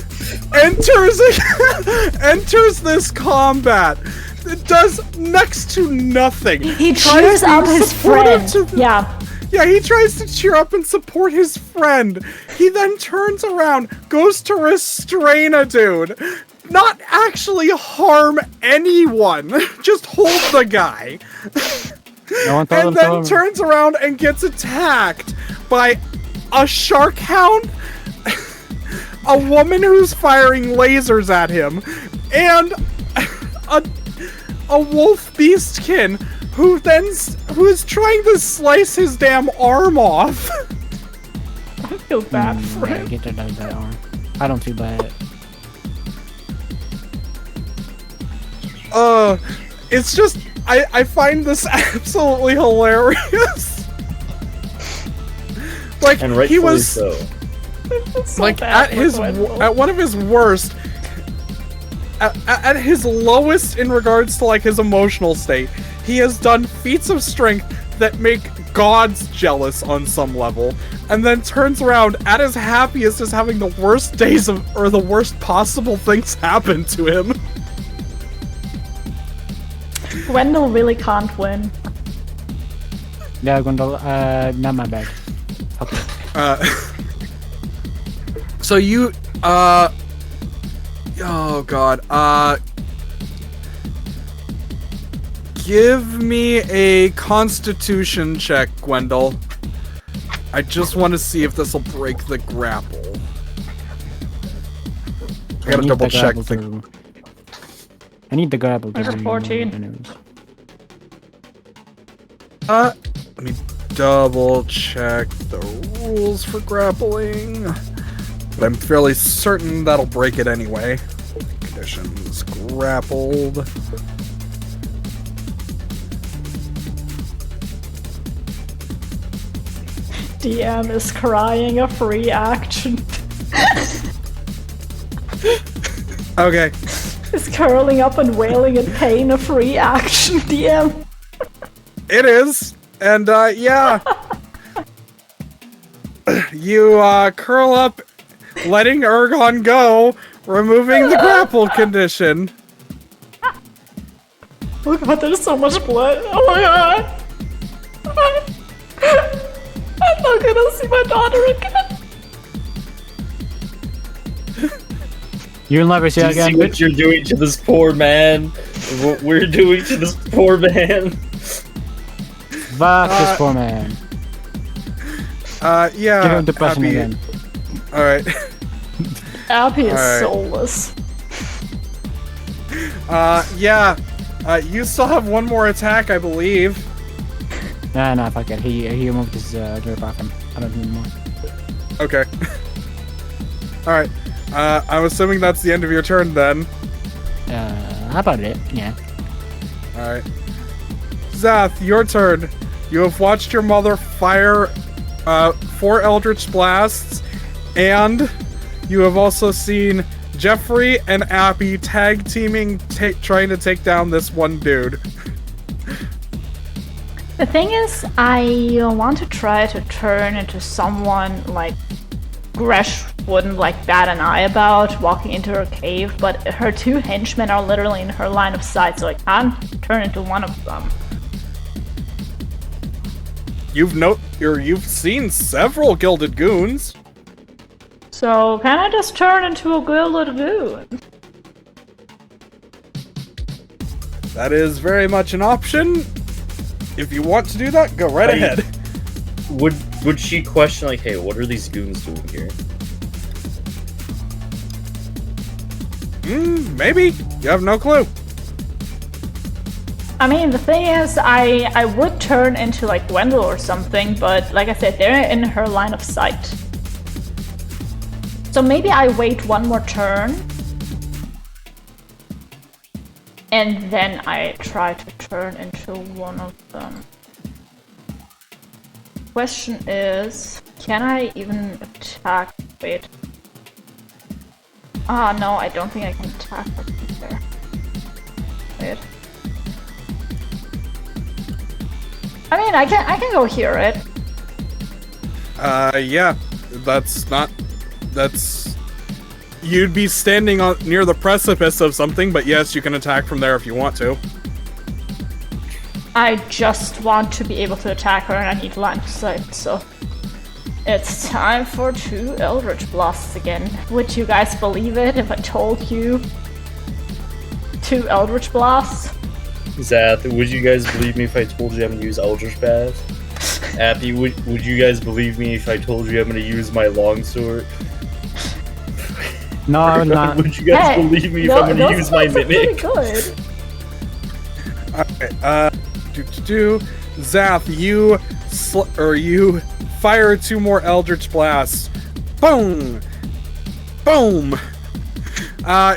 enters this combat. It does next to nothing. He Tries cheers to be up his supportive friend. to Yeah. Yeah, he tries to cheer up and support his friend. He then turns around, goes to restrain a dude. Not actually harm anyone. Just hold the guy. No one And then turns around and gets attacked by a shark hound, a woman who's firing lasers at him, and a wolf beastkin who is trying to slice his damn arm off. I feel bad for Yeah, him. get rid of that arm. I don't feel bad. It's just I find this absolutely hilarious. Like And he rightfully was so. like bad at for his Gwendol. at one of his worst, at his lowest in regards to like his emotional state, he has done feats of strength that make gods jealous on some level, and then turns around at his happiest as having the worst days or the worst possible things happen to him. Gwendol really can't win. Yeah, Gwendol, not my bad. Okay. So you, oh god, give me a Constitution check, Gwendol. I just want to see if this will break the grapple. I gotta double check the. I need the grapple. I got 14. Anyways. Let me double check the rules for grappling. But I'm fairly certain that'll break it anyway. Conditions grappled. DM is crying a free action. Okay. Is curling up and wailing in pain a free action, DM. It is. And, yeah. You, curl up, letting Ergon go, removing the grapple condition. Oh god, there's so much blood. Oh my god. I'm not gonna see my daughter again. You'll never see Do her you see again, what bitch. you're doing to this poor man? What we're doing to this poor man? Fuck this poor man. Yeah. Give him depression Abby. again. Alright. Abby is Alright. soulless. Yeah. You still have one more attack, I believe. Nah, fuck it. He removed his gear weapon. I don't need more. Okay. Alright. I'm assuming that's the end of your turn then. How about it? Yeah. Alright. Zath, your turn. You have watched your mother fire 4 Eldritch Blasts, and you have also seen Jeffrey and Abby tag teaming, trying to take down this one dude. The thing is, I want to try to turn into someone like Gresh wouldn't like bat an eye about walking into her cave, but her 2 henchmen are literally in her line of sight, so I can't turn into one of them. You've seen several gilded goons. So can I just turn into a gilded goon? That is very much an option. If you want to do that, go right ahead. Would she question like, hey, what are these goons doing here? Maybe. You have no clue. I mean, the thing is, I would turn into like Gwendol or something, but like I said, they're in her line of sight. So maybe I wait one more turn, and then I try to turn into one of them. Question is, can I even attack? Wait. Ah, no, I don't think I can attack her there. Wait. I mean, I can go hear it. Yeah. That's... You'd be standing near the precipice of something, but yes, you can attack from there if you want to. I just want to be able to attack her and I need line of sight, so... It's time for 2 Eldritch Blasts again. Would you guys believe it if I told you? 2 Eldritch Blasts? Zath, would you guys believe me if I told you I'm gonna use Eldritch Blast? Appy, would you guys believe me if I told you I'm gonna use my longsword? No, I'm not. Would you guys believe me if I'm gonna use my Mimic? Good. Alright, Zath, you fire 2 more Eldritch Blasts. Boom! Boom!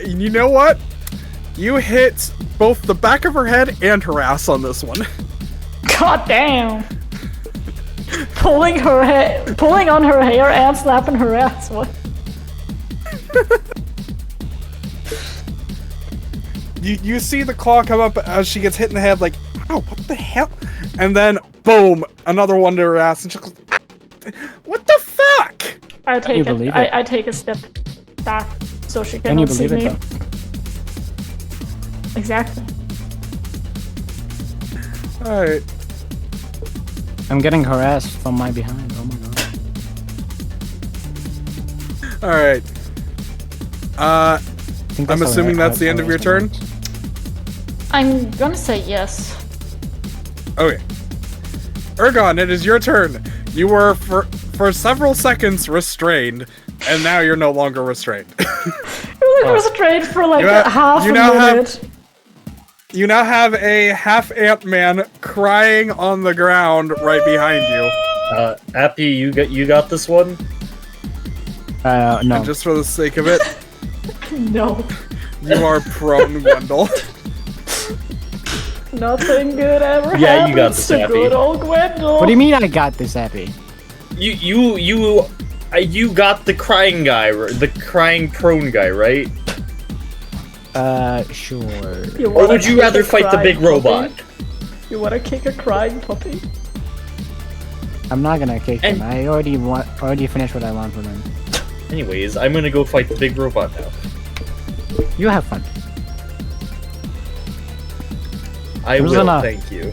You know what? You hit both the back of her head and her ass on this one. God damn! Pulling on her hair and slapping her ass. What? You see the claw come up as she gets hit in the head, like, ow, what the hell? And then, boom, another one to her ass, and she goes, what the fuck? I Can you believe it? I take a step back so she Can you cannot see believe it me. though? Exactly. Alright. I'm getting harassed from my behind. Oh my god. Alright. I think I'm that's assuming how that's the end of your turn? I'm gonna say yes. Okay. Ergon, it is your turn. You were, for several seconds, restrained, and now you're no longer restrained. You're like restrained for like half a minute. You now have a half Ant-Man crying on the ground right behind you. Appy, you got this one? No. And just for the sake of it, No. you are prone, Gwendol. Nothing good ever Yeah, you got happens this, to Abby. good old Gwendol. What do you mean I got this, Abby? You got the crying guy, the crying prone guy, right? Sure. Or would you rather fight the big robot? You wanna kick a crying puppy? I'm not gonna kick And- him. I already finished what I want from him. Anyways, I'm gonna go fight the big robot now. You have fun. I Who's will, enough? thank you.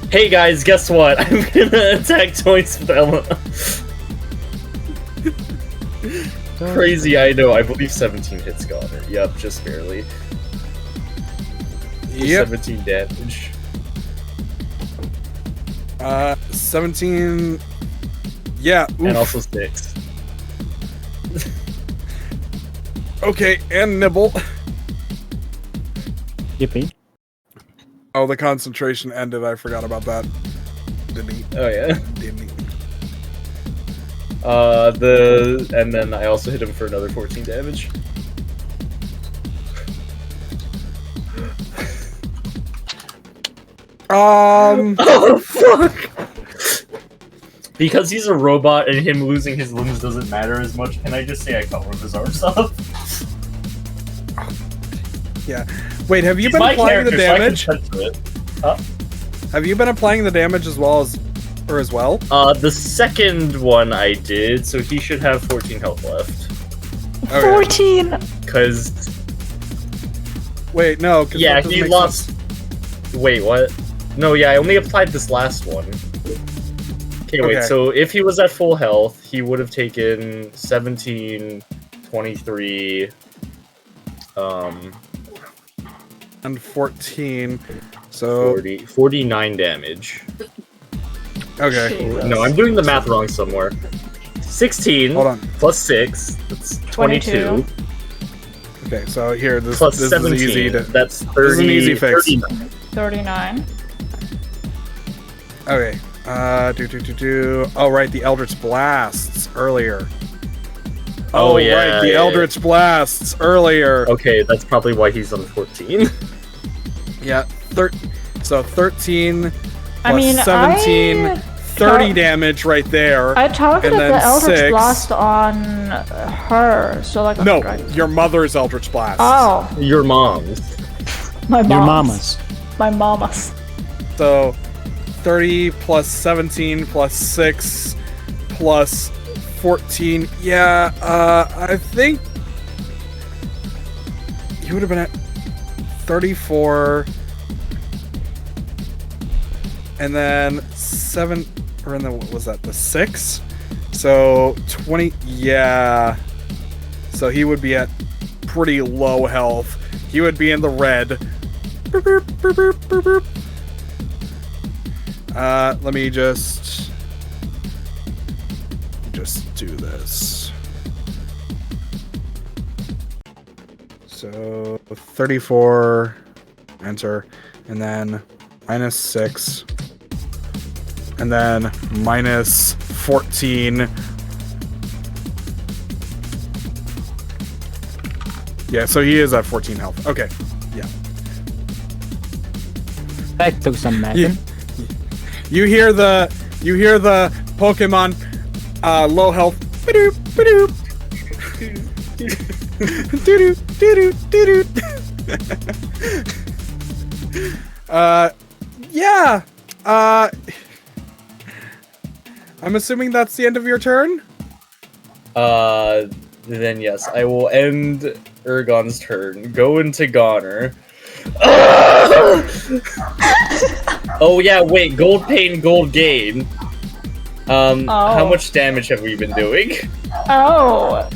Hey guys, guess what? I'm gonna attack twice with Ella. Crazy, I know. I believe 17 hits Goner. Yep, just barely. Yep. 17 damage. 17. Yeah. And Oof. also 6. Okay, and nibble. Yippee. Oh, the concentration ended. I forgot about that. Didn't he? Oh yeah. Didn't he? And then I also hit him for another 14 damage. Oh fuck! Because he's a robot and him losing his limbs doesn't matter as much, can I just say I cut one of his arms off? Yeah. Wait, have you He's been my applying the character, so I can damage? touch it. Huh? Have you been applying the damage as well? The second one I did, so he should have 14 health left. Okay. 14! Cause Wait, no. 'Cause yeah, that doesn't he make lost. sense. Wait, what? No, yeah, I only applied this last one. Okay, wait. Okay. So if he was at full health, he would have taken 17, 23. And 14. So 49 damage. okay. No, I'm doing the math wrong somewhere. 16 Hold on. plus 6, that's 22. Okay, so here this Plus this 17, is easy to. that's 30. This is an easy fix. 39. 39. Okay. Oh right, the Eldritch Blasts earlier. Oh, yeah, right, the yeah, Eldritch Blasts earlier. Okay, that's probably why he's on 14. Yeah, so 13 I plus mean, 17, 30 damage right there. I targeted And then the Eldritch 6. Blast on her, so like. No, your mother's Eldritch Blast. Oh, Your mom's. my mom's. Your mama's. My mama's. So 30 plus 17 plus 6 plus 14. Yeah, I think you would have been at 34. And then 7, or in the, what was that, the 6? So 20, yeah. So he would be at pretty low health. He would be in the red. Boop, boop, boop, boop, boop, boop. Let me just do this. So 34, enter, and then -6, and then -14. Yeah, so he is at 14 health. Okay, yeah. That took some math. Yeah. You hear the Pokemon low health. Ba-doop, ba-doop. Doo-doo, doo-doo, doo-doo. Yeah. I'm assuming that's the end of your turn? Then yes, I will end Ergon's turn. Go into Goner. Oh yeah, wait, gold pain, gold gain. How much damage have we been doing? Oh.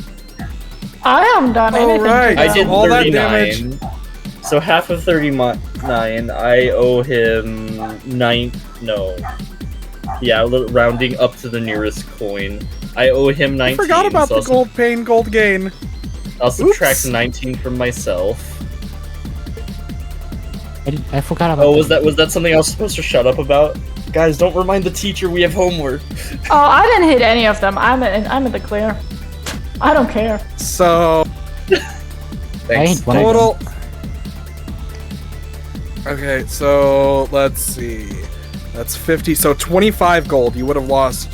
I haven't done anything. right. to I them. did all that 39. So half of 39, I owe him 9. No. Yeah, rounding up to the nearest coin. I owe him 19. I forgot about so the gold pain, gold gain. I'll subtract Oops. 19 from myself. I forgot about Oh, was that something I was supposed to shut up about? Guys, don't remind the teacher we have homework. Oh, I didn't hit any of them. I'm in the clear. I don't care. So Thanks. hit one of total. Okay, so let's see. That's 50. So 25 gold. You would have lost,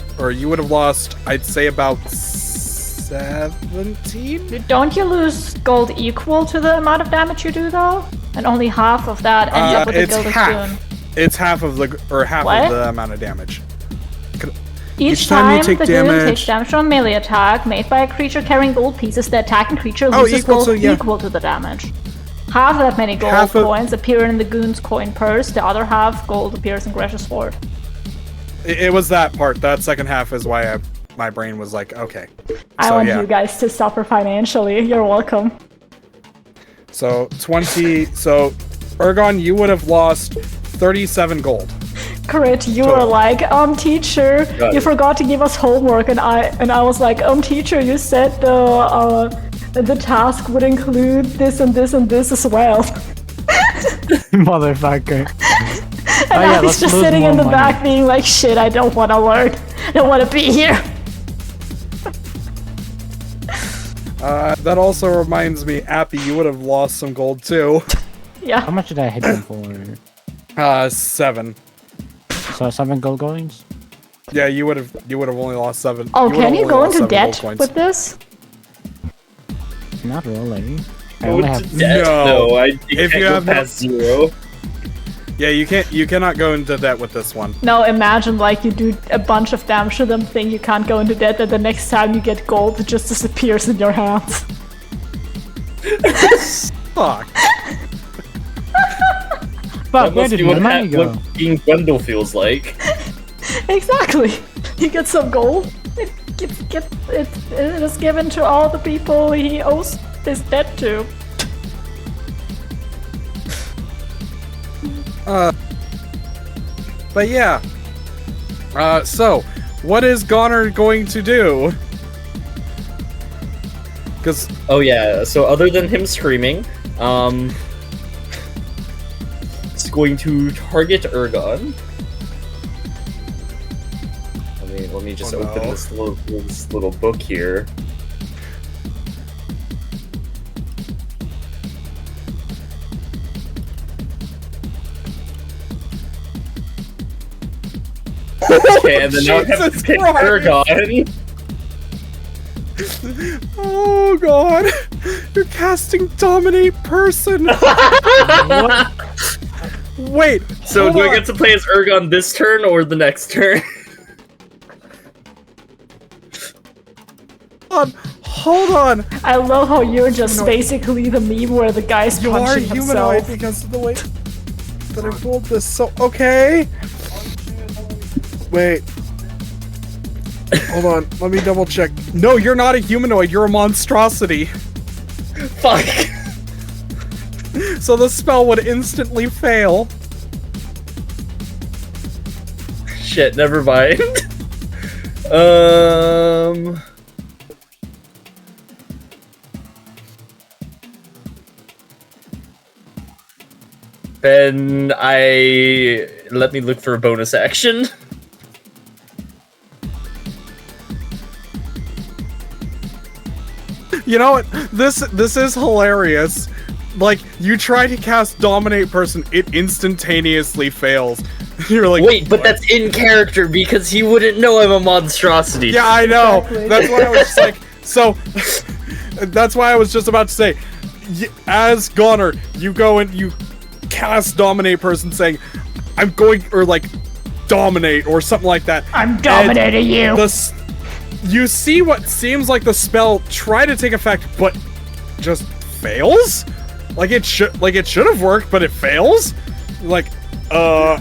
I'd say about 17. Don't you lose gold equal to the amount of damage you do, though? And only half of that ends up with the It's Gilded half. Spoon. It's half of What? the amount of damage. Each time you time take the goon damage- takes damage from a melee attack made by a creature carrying gold pieces, the attacking creature Oh, loses equal gold to- yeah. equal to the damage. Half that many gold Half of- coins appear in the goon's coin purse, the other half gold appears in Gresh's sword. It was that part. That second half is why my brain was like, okay. I So, want yeah. you guys to suffer financially. You're welcome. So 20. So Ergon, you would have lost 37 gold. Crit, you were like, teacher, you forgot to give us homework, and I was like, teacher, you said the task would include this and this and this as well. Motherfucker. And I was just sitting in the back being like, shit, I don't want to learn. I don't want to be here. That also reminds me, Appy, you would have lost some gold too. Yeah. How much did I hit him for? 7. So 7 gold coins? Yeah, you would have only lost 7. Oh, can you go into debt with this? Not really. I Go only into have debt? No, I If can't you go have past 0. Yeah, you cannot go into debt with this one. No, imagine like you do a bunch of damage to them, think you can't go into debt, and the next time you get gold, it just disappears in your hands. Fuck. Fuck, That where must did be my money go? what being Gwendol feels like. Exactly. You get some gold. It is given to all the people he owes his debt to. But yeah. So, what is Goner going to do? Because Oh yeah, so other than him screaming, it's going to target Ergon. Let me just Oh, open no. this little book here. Okay, and then now I have to Jesus pick Christ. Ergon. oh god, you're casting dominate person. Wait, So hold do I on. get to play as Ergon this turn or the next turn? Hold on. I love how you're just basically the meme where the guy's You are punching humanoid himself. because of the way that I rolled this. So okay. Wait. Hold on. Let me double check. No, you're not a humanoid. You're a monstrosity. Fuck. So the spell would instantly fail. Shit, never mind. Then let me look for a bonus action. You know what? This is hilarious. Like, you try to cast Dominate Person, it instantaneously fails. You're like, Wait, but what? that's in character because he wouldn't know I'm a monstrosity. Yeah, I know. Exactly. That's why I was just like, so. That's why I was just about to say, as Goner, you go and you cast Dominate Person, saying, "I'm going," or like, dominate or something like that. I'm dominating you. You see what seems like the spell try to take effect, but just fails. Like it should have worked, but it fails. Like, oh.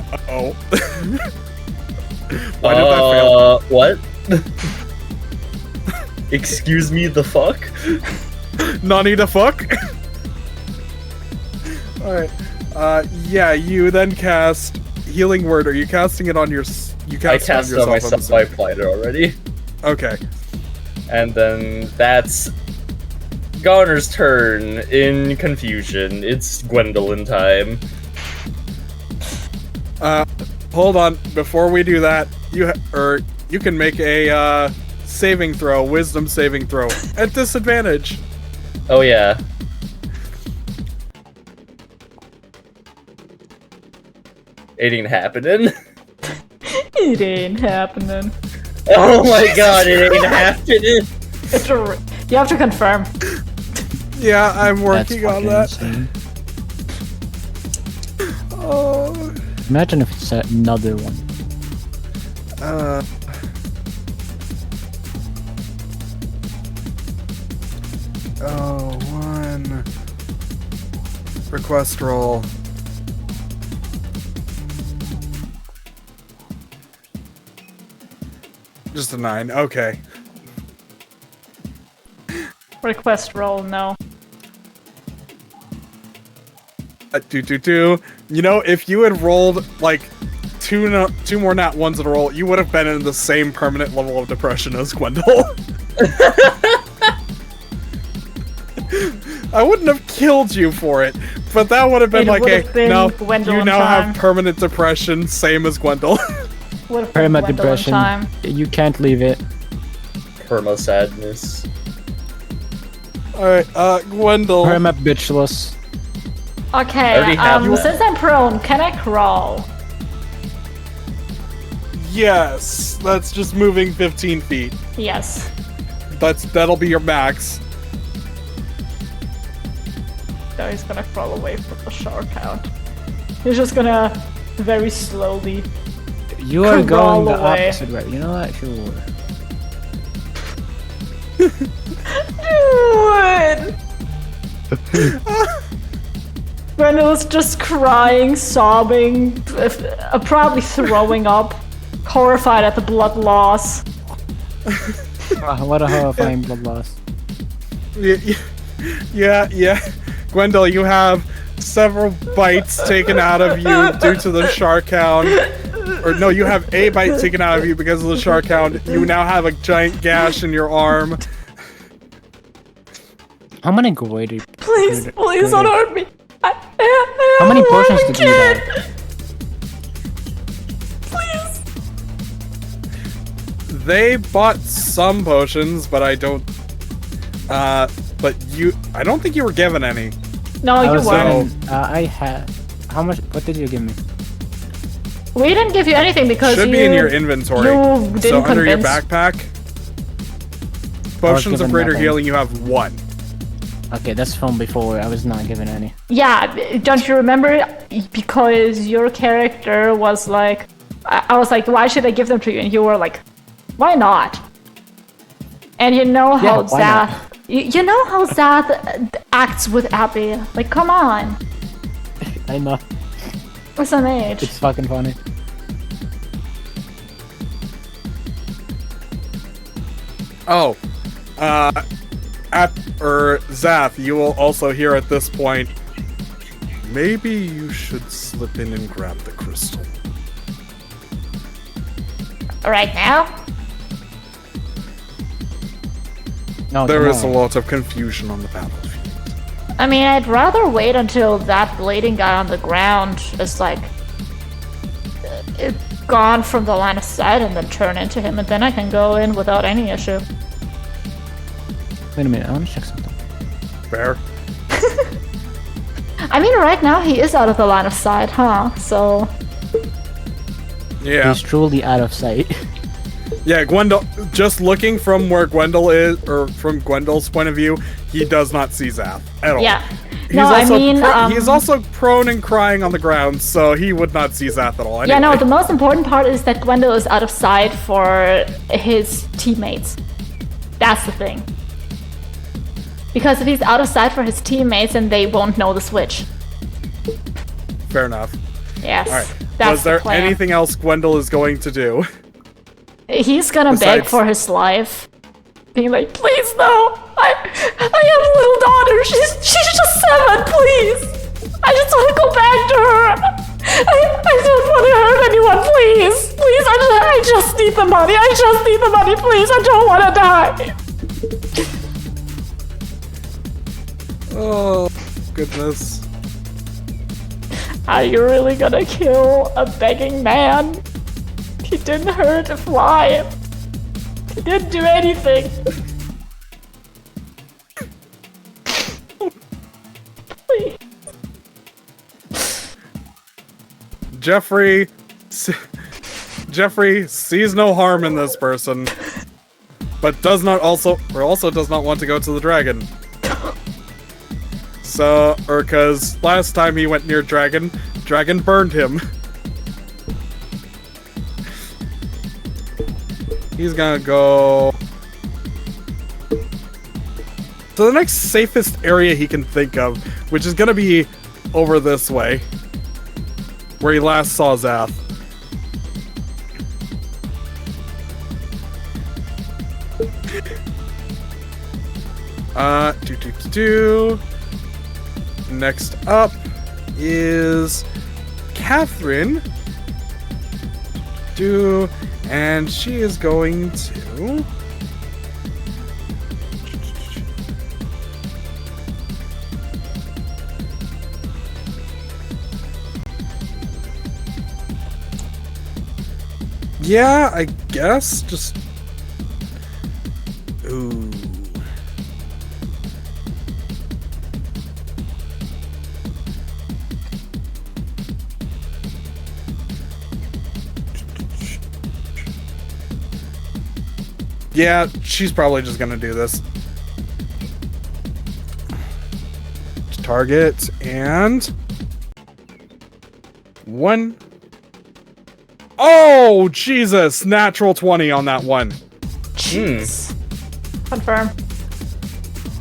Why did that fail? What? Excuse me, the fuck? Nani the fuck? Alright. Yeah, you then cast Healing Word. Are you casting it on your... You I cast cast it on myself, I applied it already. Okay. And then that's Goner's turn in confusion. It's Gwendolyn time. Hold on. Before we do that, you can make a saving throw, wisdom saving throw, at disadvantage. Oh yeah. It ain't happening. It ain't happening. Oh my god, it ain't happening. You have to confirm. Yeah, I'm That's working on fucking that. insane. Oh. Imagine if it's another one. One. Request roll. Just a 9. Okay. Request roll, no. You know, if you had rolled like two more nat ones in a row, you would have been in the same permanent level of depression as Gwendol. I wouldn't have killed you for it, but that would have been no, you now have permanent depression, same as Gwendol. Perma depression. You can't leave it. Perma sadness. Alright, Gwendol. Perma bitchless. Okay, since I'm prone, can I crawl? Yes, that's just moving 15 feet. Yes. That'll be your max. Now he's gonna crawl away from the shark hound. He's just gonna very slowly. You are going the away. opposite way. You know what? Sure. Dude! Grendel's just crying, sobbing, probably throwing up, horrified at the blood loss. What a horrifying blood loss. Yeah. Gwendol, you have several bites taken out of you due to the shark hound. Or no, you have a bite taken out of you because of the shark hound. You now have a giant gash in your arm. How many goiter? Please don't hurt me. How many potions did you have? Please. They bought some potions, but I don't. I don't think you were given any. No, you weren't. I had. How much? What did you give me? We didn't give you anything because should be in your inventory. You didn't so under your convince- backpack, potions of greater healing, you have 1. Okay, that's from before. I was not given any. Yeah, don't you remember? Because your character was like, I was like, why should I give them to you? And you were like, why not? And you know how Zath, you know how Zath acts with Abby. Like, come on. I know. What's an age? It's fucking funny. Oh, Zath, you will also hear at this point, maybe you should slip in and grab the crystal. Right now? No, There is a lot of confusion on the battlefield. I mean, I'd rather wait until that bleeding guy on the ground is like gone from the line of sight and then turn into him, and then I can go in without any issue. Wait a minute, I want to check something. Fair. I mean, right now he is out of the line of sight, huh? So Yeah. He's truly out of sight. Yeah, Gwendol, just looking from where Gwendol is, or from Gwendol's point of view, he does not see Zath at all. yeah. He's also prone and crying on the ground, so he would not see Zath at all. Anyway. Yeah, no, the most important part is that Gwendol is out of sight for his teammates. That's the thing. Because if he's out of sight for his teammates, then they won't know the switch. Fair enough. Yes. All right. That's Was there the plan. anything else Gwendol is going to do? He's gonna beg Besides- for his life. Being like, please no! I have a little daughter, she's just 7, please! I just wanna go back to her! I don't wanna hurt anyone, please! Please, I just need the money, please, I don't wanna die! Oh, goodness. Are you really gonna kill a begging man? He didn't hurt a fly. He didn't do anything. Please. Jeffrey sees no harm in this person, but does not also does not want to go to the dragon. So, cause last time he went near dragon burned him. He's gonna go to the next safest area he can think of, which is gonna be over this way, where he last saw Zath. Next up is Catherine, And she is going to... Yeah, I guess. Just... Ooh. Yeah, she's probably just gonna do this. Target and... 1. Oh, Jesus! Natural 20 on that one. Jeez. Confirm.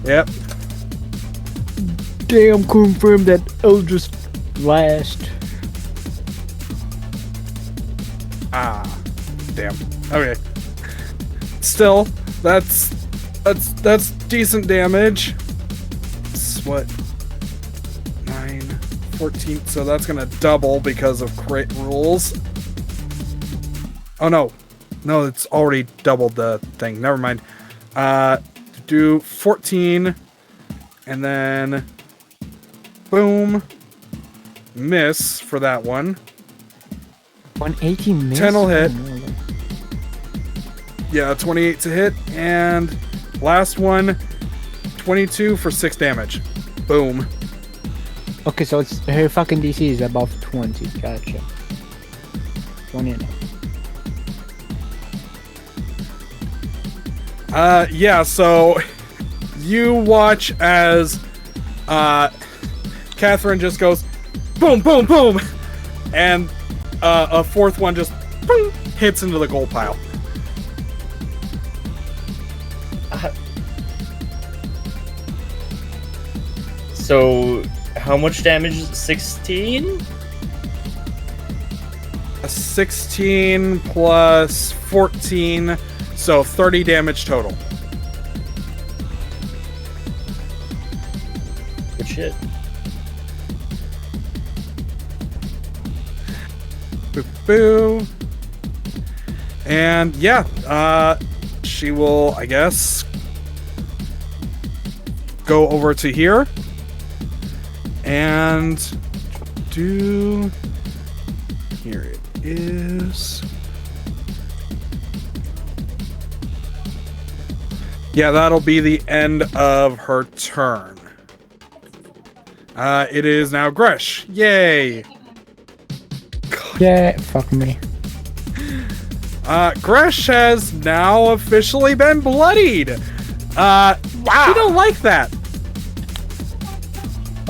Yep. Damn, confirm that Eldritch Blast. Ah. Damn. Okay. Still, that's decent damage. It's what? 9, 14. So that's gonna double because of crit rules. Oh no. No, it's already doubled the thing. Never mind. Do 14 and then boom. Miss for that one. 180 miss. 10 will hit. Yeah, 28 to hit, and last one, 22 for 6 damage. Boom. Okay, so it's her fucking DC is above 20. Gotcha. 20 and up. Yeah, so you watch as Catherine just goes boom, boom, boom, and a fourth one just boom, hits into the gold pile. So, how much damage is it? 16? 16 plus 14, so 30 damage total. Good shit. Boo boo. And yeah, she will, I guess, go over to here and do... Here it is. Yeah, that'll be the end of her turn. It is now Gresh. Yay! Yeah, fuck me. Gresh has now officially been bloodied. Wow. We don't like that.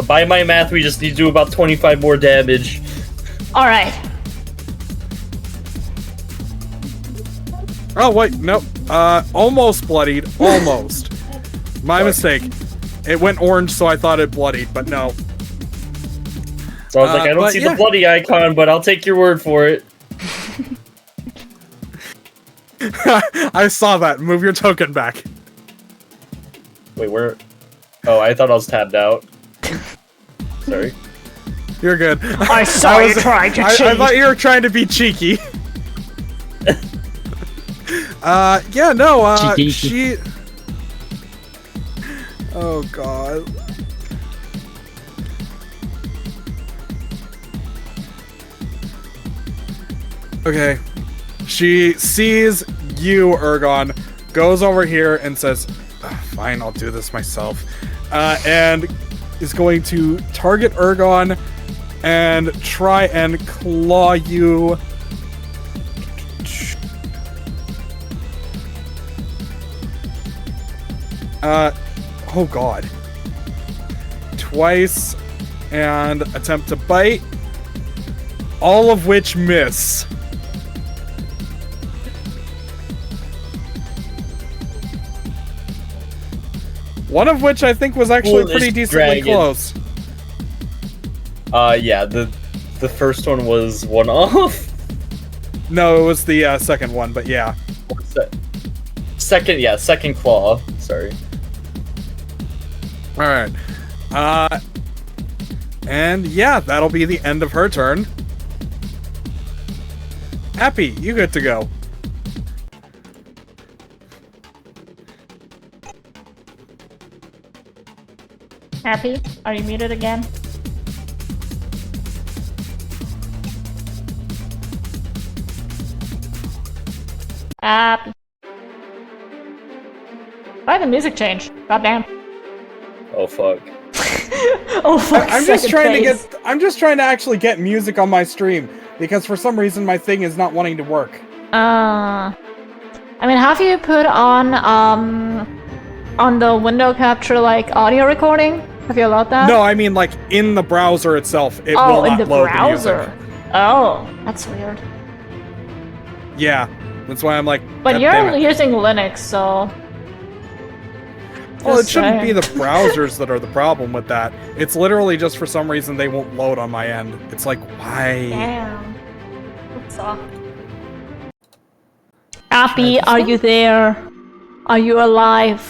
By my math, we just need to do about 25 more damage. Alright. Oh, wait, nope. Almost bloodied. Almost. My mistake. It went orange, so I thought it bloodied, but no. So I was like, I don't see the bloody icon, but I'll take your word for it. I saw that. Move your token back. Wait, where? Oh, I thought I was tabbed out. Sorry. You're good. I saw you trying to cheat. I thought you were trying to be cheeky. Yeah, no, Cheeky. she... Oh, God. Okay. She sees you, Ergon, goes over here and says, fine, I'll do this myself. And is going to target Ergon and try and claw you. Oh God. Twice and attempt to bite. All of which miss. One of which I think was actually pretty decently close. Yeah, the first one was one off. No, it was the second one, but yeah. Second claw. Sorry. Alright. And yeah, that'll be the end of her turn. Appy, you good to go. Happy? Are you muted again? Happy. Why the music change? Goddamn. Oh fuck. Oh fuck. I'm just trying phase. I'm just trying to actually get music on my stream because for some reason my thing is not wanting to work. I mean, have you put on the window capture like audio recording? Have you allowed that? No, I mean like in the browser itself, it Oh, will in not the load browser. the music. Oh, that's weird. Yeah, that's why I'm like. But God you're damn it. using Linux, so. Well, it Just shouldn't be saying. the browsers that are the problem with that. It's literally just for some reason they won't load on my end. It's like, why? Damn. What's up? Appy, are you there? Are you alive?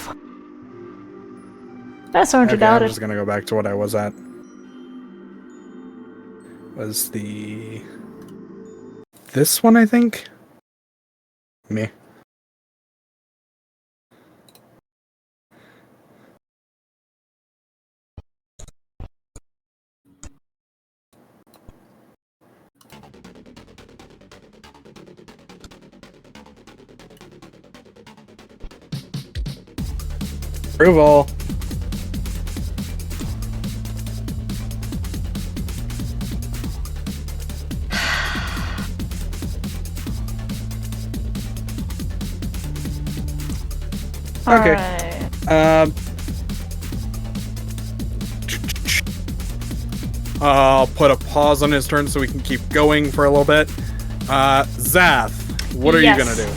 That's hard to Okay, doubt I'm it. just gonna go back to what I was at. Was this one, I think? Me. Approval. Okay. Alright. I'll put a pause on his turn so we can keep going for a little bit. Zath, what are you Yes. gonna do?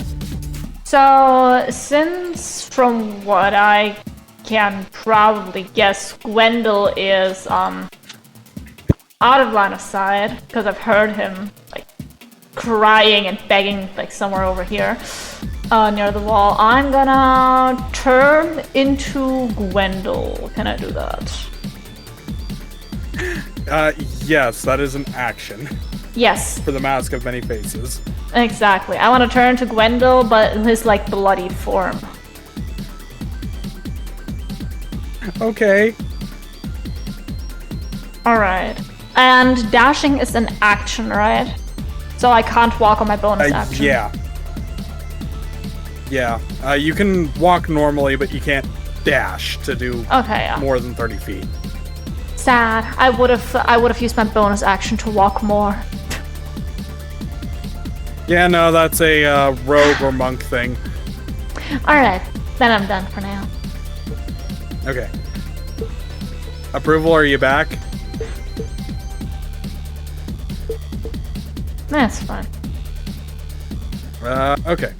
So, since from what I can probably guess, Gwendol is out of line of sight because I've heard him like crying and begging like somewhere over here near the wall. I'm gonna turn into Gwendol. Can I do that? Yes, that is an action Yes, for the Mask of Many Faces. exactly. I want to turn to Gwendol, but in his like bloody form. Okay. Alright. And dashing is an action, right? So I can't walk on my bonus action. Yeah. Yeah. You can walk normally, but you can't dash to do Okay, yeah. more than 30 feet. Sad. I would have used my bonus action to walk more. Yeah, no, that's a rogue or monk thing. Alright, then I'm done for now. Okay. Approval, are you back? That's fine. Okay.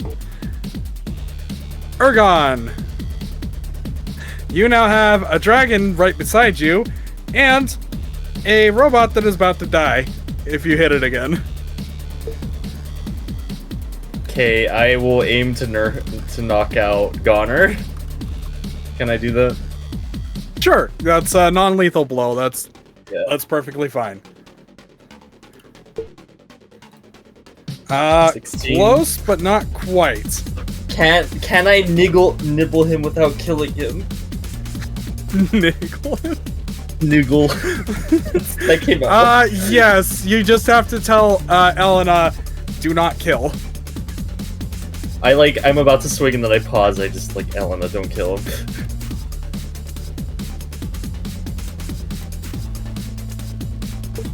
Ergon! You now have a dragon right beside you, and a robot that is about to die if you hit it again. Okay, I will aim to knock out Goner. Can I do that? Sure, that's a non-lethal blow. That's Yeah. perfectly fine. 16. Close, but not quite. Can I nibble him without killing him? Nicholas? Niggle. That came out. Yes, you just have to tell Elena, do not kill. I'm about to swing and then I pause. I just like, Elena, don't kill him.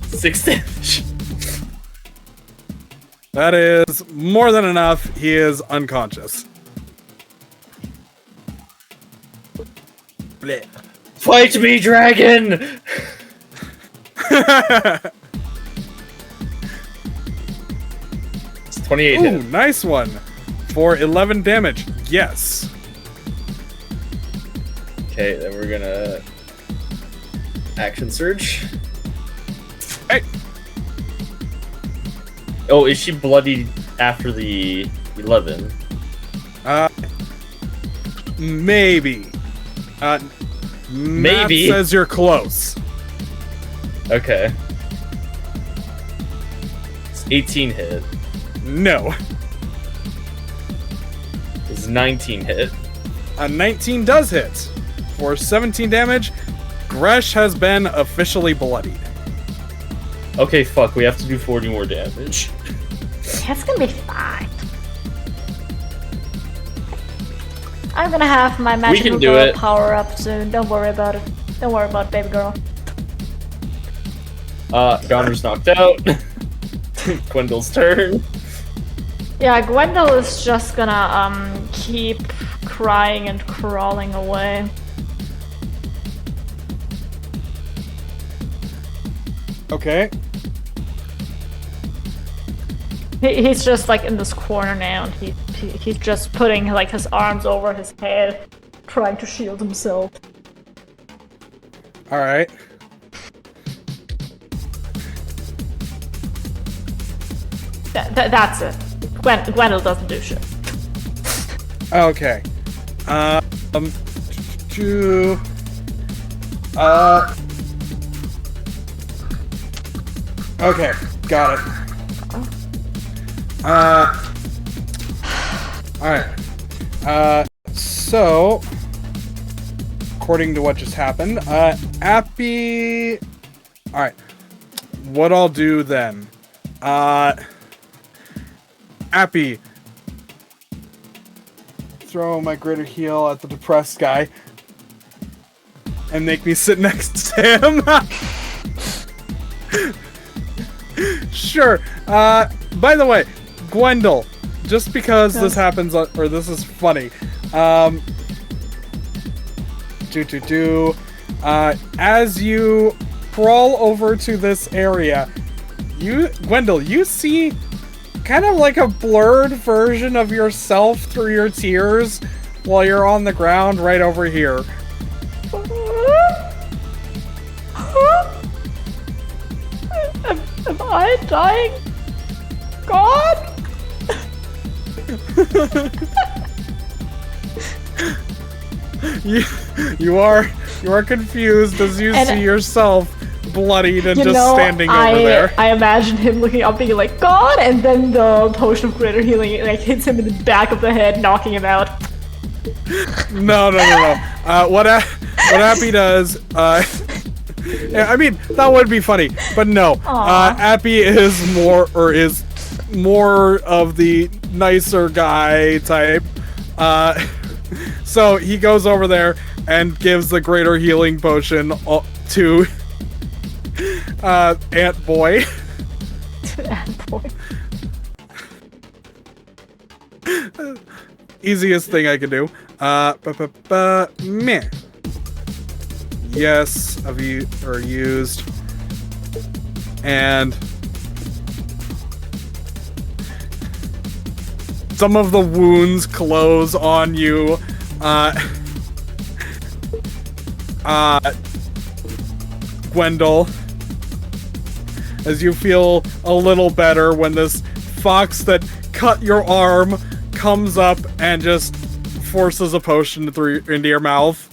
Six damage. That is more than enough. He is unconscious. Blech. Fight me, dragon! It's 28 Ooh, hit. nice one. For 11 damage. Yes. Okay, then we're gonna action surge. Hey. Oh, is she bloodied after the 11? Maybe. Maybe. Matt says you're close. Okay. It's 18 hit. No. Does 19 hit? A 19 does hit. For 17 damage, Gresh has been officially bloodied. Okay, fuck, we have to do 40 more damage. That's gonna be fine. I'm gonna have my magical can do girl it. power up soon. Don't worry about it. Don't worry about it, baby girl. Goner's knocked out. Gwendol's turn. Yeah, Gwendol is just gonna keep crying and crawling away. Okay. He's just like in this corner now, and he's just putting like his arms over his head, trying to shield himself. Alright. That's it. Gwendol doesn't do shit. Okay. Okay, got it. Alright. So, according to what just happened, Appy... Alright. What I'll do then, Appy, throw my greater heal at the depressed guy, and make me sit next to him. Sure. By the way, Gwendol, just because this happens, or this is funny, as you crawl over to this area, Gwendol, you see kind of like a blurred version of yourself through your tears while you're on the ground right over here. Am I dying? God? You are confused as you see yourself bloodied and just standing over there. I imagine him looking up being like, God, and then the potion of greater healing like hits him in the back of the head, knocking him out. No. What Appy does, yeah, I mean, that would be funny, but no. Appy is more of the nicer guy type. So he goes over there and gives the greater healing potion to Ant Boy. Ant Boy. Easiest thing I can do. Meh. Yes, are used. And some of the wounds close on you. Gwendol, as you feel a little better when this fox that cut your arm comes up and just forces a potion into your mouth.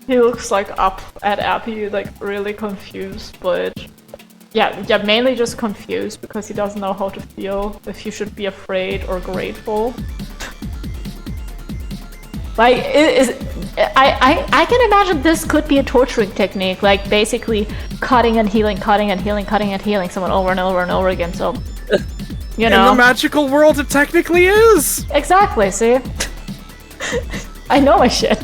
He looks like up at Appy, like really confused, but yeah, mainly just confused because he doesn't know how to feel, if he should be afraid or grateful. Like, I can imagine this could be a torturing technique, like basically cutting and healing someone over and over and over again, so, you know. In the magical world, it technically is! Exactly, see? I know my shit.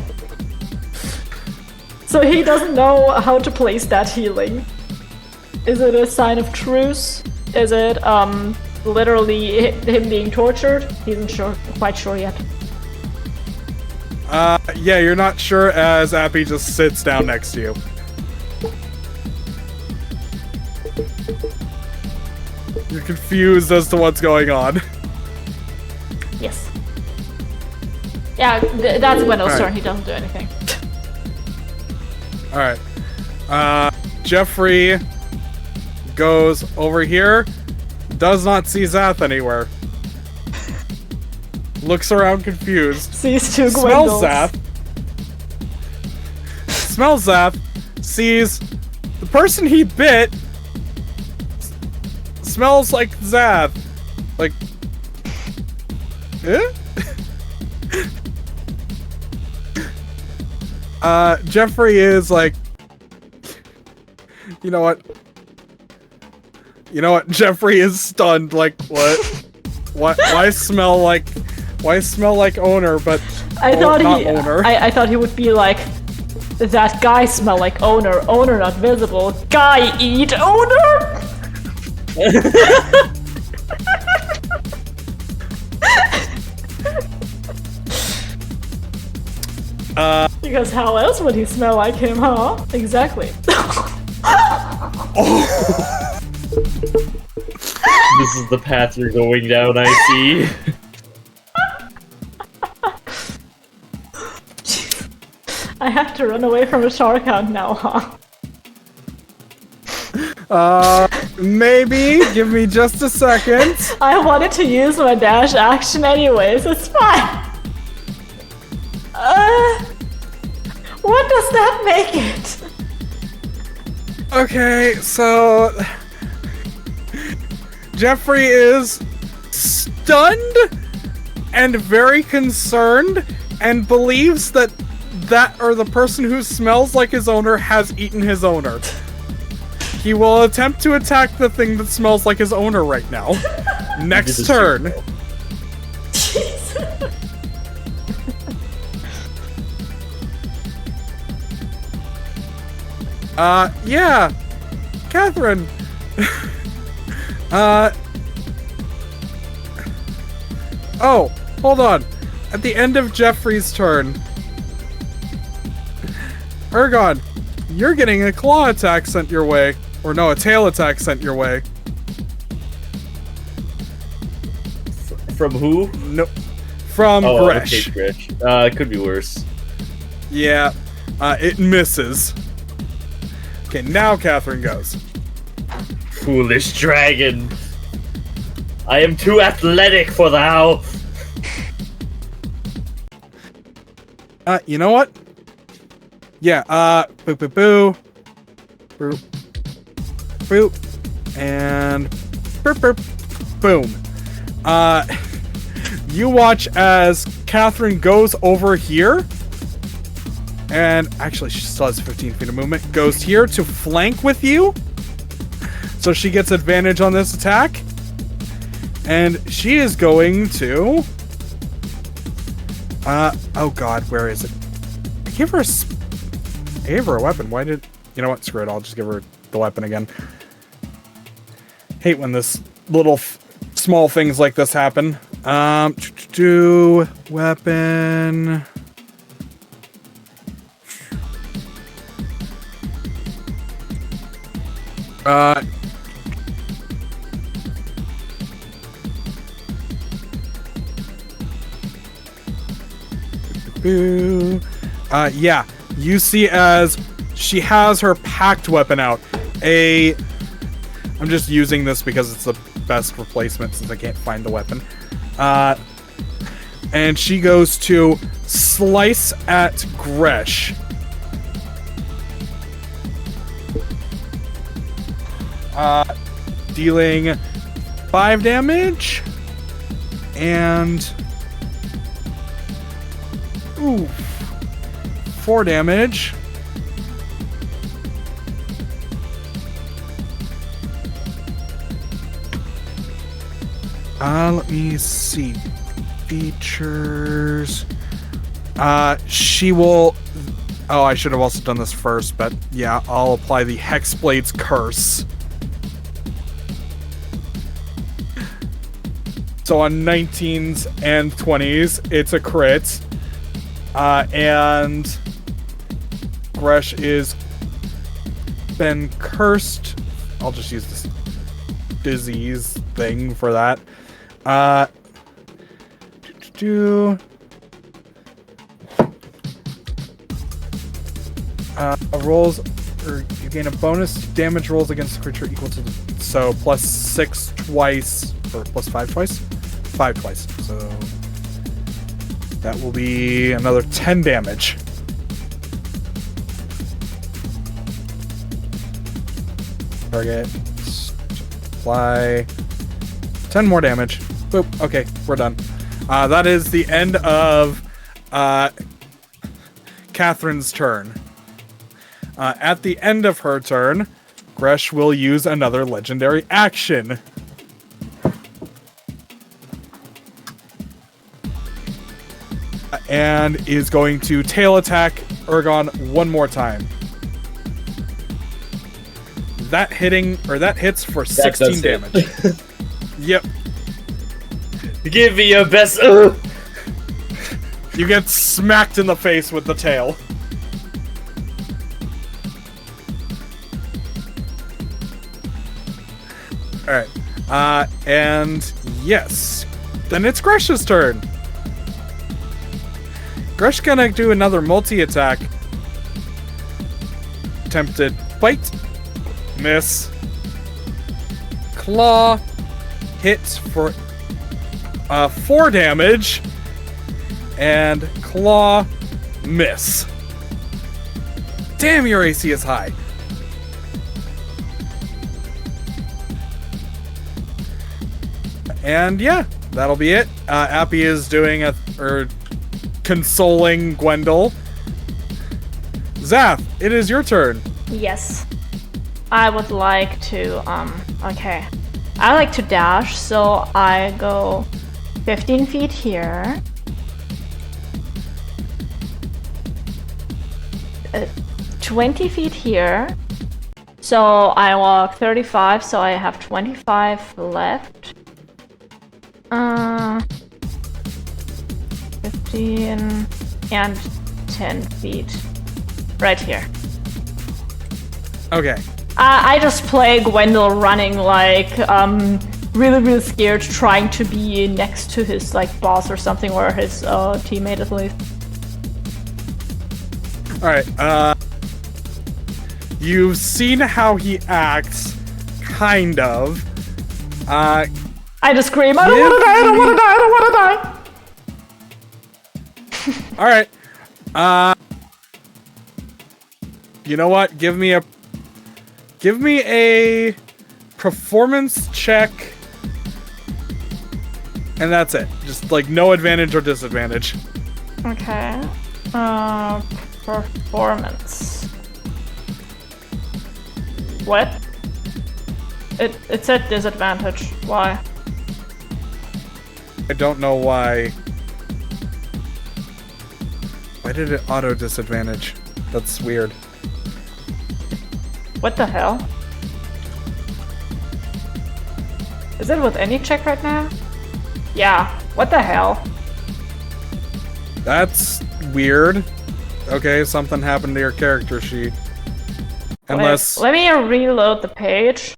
So he doesn't know how to place that healing. Is it a sign of truce? Is it, literally him being tortured? He isn't quite sure yet. Yeah, you're not sure as Appy just sits down next to you. You're confused as to what's going on. Yes. Yeah, that's Gwendol's turn. He doesn't do anything. Alright. Jeffrey goes over here. Does not see Zath anywhere. Looks around confused. Sees two Smells Gwendols. Zath. Smells Zath. Sees the person he bit. smells like Zath. Like, Jeffrey is like, you know what? Jeffrey is stunned. Like, what? Why smell like owner? But I thought not he. owner. I thought he would be like, that guy smell like owner. Owner not visible. Guy eat owner. Because how else would he smell like him, huh? Exactly. This is the path you're going down, I see. I have to run away from a shark hound now, huh? Maybe. Give me just a second. I wanted to use my dash action anyways, it's fine. What does that make it? Okay, so Jeffrey is stunned and very concerned and believes that the person who smells like his owner has eaten his owner. He will attempt to attack the thing that smells like his owner right now. Next turn. Yeah. Catherine. Oh, hold on. At the end of Jeffrey's turn, Ergon, you're getting a claw attack sent your way. Or no, a tail attack sent your way. From who? No. From Gresh. Okay, Gresh. It could be worse. Yeah. It misses. Okay, now Catherine goes. Foolish dragon. I am too athletic for thou. You know what? Yeah, boo boo boo. Boop. Boop. And burp burp. Boom. You watch as Catherine goes over here. And actually, she still has 15 feet of movement. Goes here to flank with you. So she gets advantage on this attack. And she is going to... oh god, where is it? I gave her a weapon. Why did... You know what? Screw it. I'll just give her the weapon again. Hate when this little small things like this happen. Weapon... yeah, you see as she has her packed weapon out. I'm just using this because it's the best replacement since I can't find the weapon. And she goes to slice at Gresh. Dealing 5 damage. And... ooh, 4 damage. Let me see. Features. She will... oh, I should have also done this first, but yeah, I'll apply the Hexblade's Curse. So on 19s and 20s, it's a crit. And Gresh is been cursed. I'll just use this disease thing for that. Rolls, or you gain a bonus damage rolls against the creature equal to the, so +6 twice, or +5 twice? 5 twice. So that will be another 10 damage. Target. apply 10 more damage. Boop. Okay, we're done. That is the end of Catherine's turn. At the end of her turn, Gresh will use another legendary action. And is going to tail attack Ergon one more time. That hits for 16 damage. Yep. Give me your best. You get smacked in the face with the tail. Alright. And yes. Then it's Gresh's turn. Gresh gonna do another multi-attack. Attempted bite. Miss. Claw. Hit for 4 damage. And claw. Miss. Damn, your AC is high. And yeah, that'll be it. Appy is doing consoling Gwendol. Zath, it is your turn. Yes. I would like to, okay. I like to dash, so I go 15 feet here. 20 feet here. So I walk 35, so I have 25 left. 15 and 10 feet. Right here. Okay. I just play Gwendol running like, really scared, trying to be next to his, like, boss or something, or his, teammate at least. Alright, you've seen how he acts, kind of. I just scream, I don't wanna die, I don't wanna die, I don't wanna die! Alright. You know what? Give me a performance check. And that's it. Just like no advantage or disadvantage. Okay. Performance. What? It said disadvantage. Why? I don't know why. Why did it auto disadvantage? That's weird. What the hell? Is it with any check right now? Yeah. What the hell? That's weird. Okay, something happened to your character sheet. Unless... Wait, let me reload the page.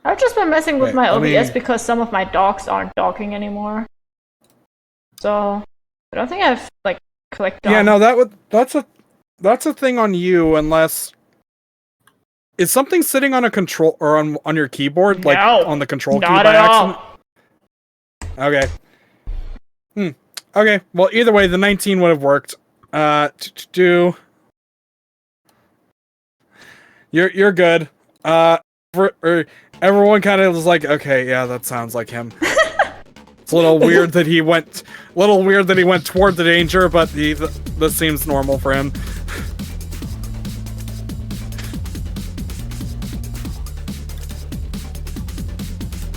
I've just been messing with my OBS because some of my dogs aren't docking anymore. So, I don't think I've, like, clicked on... Yeah, no, that's a thing on you, unless... Is something sitting on a control, or on your keyboard, like, on the control key by accident? Okay. Okay, well, either way, the 19 would have worked. You're good. Everyone kind of was like, okay, yeah, that sounds like him. It's a little weird that he went toward the danger, but this seems normal for him.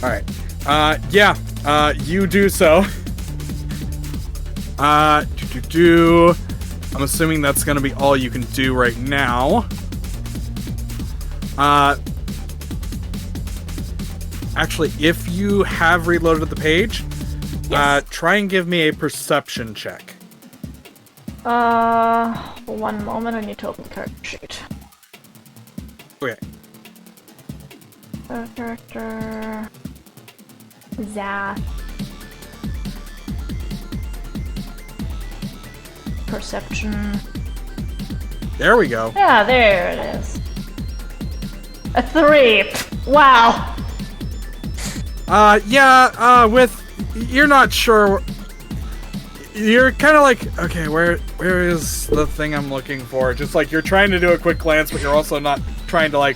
All right. You do so. I'm assuming that's gonna be all you can do right now. Actually, if you have reloaded the page, yes. Try and give me a perception check. 1 moment, I need to open the character sheet. Okay. Character... Zath. Perception. There we go. Yeah, there it is. A 3. Wow. You're not sure. You're kind of like, okay, where is the thing I'm looking for? Just like you're trying to do a quick glance, but you're also not trying to like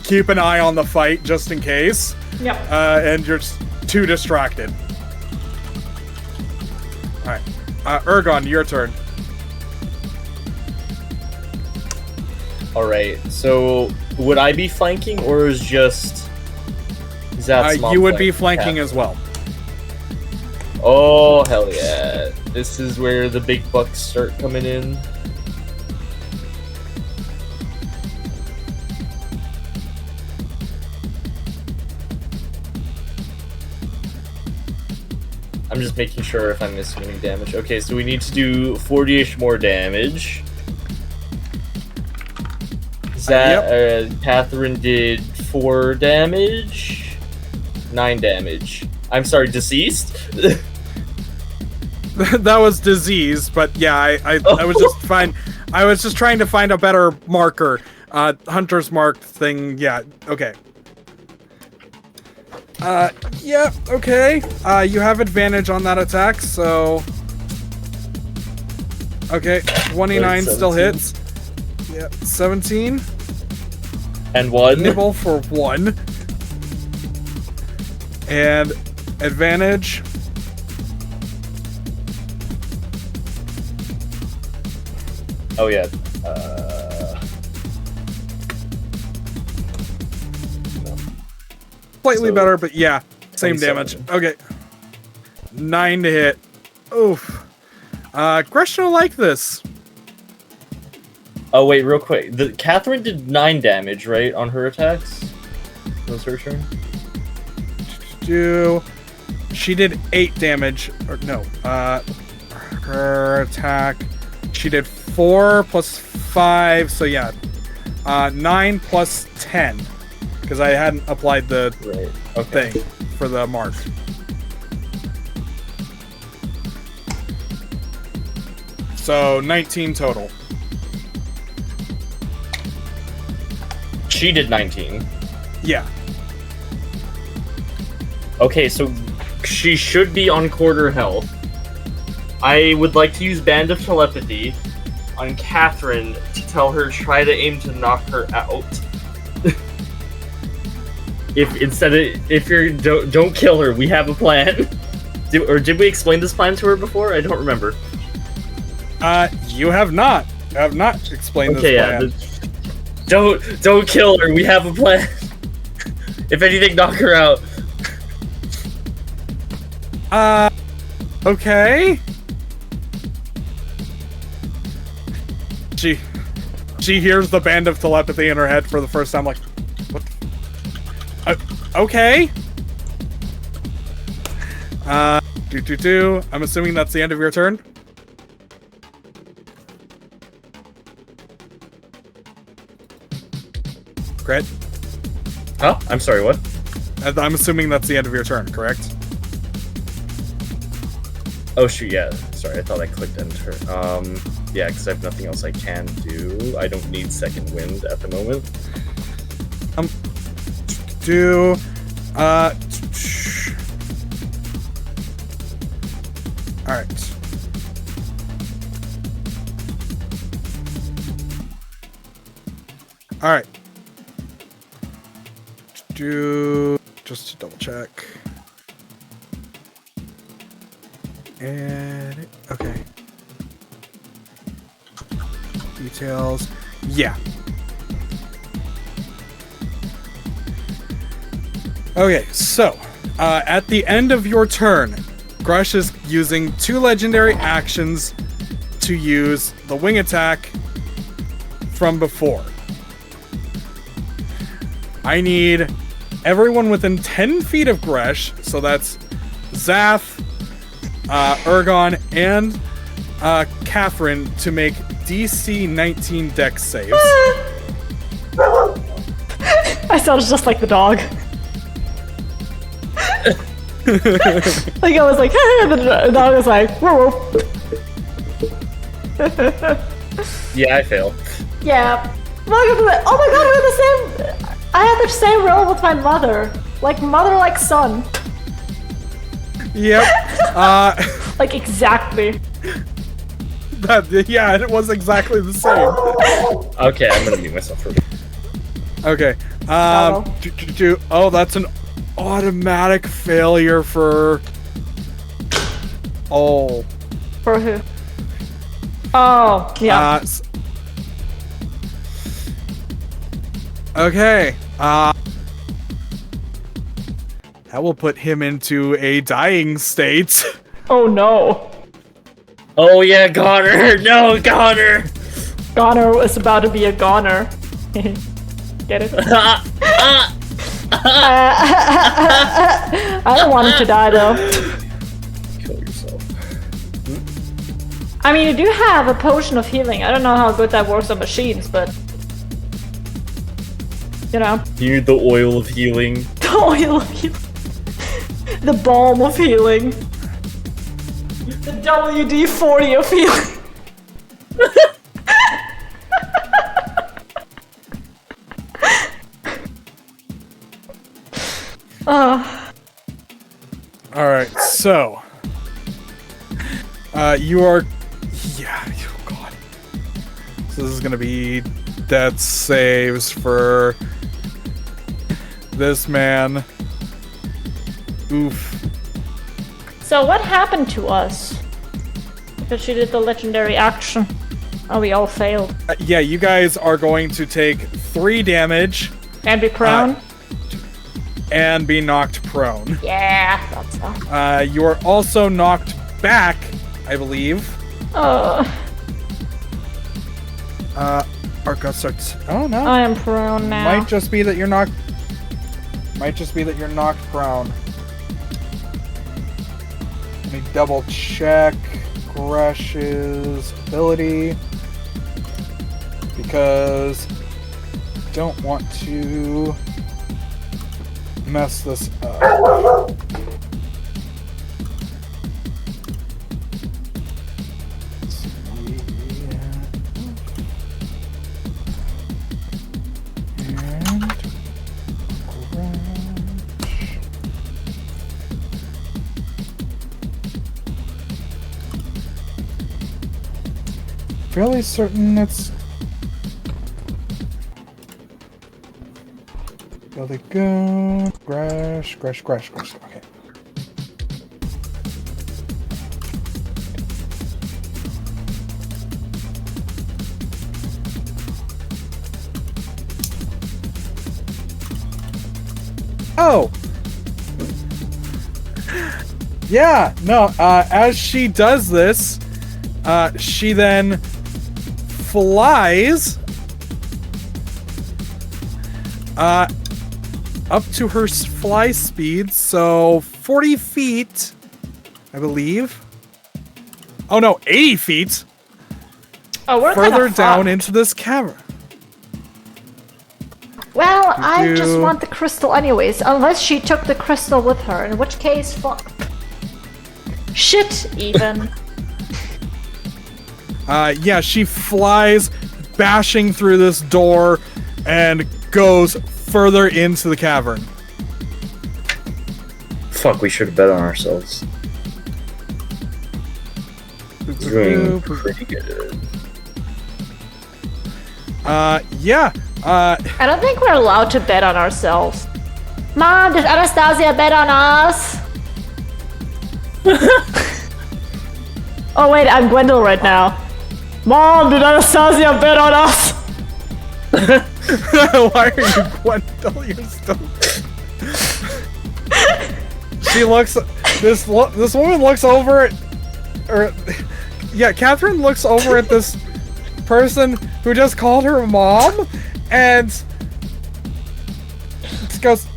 keep an eye on the fight just in case. Yep. And you're just too distracted. All right, Ergon, your turn. All right. So would I be flanking, or is just Zat's mom You would be flanking flanking as well. Oh hell yeah! This is where the big bucks start coming in. I'm just making sure if I'm missing any damage. Okay, so we need to do 40-ish more damage. Catherine did 4 damage. 9 damage. I'm sorry, deceased? That was disease, but yeah, I was just fine. I was just trying to find a better marker. Hunter's mark thing, yeah, okay. Yeah, okay. You have advantage on that attack, so... Okay, 29 still hits. Yeah, 17. And 1. Nibble for 1. And advantage. Oh yeah. Slightly So, better, but yeah, same 27. damage. Okay. 9 to hit. Oof. Gresh will like this. Oh wait, real quick. Catherine did 9 damage, right, on her attacks? That was her turn? She did 8 damage. Or no, her attack. She did 4 plus 5, so yeah. 9 plus 10. Because I hadn't applied the thing for the mark. So 19 total. She did 19. Yeah. Okay, so she should be on quarter health. I would like to use Band of Telepathy on Catherine to tell her try to aim to knock her out. If you're don't kill her, we have a plan. Did we explain this plan to her before? I don't remember. You have not. I have not explained this plan. Don't kill her. We have a plan. If anything, knock her out. Okay. She hears the Band of Telepathy in her head for the first time, like, what? Okay. I'm assuming that's the end of your turn. Crit. Huh? I'm sorry, what? I'm assuming that's the end of your turn, correct? Oh shoot, yeah. Sorry, I thought I clicked enter. Yeah, because I have nothing else I can do. I don't need second wind at the moment. Alright. Alright. Just to double check. And okay. Details. Yeah. Okay, so at the end of your turn, Grush is using 2 legendary actions to use the wing attack from before. I need everyone within 10 feet of Gresh, so that's Zath, Ergon, and Catherine to make DC 19 Dex saves. I sounded just like the dog. Like I was like, the dog was like, whoa. Yeah, I fail. Yeah. Welcome to the. Oh my god, we're the same. I had the same role with my mother. Like mother, like son. Yep. Like exactly. Yeah, it was exactly the same. Okay, I'm gonna mute myself for a bit. Okay. Oh, that's an automatic failure for. Oh. For who? Oh, yeah. Okay. That will put him into a dying state. Oh no. Oh yeah, goner! No, goner! Goner is about to be a goner. Get it? I don't want him to die though. Kill yourself. I mean, you do have a potion of healing. I don't know how good that works on machines, but you know. You need the oil of healing. The oil of healing. The balm of healing. The WD-40 of healing. Alright, so. You are. Yeah, oh god. So this is gonna be death saves for this man. Oof. So what happened to us? Because she did the legendary action. Oh, we all failed. Yeah, you guys are going to take 3 damage. And be prone? And be knocked prone. Yeah, that's so. You are also knocked back, I believe. Our guts starts. Oh no. I am prone now. Might just be that you're knocked. Might just be that you're knocked prone. Let me double check Gresh's ability because I don't want to mess this up. Fairly certain it's really good. Crash. Okay. Oh. Yeah. No. As she does this, she then flies up to her fly speed, so 40 feet, I believe. Oh no, 80 feet. Oh, we're further kinda down fucked. into this cavern. Well, I just want the crystal anyways, unless she took the crystal with her, in which case, fuck. Shit, even. Yeah, she flies, bashing through this door, and goes further into the cavern. Fuck, we should have bet on ourselves. Doing pretty good. Yeah, I don't think we're allowed to bet on ourselves. Mom, did Anastasia bet on us? Oh wait, I'm Gwendol right now. Mom, did Anastasia bet on us? Why are you Gwendol? You're still... She looks... This woman looks over at... Yeah, Catherine looks over at this person who just called her mom, and... Just goes...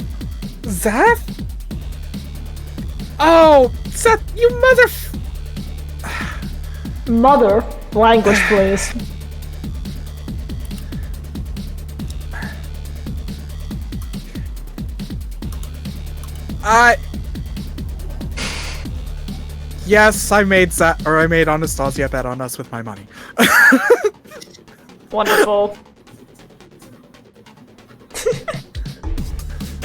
Zeth? Oh, Zeth, you mother... Mother, language please. Yes, I made Anastasia bet on us with my money. Wonderful.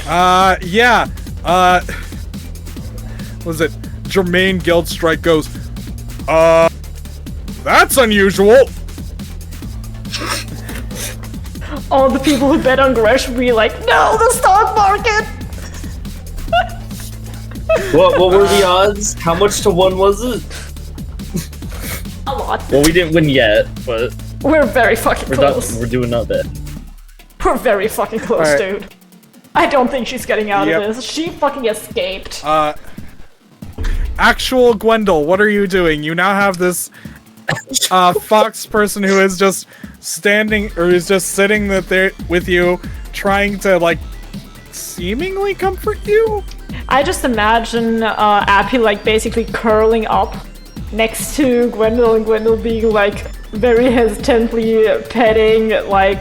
Yeah. Was it Jermaine Guildstrike goes, that's unusual. all the people who bet on Gresh would be like, no, the stock market! What were the odds? How much to 1 was it? A lot. Well, we didn't win yet, but We're very fucking close. we're doing not bad. We're very fucking close, Alright. dude. I don't think she's getting out Yep. of this. She fucking escaped. Actual Gwendol, what are you doing? You now have this fox person who is just standing, or is just sitting there with you, trying to, like, seemingly comfort you? I just imagine Appy like basically curling up next to Gwendol and Gwendol being like very hesitantly petting like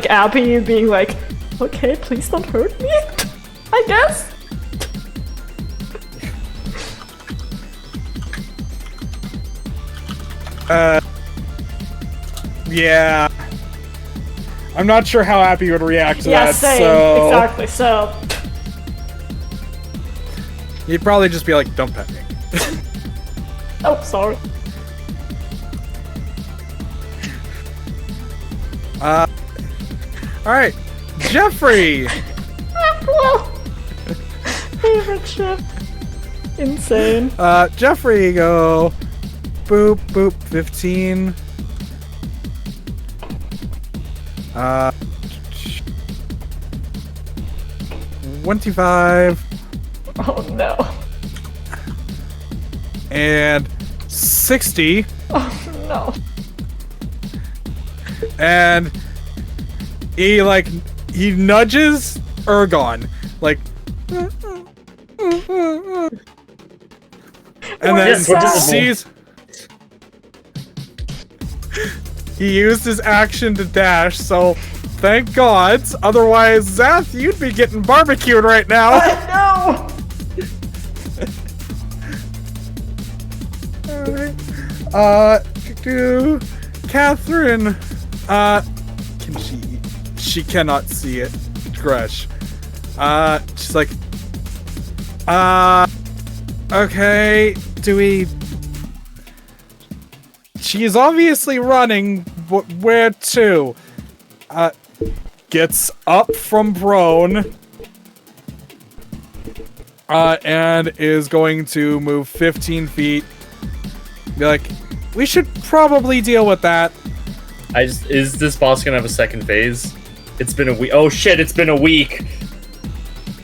Appy being like, okay, please don't hurt me, I guess. Yeah. I'm not sure how Appy would react to Yeah, that, same. so... Exactly, so... He'd probably just be like, don't pet me. Oh, sorry. Alright, Jeffrey! Well, favorite ship. Insane. Jeffrey, go. Boop, boop, 15. 25. Oh no. And 60. Oh no. And he nudges Ergon, like, and then sees. He used his action to dash, so thank God. Otherwise, Zath, you'd be getting barbecued right now. No! Catherine, can she cannot see it. Gresh. She's like, okay, do we... She is obviously running, but where to? Gets up from prone, and is going to move 15 feet. Be like, we should probably deal with that. Is this boss gonna have a second phase? It's been a week. Oh shit, it's been a week.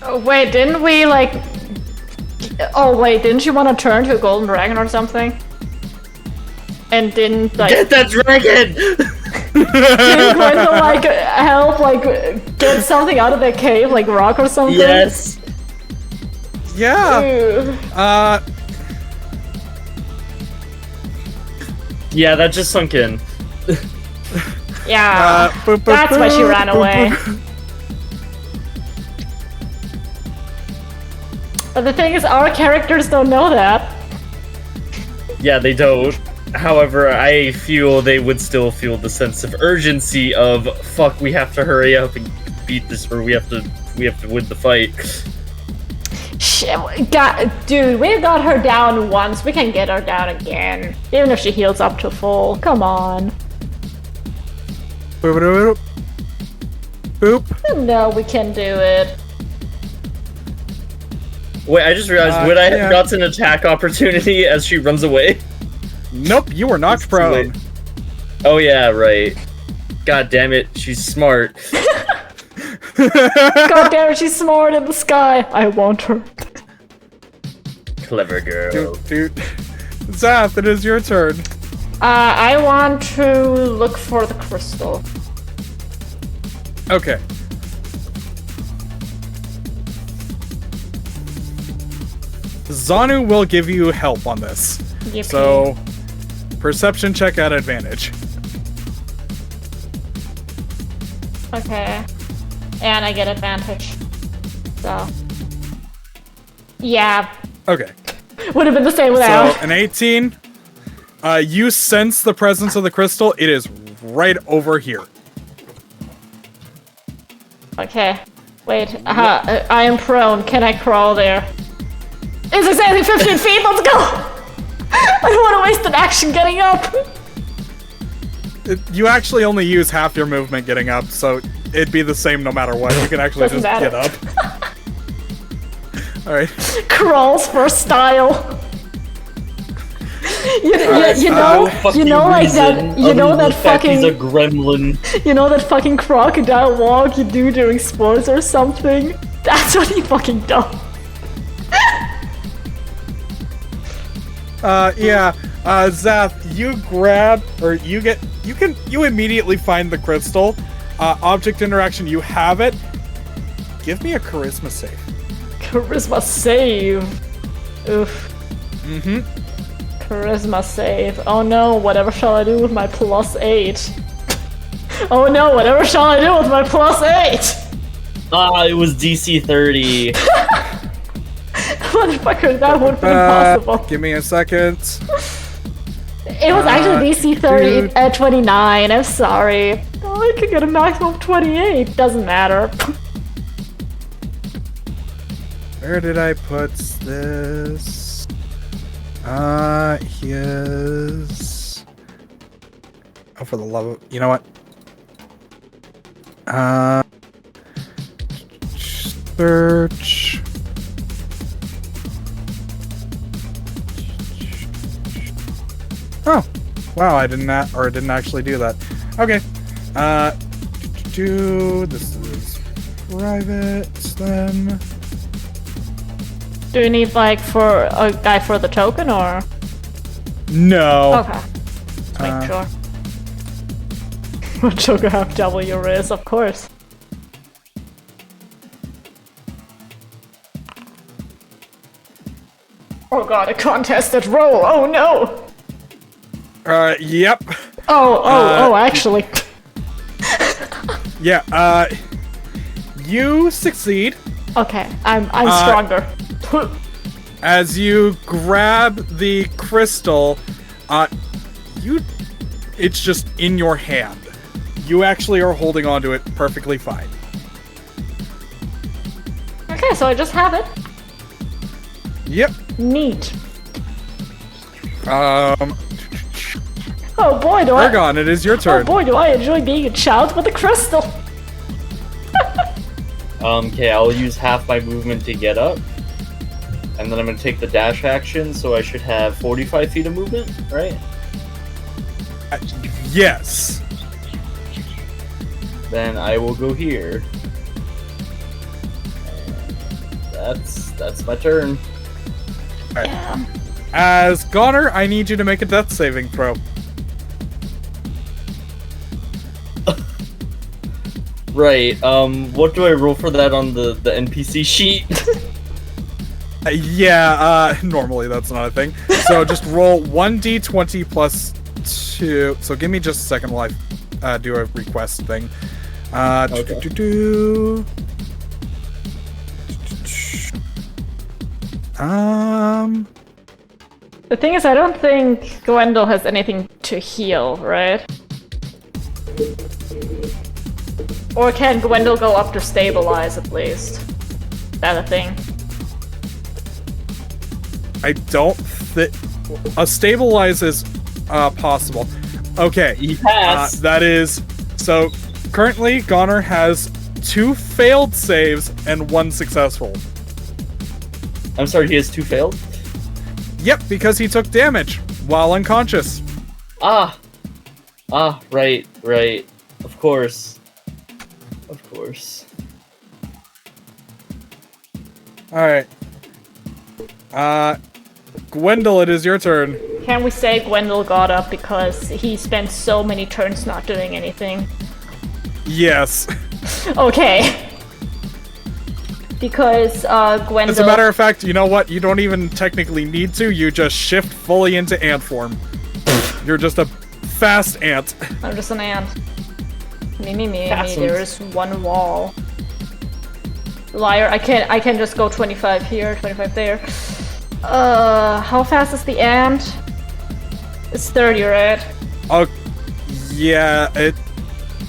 Oh, wait, didn't we like... Oh wait, didn't you want to turn to a golden dragon or something? And didn't like... Get that dragon! Didn't Gwendol like help like get something out of the cave, like rock or something? Yes. Yeah. Ew. Yeah, that just sunk in. Yeah. Boop, boop, That's why she boop, ran boop, away. boop. But the thing is, our characters don't know that. Yeah, they don't. However, I feel they would still feel the sense of urgency of fuck, we have to hurry up and beat this, or we have to win the fight. Shit, dude, we've got her down once. We can get her down again, even if she heals up to full. Come on. Boop, boop, boop. Boop. No, we can do it. Wait, I just realized, would I have gotten an attack opportunity as she runs away? Nope, you were knocked prone. Oh yeah, right. God damn it, she's smart. God damn it, she's smart in the sky. I want her. Clever girl. Dude. Zath, it is your turn. I want to look for the crystal. Okay. Zanu will give you help on this. Yippee. So, perception check at advantage. Okay. And I get advantage. So. Yeah. Okay. Would have been the same without. So, an 18. You sense the presence of the crystal. It is right over here. Okay. Wait. I am prone. Can I crawl there? It's exactly 15 feet. Let's go! I don't want to waste an action getting up. You actually only use half your movement getting up, so it'd be the same no matter what. You can actually Doesn't just matter. get up. Alright. Crawls for style. You know, like that. You know that He's a fucking. gremlin. You know that fucking crocodile walk you do during sports or something. That's what he fucking does. Yeah. Zath, you grab, or you immediately find the crystal. Object interaction, you have it. Give me a charisma save. Charisma save. Oof. Mm-hmm. Charisma save. Oh no, whatever shall I do with my +8? Oh no, whatever shall I do with my +8? It was DC 30. Motherfucker, that would be impossible. Give me a second. It was actually DC 30 dude. at 29, I'm sorry. Oh, I could get a maximum of 28, doesn't matter. Where did I put this? His... Oh, for the love of... You know what? Search... Oh! Wow, I didn't actually do that. Okay. This is private, then... Do you need, like, for a guy for the token, or? No. Okay. Just make sure. What sugar have W is, of course. Oh god, a contested roll, oh no! Yep. Actually. Yeah, you succeed. Okay, I'm stronger. As you grab the crystal, it's just in your hand. You actually are holding onto it perfectly fine. Okay, so I just have it. Yep. Neat. Oh boy, do I... Ergon, it is your Oh turn. boy, do I enjoy being a child with a crystal! Okay, I'll use half my movement to get up. And then I'm gonna take the dash action, so I should have 45 feet of movement, right? Yes. Then I will go here. And that's my turn. Alright. Yeah. As Goner, I need you to make a death saving throw. Right, what do I roll for that on the NPC sheet? Normally that's not a thing. So just roll 1d20 plus 2. So give me just a second while I do a request thing. Okay. The thing is, I don't think Gwendol has anything to heal, right? Or can Gwendol go up to stabilize at least? Is that a thing? I don't think a stabilize is possible. Okay, He passed. that is so. Currently, Goner has 2 failed saves and 1 successful. I'm sorry, he has 2 failed? Yep, because he took damage while unconscious. Right. Of course. All right. Gwendol, it is your turn. Can we say Gwendol got up because he spent so many turns not doing anything? Yes. Okay. Because Gwendol... As a matter of fact, you know what? You don't even technically need to. You just shift fully into ant form. You're just a fast ant. I'm just an ant. Me, Fast there's one wall. Liar, I can just go 25 here, 25 there. How fast is the ant? It's 30, right? Oh, yeah,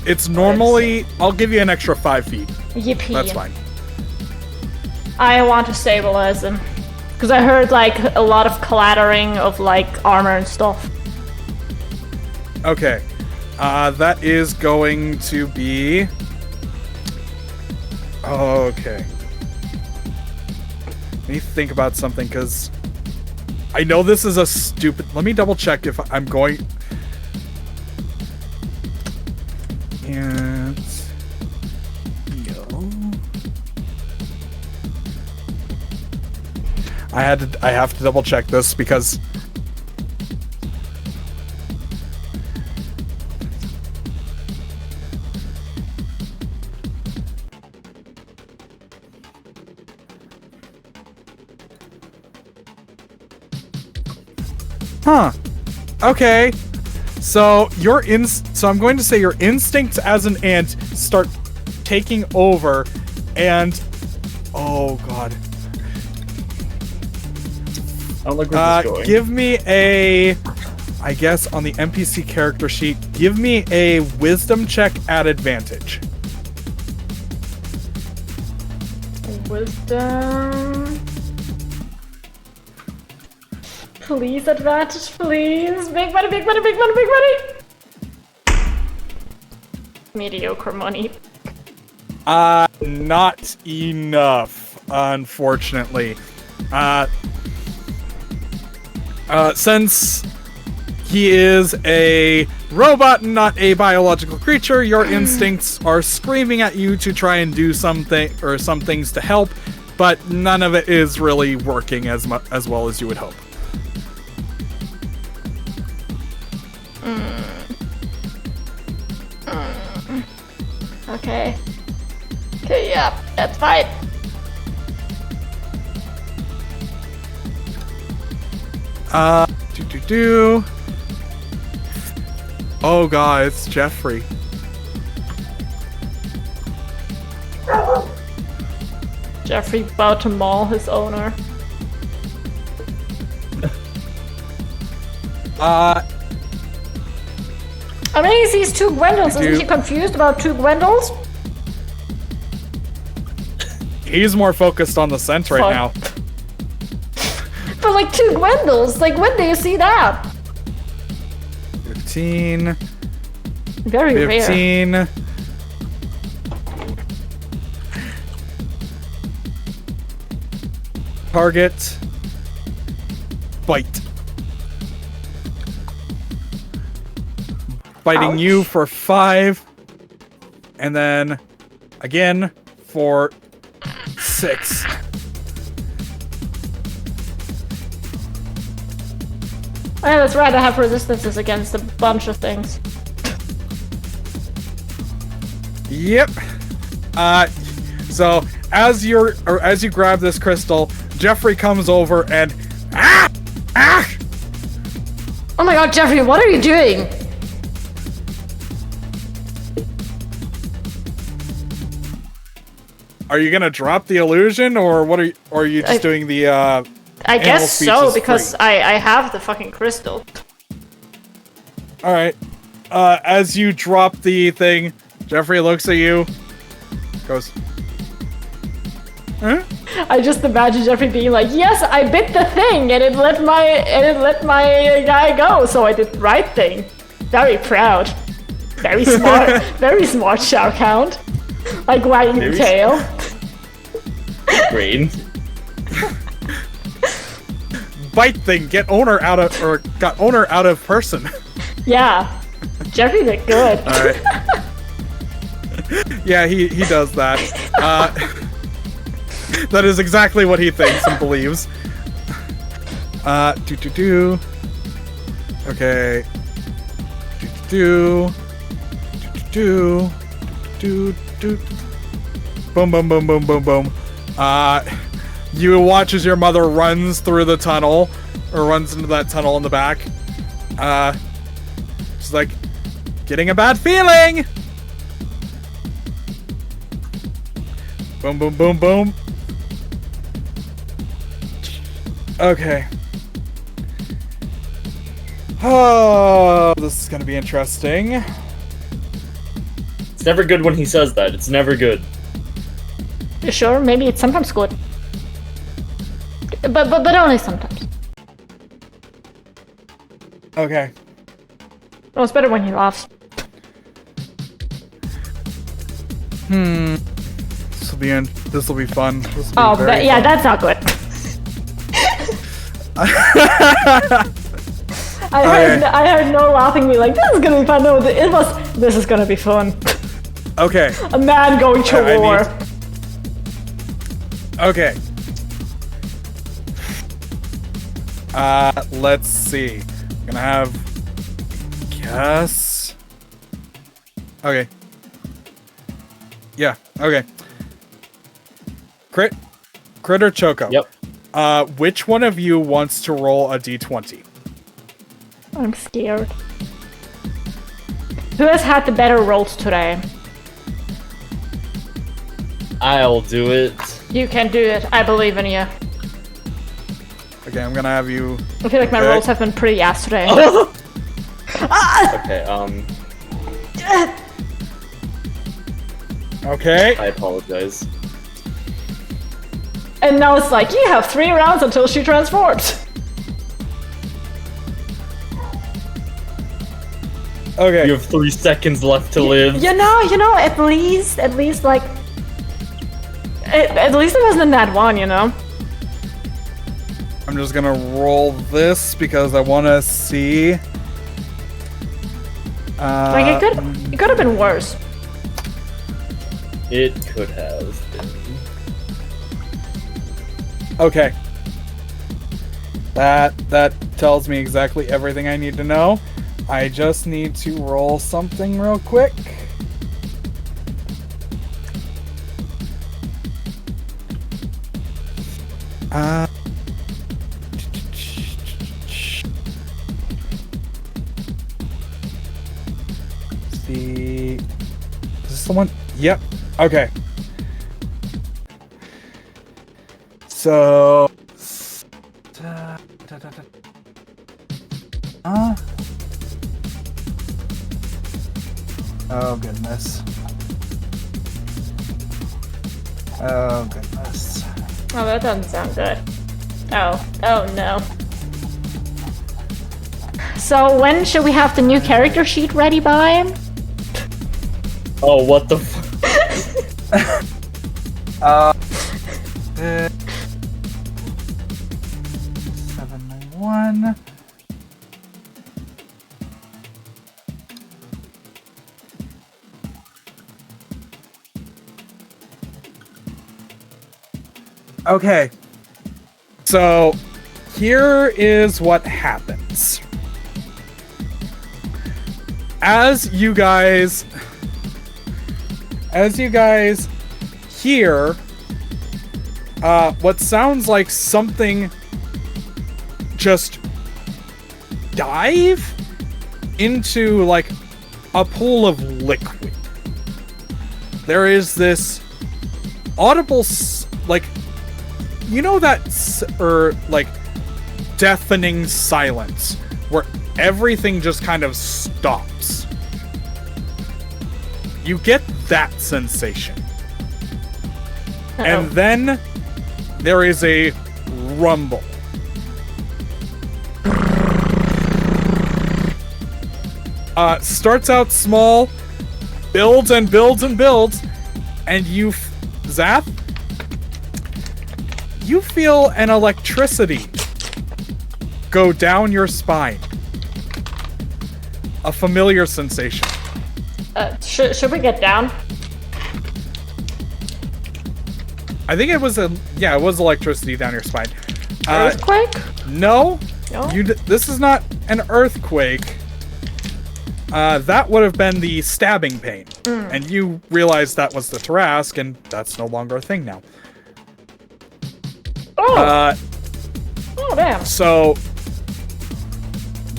it's normally... I'll give you an extra 5 feet. Yippee. That's fine. I want to stabilize him. Because I heard, like, a lot of clattering of, like, armor and stuff. Okay. That is going to be... Okay. Let me think about something, because I know this is a stupid... Let me double check if I'm going... And... I have to double check this because... Huh. Okay. So so I'm going to say your instincts as an ant start taking over, and oh god. I don't like where this is going. Give me I guess on the NPC character sheet, give me a wisdom check at advantage. Wisdom. Please, advantage, please. Big money, big money, big money, big money. Mediocre money. Not enough, unfortunately. Since he is a robot and not a biological creature, your instincts are screaming at you to try and do something or some things to help, but none of it is really working as well as you would hope. Okay. Okay, yeah, that's fine. Oh god, it's Jeffrey. Jeffrey about to maul his owner. I mean, he sees two Gwendolys. Isn't he confused about two Gwendols? He's more focused on the scent right now. But like two Gwendols, like when do you see that? 15. Very 15. rare. Target. Bite. Biting Ouch. you for 5. And then again for 6. Oh, yeah, that's right, I have resistances against a bunch of things. Yep. So as you grab this crystal, Jeffrey comes over and Oh my god, Jeffrey, what are you doing? Are you gonna drop the illusion, or what are you just doing the I guess so, speech is because free? I have the fucking crystal. Alright. As you drop the thing, Jeffrey looks at you, goes, huh? I just imagine Jeffrey being like, yes, I bit the thing and it let my guy go, so I did the right thing. Very proud. Very smart. Very smart Shao Count. Like wagging the tail. Brain. Bite thing, got owner out of person. Yeah. Jeffrey did good. Alright. Yeah, he does that. That is exactly what he thinks and believes. Okay. Boom, boom, boom, boom, boom, boom. You watch as your mother runs through the tunnel, or runs into that tunnel in the back. She's like, getting a bad feeling! Boom, boom, boom, boom. Okay. Oh, this is gonna be interesting. It's never good when he says that. It's never good. You sure? Maybe it's sometimes good. But only sometimes. Okay. No, it's better when he laughs. This will be fun. This'll be Oh, very yeah, fun. that's not good. I heard Noah laughing me like, this is gonna be fun. No, this is gonna be fun. Okay. A man going to I war. Okay. Let's see. I'm gonna have guess. Okay. Yeah, okay. Crit or Choco? Yep. Which one of you wants to roll a d20? I'm scared. Who has had the better rolls today? I'll do it. You can do it. I believe in you. Okay, I'm gonna have you. I feel like my Okay. rolls have been pretty ass today. Okay, Okay. I apologize. And now it's like, you have 3 rounds until she transforms. Okay. You have 3 seconds left to live. You know, at least, like... At least it wasn't in that one, you know? I'm just gonna roll this because I want to see. Like, it could have been worse. It could have been. Okay. That tells me exactly everything I need to know. I just need to roll something real quick. See, is this the one? Yep. Okay. So. Oh goodness. Oh goodness. Oh, that doesn't sound good. Oh no. So when should we have the new character sheet ready by? Oh, what the f- 791. Okay. So here is what happens. As you guys hear what sounds like something just dive into like a pool of liquid. There is this audible like, you know, that like deafening silence where everything just kind of stops. You get that sensation. And then there is a rumble. Starts out small, builds and builds and builds, and Zath, you feel an electricity go down your spine. A familiar sensation. Should we get down? I think it was it was electricity down your spine. Earthquake? No. No? This is not an earthquake. That would have been the stabbing pain. And you realized that was the Tarask, and that's no longer a thing now. Oh! Oh, damn. So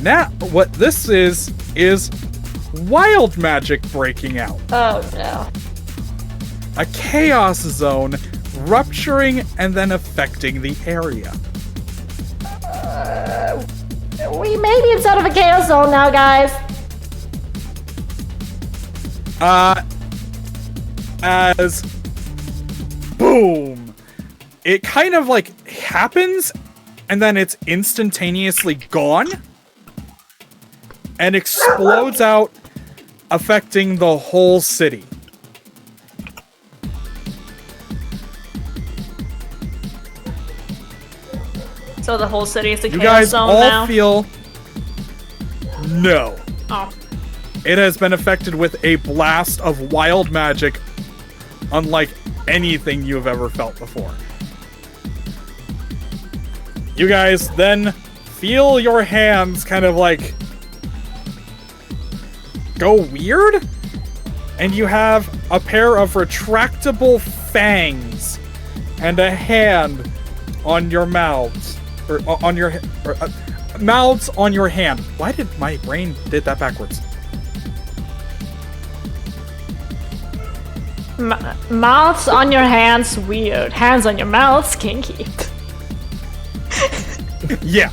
now what this is wild magic breaking out. Oh, no. A chaos zone rupturing and then affecting the area. We may be inside of a chaos zone now, guys. As boom, it kind of like happens and then it's instantaneously gone and explodes out, affecting the whole city. So the whole city is a You chaos guys zone all now? feel... No. Oh. It has been affected with a blast of wild magic unlike anything you have ever felt before. You guys then feel your hands kind of like go weird, and you have a pair of retractable fangs and a hand on your mouths, or on your mouths on your hand. Why did my brain did that backwards? Mouths on your hands, weird. Hands on your mouths, kinky. Yeah.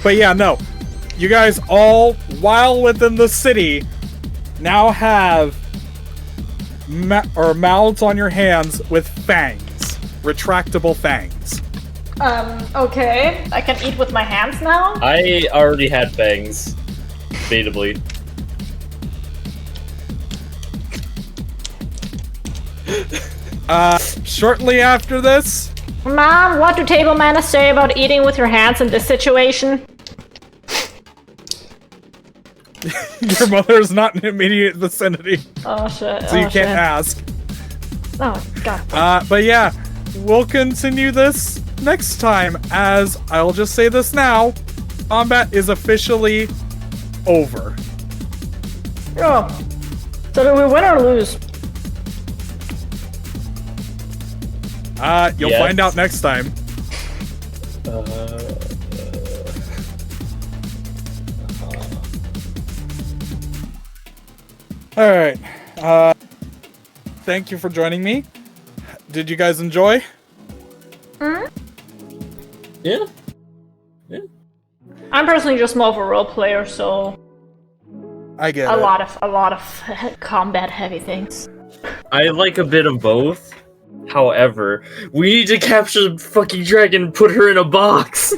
But yeah, no. You guys all, while within the city, now have mouths on your hands with fangs. Retractable fangs. Okay. I can eat with my hands now? I already had fangs. Debatably. Shortly after this, Mom, what do table manners say about eating with your hands in this situation? your mother is not in immediate vicinity, Oh shit. so you can't ask. Oh god. But yeah, we'll continue this next time, as I'll just say this now, combat is officially over. Oh. So do we win or lose? You'll Yes. find out next time. Alright. Thank you for joining me. Did you guys enjoy? Yeah. I'm personally just more of a role player, so I get a it. lot of combat heavy things. I like a bit of both. However, we need to capture the fucking dragon and put her in a box.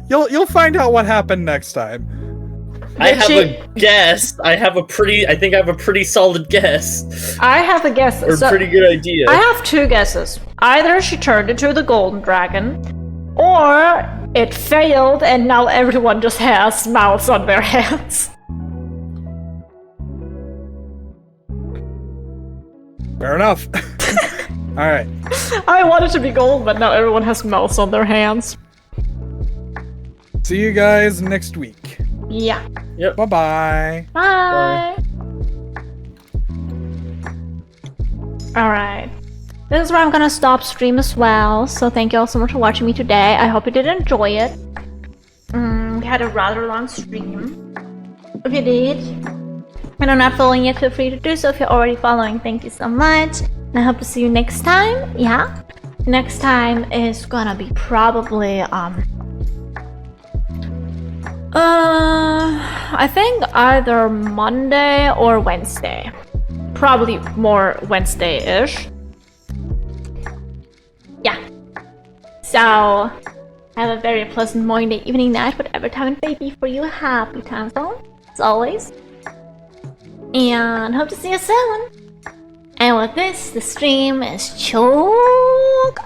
You'll find out what happened next time. I have a guess. I think I have a pretty solid guess. I have a guess. Or So- pretty good idea. I have two guesses. Either she turned into the golden dragon, or it failed and now everyone just has mouths on their hands. Fair enough. Alright. I wanted to be gold, but now everyone has mouths on their hands. See you guys next week. Yeah. Bye-bye. Bye. Alright. This is where I'm gonna stop stream as well, so thank you all so much for watching me today. I hope you did enjoy it. We had a rather long stream. If you did, and I'm not following yet, feel free to do so. If you're already following, thank you so much. And I hope to see you next time. Yeah. Next time is gonna be probably, I think either Monday or Wednesday. Probably more Wednesday-ish. Yeah. So, have a very pleasant morning, day, evening, night, whatever time it may be for you. Happy time zone, as always. And hope to see you soon. And with this, the stream is choke.